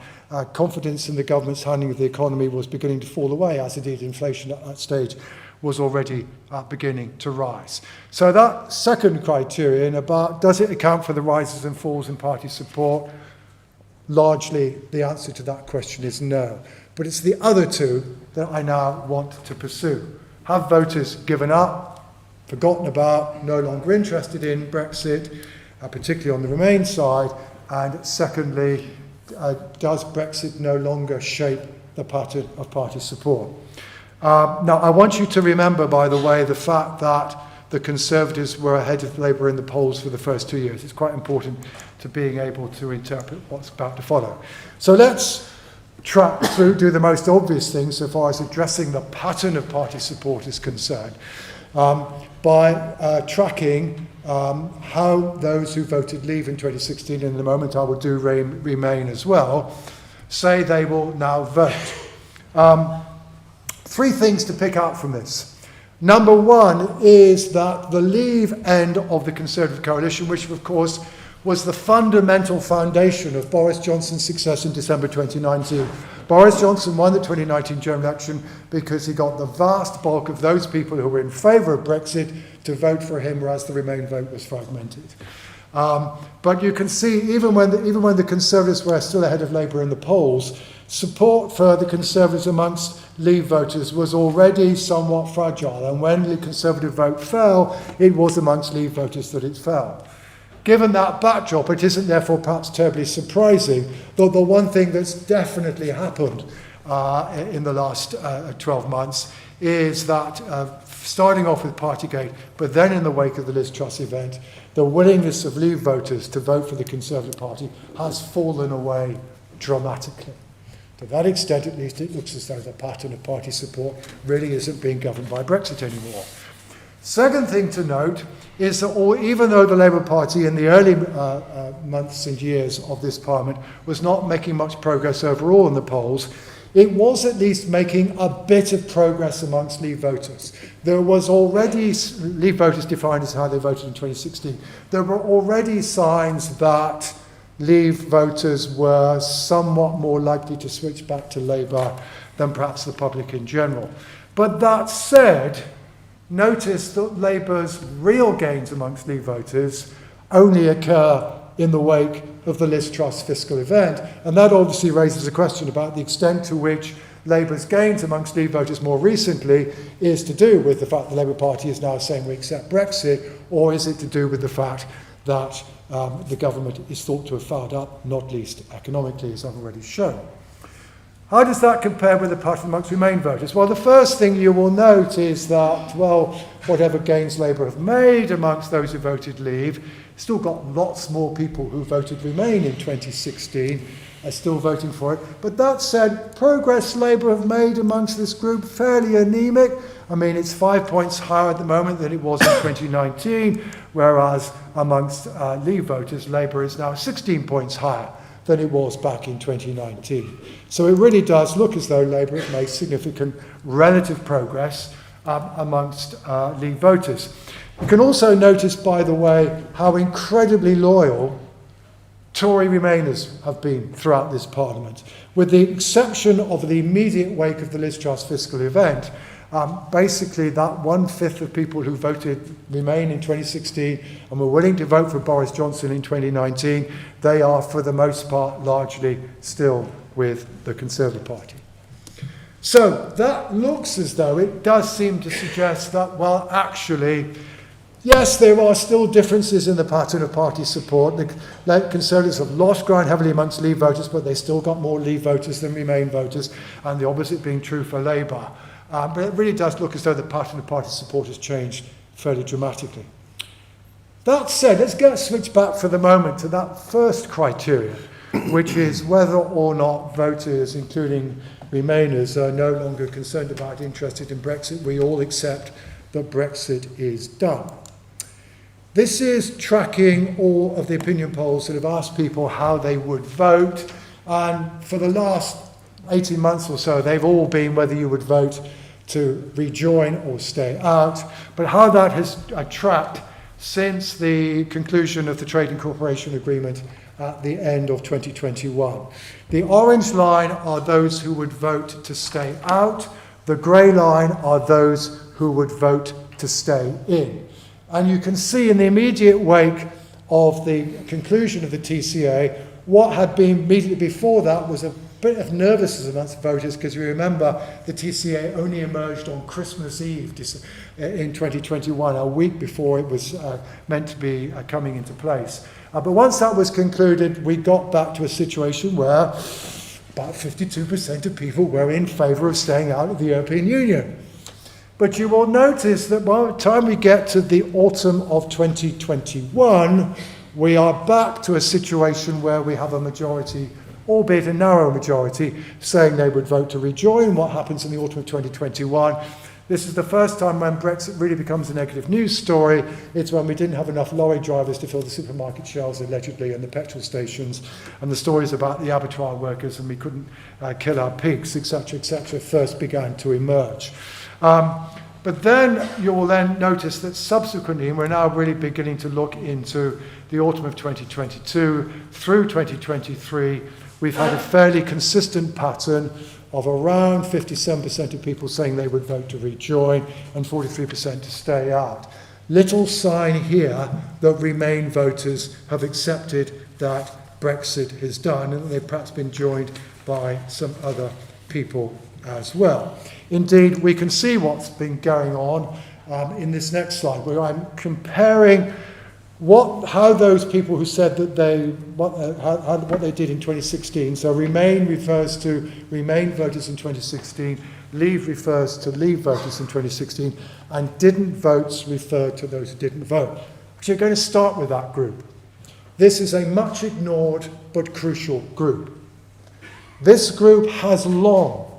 confidence in the government's handling of the economy was beginning to fall away, as indeed inflation at that stage was already beginning to rise. So that second criterion about does it account for the rises and falls in party support, largely the answer to that question is no. But it's the other two that I now want to pursue. Have voters given up, forgotten about, no longer interested in Brexit, particularly on the Remain side? And secondly, does Brexit no longer shape the pattern of party support? Now, I want you to remember, by the way, the fact that the Conservatives were ahead of Labour in the polls for the first 2 years. It's quite important to being able to interpret what's about to follow. So let's track through, do the most obvious thing so far as addressing the pattern of party support is concerned, by tracking how those who voted Leave in 2016, and in a moment I will do Remain as well, say they will now vote. Three things to pick out from this. Number one is that the Leave end of the Conservative coalition, which of course was the fundamental foundation of Boris Johnson's success in December 2019. Boris Johnson won the 2019 general election because he got the vast bulk of those people who were in favour of Brexit to vote for him, whereas the Remain vote was fragmented. But you can see, even when the Conservatives were still ahead of Labour in the polls, support for the Conservatives amongst Leave voters was already somewhat fragile, and when the Conservative vote fell, it was amongst Leave voters that it fell. Given that backdrop, it isn't therefore perhaps terribly surprising, though the one thing that's definitely happened in the last 12 months is that starting off with Partygate, but then in the wake of the Liz Truss event, the willingness of Leave voters to vote for the Conservative Party has fallen away dramatically. To that extent, at least, it looks as though the pattern of party support really isn't being governed by Brexit anymore. Second thing to note is that even though the Labour Party in the early months and years of this Parliament was not making much progress overall in the polls, it was at least making a bit of progress amongst Leave voters. There was already, Leave voters defined as how they voted in 2016, there were already signs that Leave voters were somewhat more likely to switch back to Labour than perhaps the public in general. But that said, notice that Labour's real gains amongst Leave voters only occur in the wake of the Liz Truss fiscal event. And that obviously raises a question about the extent to which Labour's gains amongst Leave voters more recently is to do with the fact the Labour Party is now saying we accept Brexit, or is it to do with the fact that the government is thought to have fouled up, not least economically, as I've already shown. How does that compare with the pattern amongst Remain voters? Well, the first thing you will note is that, well, whatever gains Labour have made amongst those who voted Leave, still got lots more people who voted Remain in 2016 are still voting for it. But that said, progress Labour have made amongst this group fairly anemic. I mean, it's 5 points higher at the moment than it was in 2019, whereas amongst Leave voters, Labour is now 16 points higher than it was back in 2019. So it really does look as though Labour has made significant relative progress amongst Leave voters. You can also notice, by the way, how incredibly loyal Tory Remainers have been throughout this Parliament. With the exception of the immediate wake of the Liz Truss fiscal event, basically that 1/5 of people who voted Remain in 2016 and were willing to vote for Boris Johnson in 2019, they are for the most part largely still with the Conservative Party. So that looks as though it does seem to suggest that, well, actually, yes, there are still differences in the pattern of party support. The Conservatives have lost ground heavily amongst Leave voters, but they still got more Leave voters than Remain voters, and the opposite being true for Labour. But it really does look as though the pattern of party support has changed fairly dramatically. That said, let's switch back for the moment to that first criteria, which is whether or not voters, including Remainers, are no longer concerned about, interested in Brexit. We all accept that Brexit is done. This is tracking all of the opinion polls that have asked people how they would vote, and for the last 18 months or so, they've all been whether you would vote to rejoin or stay out. But how that has tracked since the conclusion of the Trade and Cooperation Agreement at the end of 2021. The orange line are those who would vote to stay out. The grey line are those who would vote to stay in. And you can see in the immediate wake of the conclusion of the TCA, what had been immediately before that was a bit of nervousness amongst voters, because you remember the TCA only emerged on Christmas Eve in 2021, a week before it was meant to be coming into place. But once that was concluded, we got back to a situation where about 52% of people were in favour of staying out of the European Union. But you will notice that by the time we get to the autumn of 2021, we are back to a situation where we have a majority, albeit a narrow majority, saying they would vote to rejoin. What happens in the autumn of 2021? This is the first time when Brexit really becomes a negative news story. It's when we didn't have enough lorry drivers to fill the supermarket shelves, allegedly, and the petrol stations, and the stories about the abattoir workers and we couldn't kill our pigs, etc., first began to emerge. But then you will then notice that subsequently, and we're now really beginning to look into the autumn of 2022 through 2023, we've had a fairly consistent pattern of around 57% of people saying they would vote to rejoin and 43% to stay out. Little sign here that Remain voters have accepted that Brexit is done and that they've perhaps been joined by some other people as well. Indeed, we can see what's been going on in this next slide, where I'm comparing how those people who said that what they did in 2016. So Remain refers to Remain voters in 2016, Leave refers to Leave voters in 2016, and didn't votes refer to those who didn't vote. So you're going to start with that group. This is a much ignored but crucial group. This group has long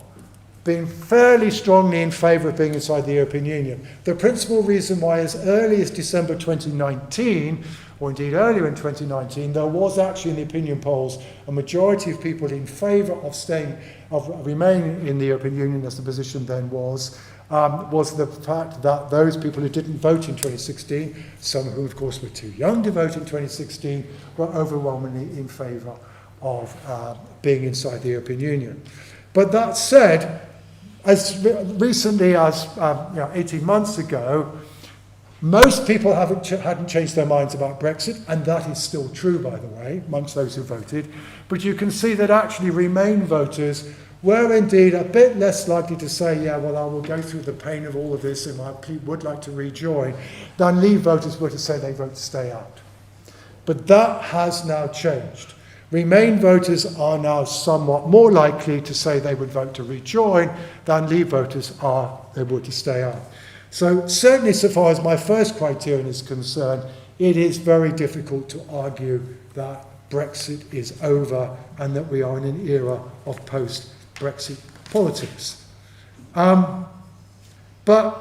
been fairly strongly in favour of being inside the European Union. The principal reason why, as early as December 2019, or indeed earlier in 2019, there was actually in the opinion polls a majority of people in favour of remaining in the European Union, as the position then was the fact that those people who didn't vote in 2016, some of whom of course were too young to vote in 2016, were overwhelmingly in favour of being inside the European Union. But that said, as recently as 18 months ago, most people hadn't changed their minds about Brexit, and that is still true, by the way, amongst those who voted. But you can see that actually Remain voters were indeed a bit less likely to say, yeah, well, I will go through the pain of all of this and I would like to rejoin, than Leave voters were to say they vote to stay out. But that has now changed. Remain voters are now somewhat more likely to say they would vote to rejoin than Leave voters are they would to stay out. So certainly so far as my first criterion is concerned, it is very difficult to argue that Brexit is over and that we are in an era of post-Brexit politics. But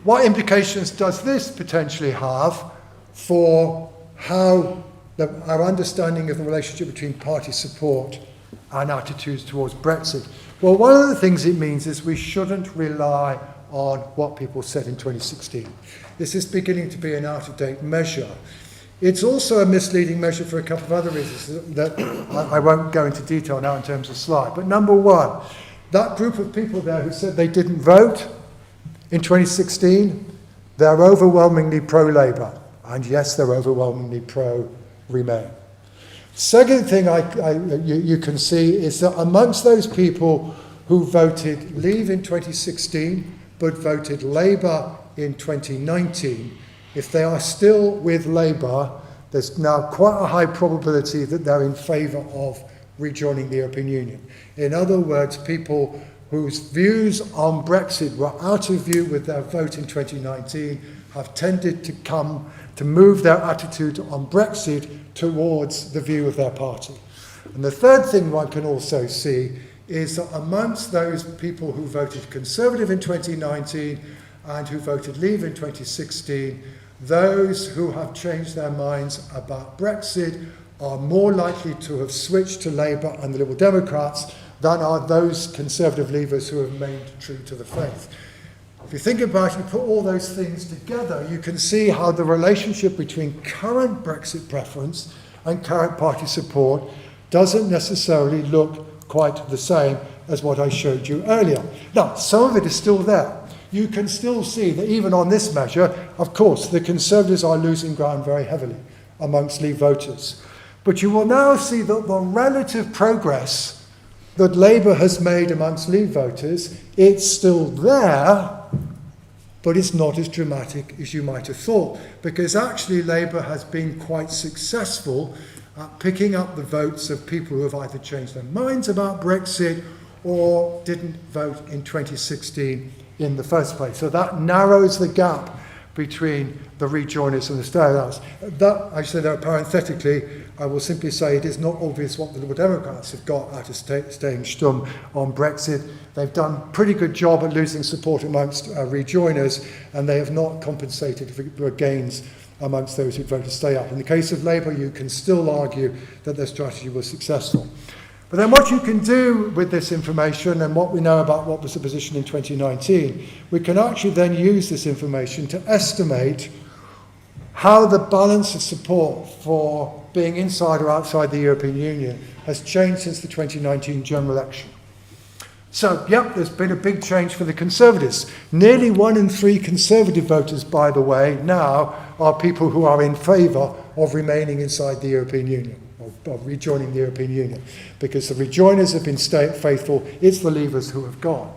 what implications does this potentially have for how our understanding of the relationship between party support and attitudes towards Brexit? Well, one of the things it means is we shouldn't rely on what people said in 2016. This is beginning to be an out-of-date measure. It's also a misleading measure for a couple of other reasons that I won't go into detail now in terms of slide. But number one, that group of people there who said they didn't vote in 2016, they're overwhelmingly pro-Labour. And yes, they're overwhelmingly pro-Remain. Second thing you can see is that amongst those people who voted Leave in 2016 but voted Labour in 2019, if they are still with Labour, there's now quite a high probability that they're in favour of rejoining the European Union. In other words, people whose views on Brexit were out of view with their vote in 2019 have tended to move their attitude on Brexit towards the view of their party. And the third thing one can also see is that amongst those people who voted Conservative in 2019 and who voted Leave in 2016, those who have changed their minds about Brexit are more likely to have switched to Labour and the Liberal Democrats than are those Conservative Leavers who have remained true to the faith. If you think about it, you put all those things together, you can see how the relationship between current Brexit preference and current party support doesn't necessarily look quite the same as what I showed you earlier. Now, some of it is still there. You can still see that even on this measure, of course, the Conservatives are losing ground very heavily amongst Leave voters. But you will now see that the relative progress that Labour has made amongst Leave voters, it's still there, but it's not as dramatic as you might have thought, because actually Labour has been quite successful at picking up the votes of people who have either changed their minds about Brexit or didn't vote in 2016 in the first place. So that narrows the gap between the rejoiners and the stay-outs. That, I say that parenthetically, I will simply say it is not obvious what the Liberal Democrats have got out of staying stum on Brexit. They've done a pretty good job at losing support amongst rejoiners, and they have not compensated for gains amongst those who voted to stay out. In the case of Labour, you can still argue that their strategy was successful. But then what you can do with this information and what we know about what was the position in 2019, we can actually then use this information to estimate how the balance of support for being inside or outside the European Union has changed since the 2019 general election. So, yep, there's been a big change for the Conservatives. Nearly 1 in 3 Conservative voters, by the way, now are people who are in favour of remaining inside the European Union, of rejoining the European Union, because the rejoiners have been faithful, it's the Leavers who have gone.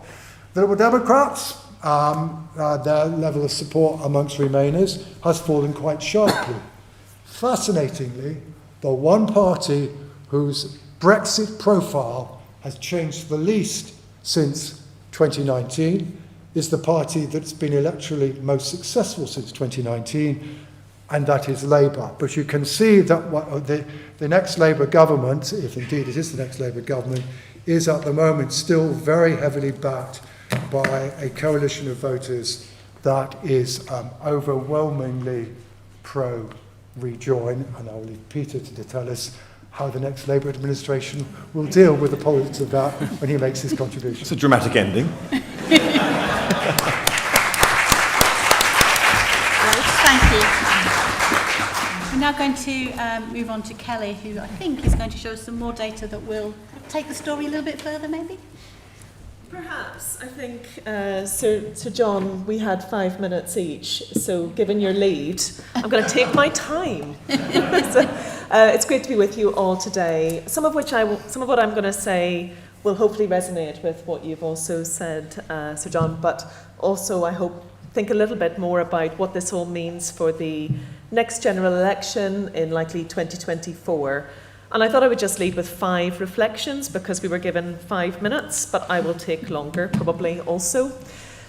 The Liberal Democrats, their level of support amongst Remainers has fallen quite sharply. Fascinatingly, the one party whose Brexit profile has changed the least since 2019 is the party that's been electorally most successful since 2019, and that is Labour. But you can see that the next Labour government, if indeed it is the next Labour government, is at the moment still very heavily backed by a coalition of voters that is overwhelmingly pro-rejoin, and I'll leave Peter to tell us how the next Labour administration will deal with the politics of that when he makes his contribution. It's a dramatic ending. Thank you. We're now going to move on to Kelly, who I think is going to show us some more data that will take the story a little bit further, maybe? Perhaps. I think, Sir John, we had 5 minutes each, so given your lead, I'm going to take my time. It's great to be with you all today. Some of what I'm going to say will hopefully resonate with what you've also said, Sir John, but also I hope think a little bit more about what this all means for the next general election in likely 2024. And I thought I would just lead with 5 reflections because we were given 5 minutes, but I will take longer probably also.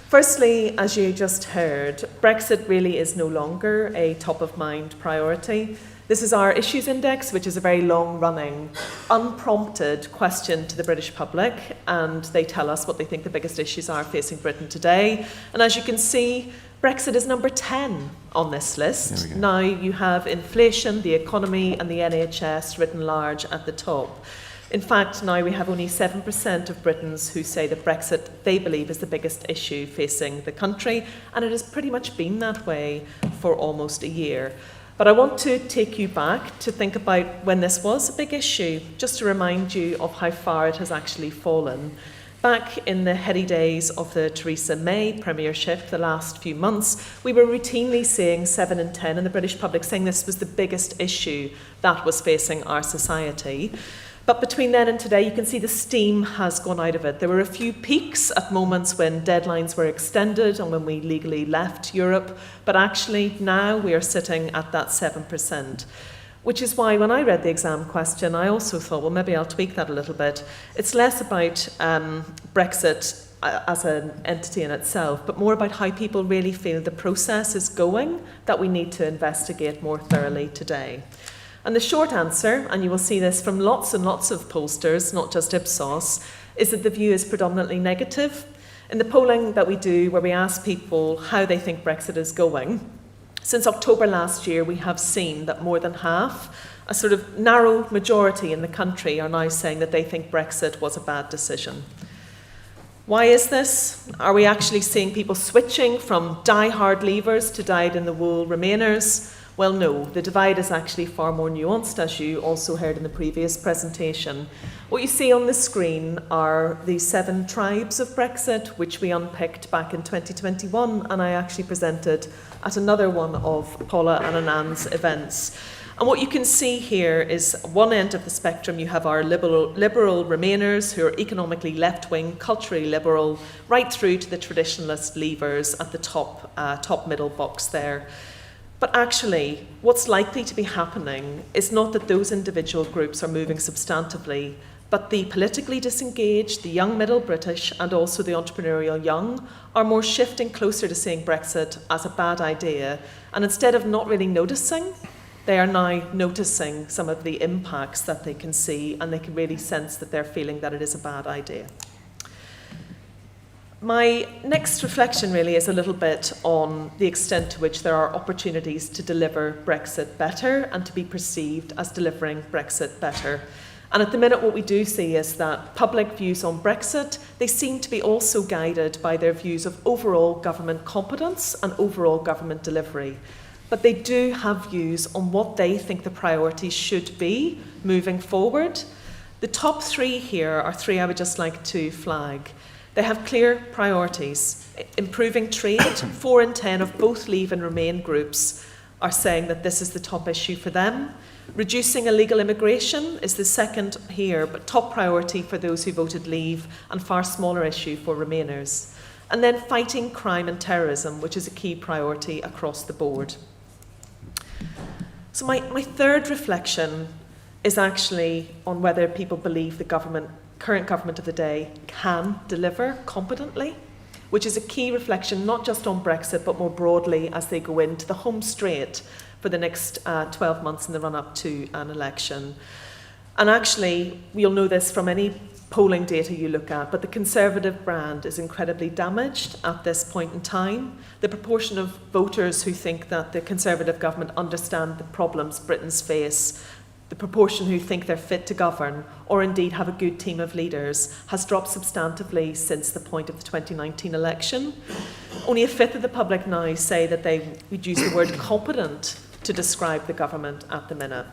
Firstly, as you just heard, Brexit really is no longer a top-of-mind priority. This is our Issues Index, which is a very long-running, unprompted question to the British public, and they tell us what they think the biggest issues are facing Britain today. And as you can see, Brexit is number 10 on this list. Now you have inflation, the economy, and the NHS written large at the top. In fact, now we have only 7% of Britons who say that Brexit, they believe, is the biggest issue facing the country, and it has pretty much been that way for almost a year. But I want to take you back to think about when this was a big issue, just to remind you of how far it has actually fallen. Back in the heady days of the Theresa May premiership, the last few months, we were routinely seeing 7 in 10 in the British public saying this was the biggest issue that was facing our society. But between then and today, you can see the steam has gone out of it. There were a few peaks at moments when deadlines were extended and when we legally left Europe, but actually now we are sitting at that 7%. Which is why when I read the exam question, I also thought, well, maybe I'll tweak that a little bit. It's less about Brexit as an entity in itself, but more about how people really feel the process is going that we need to investigate more thoroughly today. And the short answer, and you will see this from lots and lots of pollsters, not just Ipsos, is that the view is predominantly negative. In the polling that we do, where we ask people how they think Brexit is going, since October last year, we have seen that more than half, a sort of narrow majority in the country, are now saying that they think Brexit was a bad decision. Why is this? Are we actually seeing people switching from die-hard leavers to dyed-in-the-wool remainers? Well, no, the divide is actually far more nuanced, as you also heard in the previous presentation. What you see on the screen are the 7 tribes of Brexit, which we unpicked back in 2021, and I actually presented at another one of Paula and Anand's events. And what you can see here is one end of the spectrum, you have our liberal remainers who are economically left-wing, culturally liberal, right through to the traditionalist leavers at the top middle box there. But actually, what's likely to be happening is not that those individual groups are moving substantively, but the politically disengaged, the young middle British, and also the entrepreneurial young are more shifting closer to seeing Brexit as a bad idea. And instead of not really noticing, they are now noticing some of the impacts that they can see, and they can really sense that they're feeling that it is a bad idea. My next reflection really is a little bit on the extent to which there are opportunities to deliver Brexit better and to be perceived as delivering Brexit better. And at the minute what we do see is that public views on Brexit, they seem to be also guided by their views of overall government competence and overall government delivery. But they do have views on what they think the priorities should be moving forward. The top 3 here are 3 I would just like to flag. They have clear priorities. Improving trade, 4 in 10 of both Leave and Remain groups are saying that this is the top issue for them. Reducing illegal immigration is the second here, but top priority for those who voted Leave and far smaller issue for Remainers. And then fighting crime and terrorism, which is a key priority across the board. So my third reflection is actually on whether people believe the current government of the day can deliver competently, which is a key reflection not just on Brexit but more broadly as they go into the home straight for the next 12 months in the run-up to an election. And actually, you'll know this from any polling data you look at, but the Conservative brand is incredibly damaged at this point in time. The proportion of voters who think that the Conservative government understand the problems Britons face, the proportion who think they're fit to govern or indeed have a good team of leaders has dropped substantively since the point of the 2019 election. Only a fifth of the public now say that they would use the word competent to describe the government at the minute.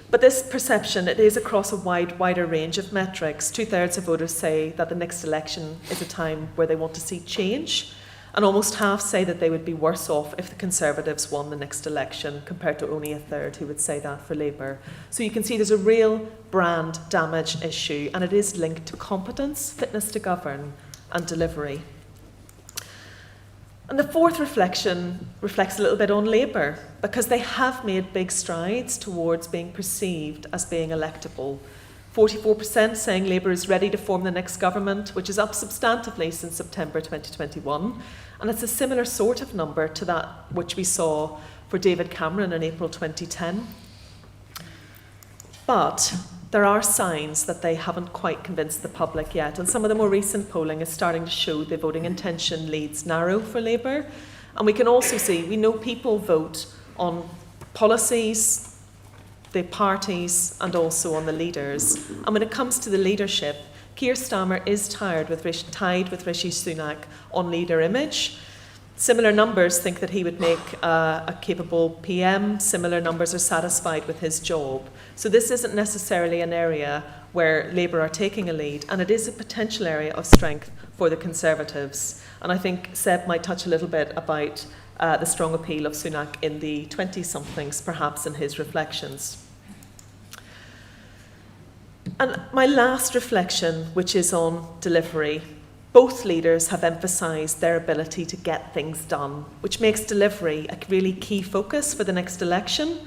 But this perception, it is across a wider range of metrics. 2/3 of voters say that the next election is a time where they want to see change, and almost half say that they would be worse off if the Conservatives won the next election, compared to only a third who would say that for Labour. So you can see there's a real brand damage issue, and it is linked to competence, fitness to govern, and delivery. And the fourth reflection reflects a little bit on Labour, because they have made big strides towards being perceived as being electable. 44% saying Labour is ready to form the next government, which is up substantively since September 2021. And it's a similar sort of number to that which we saw for David Cameron in April 2010. But there are signs that they haven't quite convinced the public yet, and some of the more recent polling is starting to show the voting intention leads narrow for Labour. And we can also see, we know people vote on policies, the parties, and also on the leaders. And when it comes to the leadership, Keir Starmer is tied with Rishi Sunak on leader image. Similar numbers think that he would make a capable PM. Similar numbers are satisfied with his job. So this isn't necessarily an area where Labour are taking a lead, and it is a potential area of strength for the Conservatives. And I think Seb might touch a little bit about the strong appeal of Sunak in the 20-somethings, perhaps in his reflections. And my last reflection, which is on delivery. Both leaders have emphasised their ability to get things done, which makes delivery a really key focus for the next election.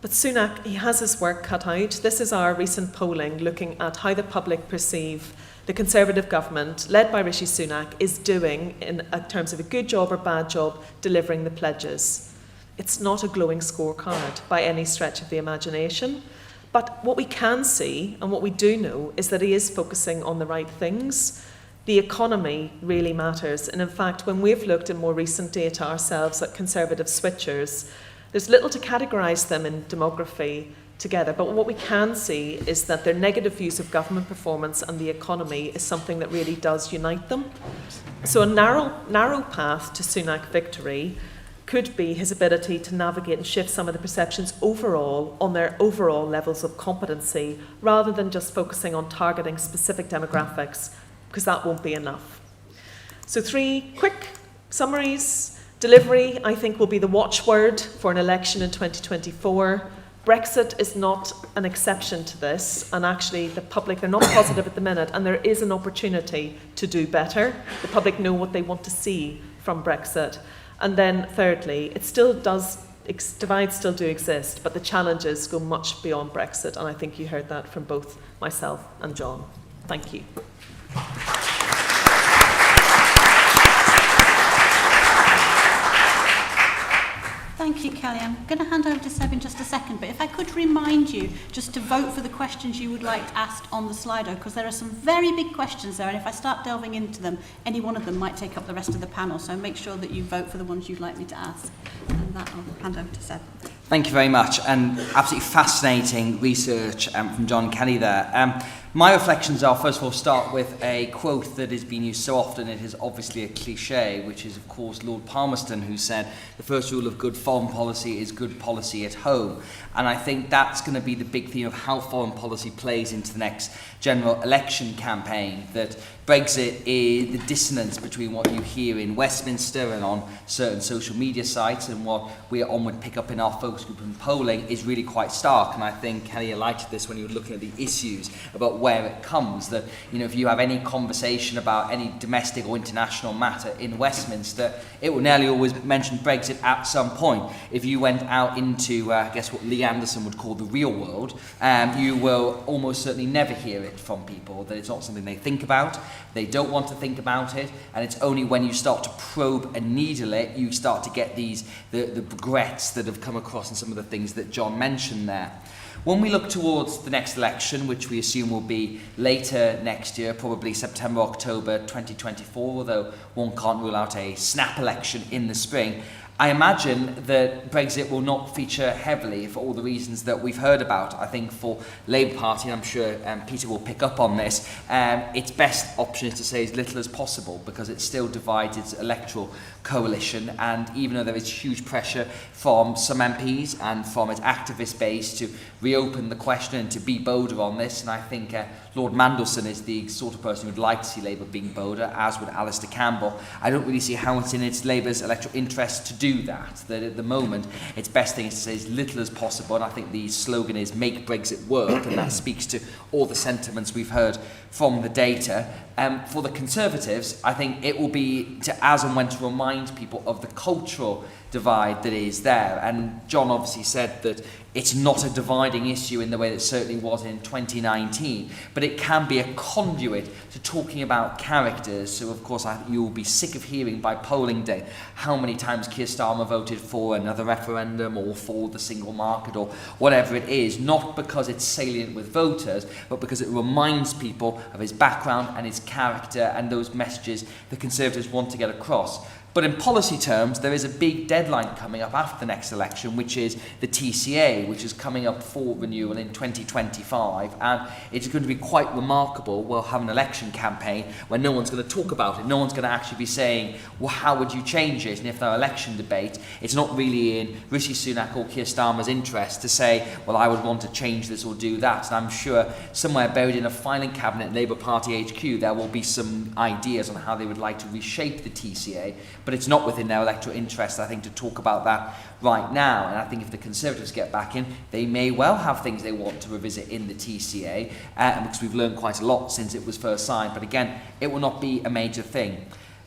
But Sunak, he has his work cut out. This is our recent polling looking at how the public perceive the Conservative government, led by Rishi Sunak, is doing in terms of a good job or bad job delivering the pledges. It's not a glowing scorecard by any stretch of the imagination. But what we can see, and what we do know, is that he is focusing on the right things. The economy really matters. And in fact, when we've looked in more recent data ourselves at Conservative switchers, there's little to categorise them in demography together. But what we can see is that their negative views of government performance and the economy is something that really does unite them. So a narrow path to Sunak victory could be his ability to navigate and shift some of the perceptions overall on their overall levels of competency, rather than just focusing on targeting specific demographics, because that won't be enough. So 3 quick summaries. Delivery, I think, will be the watchword for an election in 2024. Brexit is not an exception to this, and actually the public are not positive at the minute, and there is an opportunity to do better. The public know what they want to see from Brexit. And then thirdly, divides still do exist, but the challenges go much beyond Brexit, and I think you heard that from both myself and John. Thank you. Thank you, Kelly. I'm going to hand over to Seb in just a second, but if I could remind you just to vote for the questions you would like asked on the Slido, because there are some very big questions there, and if I start delving into them, any one of them might take up the rest of the panel, so make sure that you vote for the ones you'd like me to ask. And that I'll hand over to Seb. Thank you very much, and absolutely fascinating research from John Kelly there. My reflections are, first of all, start with a quote that has been used so often it is obviously a cliche, which is, of course, Lord Palmerston, who said the first rule of good foreign policy is good policy at home. And I think that's going to be the big theme of how foreign policy plays into the next general election campaign, that Brexit is the dissonance between what you hear in Westminster and on certain social media sites and what we would pick up in our focus group and polling is really quite stark. And I think Kelly highlighted this when you were looking at the issues about where it comes, that, you know, if you have any conversation about any domestic or international matter in Westminster, it will nearly always mention Brexit at some point. If you went out into, I guess what Lee Anderson would call the real world, you will almost certainly never hear it from people, that it's not something they think about, they don't want to think about it, and it's only when you start to probe and needle it, you start to get the regrets that have come across in some of the things that John mentioned there. When we look towards the next election, which we assume will be later next year, probably September, October 2024, although one can't rule out a snap election in the spring, I imagine that Brexit will not feature heavily for all the reasons that we've heard about. I think for Labour Party, and I'm sure Peter will pick up on this, its best option is to say as little as possible, because it still divides its electoral coalition, and even though there is huge pressure from some MPs and from its activist base to reopen the question and to be bolder on this, and I think Lord Mandelson is the sort of person who would like to see Labour being bolder, as would Alistair Campbell. I don't really see how it's in its Labour's electoral interest to do that at the moment its best thing is to say as little as possible, and I think the slogan is make Brexit work, and that speaks to all the sentiments we've heard from the data. For the Conservatives, I think it will be to as and when to remind remind people of the cultural divide that is there. And John obviously said that it's not a dividing issue in the way that it certainly was in 2019, but it can be a conduit to talking about characters. So, of course, you will be sick of hearing by polling day how many times Keir Starmer voted for another referendum or for the single market or whatever it is, not because it's salient with voters, but because it reminds people of his background and his character and those messages the Conservatives want to get across. But in policy terms, there is a big deadline coming up after the next election, which is the TCA, which is coming up for renewal in 2025. And it's going to be quite remarkable. We'll have an election campaign where no one's going to talk about it. No one's going to actually be saying, well, how would you change it? And if there are election debate, it's not really in Rishi Sunak or Keir Starmer's interest to say, well, I would want to change this or do that. And I'm sure somewhere buried in a filing cabinet at Labour Party HQ, there will be some ideas on how they would like to reshape the TCA. But it's not within their electoral interest, I think, to talk about that right now. And I think if the Conservatives get back in, they may well have things they want to revisit in the TCA, because we've learned quite a lot since it was first signed. But again, it will not be a major thing.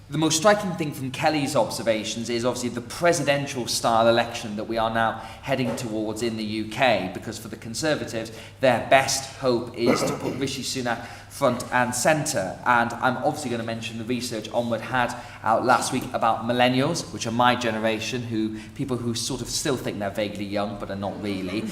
The most striking thing from Kelly's observations is obviously the presidential style election that we are now heading towards in the UK, because for the Conservatives, their best hope is to put Rishi Sunak front and centre. And I'm obviously going to mention the research Onward had out last week about millennials, which are my generation, people who sort of still think they're vaguely young but are not really,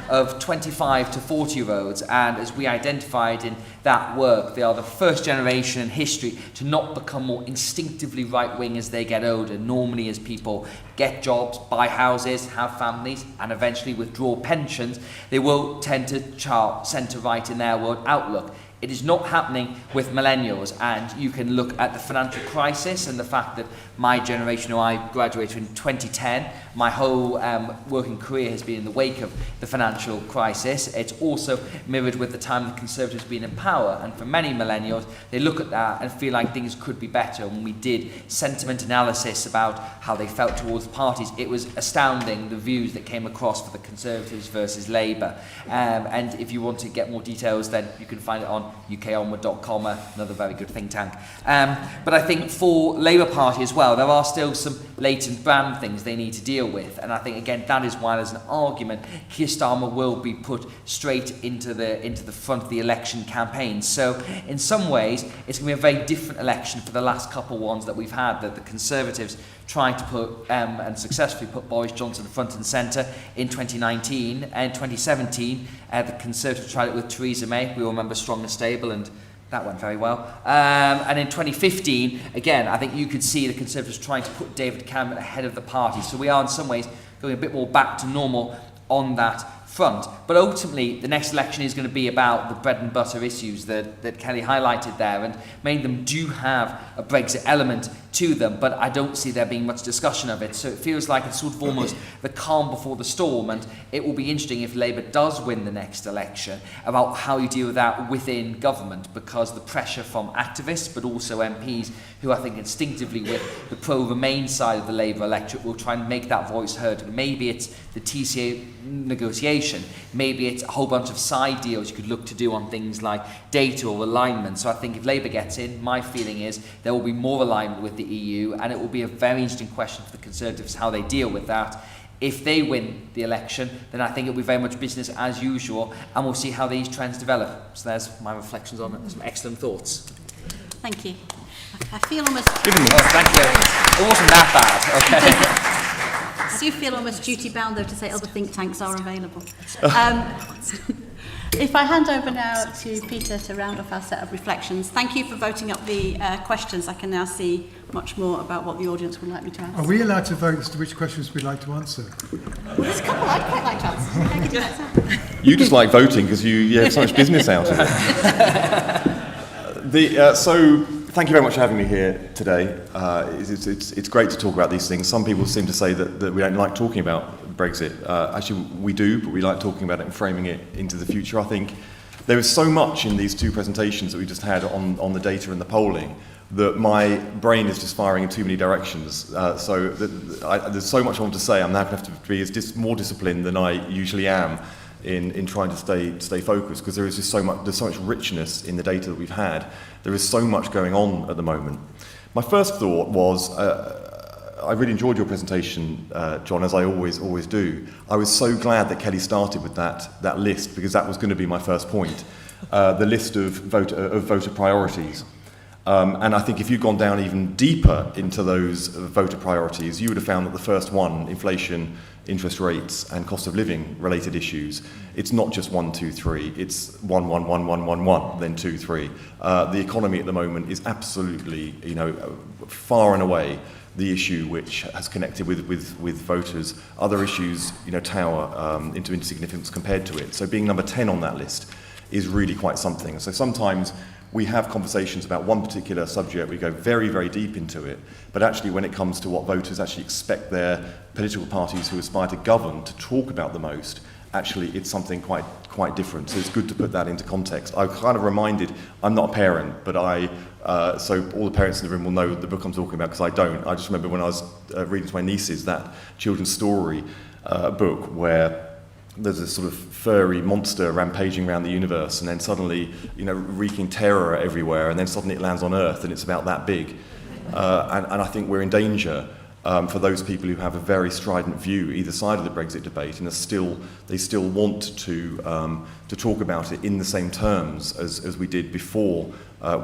of 25 to 40-year-olds. And as we identified in that work, they are the first generation in history to not become more instinctively right-wing as they get older. Normally, as people get jobs, buy houses, have families, and eventually withdraw pensions, they will tend to chart centre-right in their world outlook. It is not happening with millennials, and you can look at the financial crisis and the fact that my generation, or I graduated in 2010, my whole working career has been in the wake of the financial crisis. It's also mirrored with the time the Conservatives have been in power, and for many millennials, they look at that and feel like things could be better. When we did sentiment analysis about how they felt towards parties, it was astounding, the views that came across for the Conservatives versus Labour. And if you want to get more details, then you can find it on UKonward.com, another very good think tank. But I think for Labour Party as well, there are still some latent brand things they need to deal with. And I think, again, that is why there's an argument Keir Starmer will be put straight into the front of the election campaign. So in some ways, it's going to be a very different election for the last couple ones that we've had, that the Conservatives trying to put and successfully put Boris Johnson front and centre in 2019. And 2017, the Conservatives tried it with Theresa May. We all remember Strong and Stable, and that went very well. And in 2015, again, I think you could see the Conservatives trying to put David Cameron ahead of the party. So we are in some ways going a bit more back to normal on that front. But ultimately, the next election is going to be about the bread and butter issues that Kelly highlighted there, and many of them do have a Brexit element to them, but I don't see there being much discussion of it. So it feels like it's sort of almost the calm before the storm, and it will be interesting if Labour does win the next election about how you deal with that within government, because the pressure from activists, but also MPs who I think instinctively with the pro-Remain side of the Labour electorate will try and make that voice heard. Maybe it's the TCA negotiation, maybe it's a whole bunch of side deals you could look to do on things like data or alignment. So I think if Labour gets in, my feeling is there will be more alignment with the EU, and it will be a very interesting question for the Conservatives how they deal with that. If they win the election, then I think it will be very much business as usual, and we'll see how these trends develop. So there's my reflections on it. Some excellent thoughts. Thank you. I feel almost... thank you. It wasn't that bad. Okay. I do feel almost duty-bound, though, to say other think tanks are available. If I hand over now to Peter to round off our set of reflections. Thank you for voting up the questions. I can now see much more about what the audience would like me to answer. Are we allowed to vote as to which questions we'd like to answer? Well, there's a couple I'd quite like to answer. How could you like that? You just like voting because you have so much business out of it. So thank you very much for having me here today. It's great to talk about these things. Some people seem to say that we don't like talking about Brexit. Actually, we do, but we like talking about it and framing it into the future. I think there is so much in these two presentations that we just had on the data and the polling that my brain is just firing in too many directions. So there's so much I want to say. I'm now going to have to be more disciplined than I usually am in trying to stay focused, because there's so much richness in the data that we've had. There is so much going on at the moment. My first thought was, I really enjoyed your presentation, John, as I always do. I was so glad that Kelly started with that list, because that was going to be my first point, the list of voter priorities. And I think if you'd gone down even deeper into those voter priorities, you would have found that the first one, inflation, interest rates, and cost of living related issues, it's not just 1, 2, 3, it's 1, 1, 1, 1, 1, 1, then 2, 3. The economy at the moment is absolutely, far and away the issue which has connected with voters. Other issues, tower into insignificance compared to it. So being number 10 on that list is really quite something. So sometimes we have conversations about one particular subject, we go very, very deep into it, but actually when it comes to what voters actually expect their political parties who aspire to govern to talk about the most, actually it's something quite different. So it's good to put that into context. I was kind of reminded, I'm not a parent, but so all the parents in the room will know the book I'm talking about, because I don't. I just remember when I was reading to my nieces that children's story book where there's this sort of furry monster rampaging around the universe, and then suddenly, wreaking terror everywhere, and then suddenly it lands on Earth, and it's about that big. And I think we're in danger for those people who have a very strident view either side of the Brexit debate, and they still want to talk about it in the same terms as we did before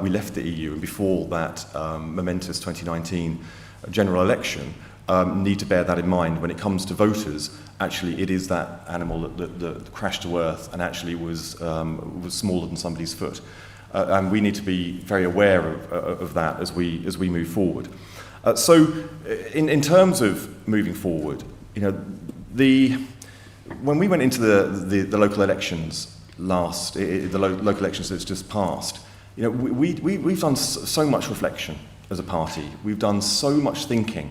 we left the EU and before that momentous 2019 general election. Need to bear that in mind when it comes to voters. Actually, it is that animal that crashed to earth and actually was smaller than somebody's foot, and we need to be very aware of that as we move forward. So, in terms of moving forward, when we went into the local elections the local elections that's just passed, we've done so much reflection as a party. We've done so much thinking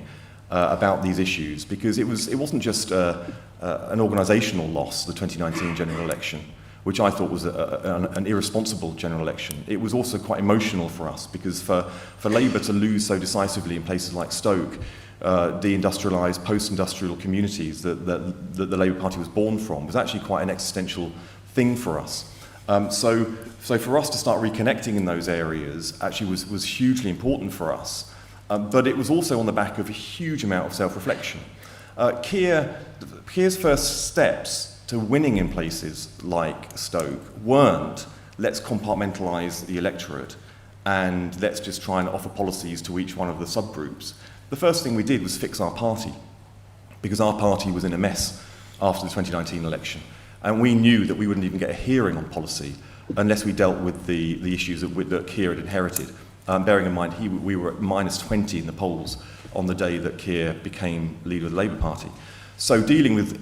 about these issues, because it wasn't just an organisational loss, the 2019 general election, which I thought was an irresponsible general election. It was also quite emotional for us, because for Labour to lose so decisively in places like Stoke, deindustrialised, post-industrial communities that the Labour Party was born from, was actually quite an existential thing for us. So for us to start reconnecting in those areas actually was hugely important for us. But it was also on the back of a huge amount of self-reflection. Keir's first steps to winning in places like Stoke weren't, let's compartmentalise the electorate and let's just try and offer policies to each one of the subgroups. The first thing we did was fix our party, because our party was in a mess after the 2019 election. And we knew that we wouldn't even get a hearing on policy unless we dealt with the issues that Keir had inherited. Bearing in mind, we were at -20 in the polls on the day that Keir became leader of the Labour Party. So dealing with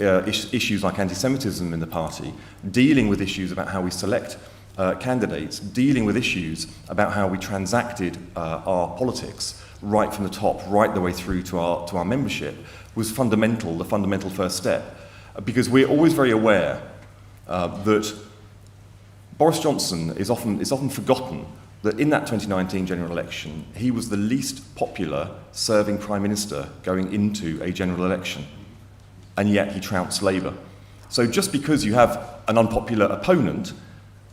issues like anti-Semitism in the party, dealing with issues about how we select candidates, dealing with issues about how we transacted our politics right from the top, right the way through to our membership, was the fundamental first step. Because we're always very aware that Boris Johnson is often forgotten that in that 2019 general election, he was the least popular serving Prime Minister going into a general election, and yet he trounced Labour. So just because you have an unpopular opponent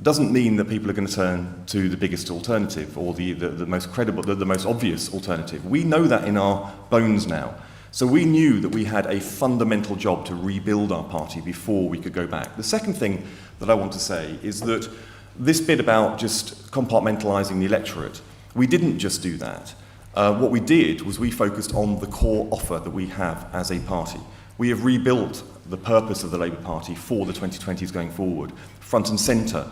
doesn't mean that people are going to turn to the biggest alternative or the most credible, the most obvious alternative. We know that in our bones now. So we knew that we had a fundamental job to rebuild our party before we could go back. The second thing that I want to say is that this bit about just compartmentalising the electorate, we didn't just do that. What we did was we focused on the core offer that we have as a party. We have rebuilt the purpose of the Labour Party for the 2020s going forward. Front and centre,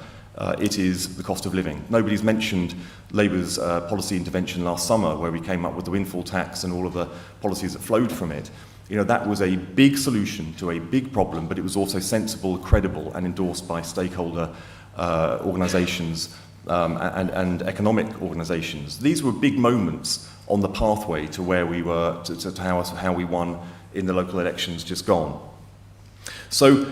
it is the cost of living. Nobody's mentioned Labour's policy intervention last summer, where we came up with the windfall tax and all of the policies that flowed from it. That was a big solution to a big problem, but it was also sensible, credible, and endorsed by stakeholder organisations and economic organisations. These were big moments on the pathway to where we were, to how we won in the local elections just gone. So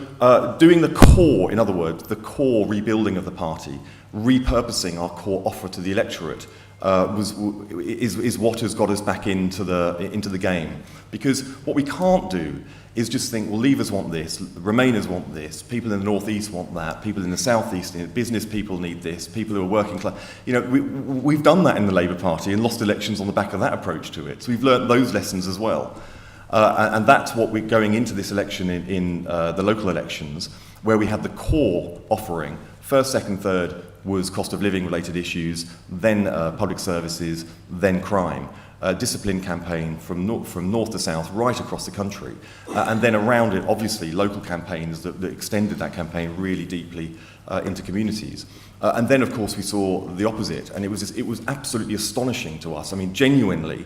doing the core, in other words, the core rebuilding of the party, repurposing our core offer to the electorate is what has got us back into the game. Because what we can't do is just think, well, Leavers want this, Remainers want this, people in the North East want that, people in the South East, business people need this, people who are working class. You know, we've done that in the Labour Party and lost elections on the back of that approach to it. So we've learnt those lessons as well. And that's what we're going into this election in the local elections, where we had the core offering. First, second, third was cost of living related issues, then public services, then crime. Discipline campaign from north to south, right across the country. And then around it, obviously, local campaigns that extended that campaign really deeply into communities. And then, of course, we saw the opposite, and it was absolutely astonishing to us. I mean, genuinely,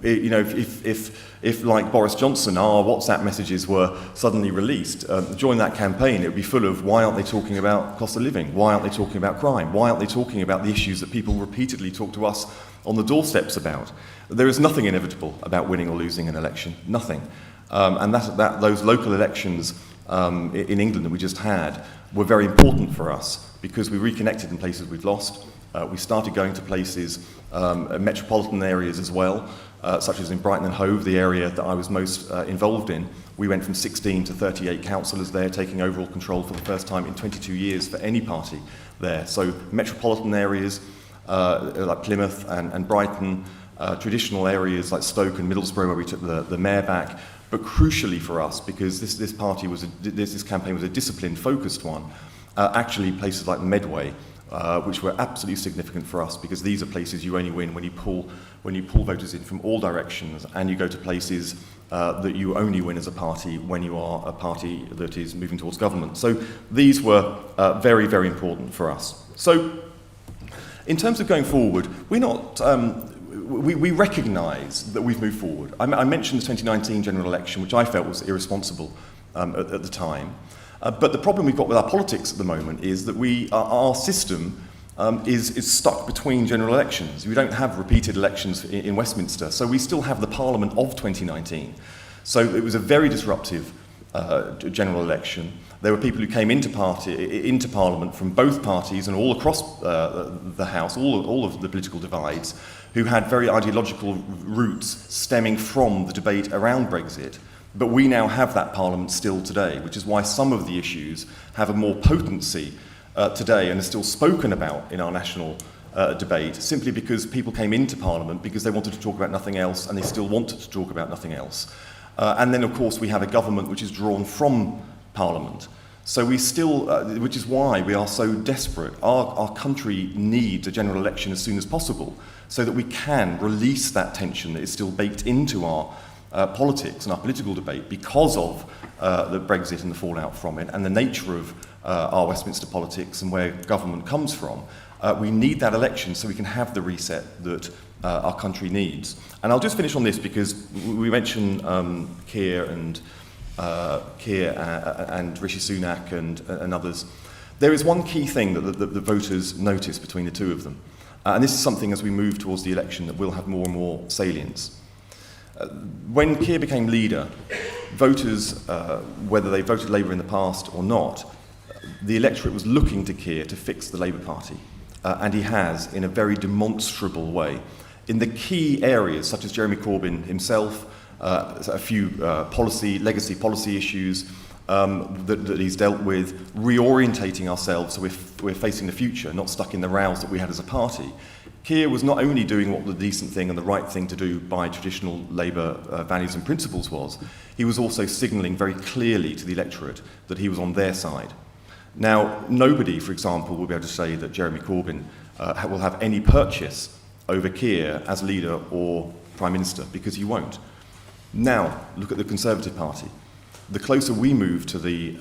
you know, if like Boris Johnson, our WhatsApp messages were suddenly released during that campaign, it would be full of, why aren't they talking about cost of living? Why aren't they talking about crime? Why aren't they talking about the issues that people repeatedly talk to us on the doorsteps about? There is nothing inevitable about winning or losing an election, nothing. And those local elections in England that we just had were very important for us, because we reconnected in places we'd lost. We started going to places, metropolitan areas as well, such as in Brighton and Hove, the area that I was most involved in. We went from 16 to 38 councillors there, taking overall control for the first time in 22 years for any party there. So metropolitan areas like Plymouth and Brighton, traditional areas like Stoke and Middlesbrough, where we took the mayor back. But crucially for us, because this campaign was a discipline-focused one, actually places like Medway, which were absolutely significant for us, because these are places you only win when you pull voters in from all directions, and you go to places that you only win as a party when you are a party that is moving towards government. So these were very, very important for us. So in terms of going forward, we're not... We recognise that we've moved forward. I mentioned the 2019 general election, which I felt was irresponsible at the time. But the problem we've got with our politics at the moment is that our system is stuck between general elections. We don't have repeated elections in Westminster, so we still have the Parliament of 2019. So it was a very disruptive general election. There were people who came into Parliament from both parties and all across the House, all of the political divides, who had very ideological roots stemming from the debate around Brexit. But we now have that Parliament still today, which is why some of the issues have a more potency today and are still spoken about in our national debate, simply because people came into Parliament because they wanted to talk about nothing else, and they still wanted to talk about nothing else. And then, of course, we have a government which is drawn from Parliament. So we still, which is why we are so desperate. Our country needs a general election as soon as possible, so that we can release that tension that is still baked into our politics and our political debate because of the Brexit and the fallout from it, and the nature of our Westminster politics and where government comes from. We need that election so we can have the reset that our country needs. And I'll just finish on this, because we mentioned Keir and Rishi Sunak and others. There is one key thing that the voters notice between the two of them. And this is something, as we move towards the election, that will have more and more salience. When Keir became leader, voters, whether they voted Labour in the past or not, the electorate was looking to Keir to fix the Labour Party. And he has, in a very demonstrable way. In the key areas, such as Jeremy Corbyn himself, a few legacy policy issues that he's dealt with, reorientating ourselves so we're facing the future, not stuck in the rows that we had as a party. Keir was not only doing what the decent thing and the right thing to do by traditional Labour values and principles was, he was also signalling very clearly to the electorate that he was on their side. Now, nobody, for example, will be able to say that Jeremy Corbyn will have any purchase over Keir as leader or Prime Minister, because he won't. Now, look at the Conservative Party. The closer we move to the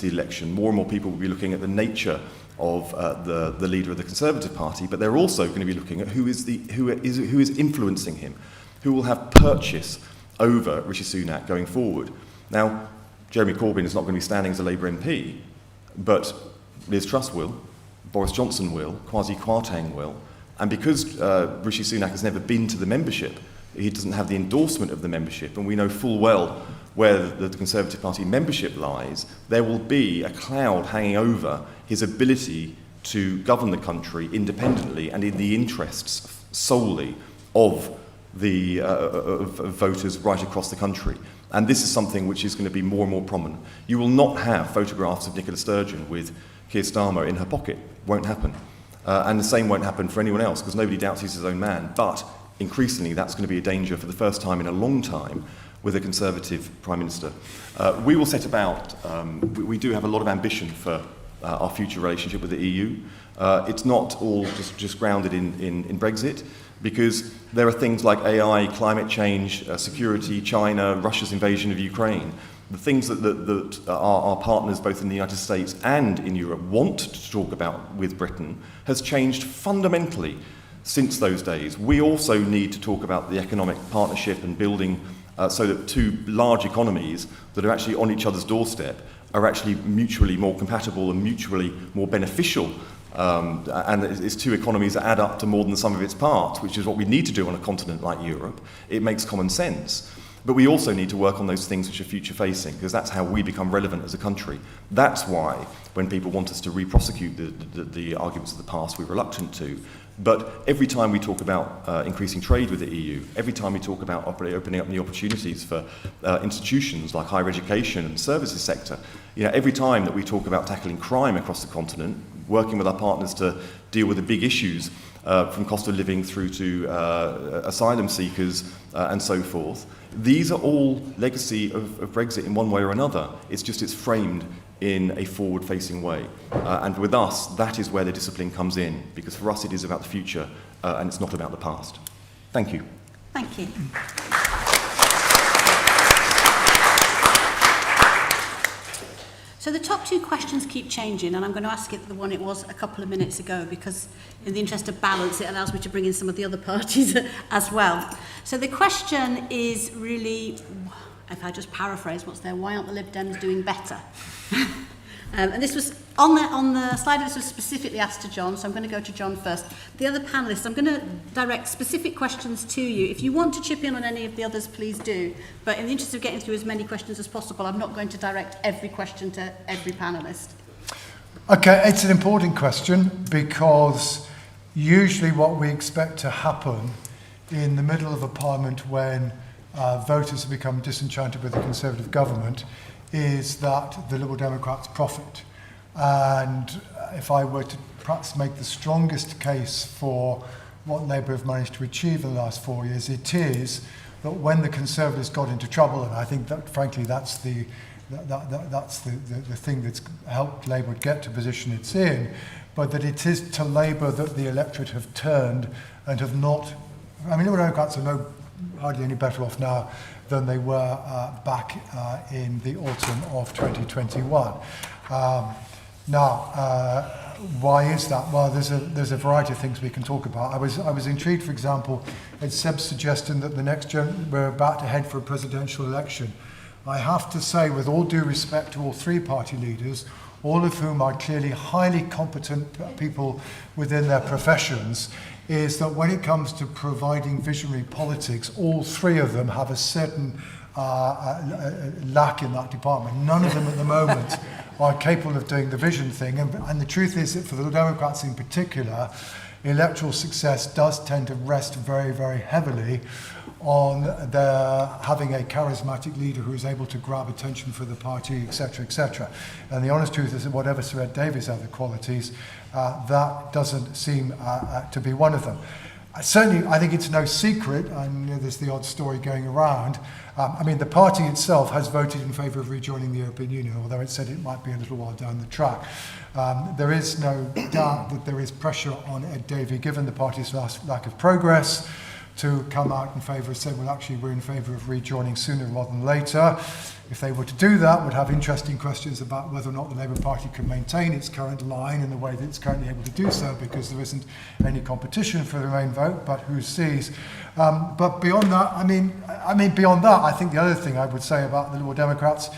election, more and more people will be looking at the nature of the leader of the Conservative Party, but they're also going to be looking at who is influencing him, who will have purchase over Rishi Sunak going forward. Now, Jeremy Corbyn is not going to be standing as a Labour MP, but Liz Truss will, Boris Johnson will, Kwasi Kwarteng will, and because Rishi Sunak has never been to the membership, he doesn't have the endorsement of the membership, and we know full well where the Conservative Party membership lies, there will be a cloud hanging over his ability to govern the country independently and in the interests solely of the of voters right across the country. And this is something which is going to be more and more prominent. You will not have photographs of Nicola Sturgeon with Keir Starmer in her pocket. Won't happen. And the same won't happen for anyone else, because nobody doubts he's his own man. But increasingly, that's going to be a danger for the first time in a long time with a Conservative Prime Minister. We will set about, we do have a lot of ambition for our future relationship with the EU. It's not all just grounded in Brexit, because there are things like AI, climate change, security, China, Russia's invasion of Ukraine. The things that our partners, both in the United States and in Europe, want to talk about with Britain has changed fundamentally since those days. We also need to talk about the economic partnership and building so that two large economies that are actually on each other's doorstep are actually mutually more compatible and mutually more beneficial. And it's two economies that add up to more than the sum of its parts, which is what we need to do on a continent like Europe. It makes common sense. But we also need to work on those things which are future-facing, because that's how we become relevant as a country. That's why, when people want us to re-prosecute the arguments of the past, we're reluctant to. But every time we talk about increasing trade with the EU, every time we talk about opening up new opportunities for institutions like higher education and services sector, every time that we talk about tackling crime across the continent, working with our partners to deal with the big issues from cost of living through to asylum seekers and so forth, these are all legacy of Brexit in one way or another. It's just it's framed in a forward-facing way. And with us, that is where the discipline comes in, because for us it is about the future and it's not about the past. Thank you. Thank you. So the top two questions keep changing, and I'm going to ask it the one it was a couple of minutes ago, because in the interest of balance, it allows me to bring in some of the other parties as well. So the question is really, if I just paraphrase what's there, why aren't the Lib Dems doing better? And this was on the slide, this was specifically asked to John, so I'm going to go to John first. The other panellists, I'm going to direct specific questions to you. If you want to chip in on any of the others, please do. But in the interest of getting through as many questions as possible, I'm not going to direct every question to every panellist. Okay, it's an important question, because usually what we expect to happen in the middle of a parliament when voters have become disenchanted with the Conservative government is that the Liberal Democrats profit. And if I were to perhaps make the strongest case for what Labour have managed to achieve in the last 4 years, it is that when the Conservatives got into trouble, and I think that frankly that's the thing that's helped Labour get to the position it's in, but that it is to Labour that the electorate have turned and have not, I mean, Liberal Democrats are hardly any better off now than they were back in the autumn of 2021. Why is that? Well, there's a variety of things we can talk about. I was intrigued, for example, at Seb's suggestion that we're about to head for a presidential election. I have to say, with all due respect to all three party leaders, all of whom are clearly highly competent people within their professions, is that when it comes to providing visionary politics, all three of them have a certain lack in that department. None of them at the moment are capable of doing the vision thing. And the truth is that for the Democrats in particular, electoral success does tend to rest very, very heavily on their having a charismatic leader who is able to grab attention for the party, etc., etc. And the honest truth is that whatever Sir Ed Davies' other qualities, that doesn't seem to be one of them. Certainly, I think it's no secret, and there's the odd story going around. I mean, the party itself has voted in favour of rejoining the European Union, although it said it might be a little while down the track. There is no doubt that there is pressure on Ed Davey, given the party's lack of progress, to come out in favour and say, well, actually, we're in favour of rejoining sooner rather than later. If they were to do that, would have interesting questions about whether or not the Labour Party can maintain its current line in the way that it's currently able to do so, because there isn't any competition for the Remain vote, but who sees. But beyond that, I mean, beyond that, I think the other thing I would say about the Liberal Democrats,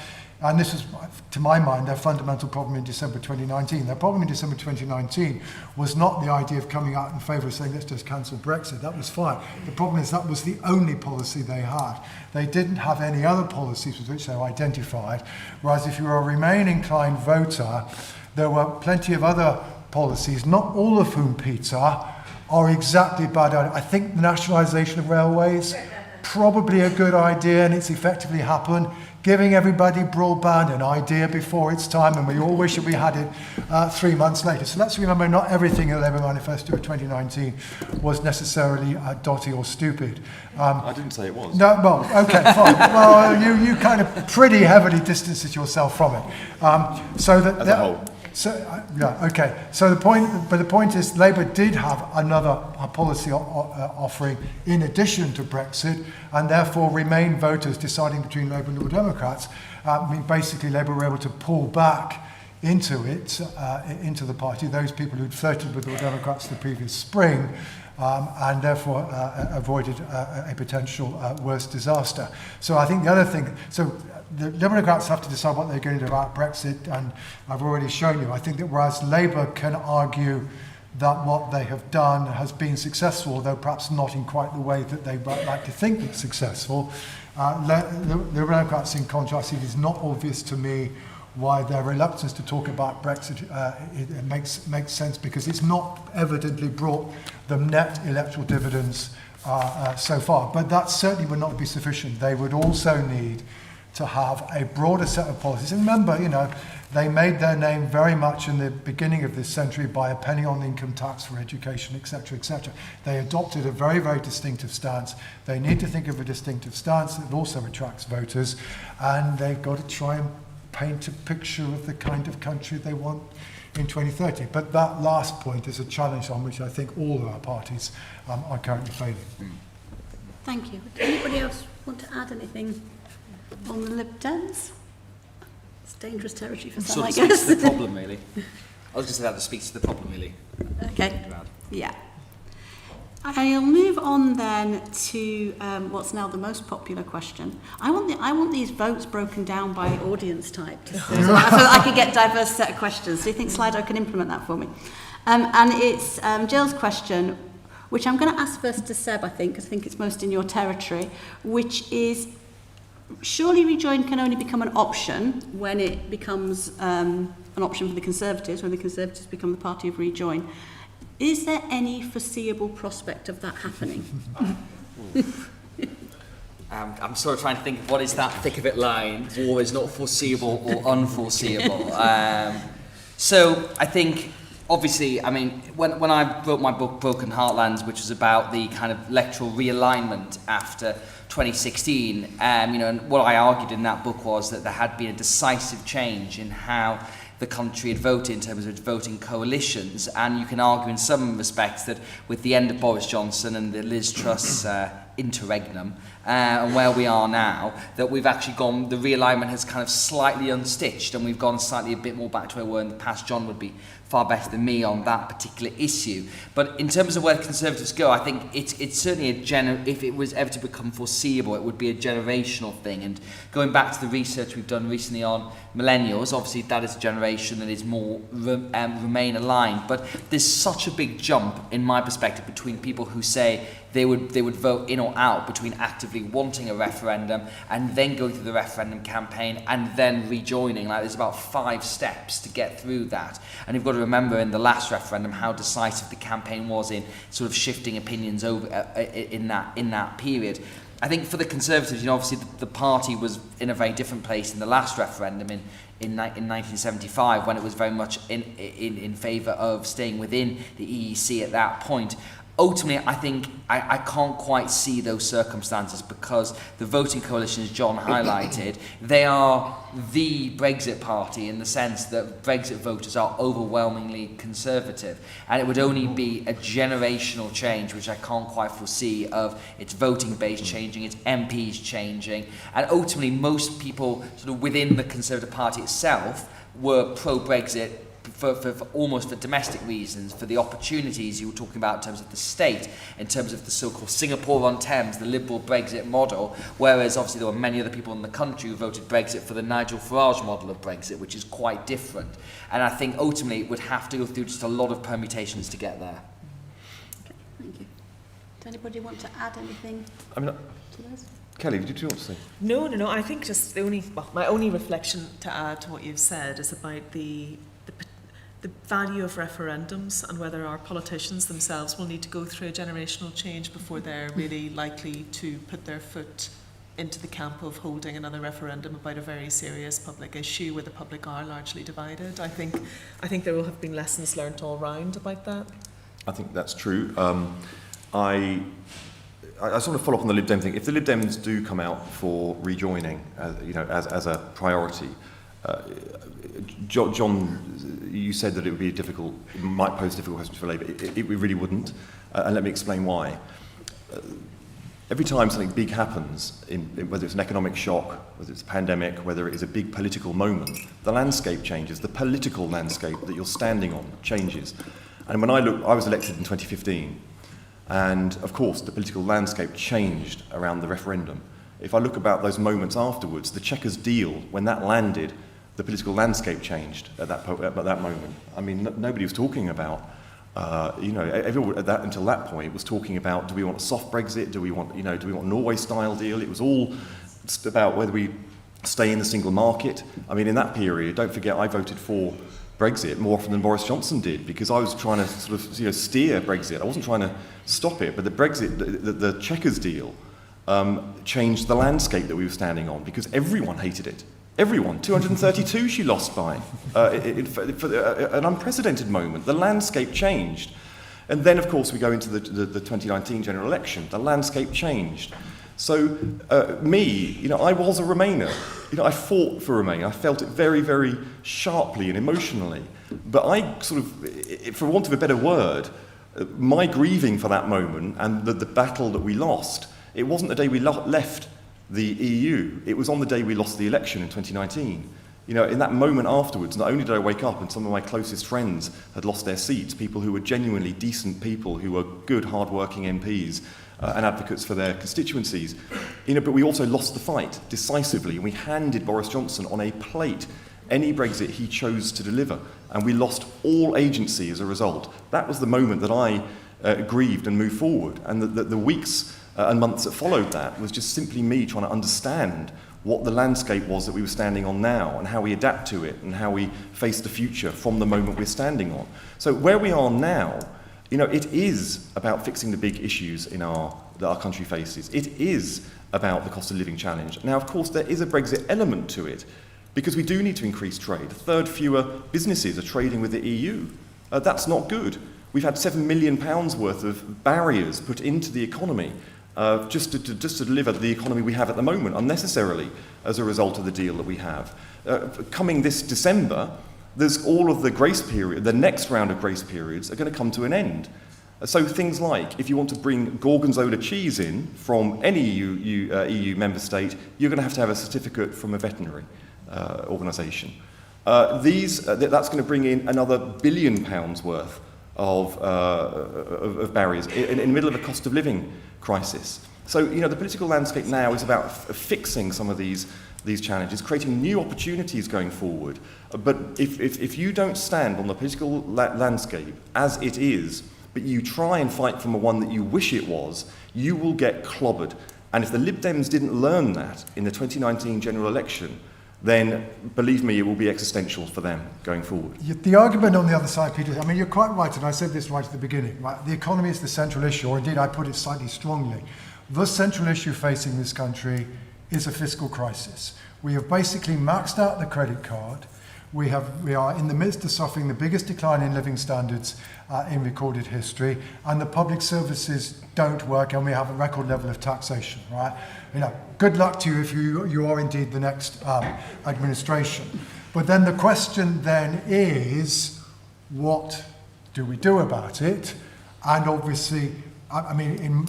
and this is, to my mind, their fundamental problem in December 2019. Their problem in December 2019 was not the idea of coming out in favour of saying, let's just cancel Brexit. That was fine. The problem is that was the only policy they had. They didn't have any other policies with which they were identified, whereas if you were a Remain-inclined voter, there were plenty of other policies, not all of whom, Peter, are exactly bad ideas. I think the nationalisation of railways, probably a good idea, and it's effectively happened. Giving everybody broadband, an idea before its time, and we all wish that we had it 3 months later. So let's remember, not everything in the Labour Manifesto of 2019 was necessarily dotty or stupid. I didn't say it was. No, well, okay, fine. Well, you kind of pretty heavily distanced yourself from it. So that as a whole. So yeah, okay. So the point is, Labour did have another policy offering in addition to Brexit, and therefore Remain voters deciding between Labour and Liberal Democrats. Basically, Labour were able to pull back into it, into the party, those people who'd flirted with the Liberal Democrats the previous spring, and therefore avoided a potential worse disaster. So I think the other thing, the Democrats have to decide what they're going to do about Brexit, and I've already shown you. I think that whereas Labour can argue that what they have done has been successful, though perhaps not in quite the way that they might like to think it's successful, the Democrats, in contrast, it is not obvious to me why their reluctance to talk about Brexit it makes sense, because it's not evidently brought them net electoral dividends so far. But that certainly would not be sufficient. They would also need to have a broader set of policies. And remember, they made their name very much in the beginning of this century by a penny on income tax for education, etc., etc. They adopted a very, very distinctive stance. They need to think of a distinctive stance that also attracts voters, and they've got to try and paint a picture of the kind of country they want in 2030. But that last point is a challenge on which I think all of our parties are currently failing. Thank you. Does anybody else want to add anything on the Lib Dems? It's dangerous territory for some, I guess. Speaks to the problem, really. I was going to say that speaks to the problem, really. Okay. Yeah. I'll move on then to what's now the most popular question. I want these votes broken down by audience type, so that I could get a diverse set of questions. Do you think Slido can implement that for me? And it's Jill's question, which I'm going to ask first to Seb, I think, because I think it's most in your territory, which is, surely Rejoin can only become an option when it becomes an option for the Conservatives, when the Conservatives become the party of Rejoin. Is there any foreseeable prospect of that happening? I'm sort of trying to think of what is that thick of it line. War is not foreseeable or unforeseeable. So I think, obviously, I mean, when I wrote my book Broken Heartlands, which was about the kind of electoral realignment after 2016, and what I argued in that book was that there had been a decisive change in how the country had voted in terms of its voting coalitions, and you can argue in some respects that with the end of Boris Johnson and the Liz Truss interregnum, and where we are now, that we've actually gone, the realignment has kind of slightly unstitched, and we've gone slightly a bit more back to where we were in the past. John would be far better than me on that particular issue. But in terms of where the Conservatives go, I think it's certainly if it was ever to become foreseeable, it would be a generational thing. And going back to the research we've done recently on millennials, obviously that is a generation that is more Remain aligned. But there's such a big jump, in my perspective, between people who say they would vote in or out, between actively wanting a referendum and then going through the referendum campaign and then rejoining. Like, there's about 5 steps to get through that. And you've got to remember in the last referendum how decisive the campaign was in sort of shifting opinions over in that period. I think for the Conservatives, obviously the party was in a very different place in the last referendum in 1975, when it was very much in favour of staying within the EEC at that point. Ultimately, I think I can't quite see those circumstances, because the voting coalition, as John highlighted, they are the Brexit party in the sense that Brexit voters are overwhelmingly Conservative, and it would only be a generational change, which I can't quite foresee, of its voting base changing, its MPs changing, and ultimately most people sort of within the Conservative Party itself were pro-Brexit for almost for domestic reasons, for the opportunities you were talking about in terms of the state, in terms of the so-called Singapore-on-Thames, the liberal Brexit model, whereas obviously there were many other people in the country who voted Brexit for the Nigel Farage model of Brexit, which is quite different. And I think ultimately it would have to go through just a lot of permutations to get there. Okay, thank you. Does anybody want to add anything to this? Kelly, did you want to say? No. I think just my only reflection to add to what you've said is about the the value of referendums and whether our politicians themselves will need to go through a generational change before they're really likely to put their foot into the camp of holding another referendum about a very serious public issue where the public are largely divided. I think there will have been lessons learnt all round about that. I think that's true. I sort of follow up on the Lib Dem thing. If the Lib Dems do come out for rejoining, as a priority, John, you said that it would be difficult, it might pose difficult questions for Labour. It really wouldn't, and let me explain why. Every time something big happens, whether it's an economic shock, whether it's a pandemic, whether it is a big political moment, the landscape changes, the political landscape that you're standing on changes. And when I was elected in 2015, and of course the political landscape changed around the referendum. If I look about those moments afterwards, the Chequers deal, when that landed, the political landscape changed at that moment. I mean, nobody was talking about, everyone until that point was talking about, do we want a soft Brexit? Do we want a Norway-style deal? It was all about whether we stay in the single market. I mean, in that period, don't forget, I voted for Brexit more often than Boris Johnson did, because I was trying to sort of steer Brexit. I wasn't trying to stop it, but the Brexit, the Chequers deal, changed the landscape that we were standing on, because everyone hated it. Everyone. 232 she lost by. For an unprecedented moment. The landscape changed. And then, of course, we go into the 2019 general election. The landscape changed. So, I was a Remainer. I fought for Remain. I felt it very, very sharply and emotionally. But I sort of, for want of a better word, my grieving for that moment and the battle that we lost, it wasn't the day we left the EU. It was on the day we lost the election in 2019. In that moment afterwards, not only did I wake up and some of my closest friends had lost their seats, people who were genuinely decent people, who were good, hard-working MPs and advocates for their constituencies, but we also lost the fight decisively. We handed Boris Johnson on a plate any Brexit he chose to deliver, and we lost all agency as a result. That was the moment that I grieved and moved forward, and the weeks and months that followed that was just simply me trying to understand what the landscape was that we were standing on now, and how we adapt to it, and how we face the future from the moment we're standing on. So where we are now, it is about fixing the big issues that our country faces. It is about the cost of living challenge. Now, of course, there is a Brexit element to it, because we do need to increase trade. A third fewer businesses are trading with the EU. That's not good. We've had £7 million worth of barriers put into the economy just to deliver the economy we have at the moment, unnecessarily, as a result of the deal that we have. Coming this December, there's all of the grace period, the next round of grace periods are going to come to an end. So things like, if you want to bring Gorgonzola cheese in from any EU member state, you're going to have a certificate from a veterinary organisation. That's going to bring in another £1 billion worth of barriers in the middle of a cost of living crisis. So, the political landscape now is about fixing some of these challenges, creating new opportunities going forward. But if you don't stand on the political landscape as it is, but you try and fight from a one that you wish it was, you will get clobbered. And if the Lib Dems didn't learn that in the 2019 general election, then believe me, it will be existential for them going forward. The argument on the other side, Peter, I mean, you're quite right, and I said this right at the beginning, right? The economy is the central issue, or indeed I put it slightly strongly. The central issue facing this country is a fiscal crisis. We have basically maxed out the credit card. We are in the midst of suffering the biggest decline in living standards in recorded history, and the public services don't work, and we have a record level of taxation, right? Good luck to you if you are indeed the next administration. But then the question then is, what do we do about it? And obviously, the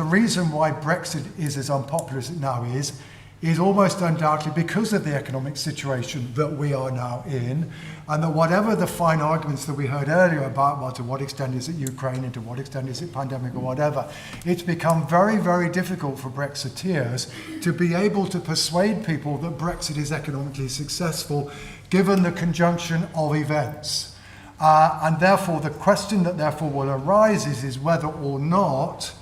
reason why Brexit is as unpopular as it now is almost undoubtedly because of the economic situation that we are now in, and that whatever the fine arguments that we heard earlier about, well, to what extent is it Ukraine and to what extent is it pandemic or whatever, it's become very, very difficult for Brexiteers to be able to persuade people that Brexit is economically successful given the conjunction of events. And therefore, the question that therefore will arise is whether or not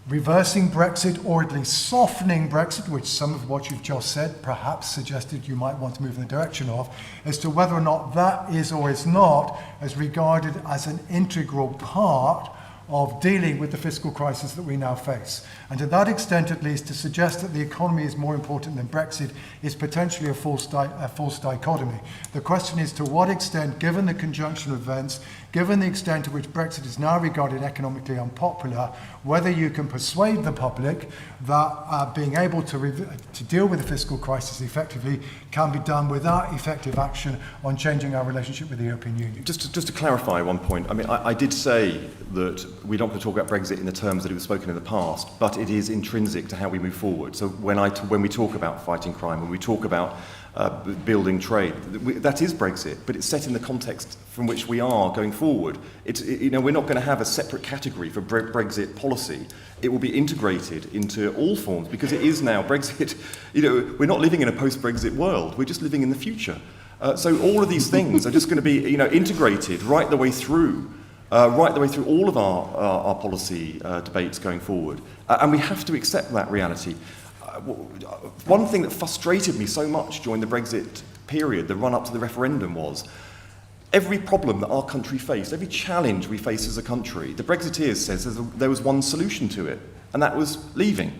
reversing Brexit, or at least softening Brexit, which some of what you've just said perhaps suggested you might want to move in the direction of, as to whether or not that is or is not as regarded as an integral part of dealing with the fiscal crisis that we now face. And to that extent, at least, to suggest that the economy is more important than Brexit is potentially a false dichotomy. The question is to what extent, given the conjunction of events, given the extent to which Brexit is now regarded economically unpopular, whether you can persuade the public that being able to deal with the fiscal crisis effectively can be done without effective action on changing our relationship with the European Union. Just to clarify one point, I mean, I did say that we're not going to talk about Brexit in the terms that it was spoken in the past, but it is intrinsic to how we move forward. So when we talk about fighting crime, when we talk about building trade, that is Brexit, but it's set in the context from which we are going forward. We're not going to have a separate category for Brexit policy. It will be integrated into all forms, because it is now Brexit. We're not living in a post-Brexit world. We're just living in the future. So all of these things are just going to be, integrated right the way through all of our policy debates going forward. And we have to accept that reality. One thing that frustrated me so much during the Brexit period, the run-up to the referendum, was every problem that our country faced, every challenge we face as a country, the Brexiteers says there was one solution to it, and that was leaving.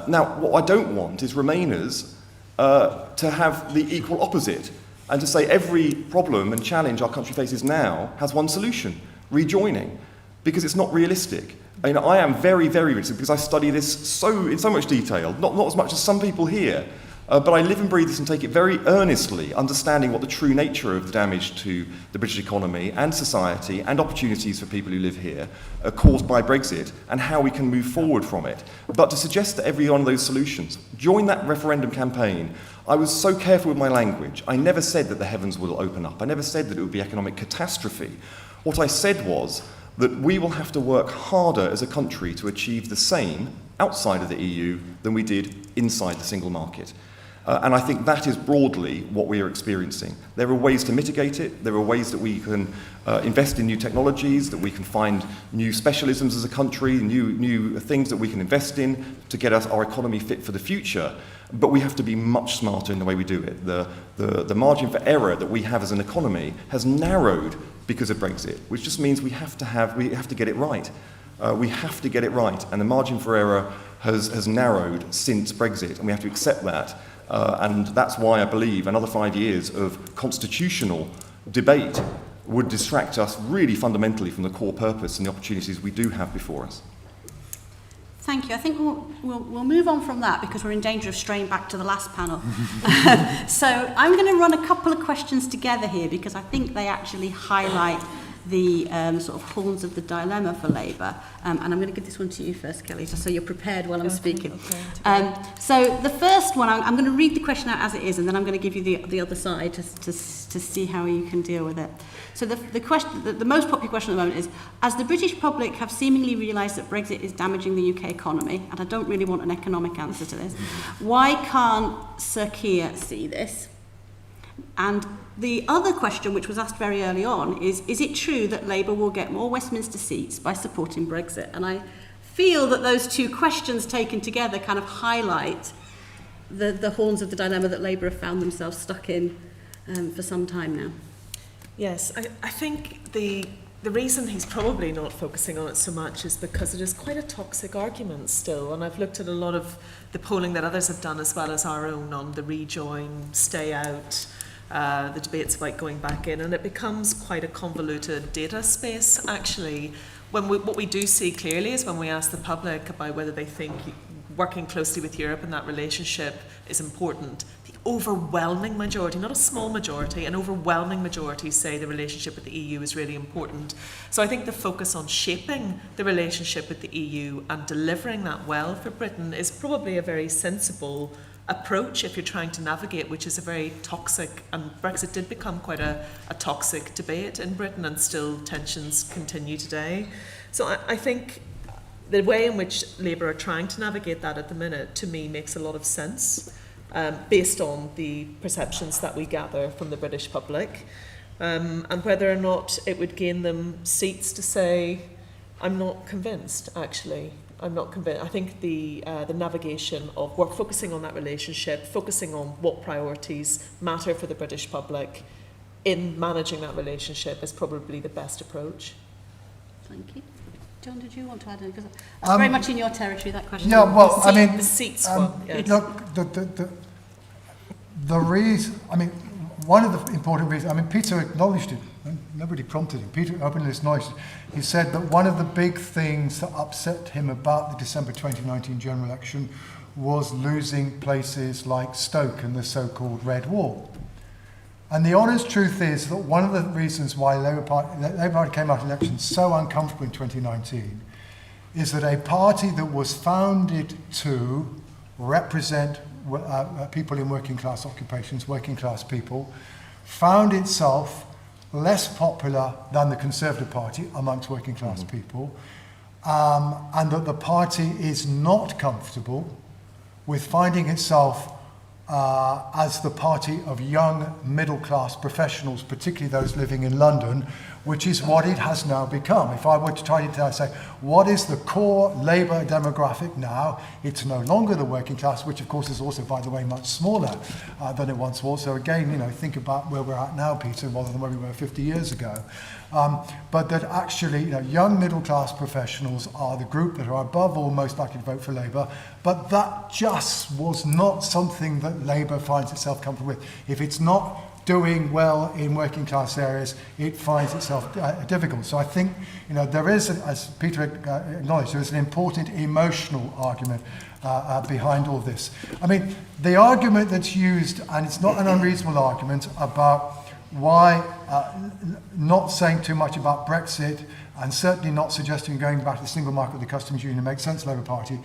Now, what I don't want is Remainers to have the equal opposite, and to say every problem and challenge our country faces now has one solution, rejoining, because it's not realistic. I am very, very realistic because I study this in so much detail, not as much as some people here, but I live and breathe this and take it very earnestly, understanding what the true nature of the damage to the British economy and society and opportunities for people who live here are caused by Brexit, and how we can move forward from it. But to suggest that every one of those solutions, during that referendum campaign, I was so careful with my language. I never said that the heavens will open up. I never said that it would be economic catastrophe. What I said was that we will have to work harder as a country to achieve the same outside of the EU than we did inside the single market. And I think that is broadly what we are experiencing. There are ways to mitigate it. There are ways that we can invest in new technologies, that we can find new specialisms as a country, new things that we can invest in to get our economy fit for the future. But we have to be much smarter in the way we do it. The margin for error that we have as an economy has narrowed because of Brexit, which just means we have to get it right. We have to get it right, and the margin for error has narrowed since Brexit, and we have to accept that. And that's why I believe another 5 years of constitutional debate would distract us really fundamentally from the core purpose and the opportunities we do have before us. Thank you. I think we'll move on from that because we're in danger of straying back to the last panel. So I'm going to run a couple of questions together here because I think they actually highlight the sort of horns of the dilemma for Labour. And I'm going to give this one to you first, Kelly, just so you're prepared while I'm speaking. So the first one, I'm going to read the question out as it is, and then I'm going to give you the other side to see how you can deal with it. So the most popular question at the moment is, as the British public have seemingly realised that Brexit is damaging the UK economy, and I don't really want an economic answer to this, why can't Sir Keir see this? And the other question, which was asked very early on, is it true that Labour will get more Westminster seats by supporting Brexit? And I feel that those two questions taken together kind of highlight the horns of the dilemma that Labour have found themselves stuck in for some time now. Yes, I think the reason he's probably not focusing on it so much is because it is quite a toxic argument still. And I've looked at a lot of the polling that others have done as well as our own on the rejoin, stay out, the debates about going back in, and it becomes quite a convoluted data space actually. What we do see clearly is when we ask the public about whether they think working closely with Europe and that relationship is important, the overwhelming majority, not a small majority, an overwhelming majority say the relationship with the EU is really important. So I think the focus on shaping the relationship with the EU and delivering that well for Britain is probably a very sensible approach if you're trying to navigate, which is a very toxic, and Brexit did become quite a toxic debate in Britain, and still tensions continue today. So I think the way in which Labour are trying to navigate that at the minute, to me, makes a lot of sense, based on the perceptions that we gather from the British public, and whether or not it would gain them seats to say, I'm not convinced, actually. I'm not convinced. I think the navigation of we're focusing on that relationship, focusing on what priorities matter for the British public in managing that relationship is probably the best approach. Thank you. John, did you want to add anything? Because that's very much in your territory, that question. Yeah, well, I mean, the seats one. Yes. Look, the reason, I mean, one of the important reasons, I mean, Peter acknowledged it, nobody prompted him, Peter openly acknowledged it. He said that one of the big things that upset him about the December 2019 general election was losing places like Stoke and the so-called Red Wall. And the honest truth is that one of the reasons why Labour Party came out of elections so uncomfortable in 2019 is that a party that was founded to represent people in working class occupations, working class people, found itself less popular than the Conservative Party amongst working class people, and that the party is not comfortable with finding itself as the party of young middle-class professionals, particularly those living in London, which is what it has now become. If I were to try to say, what is the core Labour demographic now? It's no longer the working class, which of course is also, by the way, much smaller than it once was. So again, you know, think about where we're at now, Peter, rather than where we were 50 years ago. But that actually, you know, young middle-class professionals are the group that are above all most likely to vote for Labour, but that just was not something that Labour finds itself comfortable with. If it's not doing well in working class areas, it finds itself difficult. So I think, you know, there is, as Peter acknowledged, there is an important emotional argument behind all this. I mean, the argument that's used, and it's not an unreasonable argument, about why not saying too much about Brexit and certainly not suggesting going back to the single market with the customs union makes sense, Labour Party,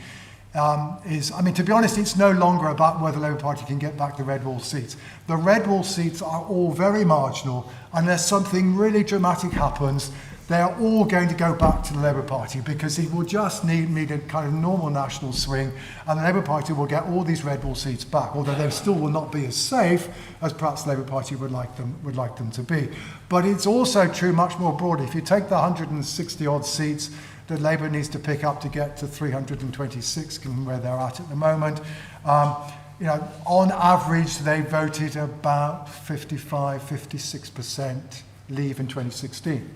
is, I mean, to be honest, it's no longer about whether the Labour Party can get back the Red Wall seats. The Red Wall seats are all very marginal. Unless something really dramatic happens, they are all going to go back to the Labour Party because it will just need a kind of normal national swing, and the Labour Party will get all these Red Wall seats back, although they still will not be as safe as perhaps the Labour Party would like them to be. But it's also true much more broadly. If you take the 160 odd seats that Labour needs to pick up to get to 326, given where they're at the moment, you know, on average, they voted about 55, 56% leave in 2016.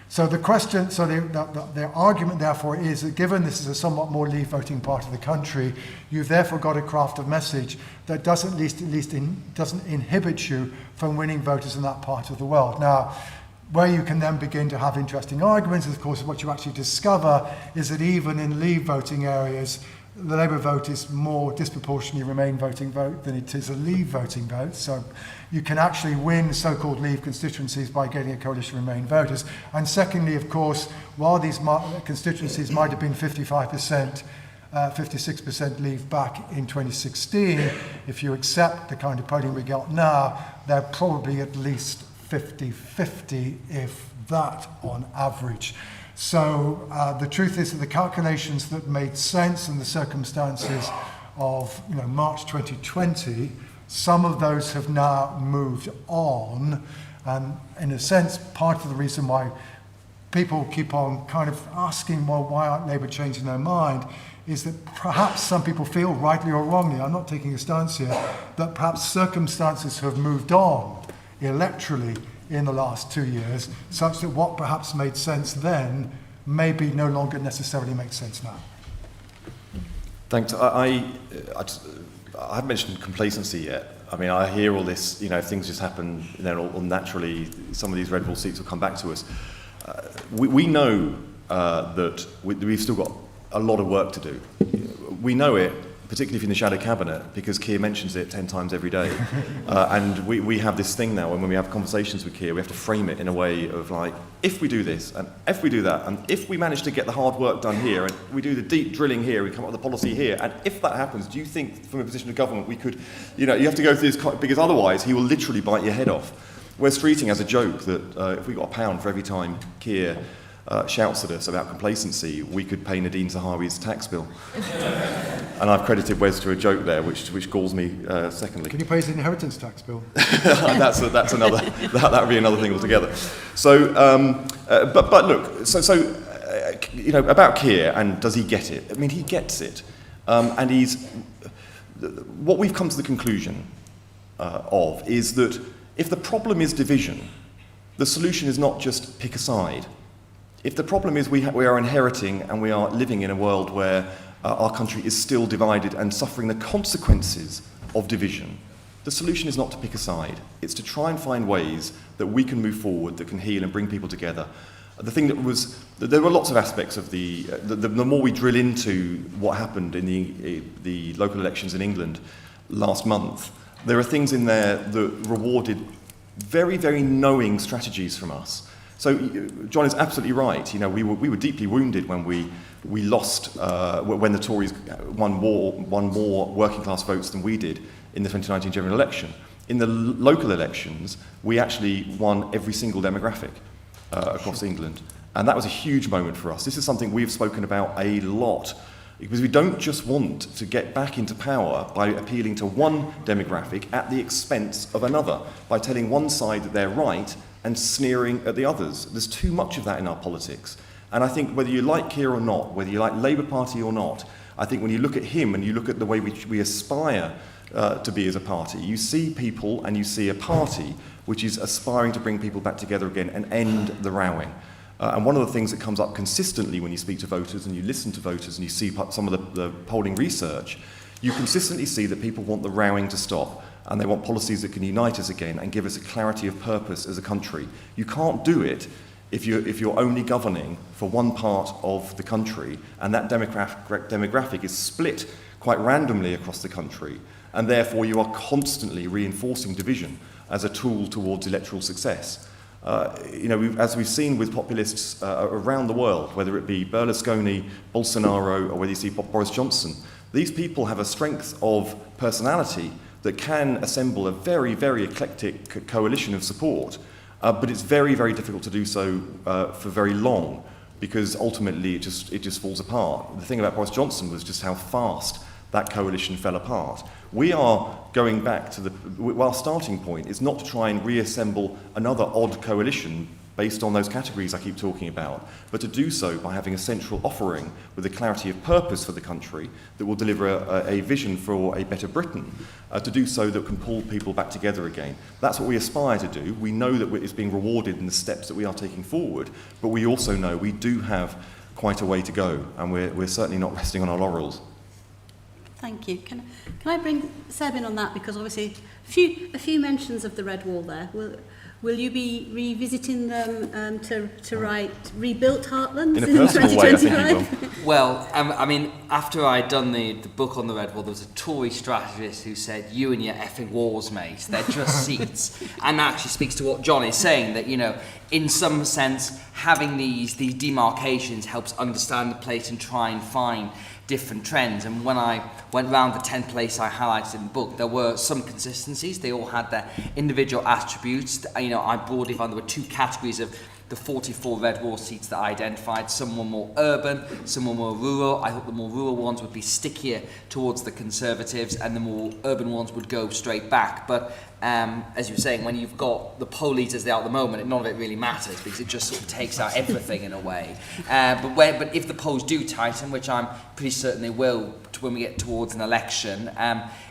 So the question, so the argument therefore is that given this is a somewhat more leave voting part of the country, you've therefore got to craft a message that doesn't inhibit you from winning voters in that part of the world. Now, where you can then begin to have interesting arguments, of course, what you actually discover is that even in leave voting areas, the Labour vote is more disproportionately Remain voting vote than it is a Leave voting vote. So you can actually win so-called Leave constituencies by getting a coalition of Remain voters. And secondly, of course, while these constituencies might have been 55%, 56% Leave back in 2016, if you accept the kind of polling we got now, they're probably at least 50-50, if that, on average. So the truth is that the calculations that made sense in the circumstances of, you know, March 2020, some of those have now moved on. And in a sense, part of the reason why people keep on kind of asking, well, why aren't Labour changing their mind, is that perhaps some people feel, rightly or wrongly, I'm not taking a stance here, that perhaps circumstances have moved on electorally in the last 2 years, such that what perhaps made sense then maybe no longer necessarily makes sense now. Thanks. I haven't mentioned complacency yet. I mean, I hear all this, you know, things just happen, you know, or naturally some of these Red Wall seats will come back to us. We know that we've still got a lot of work to do. We know it, particularly if you're in the shadow cabinet, because Keir mentions it 10 times every day. And we have this thing now, and when we have conversations with Keir, we have to frame it in a way of like, if we do this, and if we do that, and if we manage to get the hard work done here, and we do the deep drilling here, we come up with the policy here, and if that happens, do you think from a position of government we could, you know, you have to go through this, because otherwise he will literally bite your head off. Wes Streeting has a joke that if we got £1 for every time Keir shouts at us about complacency, we could pay Nadine Zahawi's tax bill. And I've credited Wes to a joke there, which galls me secondly. Can you pay his inheritance tax bill? That's another, that would be another thing altogether. So, but look, so about Keir and does he get it? I mean, he gets it. And what we've come to the conclusion of is that if the problem is division, the solution is not just pick a side. If the problem is we are inheriting and we are living in a world where our country is still divided and suffering the consequences of division, the solution is not to pick a side. It's to try and find ways that we can move forward, that can heal and bring people together. The thing there were lots of aspects of the more we drill into what happened in the local elections in England last month, there are things in there that rewarded very, very knowing strategies from us. So John is absolutely right. We were deeply wounded when we lost, when the Tories won more working class votes than we did in the 2019 general election. In the local elections, we actually won every single demographic across England. And that was a huge moment for us. This is something we've spoken about a lot, because we don't just want to get back into power by appealing to one demographic at the expense of another, by telling one side that they're right and sneering at the others. There's too much of that in our politics. And I think whether you like Keir or not, whether you like Labour Party or not, I think when you look at him and you look at the way we aspire to be as a party, you see people and you see a party which is aspiring to bring people back together again and end the rowing. And one of the things that comes up consistently when you speak to voters and you listen to voters and you see some of the polling research, you consistently see that people want the rowing to stop and they want policies that can unite us again and give us a clarity of purpose as a country. You can't do it if you're only governing for one part of the country and that demographic is split quite randomly across the country, and therefore you are constantly reinforcing division as a tool towards electoral success. As we've seen with populists around the world, whether it be Berlusconi, Bolsonaro, or whether you see Boris Johnson, these people have a strength of personality that can assemble a very, very eclectic coalition of support, but it's very, very difficult to do so for very long, because ultimately it just falls apart. The thing about Boris Johnson was just how fast that coalition fell apart. We are going back to our starting point is not to try and reassemble another odd coalition based on those categories I keep talking about, but to do so by having a central offering with a clarity of purpose for the country that will deliver a vision for a better Britain, to do so that can pull people back together again. That's what we aspire to do. We know that it's being rewarded in the steps that we are taking forward, but we also know we do have quite a way to go, and we're certainly not resting on our laurels. Thank you. Can I bring Seb in on that? Because obviously a few mentions of the Red Wall there. Will you be revisiting them to write rebuilt heartlands in 2025? Well, I mean, after I'd done the book on the Red Wall, there was a Tory strategist who said, "You and your effing walls, mate, they're just seats." And that actually speaks to what John is saying, that, in some sense, having these demarcations helps understand the place and try and find different trends. And when I went round the 10 places I highlighted in the book, there were some consistencies. They all had their individual attributes. I broadly found there were two categories of the 44 Red Wall seats that I identified. Some were more urban, some were more rural. I thought the more rural ones would be stickier towards the Conservatives and the more urban ones would go straight back. But as you were saying, when you've got the poll leads as they are at the moment, none of it really matters because it just sort of takes out everything in a way. But if the polls do tighten, which I'm pretty certain they will when we get towards an election,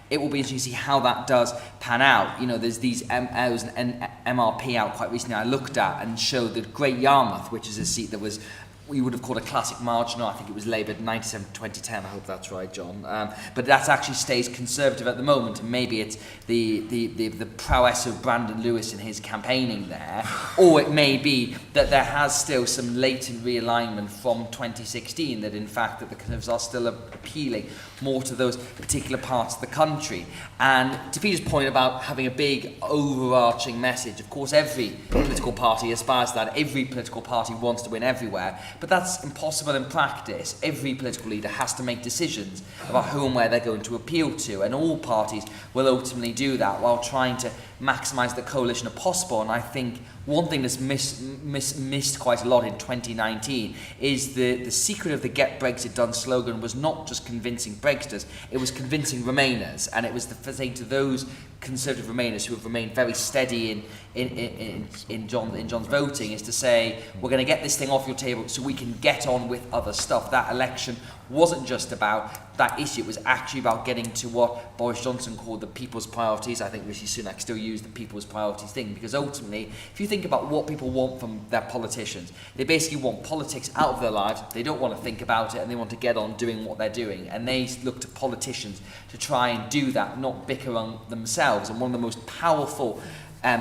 it will be interesting to see how that does pan out. There's there was an MRP out quite recently I looked at and showed that Great Yarmouth, which is a seat that was we would have called a classic marginal. I think it was Labour 97-2010. I hope that's right, John. But that actually stays Conservative at the moment, and maybe it's the prowess of Brandon Lewis in his campaigning there, or it may be that there has still some latent realignment from 2016, that in fact that the Conservatives are still appealing more to those particular parts of the country. And to Peter's point about having a big overarching message, of course every political party aspires to that. Every political party wants to win everywhere, but that's impossible in practice. Every political leader has to make decisions about who and where they're going to appeal to, and all parties will ultimately do that while trying to maximise the coalition if possible. And I think one thing that's missed quite a lot in 2019 is the secret of the Get Brexit Done slogan was not just convincing Brexiters, it was convincing Remainers, and it was saying to those Conservative Remainers who have remained very steady in John's voting, is to say, we're going to get this thing off your table, so we can get on with other stuff. That election wasn't just about that issue, it was actually about getting to what Boris Johnson called the people's priorities. I think Rishi Sunak still used the people's priorities thing, because ultimately, if you think about what people want from their politicians, they basically want politics out of their lives, they don't want to think about it, and they want to get on doing what they're doing. And they look to politicians to try and do that, not bicker among themselves. And one of the most powerful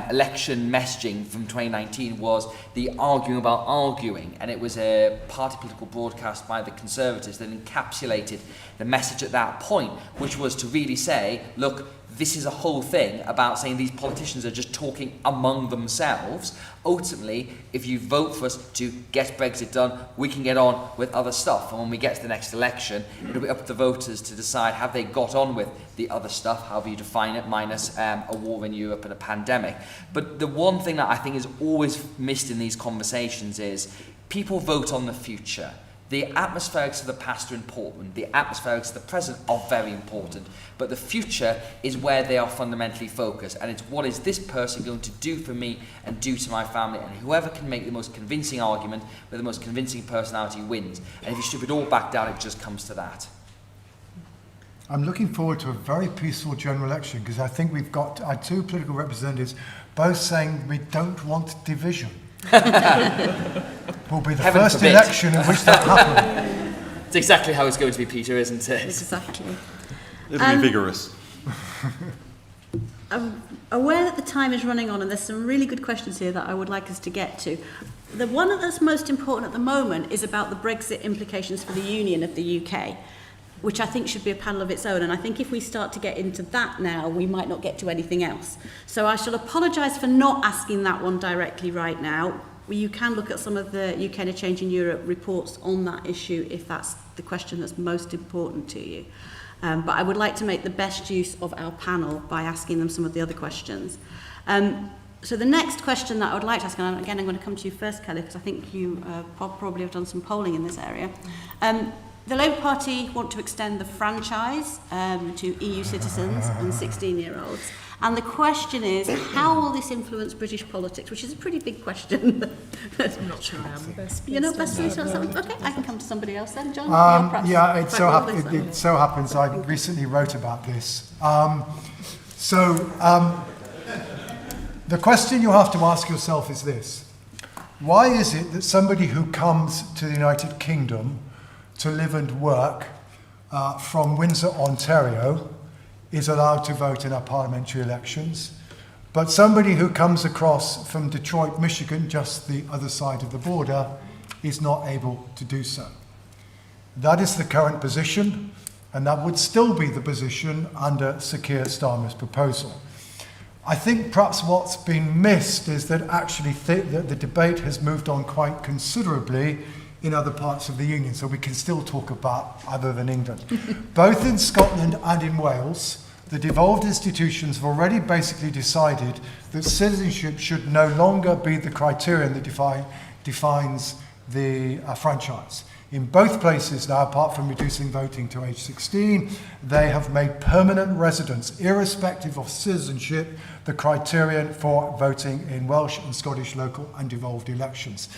election messaging from 2019 was the arguing about arguing, and it was a party political broadcast by the Conservatives that encapsulated the message at that point, which was to really say, look, this is a whole thing about saying these politicians are just talking among themselves. Ultimately, if you vote for us to get Brexit done, we can get on with other stuff. And when we get to the next election, it'll be up to the voters to decide, have they got on with the other stuff, however you define it, minus a war in Europe and a pandemic. But the one thing that I think is always missed in these conversations is people vote on the future. The atmospherics of the past are important, the atmospherics of the present are very important, but the future is where they are fundamentally focused, and it's what is this person going to do for me and do to my family, and whoever can make the most convincing argument with the most convincing personality wins. And if you strip it all back down, it just comes to that. I'm looking forward to a very peaceful general election, because I think we've got our two political representatives both saying we don't want division. Will be the Heaven first forbid. election in which that happens. It's exactly how it's going to be, Peter, isn't it? Exactly. It'll be vigorous. I'm aware that the time is running on, and there's some really good questions here that I would like us to get to. The one that's most important at the moment is about the Brexit implications for the Union of the UK, which I think should be a panel of its own. And I think if we start to get into that now, we might not get to anything else. So I shall apologise for not asking that one directly right now. You can look at some of the UK and a Change in Europe reports on that issue if that's the question that's most important to you. But I would like to make the best use of our panel by asking them some of the other questions. So the next question that I would like to ask, and again I'm going to come to you first, Kelly, because I think you probably have done some polling in this area. The Labour Party want to extend the franchise to EU citizens and 16-year-olds. And the question is, how will this influence British politics? Which is a pretty big question. I'm not sure I am the best. You're not best pleased to answer that? Okay, I can come to somebody else then. John, yeah, it so happens I recently wrote about this. The question you have to ask yourself is this. Why is it that somebody who comes to the United Kingdom to live and work from Windsor, Ontario, is allowed to vote in our parliamentary elections, but somebody who comes across from Detroit, Michigan, just the other side of the border, is not able to do so? That is the current position, and that would still be the position under Sir Keir Starmer's proposal. I think perhaps what's been missed is that actually that the debate has moved on quite considerably in other parts of the Union, so we can still talk about other than England. Both in Scotland and in Wales, the devolved institutions have already basically decided that citizenship should no longer be the criterion that defines the franchise. In both places now, apart from reducing voting to age 16, they have made permanent residence, irrespective of citizenship, the criterion for voting in Welsh and Scottish local and devolved elections.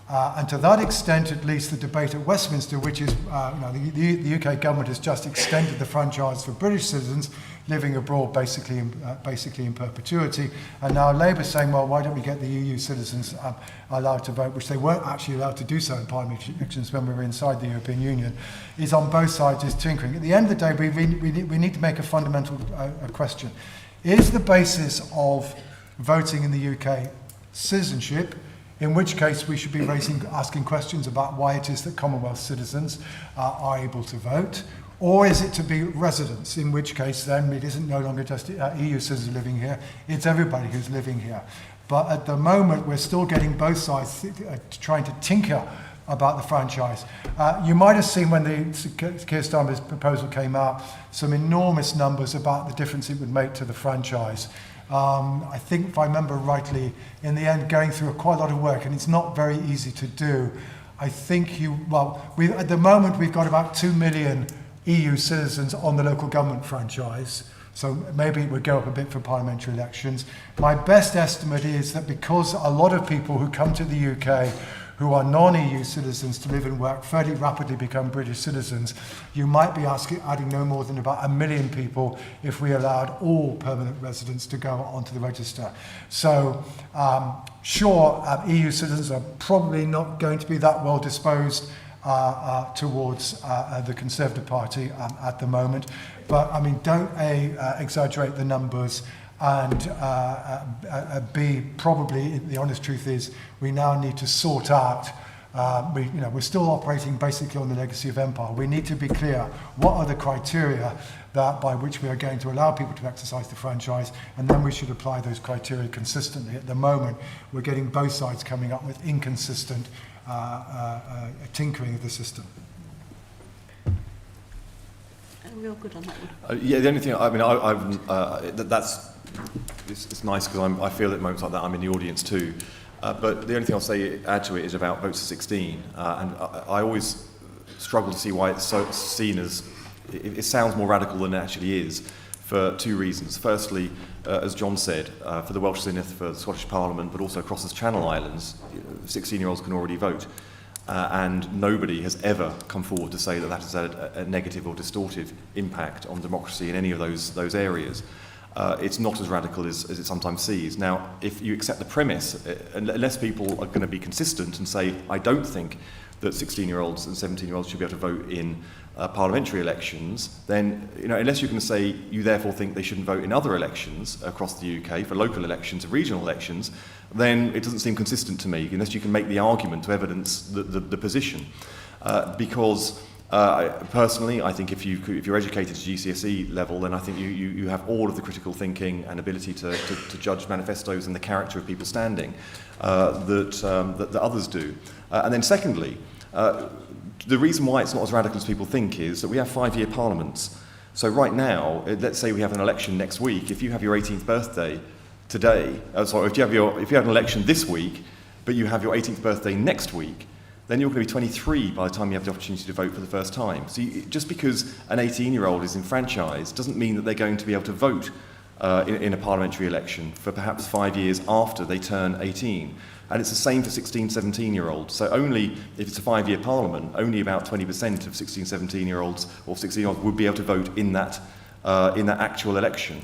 And to that extent, at least, the debate at Westminster, which is, the UK government has just extended the franchise for British citizens living abroad basically in perpetuity. And now Labour saying, well, why don't we get the EU citizens allowed to vote, which they weren't actually allowed to do so in parliamentary elections when we were inside the European Union, is on both sides is tinkering. At the end of the day, we need to make a fundamental question. Is the basis of voting in the UK citizenship, in which case we should be asking questions about why it is that Commonwealth citizens are able to vote, or is it to be residents, in which case then it isn't no longer just EU citizens living here, it's everybody who's living here. But at the moment we're still getting both sides trying to tinker about the franchise. You might have seen when the Keir Starmer's proposal came out, some enormous numbers about the difference it would make to the franchise. I think, if I remember rightly, in the end, going through quite a lot of work, and it's not very easy to do. I think at the moment we've got about 2 million EU citizens on the local government franchise, so maybe it would go up a bit for parliamentary elections. My best estimate is that because a lot of people who come to the UK who are non-EU citizens to live and work fairly rapidly become British citizens, you might be adding no more than about 1 million people if we allowed all permanent residents to go onto the register. So, EU citizens are probably not going to be that well disposed towards the Conservative Party at the moment. But, I mean, don't exaggerate the numbers, and B, probably the honest truth is we now need to sort out, we're still operating basically on the legacy of empire. We need to be clear what are the criteria that by which we are going to allow people to exercise the franchise, and then we should apply those criteria consistently. At the moment, we're getting both sides coming up with inconsistent tinkering of the system. Are we all good on that one? Yeah, the only thing, I mean, it's nice because I feel at moments like that I'm in the audience too. But the only thing I'll add to it is about votes to 16. And I always struggle to see why it's so seen as, it sounds more radical than it actually is, for two reasons. Firstly, as John said, for the Welsh Synod, for the Scottish Parliament, but also across the Channel Islands, 16-year-olds can already vote. And nobody has ever come forward to say that that has had a negative or distortive impact on democracy in any of those areas. It's not as radical as it sometimes sees. Now, if you accept the premise, unless people are going to be consistent and say, I don't think that 16-year-olds and 17-year-olds should be able to vote in parliamentary elections, then, unless you can say you therefore think they shouldn't vote in other elections across the UK, for local elections and regional elections, then it doesn't seem consistent to me, unless you can make the argument to evidence the position. Because personally, I think if you're educated to GCSE level, then I think you have all of the critical thinking and ability to judge manifestos and the character of people standing that others do. And then secondly, the reason why it's not as radical as people think is that we have 5-year parliaments. So right now, let's say we have an election next week. If you have your 18th birthday today, if you have an election this week, but you have your 18th birthday next week, then you're going to be 23 by the time you have the opportunity to vote for the first time. So just because an 18-year-old is enfranchised doesn't mean that they're going to be able to vote in a parliamentary election for perhaps 5 years after they turn 18. And it's the same for 16, 17-year-olds. So only, if it's a 5-year parliament, only about 20% of 16, 17-year-olds or 16-year-olds would be able to vote in that actual election.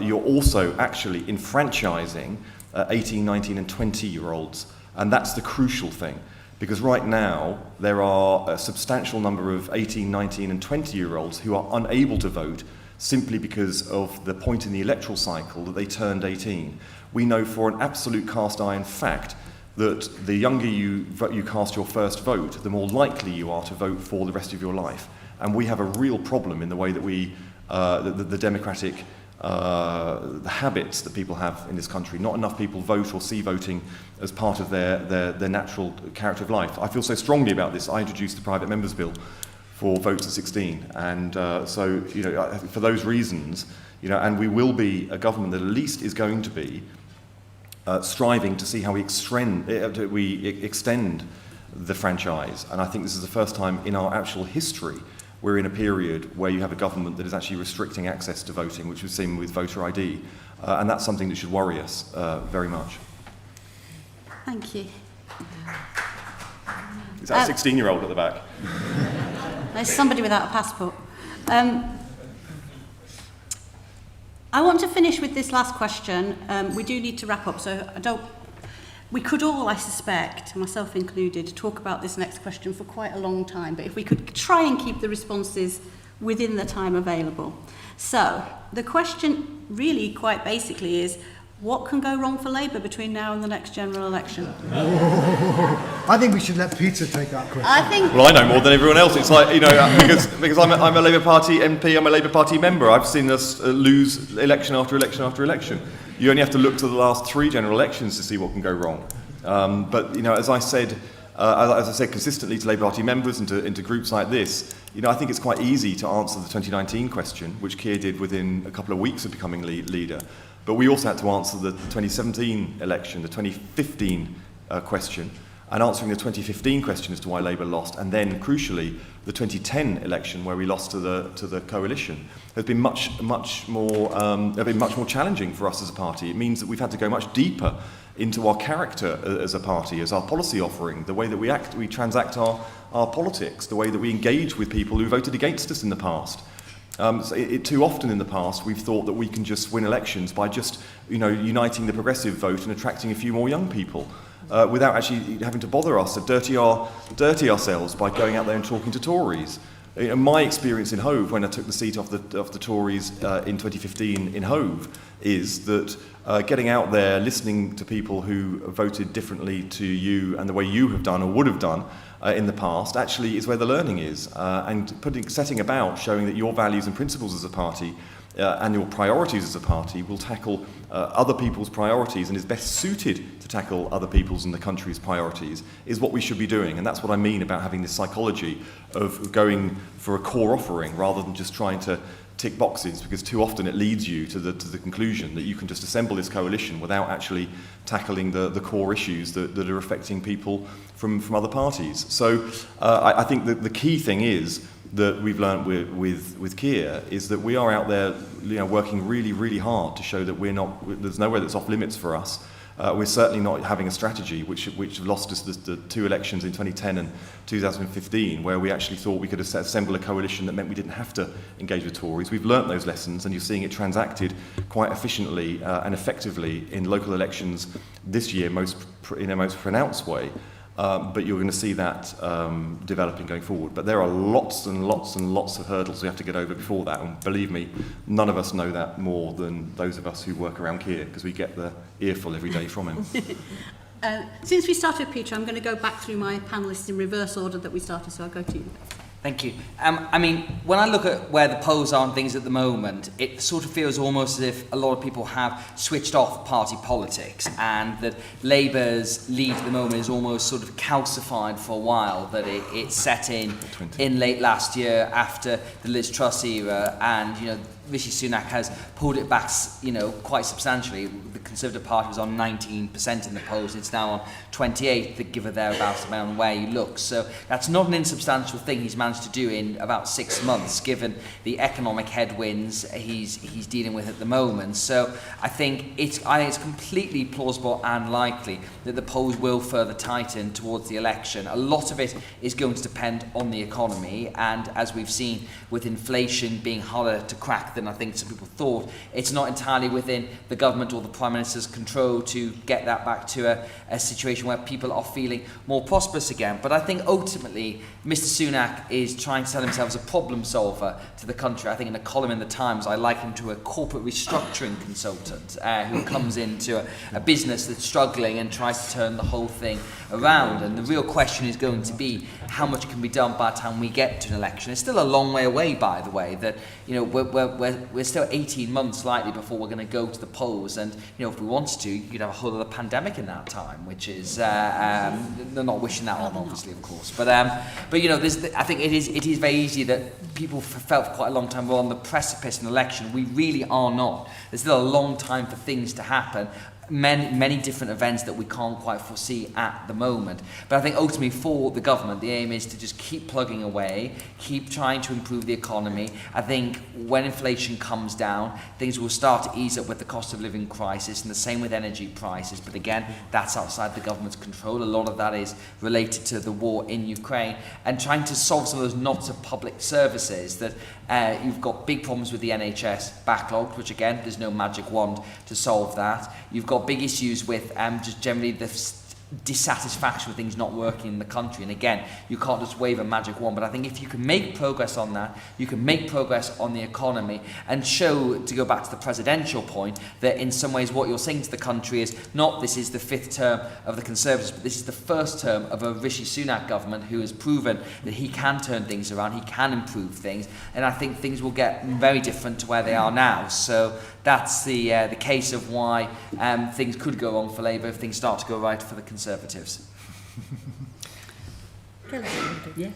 You're also actually enfranchising 18, 19 and 20-year-olds. And that's the crucial thing. Because right now, there are a substantial number of 18, 19 and 20-year-olds who are unable to vote simply because of the point in the electoral cycle that they turned 18. We know for an absolute cast iron fact that the younger you cast your first vote, the more likely you are to vote for the rest of your life. And we have a real problem in the way that the democratic the habits that people have in this country. Not enough people vote or see voting as part of their natural character of life. I feel so strongly about this. I introduced the private members bill for votes at 16, and so for those reasons, and we will be a government that at least is going to be striving to see how we extend the franchise. And I think this is the first time in our actual history we're in a period where you have a government that is actually restricting access to voting, which we've seen with voter ID. And that's something that should worry us very much. Thank you. Is that a 16-year-old at the back? There's somebody without a passport. I want to finish with this last question. We do need to wrap up, so we could all, I suspect, myself included, talk about this next question for quite a long time, but if we could try and keep the responses within the time available. So, the question really quite basically is, what can go wrong for Labour between now and the next general election? I think we should let Peter take that question. Well, I know more than everyone else. It's like, because I'm a Labour Party MP, I'm a Labour Party member. I've seen us lose election after election after election. You only have to look to the last 3 general elections to see what can go wrong. But as I said consistently to Labour Party members and to groups like this, I think it's quite easy to answer the 2019 question, which Keir did within a couple of weeks of becoming leader. But we also had to answer the 2017 election, the 2015 question, and answering the 2015 question as to why Labour lost, and then crucially the 2010 election where we lost to the coalition, has been much more challenging for us as a party. It means that we've had to go much deeper into our character as a party, as our policy offering, the way that we act, we transact our politics, the way that we engage with people who voted against us in the past. Too often in the past we've thought that we can just win elections by just uniting the progressive vote and attracting a few more young people. Without actually having to bother us to dirty ourselves by going out there and talking to Tories. My experience in Hove, when I took the seat off the Tories in 2015 in Hove, is that getting out there, listening to people who voted differently to you and the way you have done or would have done in the past, actually is where the learning is. And setting about showing that your values and principles as a party and your priorities as a party will tackle other people's priorities and is best suited to tackle other people's and the country's priorities is what we should be doing. And that's what I mean about having this psychology of going for a core offering rather than just trying to tick boxes, because too often it leads you to the conclusion that you can just assemble this coalition without actually tackling the core issues that are affecting people from other parties. So I think that the key thing is that we've learned with Keir is that we are out there, working really, really hard to show that there's nowhere that's off limits for us. We're certainly not having a strategy which lost us the two elections in 2010 and 2015, where we actually thought we could assemble a coalition that meant we didn't have to engage with Tories. We've learnt those lessons, and you're seeing it transacted quite efficiently and effectively in local elections this year, in a most pronounced way. But you're going to see that developing going forward. But there are lots and lots and lots of hurdles we have to get over before that. And believe me, none of us know that more than those of us who work around Keir, because we get the earful every day from him. Since we started, Peter, I'm going to go back through my panellists in reverse order that we started, so I'll go to you. Thank you. I mean, when I look at where the polls are and things at the moment, it sort of feels almost as if a lot of people have switched off party politics, and that Labour's lead at the moment is almost sort of calcified for a while, that it set in late last year after the Liz Truss era, and, Rishi Sunak has pulled it back, quite substantially. The Conservative Party was on 19% in the polls. It's now on 28%, the give or thereabouts, depending on where you look. So that's not an insubstantial thing he's managed to do in about 6 months, given the economic headwinds he's dealing with at the moment. So I think it's completely plausible and likely that the polls will further tighten towards the election. A lot of it is going to depend on the economy, and as we've seen with inflation being harder to crack than I think some people thought, it's not entirely within the government or the Prime Minister's control to get that back to a situation where people are feeling more prosperous again. But I think ultimately Mr Sunak is trying to sell himself as a problem solver to the country. I think in a column in the Times I liken him to a corporate restructuring consultant who comes into a business that's struggling and tries to turn the whole thing around. And the real question is going to be how much can be done by the time we get to an election. It's still a long way away, by the way, that we're still 18 months likely before we're going to go to the polls, and if we wanted to, you could have a whole other pandemic in that time, which is they're not wishing that on, obviously, of course. But I think it is very easy that people felt for quite a long time we're on the precipice of an election. We really are not. There's still a long time for things to happen. Many different events that we can't quite foresee at the moment. But I think ultimately for the government, the aim is to just keep plugging away, keep trying to improve the economy. I think when inflation comes down, things will start to ease up with the cost of living crisis, and the same with energy prices. But again, that's outside the government's control. A lot of that is related to the war in Ukraine, and trying to solve some of those knots of public services that you've got big problems with the NHS backlogged, which again, there's no magic wand to solve that. You've got big issues with just generally the dissatisfaction with things not working in the country. And again, you can't just wave a magic wand. But I think if you can make progress on that, you can make progress on the economy and show, to go back to the presidential point, that in some ways what you're saying to the country is not this is the 5th term of the Conservatives, but this is the 1st term of a Rishi Sunak government who has proven that he can turn things around, he can improve things. And I think things will get very different to where they are now. So that's the case of why things could go wrong for Labour if things start to go right for the Conservatives. Yeah.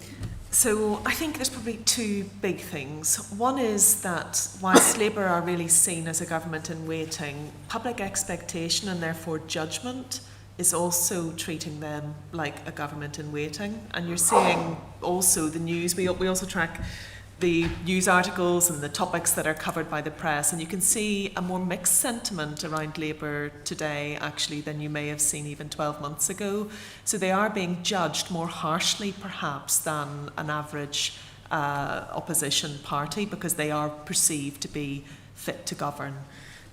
So I think there's probably two big things. One is that whilst Labour are really seen as a government in waiting, public expectation and therefore judgment is also treating them like a government in waiting. And you're seeing also the news, we also track the news articles and the topics that are covered by the press, and you can see a more mixed sentiment around Labour today actually than you may have seen even 12 months ago. So they are being judged more harshly perhaps than an average opposition party, because they are perceived to be fit to govern.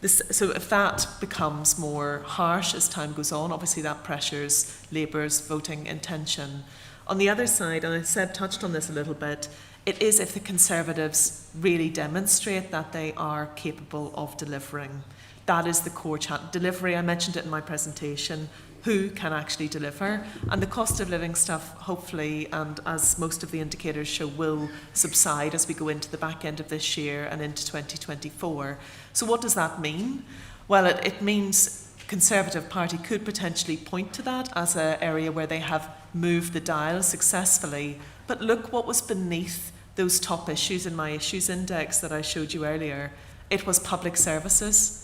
So if that becomes more harsh as time goes on, obviously that pressures Labour's voting intention. On the other side, and I said touched on this a little bit, it is if the Conservatives really demonstrate that they are capable of delivering. That is the core delivery. I mentioned it in my presentation. Who can actually deliver? And the cost of living stuff, hopefully, and as most of the indicators show, will subside as we go into the back end of this year and into 2024. So what does that mean? Well, it means the Conservative Party could potentially point to that as an area where they have moved the dial successfully. But look what was beneath those top issues in my issues index that I showed you earlier. It was public services.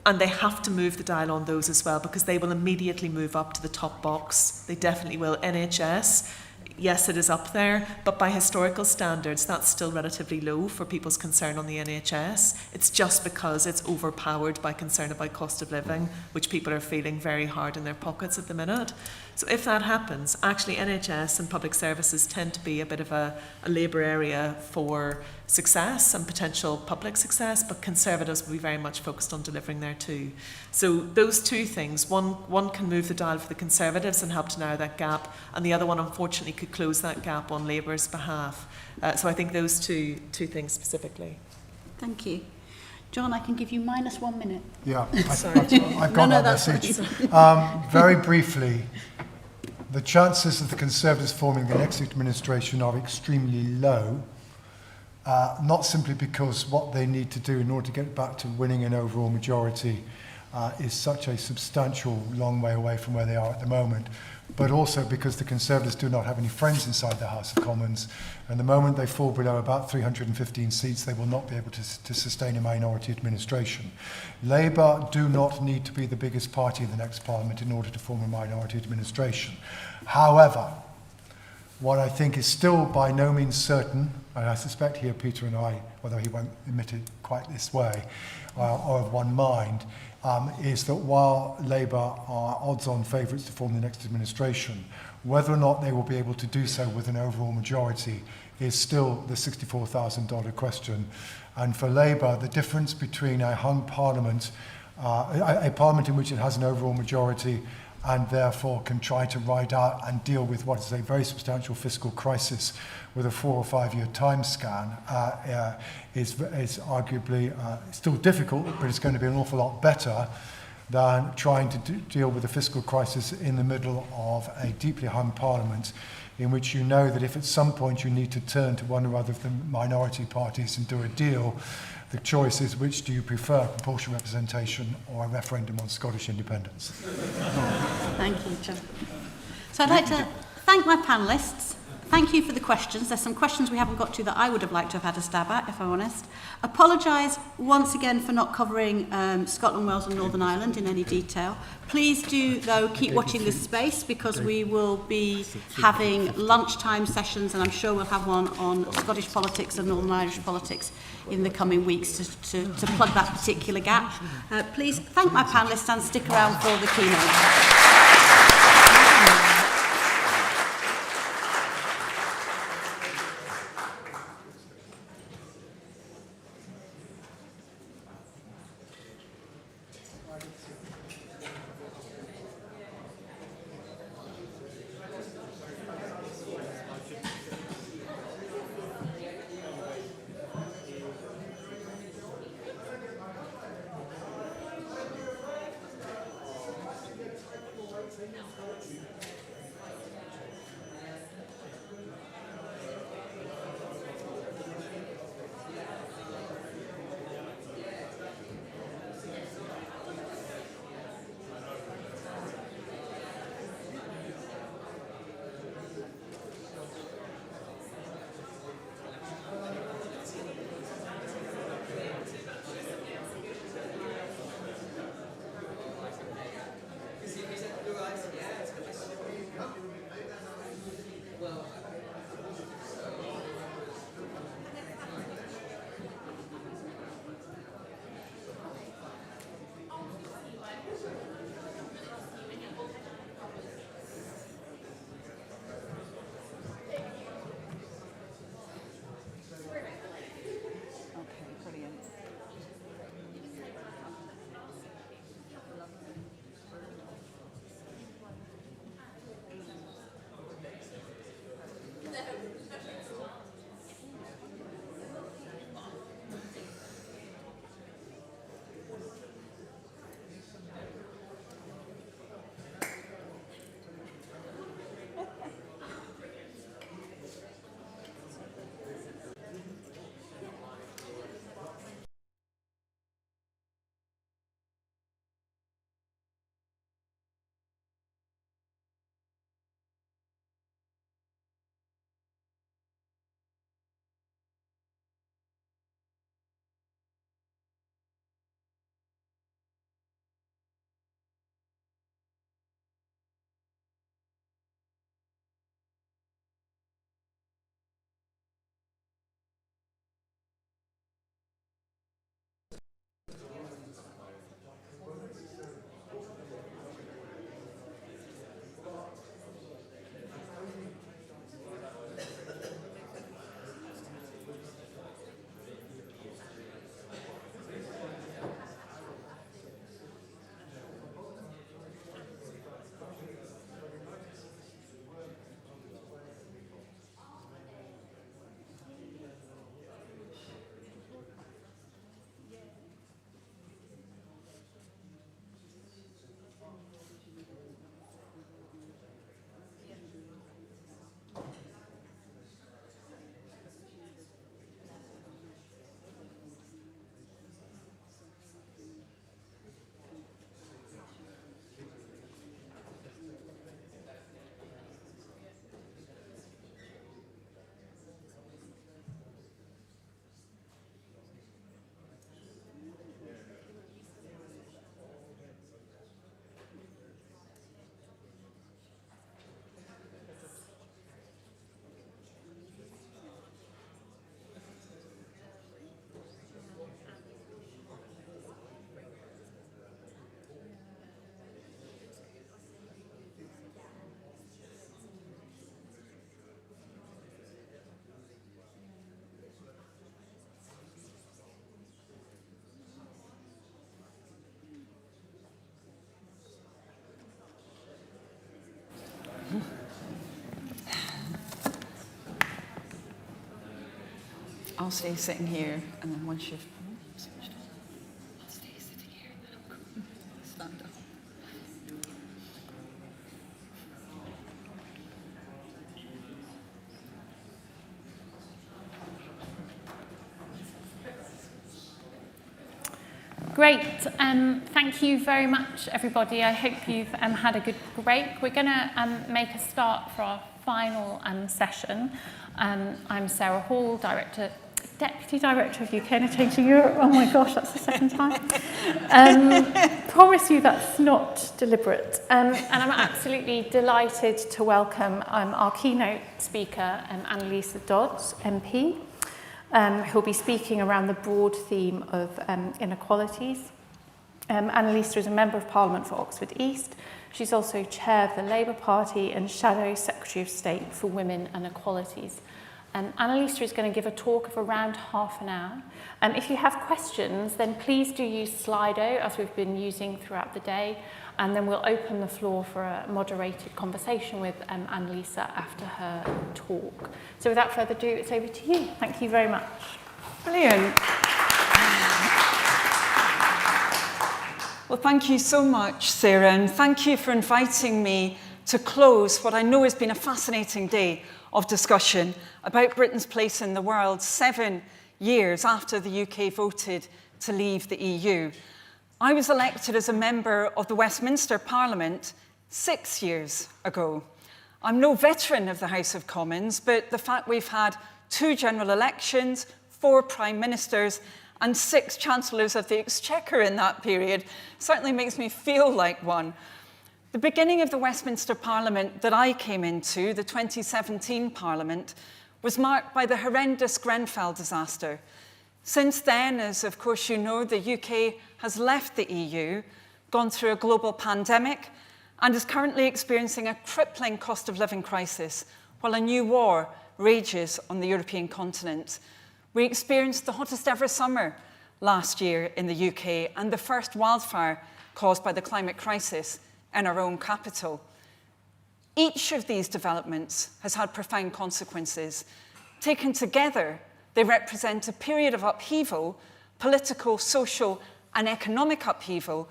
And they have to move the dial on those as well, because they will immediately move up to the top box. They definitely will. NHS, yes, it is up there, but by historical standards, that's still relatively low for people's concern on the NHS. It's just because it's overpowered by concern about cost of living, which people are feeling very hard in their pockets at the minute. So if that happens, actually NHS and public services tend to be a bit of a Labour area for success and potential public success, but Conservatives will be very much focused on delivering there too. So those two things, one can move the dial for the Conservatives and help to narrow that gap, and the other one unfortunately could close that gap on Labour's behalf. So I think those two things specifically. Thank you. John, I can give you minus 1 minute. Yeah, Sorry, I've got that message. Very briefly, the chances of the Conservatives forming the next administration are extremely low, not simply because what they need to do in order to get back to winning an overall majority is such a substantial long way away from where they are at the moment, but also because the Conservatives do not have any friends inside the House of Commons, and the moment they fall below about 315 seats, they will not be able to sustain a minority administration. Labour do not need to be the biggest party in the next Parliament in order to form a minority administration. However, what I think is still by no means certain, and I suspect here Peter and I, although he won't admit it quite this way, are of one mind, is that while Labour are odds-on favourites to form the next administration, whether or not they will be able to do so with an overall majority is still the $64,000 question. And for Labour, the difference between a hung parliament, a parliament in which it has an overall majority and therefore can try to ride out and deal with what is a very substantial fiscal crisis with a 4 or 5 year time scan is arguably still difficult, but it's going to be an awful lot better than trying to deal with a fiscal crisis in the middle of a deeply hung parliament, in which you know that if at some point you need to turn to one or other of the minority parties and do a deal, the choice is which do you prefer, proportional representation or a referendum on Scottish independence? Thank you, John. So I'd like to thank my panellists. Thank you for the questions. There's some questions we haven't got to that I would have liked to have had a stab at, if I'm honest. Apologise once again for not covering Scotland, Wales and Northern Ireland in any detail. Please do, though, keep watching this space, because we will be having lunchtime sessions, and I'm sure we'll have one on Scottish politics and Northern Irish politics in the coming weeks to plug that particular gap. Please thank my panellists and stick around for the keynote. I'll stay sitting here, and then once you've stand up. Great. Thank you very much, everybody. I hope you've had a good break. We're going to make a start for our final session. I'm Sarah Hall, Deputy Director of UK Changing Europe. Oh my gosh, that's the second time. Promise you that's not deliberate. And I'm absolutely delighted to welcome our keynote speaker, Annalisa Dodds, MP. Who'll be speaking around the broad theme of inequalities. Annalisa is a Member of Parliament for Oxford East. She's also Chair of the Labour Party and Shadow Secretary of State for Women and Equalities. Annalisa is going to give a talk of around half an hour. If you have questions, then please do use Slido, as we've been using throughout the day, and then we'll open the floor for a moderated conversation with Annalisa after her talk. So without further ado, it's over to you. Thank you very much. Brilliant. Well, thank you so much, Sarah, and thank you for inviting me to close what I know has been a fascinating day of discussion about Britain's place in the world 7 years after the UK voted to leave the EU. I was elected as a member of the Westminster Parliament 6 years ago. I'm no veteran of the House of Commons, but the fact we've had 2 general elections, 4 prime ministers, and 6 chancellors of the Exchequer in that period certainly makes me feel like one. The beginning of the Westminster Parliament that I came into, the 2017 Parliament, was marked by the horrendous Grenfell disaster. Since then, as of course you know, the UK has left the EU, gone through a global pandemic, and is currently experiencing a crippling cost of living crisis, while a new war rages on the European continent. We experienced the hottest ever summer last year in the UK, and the first wildfire caused by the climate crisis in our own capital. Each of these developments has had profound consequences. Taken together, they represent a period of upheaval, political, social, and economic upheaval,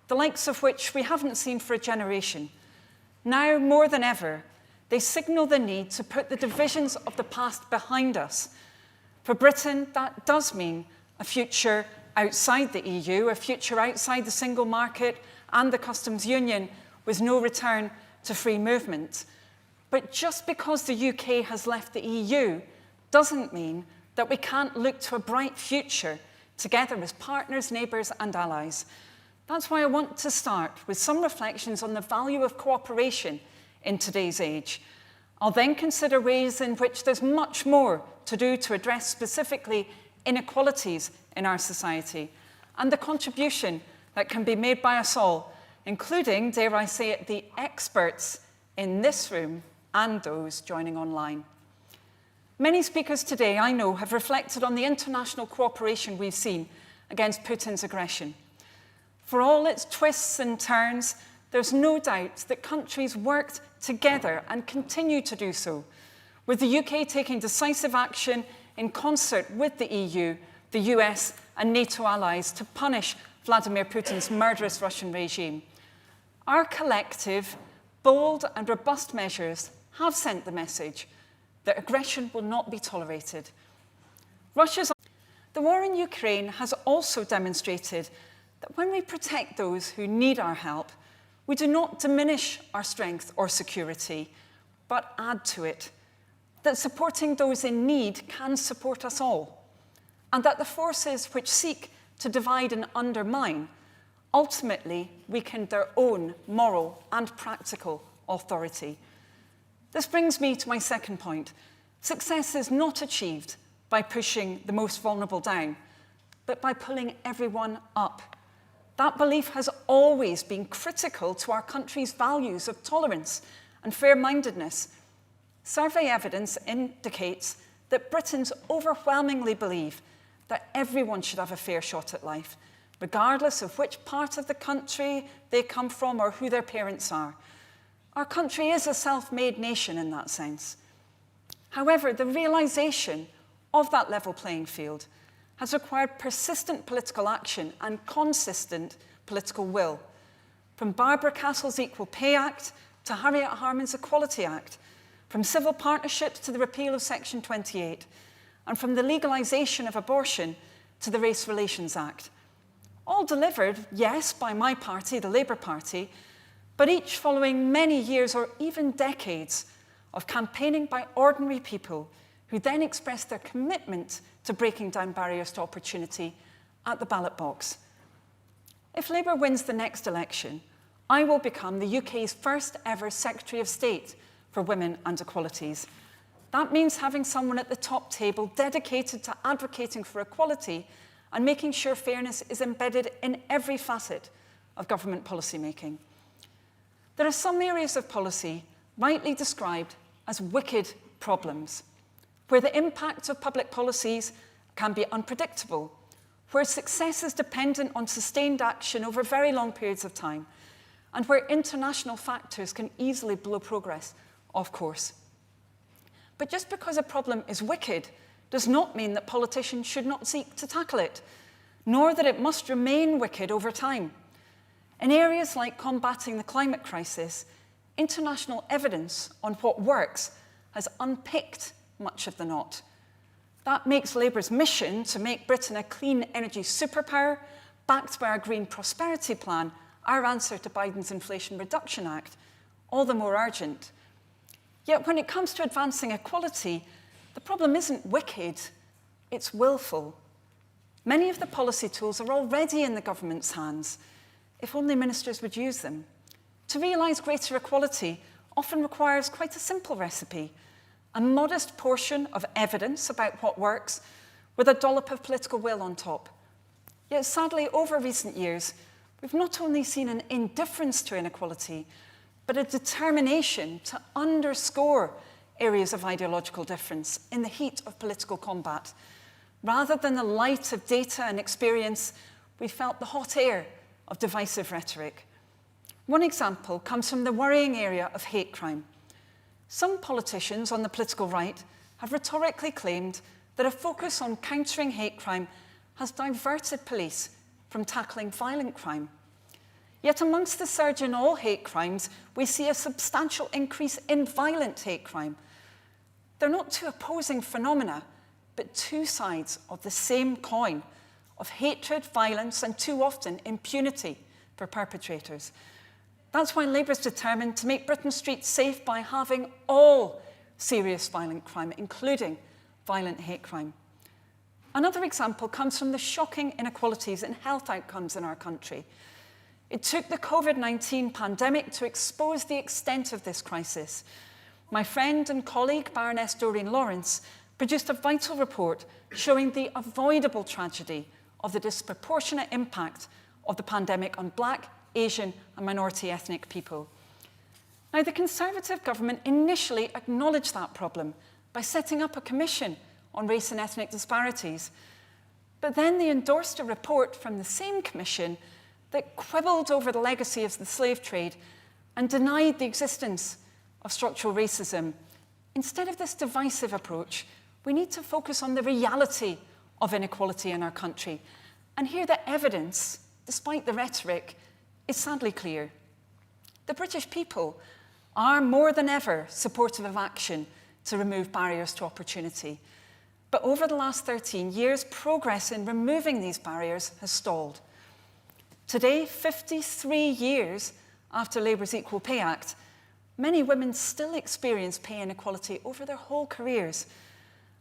the likes of which we haven't seen for a generation. Now, more than ever, they signal the need to put the divisions of the past behind us. For Britain, that does mean a future outside the EU, a future outside the single market and the customs union, with no return to free movement. But just because the UK has left the EU doesn't mean that we can't look to a bright future together as partners, neighbours and allies. That's why I want to start with some reflections on the value of cooperation in today's age. I'll then consider ways in which there's much more to do to address specifically inequalities in our society and the contribution that can be made by us all, including, dare I say it, the experts in this room and those joining online. Many speakers today, I know, have reflected on the international cooperation we've seen against Putin's aggression. For all its twists and turns, there's no doubt that countries worked together and continue to do so, with the UK taking decisive action in concert with the EU, the US and NATO allies to punish Vladimir Putin's murderous Russian regime. Our collective, bold and robust measures have sent the message that aggression will not be tolerated. The war in Ukraine has also demonstrated that when we protect those who need our help, we do not diminish our strength or security, but add to it. That supporting those in need can support us all, and that the forces which seek to divide and undermine ultimately weaken their own moral and practical authority. This brings me to my second point. Success is not achieved by pushing the most vulnerable down, but by pulling everyone up. That belief has always been critical to our country's values of tolerance and fair-mindedness. Survey evidence indicates that Britons overwhelmingly believe that everyone should have a fair shot at life, regardless of which part of the country they come from or who their parents are. Our country is a self-made nation in that sense. However, the realization of that level playing field has required persistent political action and consistent political will. From Barbara Castle's Equal Pay Act to Harriet Harman's Equality Act, from civil partnerships to the repeal of Section 28, and from the legalisation of abortion to the Race Relations Act. All delivered, yes, by my party, the Labour Party, but each following many years or even decades of campaigning by ordinary people who then expressed their commitment to breaking down barriers to opportunity at the ballot box. If Labour wins the next election, I will become the UK's first ever Secretary of State for Women and Equalities. That means having someone at the top table dedicated to advocating for equality and making sure fairness is embedded in every facet of government policy making. There are some areas of policy rightly described as wicked problems, where the impact of public policies can be unpredictable, where success is dependent on sustained action over very long periods of time, and where international factors can easily blow progress off course. But just because a problem is wicked does not mean that politicians should not seek to tackle it, nor that it must remain wicked over time. In areas like combating the climate crisis, international evidence on what works has unpicked much of the knot. That makes Labour's mission to make Britain a clean energy superpower, backed by our Green Prosperity Plan, our answer to Biden's Inflation Reduction Act, all the more urgent. Yet when it comes to advancing equality, the problem isn't wicked, it's willful. Many of the policy tools are already in the government's hands, if only ministers would use them. To realise greater equality often requires quite a simple recipe: a modest portion of evidence about what works with a dollop of political will on top. Yet sadly, over recent years, we've not only seen an indifference to inequality, but a determination to underscore areas of ideological difference in the heat of political combat. Rather than the light of data and experience, we felt the hot air of divisive rhetoric. One example comes from the worrying area of hate crime. Some politicians on the political right have rhetorically claimed that a focus on countering hate crime has diverted police from tackling violent crime. Yet amongst the surge in all hate crimes, we see a substantial increase in violent hate crime. They're not two opposing phenomena, but two sides of the same coin of hatred, violence, and too often impunity for perpetrators. That's why Labour is determined to make Britain's streets safe by halving all serious violent crime, including violent hate crime. Another example comes from the shocking inequalities in health outcomes in our country. It took the COVID-19 pandemic to expose the extent of this crisis. My friend and colleague, Baroness Doreen Lawrence, produced a vital report showing the avoidable tragedy of the disproportionate impact of the pandemic on Black, Asian and minority ethnic people. Now, the Conservative government initially acknowledged that problem by setting up a commission on race and ethnic disparities. But then they endorsed a report from the same commission that quibbled over the legacy of the slave trade and denied the existence of structural racism. Instead of this divisive approach, we need to focus on the reality of inequality in our country. And here the evidence, despite the rhetoric, is sadly clear. The British people are more than ever supportive of action to remove barriers to opportunity. But over the last 13 years, progress in removing these barriers has stalled. Today, 53 years after Labour's Equal Pay Act, many women still experience pay inequality over their whole careers.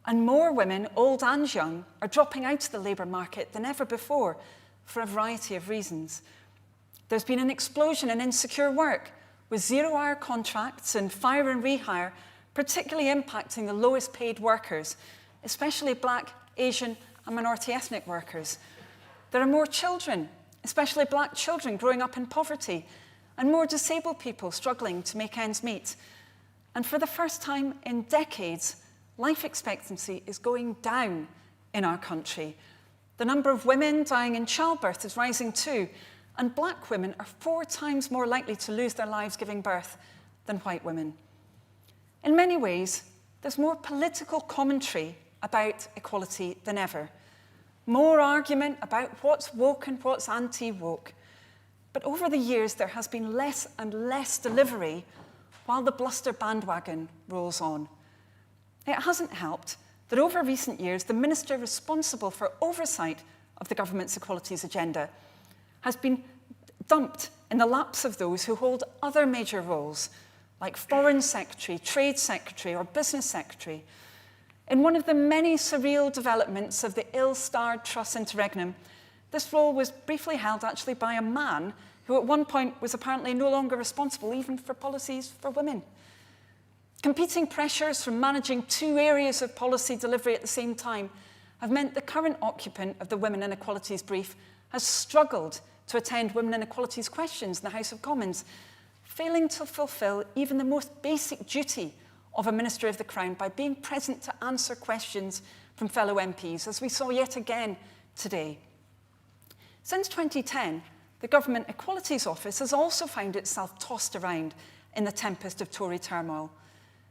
And more women, old and young, are dropping out of the labour market than ever before for a variety of reasons. There's been an explosion in insecure work, with zero-hour contracts and fire and rehire particularly impacting the lowest paid workers, especially Black, Asian and minority ethnic workers. There are more children, especially Black children, growing up in poverty, and more disabled people struggling to make ends meet. And for the first time in decades, life expectancy is going down in our country. The number of women dying in childbirth is rising too, and Black women are 4 times more likely to lose their lives giving birth than white women. In many ways, there's more political commentary about equality than ever. More argument about what's woke and what's anti-woke. But over the years, there has been less and less delivery while the bluster bandwagon rolls on. It hasn't helped that over recent years, the minister responsible for oversight of the government's equalities agenda has been dumped in the laps of those who hold other major roles, like Foreign Secretary, Trade Secretary, or Business Secretary. In one of the many surreal developments of the ill-starred Truss interregnum, this role was briefly held actually by a man who at one point was apparently no longer responsible even for policies for women. Competing pressures from managing two areas of policy delivery at the same time have meant the current occupant of the Women and Equalities brief has struggled to attend women and equalities questions in the House of Commons, failing to fulfil even the most basic duty of a Minister of the Crown by being present to answer questions from fellow MPs, as we saw yet again today. Since 2010, the Government Equalities Office has also found itself tossed around in the tempest of Tory turmoil.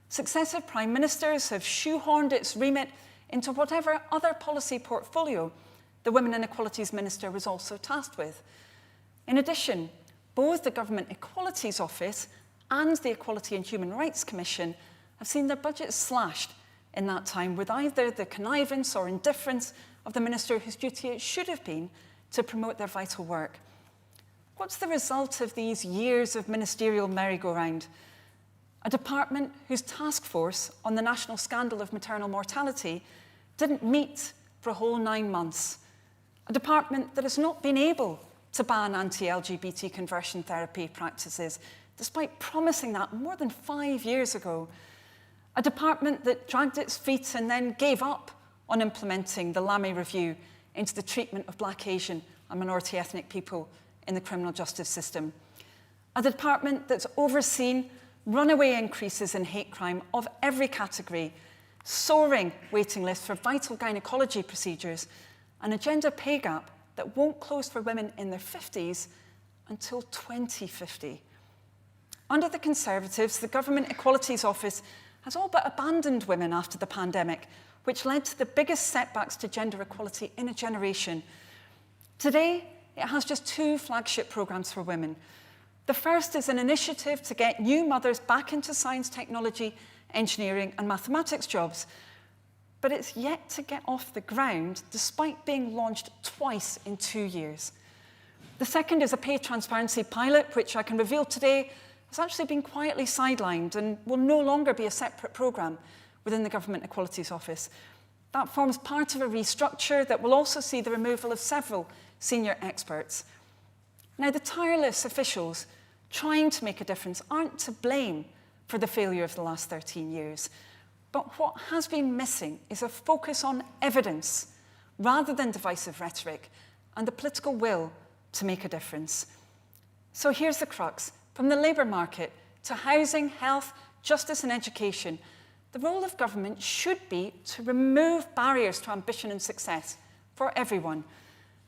Successive Prime Ministers have shoehorned its remit into whatever other policy portfolio the Women and Equalities Minister was also tasked with. In addition, both the Government Equalities Office and the Equality and Human Rights Commission have seen their budgets slashed in that time, with either the connivance or indifference of the minister whose duty it should have been to promote their vital work. What's the result of these years of ministerial merry-go-round? A department whose task force on the national scandal of maternal mortality didn't meet for a whole 9 months. A department that has not been able to ban anti-LGBT conversion therapy practices, despite promising that more than 5 years ago. A department that dragged its feet and then gave up on implementing the Lamy Review into the treatment of Black, Asian and minority ethnic people in the criminal justice system. A department that's overseen runaway increases in hate crime of every category, soaring waiting lists for vital gynecology procedures, and a gender pay gap that won't close for women in their 50s until 2050. Under the Conservatives, the Government Equalities Office has all but abandoned women after the pandemic, which led to the biggest setbacks to gender equality in a generation. Today, it has just 2 flagship programmes for women. The first is an initiative to get new mothers back into science, technology, engineering and mathematics jobs, but it's yet to get off the ground despite being launched twice in 2 years. The second is a pay transparency pilot, which I can reveal today has actually been quietly sidelined and will no longer be a separate programme within the Government Equalities Office. That forms part of a restructure that will also see the removal of several senior experts. Now, the tireless officials trying to make a difference aren't to blame for the failure of the last 13 years. But what has been missing is a focus on evidence rather than divisive rhetoric and the political will to make a difference. So here's the crux. From the labour market to housing, health, justice and education, the role of government should be to remove barriers to ambition and success for everyone.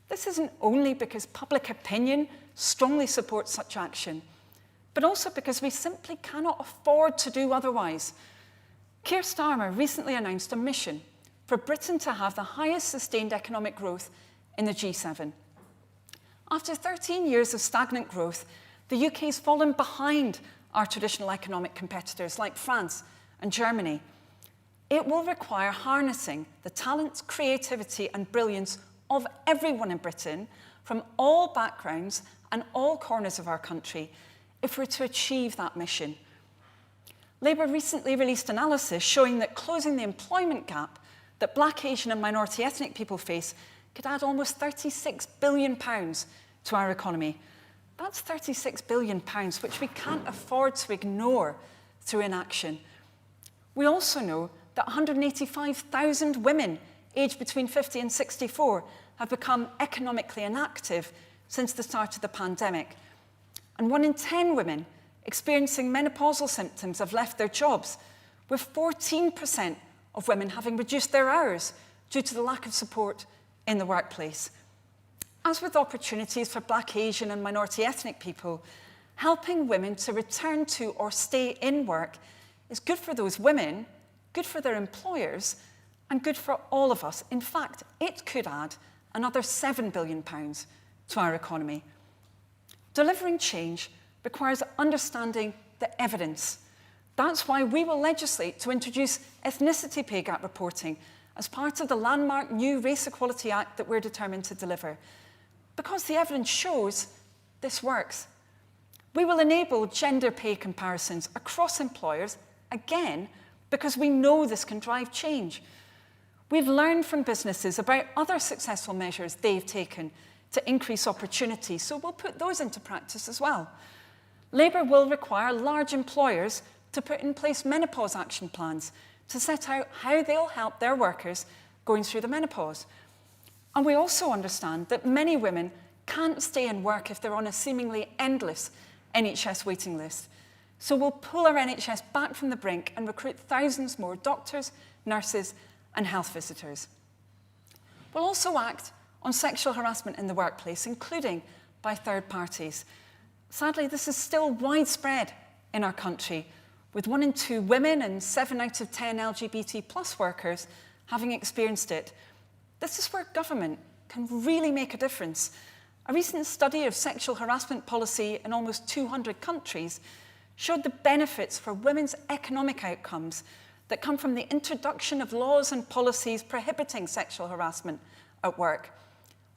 This isn't only because public opinion strongly supports such action, but also because we simply cannot afford to do otherwise. Keir Starmer recently announced a mission for Britain to have the highest sustained economic growth in the G7. After 13 years of stagnant growth, the UK has fallen behind our traditional economic competitors like France and Germany. It will require harnessing the talent, creativity and brilliance of everyone in Britain from all backgrounds and all corners of our country if we're to achieve that mission. Labour recently released analysis showing that closing the employment gap that Black, Asian and minority ethnic people face could add almost £36 billion to our economy. That's £36 billion, which we can't afford to ignore through inaction. We also know that 185,000 women aged between 50 and 64 have become economically inactive since the start of the pandemic. And 1 in 10 women experiencing menopausal symptoms have left their jobs, with 14% of women having reduced their hours due to the lack of support in the workplace. As with opportunities for Black, Asian and minority ethnic people, helping women to return to or stay in work is good for those women, good for their employers, and good for all of us. In fact, it could add another £7 billion to our economy. Delivering change requires understanding the evidence. That's why we will legislate to introduce ethnicity pay gap reporting as part of the landmark new Race Equality Act that we're determined to deliver. Because the evidence shows this works. We will enable gender pay comparisons across employers, again, because we know this can drive change. We've learned from businesses about other successful measures they've taken to increase opportunity, so we'll put those into practice as well. Labour will require large employers to put in place menopause action plans to set out how they'll help their workers going through the menopause. And we also understand that many women can't stay in work if they're on a seemingly endless NHS waiting list. So we'll pull our NHS back from the brink and recruit thousands more doctors, nurses, and health visitors. We'll also act on sexual harassment in the workplace, including by third parties. Sadly, this is still widespread in our country, with 1 in 2 women and 7 out of 10 LGBT+ workers having experienced it. This is where government can really make a difference. A recent study of sexual harassment policy in almost 200 countries showed the benefits for women's economic outcomes that come from the introduction of laws and policies prohibiting sexual harassment at work,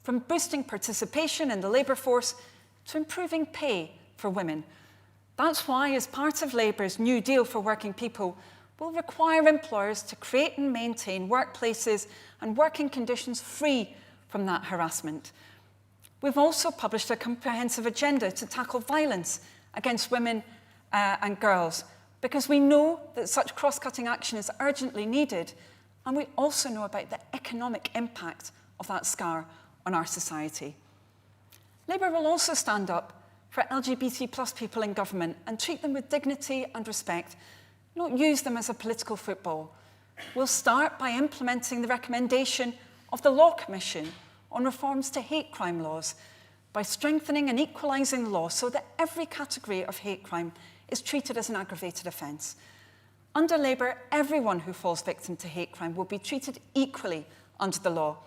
from boosting participation in the labour force to improving pay for women. That's why, as part of Labour's New Deal for Working People, we'll require employers to create and maintain workplaces and working conditions free from that harassment. We've also published a comprehensive agenda to tackle violence against women and girls, because we know that such cross-cutting action is urgently needed, and we also know about the economic impact of that scar on our society. Labour will also stand up for LGBT+ people in government and treat them with dignity and respect, not use them as a political football. We'll start by implementing the recommendation of the Law Commission on reforms to hate crime laws, by strengthening and equalising the law so that every category of hate crime is treated as an aggravated offence. Under Labour, everyone who falls victim to hate crime will be treated equally under the law,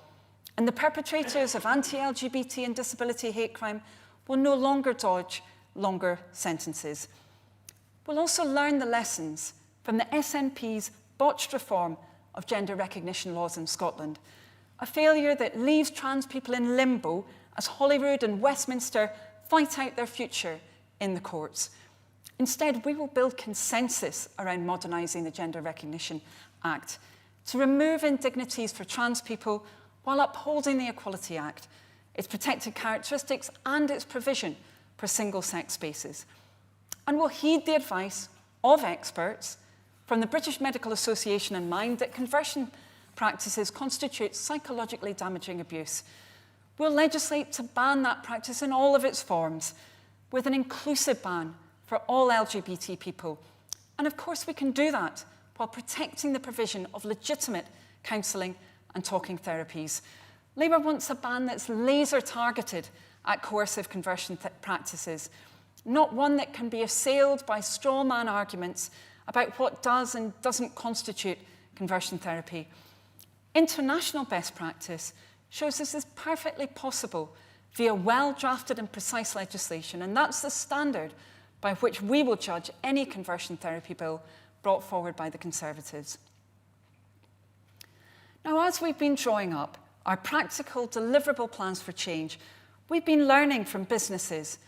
and the perpetrators of anti-LGBT and disability hate crime will no longer dodge longer sentences. We'll also learn the lessons from the SNP's botched reform of gender recognition laws in Scotland, a failure that leaves trans people in limbo as Holyrood and Westminster fight out their future in the courts. Instead, we will build consensus around modernising the Gender Recognition Act to remove indignities for trans people while upholding the Equality Act, its protected characteristics and its provision for single-sex spaces. And we'll heed the advice of experts from the British Medical Association in mind that conversion practices constitute psychologically damaging abuse. We'll legislate to ban that practice in all of its forms, with an inclusive ban for all LGBT people. And of course we can do that while protecting the provision of legitimate counselling and talking therapies. Labour wants a ban that's laser targeted at coercive conversion practices, not one that can be assailed by straw man arguments about what does and doesn't constitute conversion therapy. International best practice shows this is perfectly possible via well-drafted and precise legislation, and that's the standard by which we will judge any conversion therapy bill brought forward by the Conservatives. Now, as we've been drawing up our practical, deliverable plans for change, we've been learning from businesses,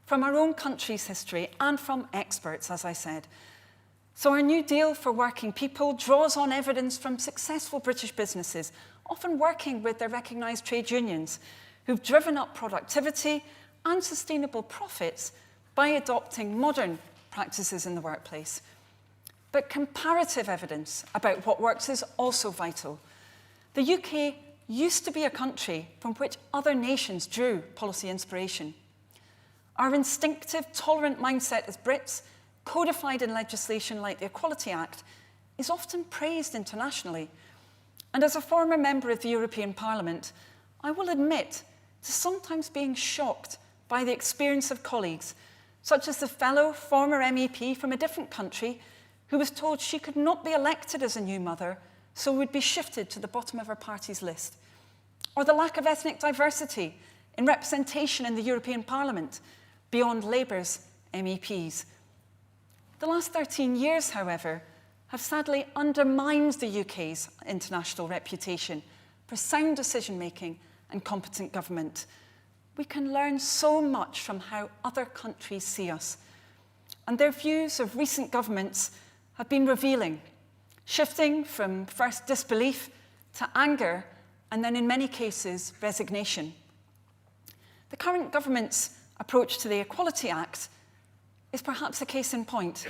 from our own country's history, and from experts, as I said. So our New Deal for Working People draws on evidence from successful British businesses, often working with their recognised trade unions, who've driven up productivity and sustainable profits by adopting modern practices in the workplace. But comparative evidence about what works is also vital. The UK used to be a country from which other nations drew policy inspiration. Our instinctive, tolerant mindset as Brits, codified in legislation like the Equality Act, is often praised internationally. And as a former member of the European Parliament, I will admit to sometimes being shocked by the experience of colleagues, such as the fellow former MEP from a different country who was told she could not be elected as a new mother so would be shifted to the bottom of our party's list. Or the lack of ethnic diversity in representation in the European Parliament beyond Labour's MEPs. The last 13 years, however, have sadly undermined the UK's international reputation for sound decision-making and competent government. We can learn so much from how other countries see us, and their views of recent governments have been revealing, shifting from first disbelief to anger, and then in many cases, resignation. The current government's approach to the Equality Act is perhaps a case in point.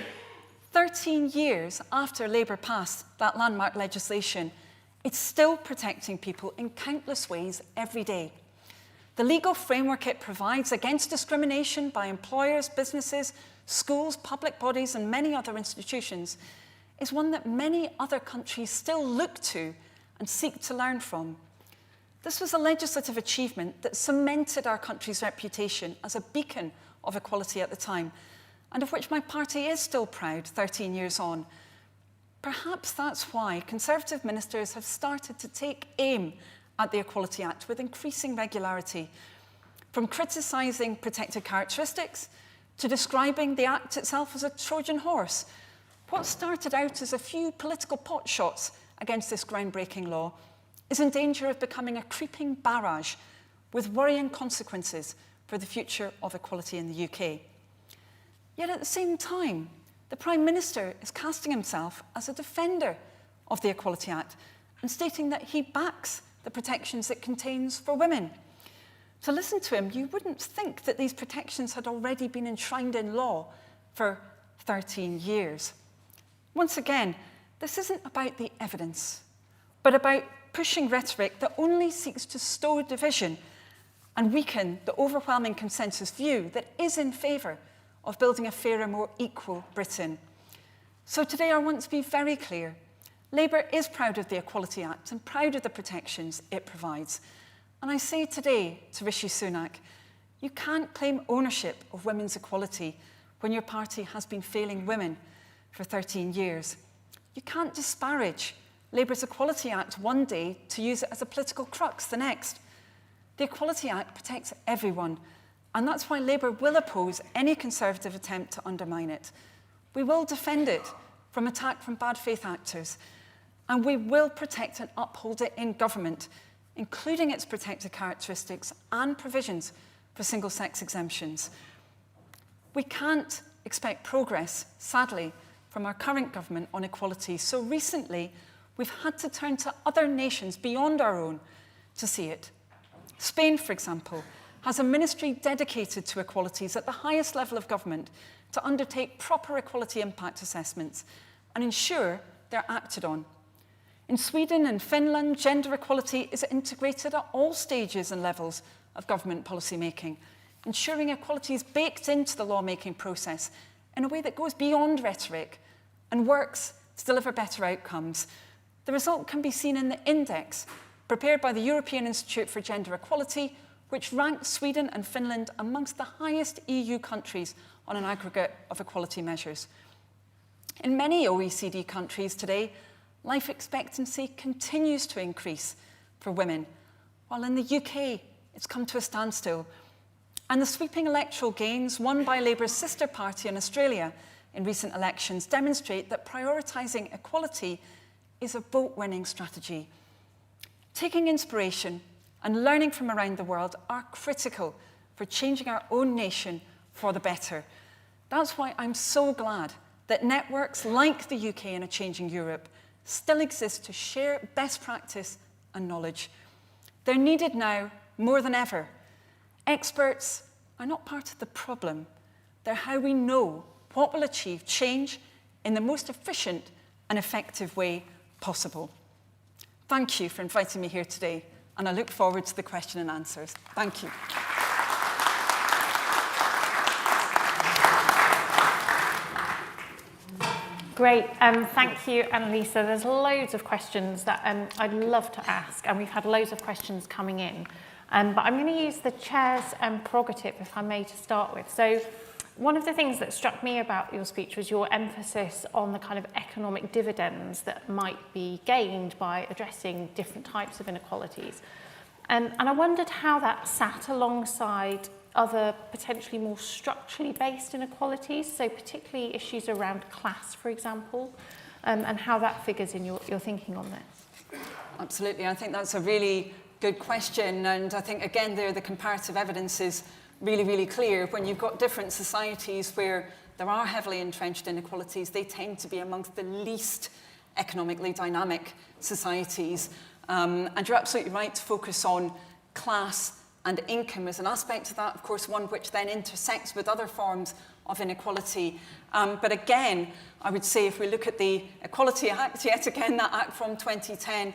13 years after Labour passed that landmark legislation, it's still protecting people in countless ways every day. The legal framework it provides against discrimination by employers, businesses, schools, public bodies, and many other institutions is one that many other countries still look to and seek to learn from. This was a legislative achievement that cemented our country's reputation as a beacon of equality at the time, and of which my party is still proud 13 years on. Perhaps that's why Conservative ministers have started to take aim at the Equality Act with increasing regularity, from criticising protected characteristics to describing the Act itself as a Trojan horse. What started out as a few political potshots against this groundbreaking law is in danger of becoming a creeping barrage with worrying consequences for the future of equality in the UK. Yet at the same time, the Prime Minister is casting himself as a defender of the Equality Act and stating that he backs the protections it contains for women. To listen to him, you wouldn't think that these protections had already been enshrined in law for 13 years. Once again, this isn't about the evidence, but about pushing rhetoric that only seeks to sow division and weaken the overwhelming consensus view that is in favour of building a fairer, more equal Britain. So today I want to be very clear. Labour is proud of the Equality Act and proud of the protections it provides. And I say today to Rishi Sunak, you can't claim ownership of women's equality when your party has been failing women for 13 years. You can't disparage Labour's Equality Act one day to use it as a political crux the next. The Equality Act protects everyone, and that's why Labour will oppose any Conservative attempt to undermine it. We will defend it from attack from bad faith actors, and we will protect and uphold it in government, including its protected characteristics and provisions for single-sex exemptions. We can't expect progress, sadly, from our current government on equality, so recently we've had to turn to other nations beyond our own to see it. Spain, for example, has a ministry dedicated to equalities at the highest level of government to undertake proper equality impact assessments and ensure they're acted on. In Sweden and Finland, gender equality is integrated at all stages and levels of government policy making, ensuring equality is baked into the lawmaking process in a way that goes beyond rhetoric and works to deliver better outcomes. The result can be seen in the index prepared by the European Institute for Gender Equality, which ranks Sweden and Finland amongst the highest EU countries on an aggregate of equality measures. In many OECD countries today, life expectancy continues to increase for women, while in the UK it's come to a standstill. And the sweeping electoral gains won by Labour's sister party in Australia in recent elections demonstrate that prioritising equality is a vote-winning strategy. Taking inspiration and learning from around the world are critical for changing our own nation for the better. That's why I'm so glad that networks like the UK in a changing Europe still exist to share best practice and knowledge. They're needed now more than ever. Experts are not part of the problem. They're how we know what will achieve change in the most efficient and effective way possible. Thank you for inviting me here today, and I look forward to the question and answers. Thank you. Great, thank you, Annalisa. There's loads of questions that I'd love to ask, and we've had loads of questions coming in. But I'm going to use the chair's prerogative, if I may, to start with. So one of the things that struck me about your speech was your emphasis on the kind of economic dividends that might be gained by addressing different types of inequalities. And I wondered how that sat alongside other potentially more structurally based inequalities, so particularly issues around class, for example, and how that figures in your thinking on this. Absolutely. I think that's a really good question. And I think, again, there the comparative evidence is really, really clear. When you've got different societies where there are heavily entrenched inequalities, they tend to be amongst the least economically dynamic societies. And you're absolutely right to focus on class and income as an aspect of that, of course, one which then intersects with other forms of inequality. But again, I would say if we look at the Equality Act, yet again, that Act from 2010,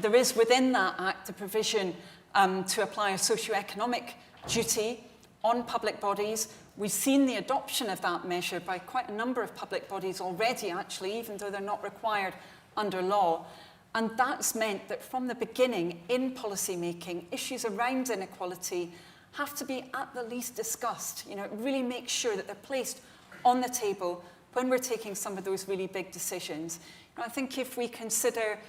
there is within that Act a provision to apply a socio-economic duty on public bodies. We've seen the adoption of that measure by quite a number of public bodies already, actually, even though they're not required under law. And that's meant that from the beginning in policy making, issues around inequality have to be at the least discussed. Really make sure that they're placed on the table when we're taking some of those really big decisions. I think if we consider,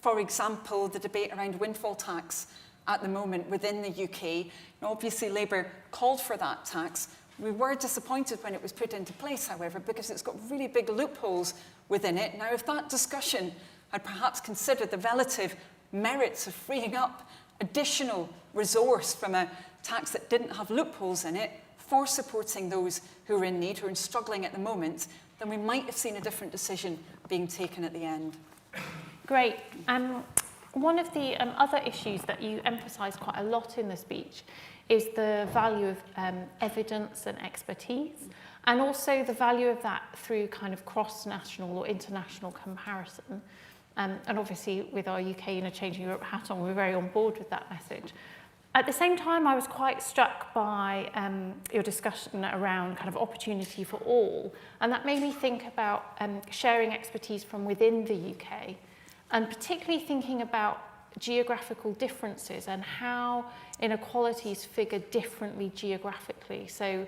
for example, the debate around windfall tax at the moment within the UK, obviously Labour called for that tax. We were disappointed when it was put into place, however, because it's got really big loopholes within it. Now, if that discussion had perhaps considered the relative merits of freeing up additional resource from a tax that didn't have loopholes in it for supporting those who are in need, who are struggling at the moment, then we might have seen a different decision being taken at the end. Great. One of the other issues that you emphasise quite a lot in the speech is the value of evidence and expertise, and also the value of that through kind of cross-national or international comparison. And obviously, with our UK Changing Europe hat on, we're very on board with that message. At the same time, I was quite struck by your discussion around kind of opportunity for all, and that made me think about sharing expertise from within the UK, and particularly thinking about geographical differences and how inequalities figure differently geographically. So,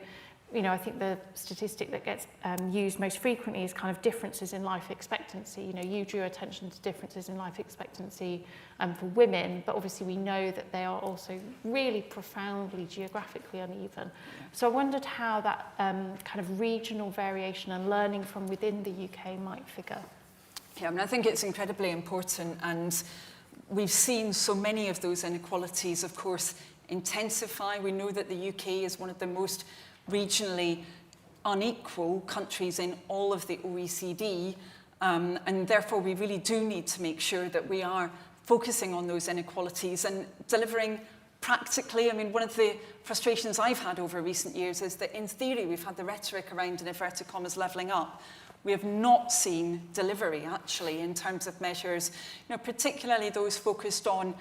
I think the statistic that gets used most frequently is kind of differences in life expectancy. You drew attention to differences in life expectancy for women, but obviously we know that they are also really profoundly geographically uneven. So I wondered how that kind of regional variation and learning from within the UK might figure. Yeah, I think it's incredibly important, and we've seen so many of those inequalities, of course, intensify. We know that the UK is one of the most regionally unequal countries in all of the OECD, and therefore we really do need to make sure that we are focusing on those inequalities and delivering practically. One of the frustrations I've had over recent years is that in theory we've had the rhetoric around, in inverted commas, levelling up. We have not seen delivery, actually, in terms of measures, particularly those focused on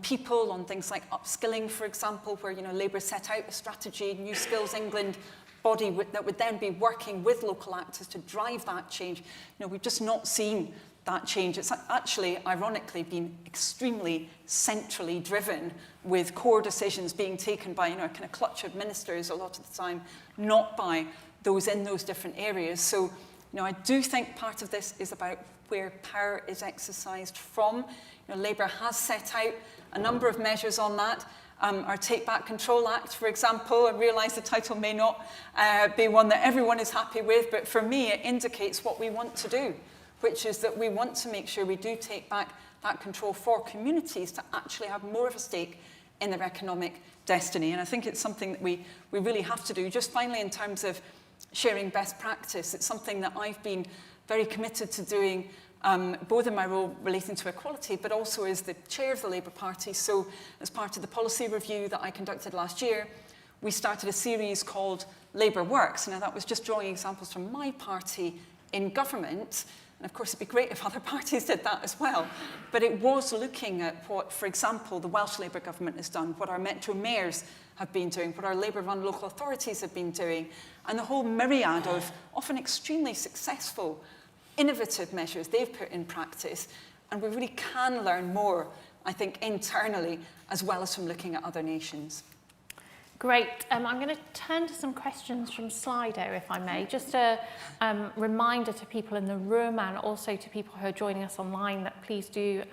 people, on things like upskilling, for example, where Labour set out a strategy, New Skills England body that would then be working with local actors to drive that change. We've just not seen that change. It's actually, ironically, been extremely centrally driven, with core decisions being taken by a kind of clutch of ministers a lot of the time, not by those in those different areas. So, I do think part of this is about where power is exercised from. Labour has set out a number of measures on that. Our Take Back Control Act, for example, I realise the title may not be one that everyone is happy with, but for me it indicates what we want to do, which is that we want to make sure we do take back that control for communities to actually have more of a stake in their economic destiny. And I think it's something that we really have to do. Just finally, in terms of sharing best practice, it's something that I've been very committed to doing, both in my role relating to equality, but also as the chair of the Labour Party. So as part of the policy review that I conducted last year, we started a series called Labour Works. Now, that was just drawing examples from my party in government. And of course, it'd be great if other parties did that as well. But it was looking at what, for example, the Welsh Labour government has done, what our metro mayors have been doing, what our Labour-run local authorities have been doing, and the whole myriad of often extremely successful, innovative measures they've put in practice. And we really can learn more, I think, internally, as well as from looking at other nations. Great. I'm going to turn to some questions from Slido, if I may. Just a reminder to people in the room and also to people who are joining us online that please do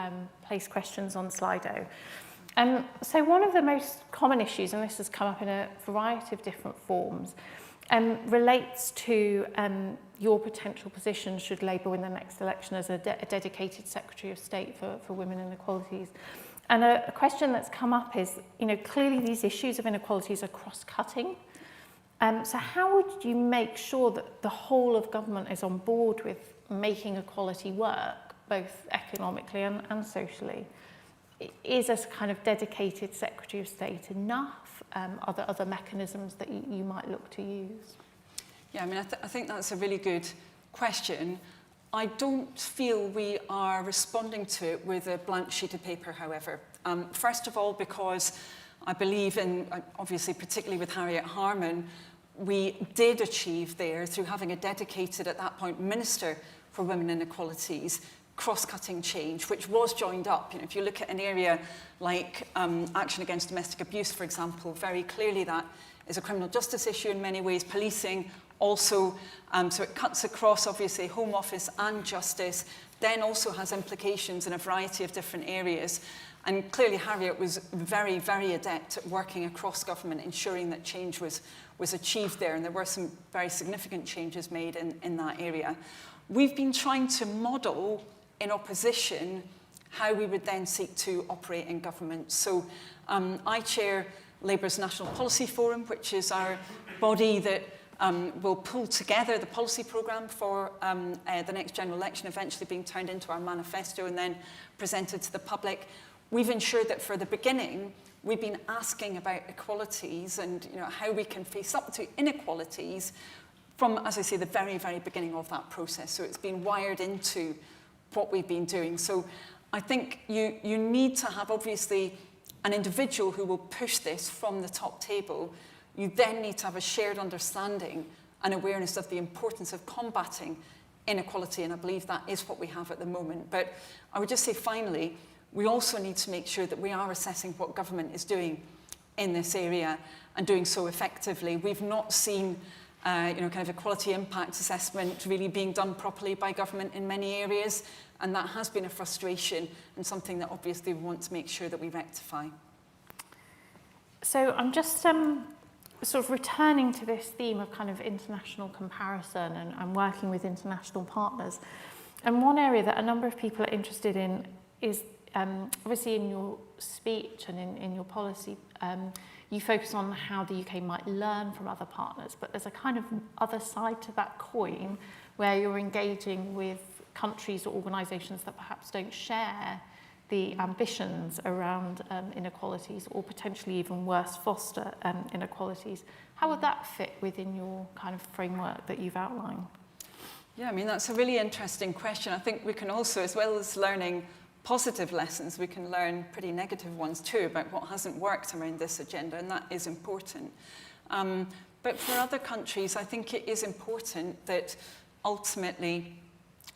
place questions on Slido. So one of the most common issues, and this has come up in a variety of different forms, relates to your potential position should Labour win the next election as a dedicated Secretary of State for Women and Equalities. And a question that's come up is, clearly these issues of inequalities are cross-cutting. So how would you make sure that the whole of government is on board with making equality work, both economically and socially? Is a kind of dedicated Secretary of State enough? Are there other mechanisms that you might look to use? Yeah, I mean, I think that's a really good question. I don't feel we are responding to it with a blank sheet of paper, however. First of all, because I believe in, obviously, particularly with Harriet Harman, we did achieve there, through having a dedicated, at that point, Minister for Women and Equalities, cross-cutting change, which was joined up. If you look at an area like action against domestic abuse, for example, very clearly that is a criminal justice issue in many ways, policing also, so it cuts across, obviously, Home Office and Justice, then also has implications in a variety of different areas. And clearly Harriet was very, very adept at working across government, ensuring that change was achieved there, and there were some very significant changes made in that area. We've been trying to model in opposition how we would then seek to operate in government. So I chair Labour's National Policy Forum, which is our body that will pull together the policy programme for the next general election, eventually being turned into our manifesto and then presented to the public. We've ensured that for the beginning, we've been asking about equalities and how we can face up to inequalities from, as I say, the very, very beginning of that process. So it's been wired into what we've been doing. So I think you need to have, obviously, an individual who will push this from the top table. You then need to have a shared understanding and awareness of the importance of combating inequality, and I believe that is what we have at the moment. But I would just say, finally, we also need to make sure that we are assessing what government is doing in this area and doing so effectively. We've not seen kind of equality impact assessment really being done properly by government in many areas, and that has been a frustration and something that obviously we want to make sure that we rectify. So I'm just sort of returning to this theme of kind of international comparison and working with international partners. And one area that a number of people are interested in is obviously in your speech and in your policy, you focus on how the UK might learn from other partners, but there's a kind of other side to that coin where you're engaging with countries or organisations that perhaps don't share the ambitions around inequalities, or potentially even worse, foster inequalities. How would that fit within your kind of framework that you've outlined? Yeah, I mean, that's a really interesting question. I think we can also, as well as learning positive lessons, we can learn pretty negative ones too about what hasn't worked around this agenda, and that is important. But for other countries, I think it is important that ultimately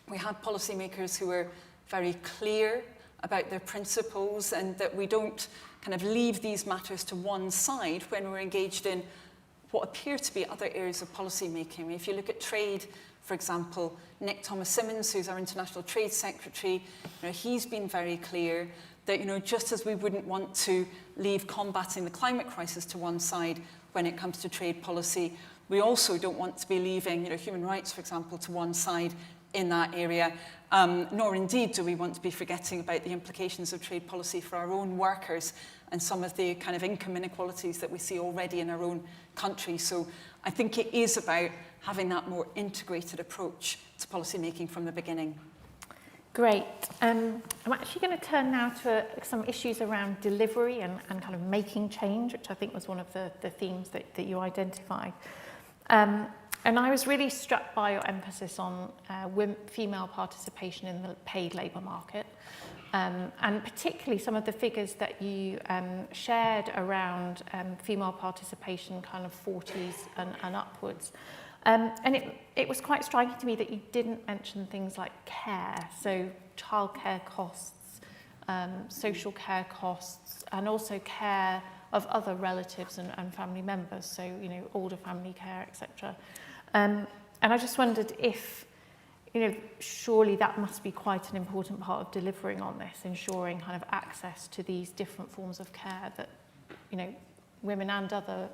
we have policymakers who are very clear about their principles, and that we don't kind of leave these matters to one side when we're engaged in what appear to be other areas of policy making. If you look at trade, for example, Nick Thomas-Symonds, who's our International Trade Secretary, he's been very clear that just as we wouldn't want to leave combating the climate crisis to one side when it comes to trade policy, we also don't want to be leaving human rights, for example, to one side in that area, nor indeed do we want to be forgetting about the implications of trade policy for our own workers and some of the kind of income inequalities that we see already in our own country. So I think it is about having that more integrated approach to policy making from the beginning. Great. I'm actually going to turn now to some issues around delivery and kind of making change, which I think was one of the themes that you identified. And I was really struck by your emphasis on female participation in the paid labour market, and particularly some of the figures that you shared around female participation, kind of 40s and upwards. And it was quite striking to me that you didn't mention things like care, so childcare costs, social care costs, and also care other relatives and family members, so, you know, older family care, etc. And I just wondered if, you know, surely that must be quite an important part of delivering on this, ensuring kind of access to these different forms of care that, you know, women and other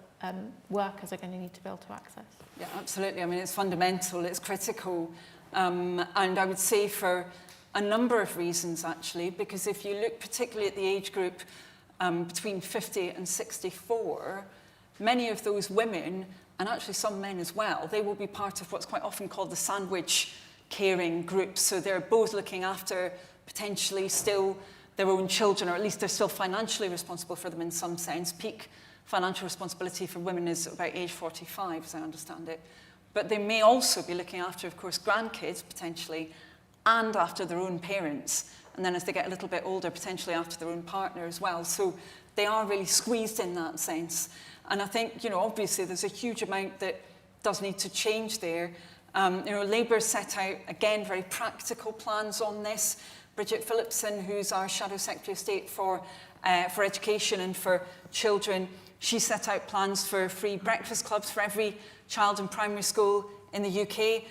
workers are going to need to be able to access. Yeah, absolutely. I mean, it's fundamental, it's critical. And I would say for a number of reasons, actually, because if you look particularly at the age group between 50 and 64, many of those women, and actually some men as well, they will be part of what's quite often called the sandwich caring groups. So they're both looking after potentially still their own children, or at least they're still financially responsible for them in some sense. Peak financial responsibility for women is about age 45, as I understand it. But they may also be looking after, of course, grandkids potentially, and after their own parents. And then as they get a little bit older, potentially after their own partner as well. So they are really squeezed in that sense. And I think, you know, obviously there's a huge amount that does need to change there. You know, Labour set out, again, very practical plans on this. Bridget Phillipson, who's our Shadow Secretary of State for Education and for Children, she set out plans for free breakfast clubs for every child in primary school in the UK.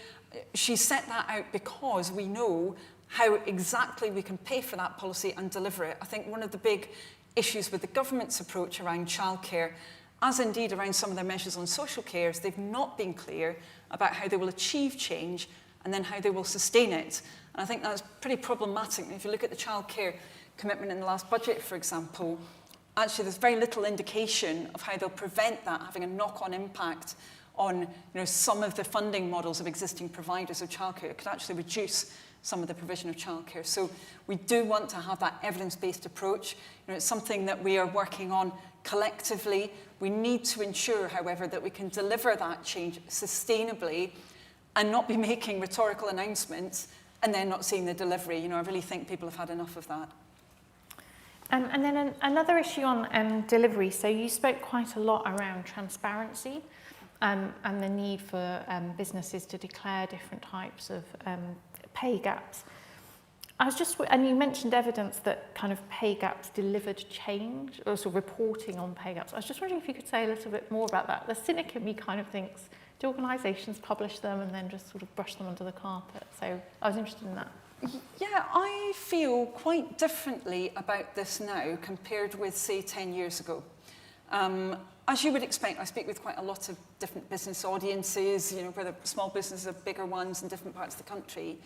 She set that out because we know how exactly we can pay for that policy and deliver it. I think one of the big issues with the government's approach around childcare, as indeed around some of their measures on social care, is they've not been clear about how they will achieve change and then how they will sustain it. And I think that's pretty problematic. If you look at the childcare commitment in the last budget, for example, actually there's very little indication of how they'll prevent that having a knock-on impact on, you know, some of the funding models of existing providers of childcare. It could actually reduce some of the provision of childcare. So we do want to have that evidence-based approach. You know, it's something that we are working on collectively. We need to ensure, however, that we can deliver that change sustainably and not be making rhetorical announcements and then not seeing the delivery. You know, I really think people have had enough of that. And then another issue on delivery. So you spoke quite a lot around transparency and the need for businesses to declare different types of pay gaps. And you mentioned evidence that kind of pay gaps delivered change, or sort of reporting on pay gaps. I was just wondering if you could say a little bit more about that. The cynic in me kind of thinks, do organisations publish them and then just sort of brush them under the carpet? So I was interested in that. Yeah, I feel quite differently about this now compared with, say, 10 years ago. As you would expect, I speak with quite a lot of different business audiences, you know, whether small businesses or bigger ones in different parts of the country.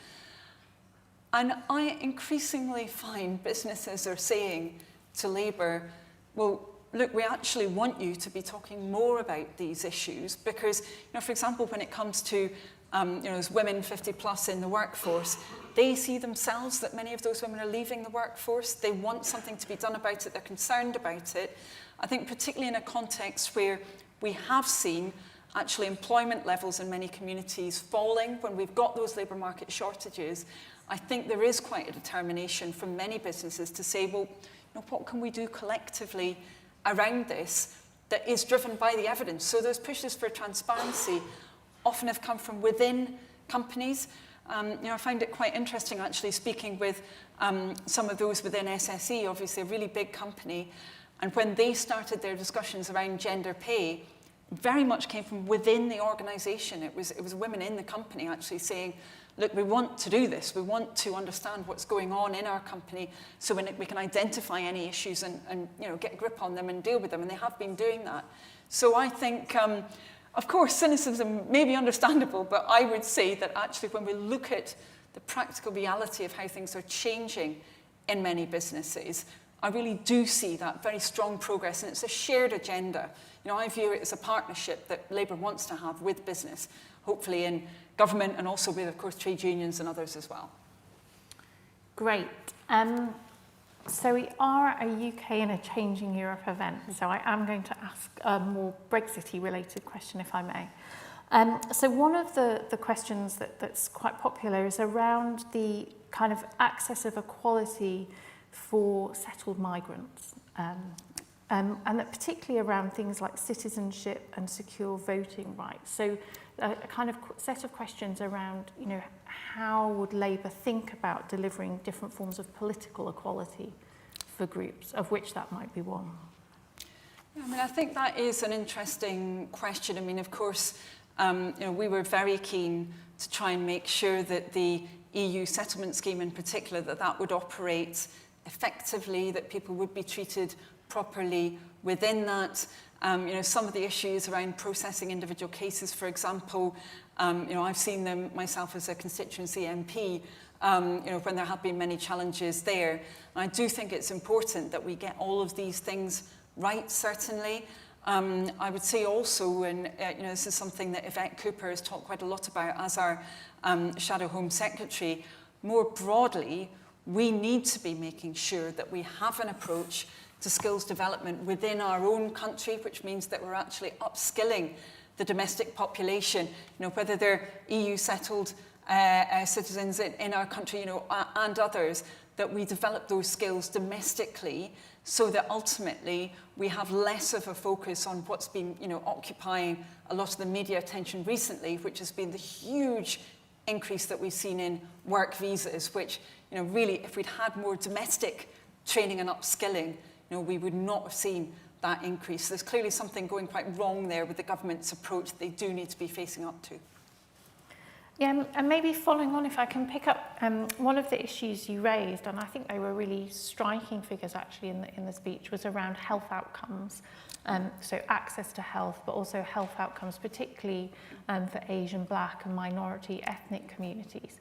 And I increasingly find businesses are saying to Labour, well, look, we actually want you to be talking more about these issues because, you know, for example, when it comes to, you know, as women 50 plus in the workforce, they see themselves that many of those women are leaving the workforce. They want something to be done about it. They're concerned about it. I think particularly in a context where we have seen actually employment levels in many communities falling when we've got those labour market shortages, I think there is quite a determination from many businesses to say, well, you know, what can we do collectively around this that is driven by the evidence? So those pushes for transparency often have come from within companies. You know, I find it quite interesting actually speaking with some of those within SSE, obviously a really big company, and when they started their discussions around gender pay, very much came from within the organisation. It was women in the company actually saying, look, we want to do this. We want to understand what's going on in our company so we can identify any issues and you know, get a grip on them and deal with them. And they have been doing that. So I think, of course, cynicism may be understandable, but I would say that actually when we look at the practical reality of how things are changing in many businesses, I really do see that very strong progress, and it's a shared agenda. You know, I view it as a partnership that Labour wants to have with business, hopefully in government and also with, of course, trade unions and others as well. Great. So we are a UK in a changing Europe event, so I am going to ask a more Brexit-y related question, if I may. So one of the questions that's quite popular is around the kind of access of equality for settled migrants, and that particularly around things like citizenship and secure voting rights. So a kind of set of questions around, you know, how would Labour think about delivering different forms of political equality for groups, of which that might be one? Yeah, I mean, I think that is an interesting question. I mean, of course, we were very keen to try and make sure that the EU settlement scheme in particular, that would operate effectively, that people would be treated properly within that. Some of the issues around processing individual cases, for example, I've seen them myself as a constituency MP, when there have been many challenges there. And I do think it's important that we get all of these things right, certainly. I would say also, and this is something that Yvette Cooper has talked quite a lot about as our Shadow Home Secretary, more broadly, we need to be making sure that we have an approach to skills development within our own country, which means that we're actually upskilling the domestic population, whether they're EU settled citizens in our country, and others, that we develop those skills domestically so that ultimately we have less of a focus on what's been, occupying a lot of the media attention recently, which has been the huge increase that we've seen in work visas, which, really, if we'd had more domestic training and upskilling, we would not have seen that increase. There's clearly something going quite wrong there with the government's approach they do need to be facing up to. Yeah, and maybe following on, if I can pick up one of the issues you raised, and I think they were really striking figures actually in the speech, was around health outcomes. So access to health, but also health outcomes, particularly for Asian, Black and minority ethnic communities.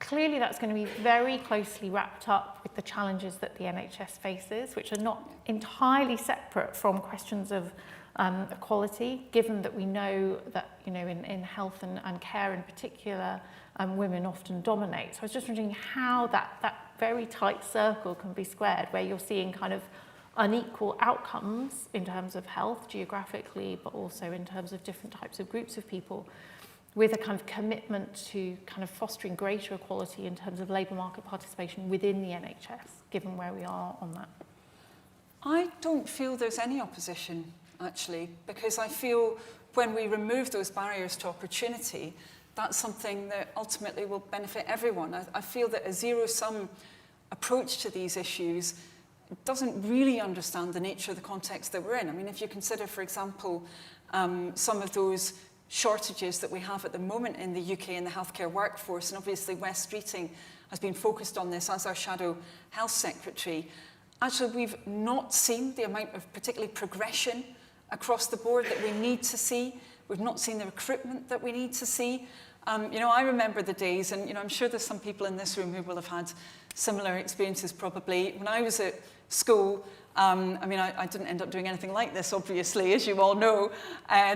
Clearly that's going to be very closely wrapped up with the challenges that the NHS faces, which are not entirely separate from questions of equality, given that we know that, in health and care in particular, women often dominate. So I was just wondering how that very tight circle can be squared, where you're seeing kind of unequal outcomes in terms of health geographically, but also in terms of different types of groups of people, with a kind of commitment to kind of fostering greater equality in terms of labour market participation within the NHS, given where we are on that. I don't feel there's any opposition, actually, because I feel when we remove those barriers to opportunity, that's something that ultimately will benefit everyone. I feel that a zero-sum approach to these issues doesn't really understand the nature of the context that we're in. I mean, if you consider, for example, some of those shortages that we have at the moment in the UK in the healthcare workforce, and obviously Wes Streeting has been focused on this as our Shadow Health Secretary. Actually, we've not seen the amount of particularly progression across the board that we need to see. We've not seen the recruitment that we need to see. I remember the days, and I'm sure there's some people in this room who will have had similar experiences probably. When I was at school, I didn't end up doing anything like this, obviously, as you all know,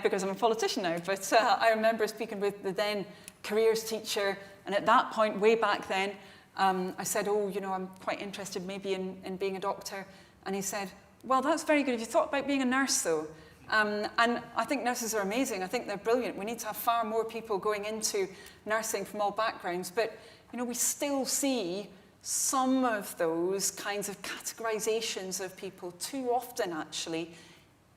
because I'm a politician now. But I remember speaking with the then careers teacher, and at that point, way back then, I said, I'm quite interested maybe in being a doctor. And he said, well, that's very good. Have you thought about being a nurse, though? And I think nurses are amazing. I think they're brilliant. We need to have far more people going into nursing from all backgrounds. But, we still see some of those kinds of categorizations of people too often, actually,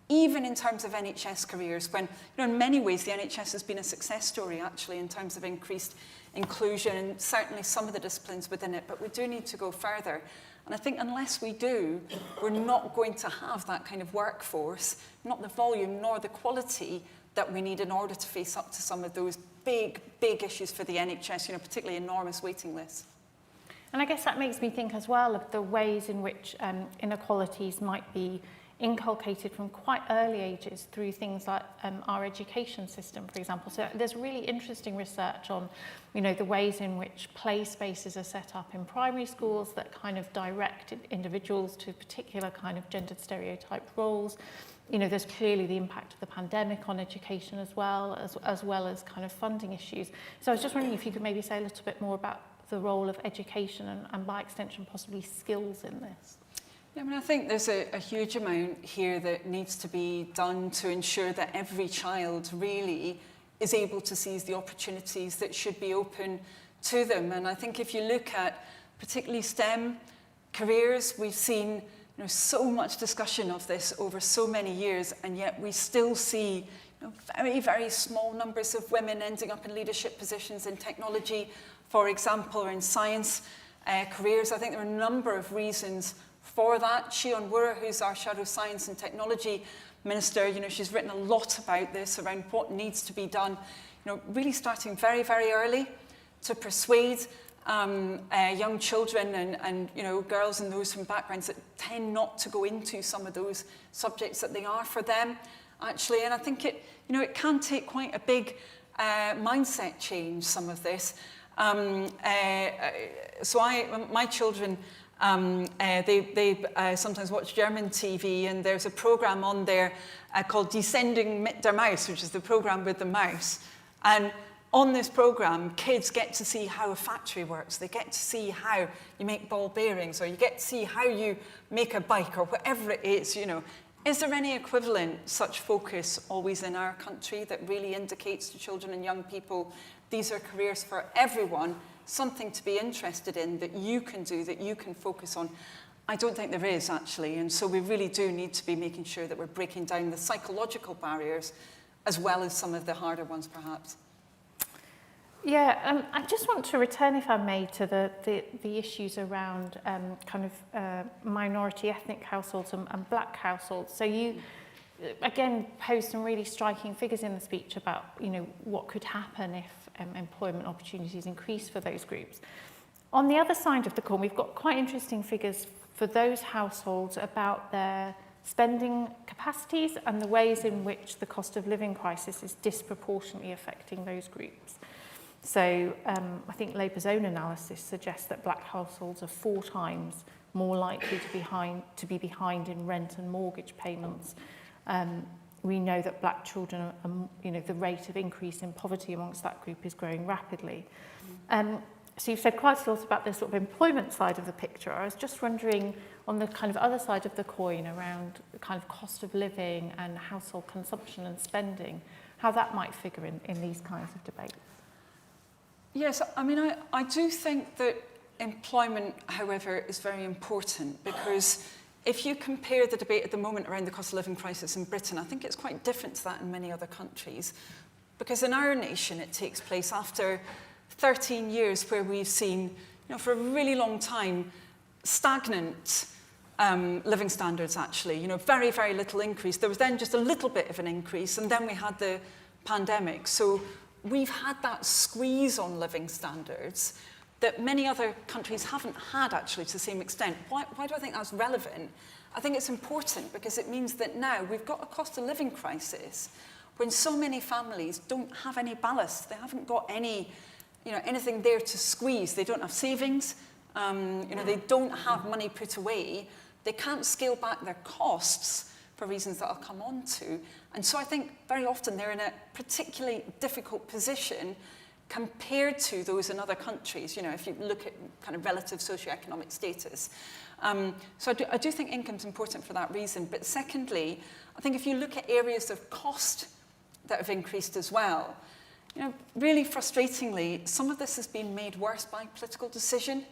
even in terms of NHS careers, when, in many ways, the NHS has been a success story, actually, in terms of increased inclusion and certainly some of the disciplines within it, but we do need to go further. And I think unless we do, we're not going to have that kind of workforce, not the volume nor the quality that we need in order to face up to some of those big, big issues for the NHS, particularly enormous waiting lists. And I guess that makes me think as well of the ways in which inequalities might be inculcated from quite early ages through things like our education system, for example. So there's really interesting research on, the ways in which play spaces are set up in primary schools that kind of direct individuals to particular kind of gendered stereotyped roles. There's clearly the impact of the pandemic on education as well as kind of funding issues. So I was just wondering if you could maybe say a little bit more about the role of education and by extension possibly skills in this. Yeah, I think there's a huge amount here that needs to be done to ensure that every child really is able to seize the opportunities that should be open to them. And I think if you look at particularly STEM careers, we've seen so much discussion of this over so many years, and yet we still see very, very small numbers of women ending up in leadership positions in technology, for example, or in science careers. I think there are a number of reasons for that. Shion Wura, who's our Shadow Science and Technology Minister, you know, she's written a lot about this, around what needs to be done, you know, really starting very, very early to persuade young children and you know, girls and those from backgrounds that tend not to go into some of those subjects that they are for them, actually. And I think it, you know, it can take quite a big mindset change, some of this. So my children, they sometimes watch German TV, and there's a program on there called Descending mit der Maus, which is the program with the mouse. And on this program, kids get to see how a factory works. They get to see how you make ball bearings, or you get to see how you make a bike, or whatever it is, you know. Is there any equivalent such focus always in our country that really indicates to children and young people these are careers for everyone, something to be interested in, that you can do, that you can focus on? I don't think there is, actually, and so we really do need to be making sure that we're breaking down the psychological barriers as well as some of the harder ones, perhaps. Yeah, I just want to return, if I may, to the issues around minority ethnic households and black households. So you, again, posed some really striking figures in the speech about, you know, what could happen if employment opportunities increase for those groups. On the other side of the coin, we've got quite interesting figures for those households about their spending capacities and the ways in which the cost of living crisis is disproportionately affecting those groups. So I think Labour's own analysis suggests that black households are 4 times more likely to be behind in rent and mortgage payments. We know that black children, you know, the rate of increase in poverty amongst that group is growing rapidly. So you've said quite a lot about the sort of employment side of the picture. I was just wondering, on the kind of other side of the coin, around the kind of cost of living and household consumption and spending, how that might figure in these kinds of debates. Yes, I mean, I do think that employment, however, is very important, because if you compare the debate at the moment around the cost of living crisis in Britain, I think it's quite different to that in many other countries. Because in our nation, it takes place after 13 years where we've seen, you know, for a really long time, stagnant living standards, actually. You know, very, very little increase. There was then just a little bit of an increase, and then we had the pandemic. So we've had that squeeze on living standards that many other countries haven't had, actually, to the same extent. Why do I think that's relevant? I think it's important because it means that now we've got a cost of living crisis when so many families don't have any ballast. They haven't got any, you know, anything there to squeeze. They don't have savings. You know, they don't have money put away. They can't scale back their costs for reasons that I'll come on to. And so I think very often they're in a particularly difficult position compared to those in other countries, you know, if you look at kind of relative socioeconomic status. So I do think income's important for that reason. But secondly, I think if you look at areas of cost that have increased as well, you know, really frustratingly, some of this has been made worse by political decision.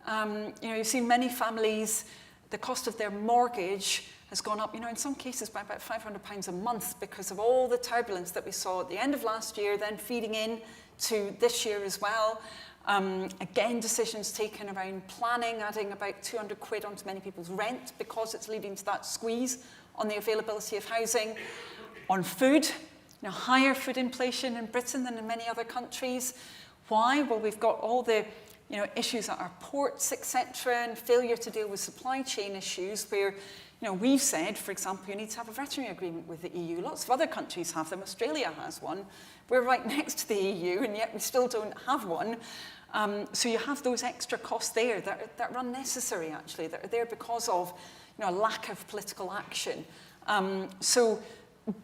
You know, you've seen many families, the cost of their mortgage has gone up, you know, in some cases by about £500 a month because of all the turbulence that we saw at the end of last year, then feeding in to this year as well. Again, decisions taken around planning, adding about 200 quid onto many people's rent because it's leading to that squeeze on the availability of housing. On food, you know, higher food inflation in Britain than in many other countries. Why? Well, we've got all the, you know, issues at our ports, etc., and failure to deal with supply chain issues where, you know, we've said, for example, you need to have a veterinary agreement with the EU. Lots of other countries have them. Australia has one. We're right next to the EU, and yet we still don't have one. So you have those extra costs there that are unnecessary, actually, that are there because of, you know, a lack of political action. So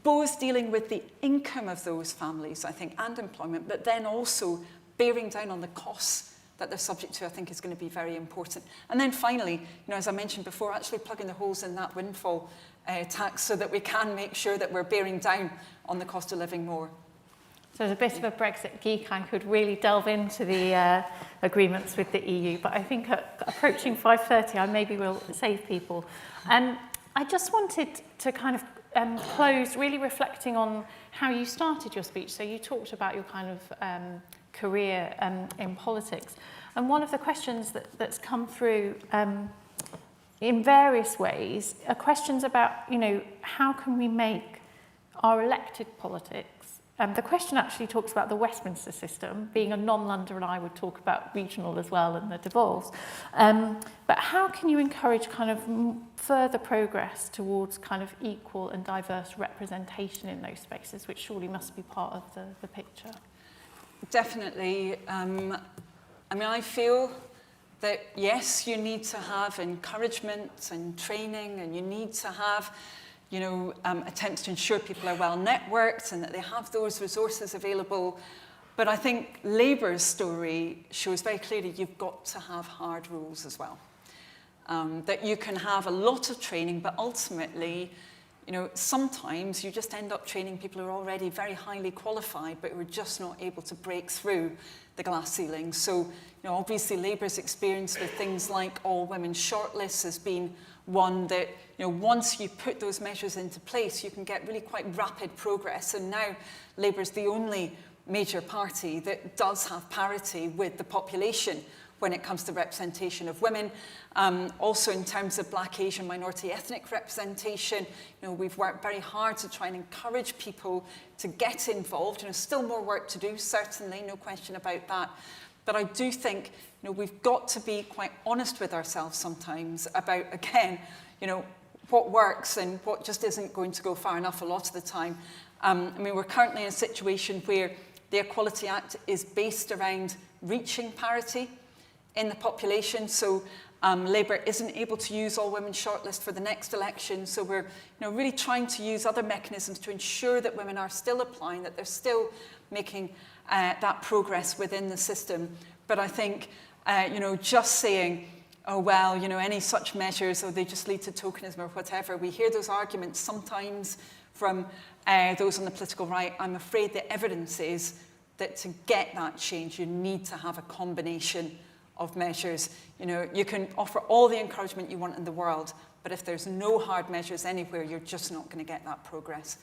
both dealing with the income of those families, I think, and employment, but then also bearing down on the costs that they're subject to, I think, is going to be very important. And then finally, you know, as I mentioned before, actually plugging the holes in that windfall tax so that we can make sure that we're bearing down on the cost of living more. So as a bit of a Brexit geek, I could really delve into the agreements with the EU, but I think approaching 5:30, I maybe will save people. I just wanted to kind of close really reflecting on how you started your speech. So you talked about your kind of career in politics. And one of the questions that's come through in various ways are questions about, how can we make our elected politics. The question actually talks about the Westminster system. Being a non-Londoner, I would talk about regional as well and the devolves. But how can you encourage kind of further progress towards kind of equal and diverse representation in those spaces, which surely must be part of the picture? Definitely. I feel that, yes, you need to have encouragement and training, and you need to have attempts to ensure people are well networked and that they have those resources available. But I think Labour's story shows very clearly you've got to have hard rules as well. That you can have a lot of training, but ultimately, sometimes you just end up training people who are already very highly qualified, but who are just not able to break through the glass ceiling. So, obviously Labour's experience with things like all women shortlists has been one that, once you put those measures into place, you can get really quite rapid progress. And now Labour's the only major party that does have parity with the population when it comes to representation of women. Also in terms of Black, Asian, minority ethnic representation, we've worked very hard to try and encourage people to get involved. Still more work to do, certainly, no question about that. But I do think, we've got to be quite honest with ourselves sometimes about, again, what works and what just isn't going to go far enough a lot of the time. We're currently in a situation where the Equality Act is based around reaching parity in the population. So Labour isn't able to use all women shortlist for the next election. So we're really trying to use other mechanisms to ensure that women are still applying, that they're still making that progress within the system. But I think, just saying, oh, well, any such measures, or they just lead to tokenism or whatever, we hear those arguments sometimes from those on the political right. I'm afraid the evidence is that to get that change, you need to have a combination of measures. You can offer all the encouragement you want in the world, but if there's no hard measures anywhere, you're just not going to get that progress.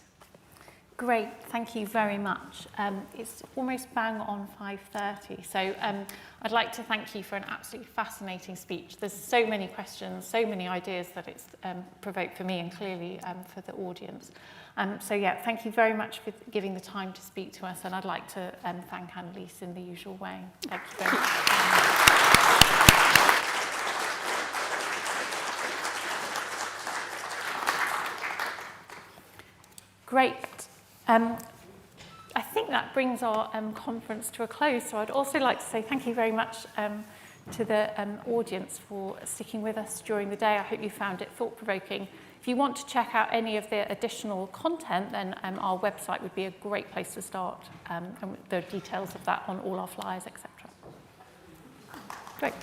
Great, thank you very much. It's almost bang on 5:30, so I'd like to thank you for an absolutely fascinating speech. There's so many questions, so many ideas that it's provoked for me and clearly for the audience. Thank you very much for giving the time to speak to us, and I'd like to thank Annalise in the usual way. Thank you very much. Great. I think that brings our conference to a close. So I'd also like to say thank you very much to the audience for sticking with us during the day. I hope you found it thought-provoking. If you want to check out any of the additional content, then our website would be a great place to start. And there are details of that on all our flyers, etc. Great.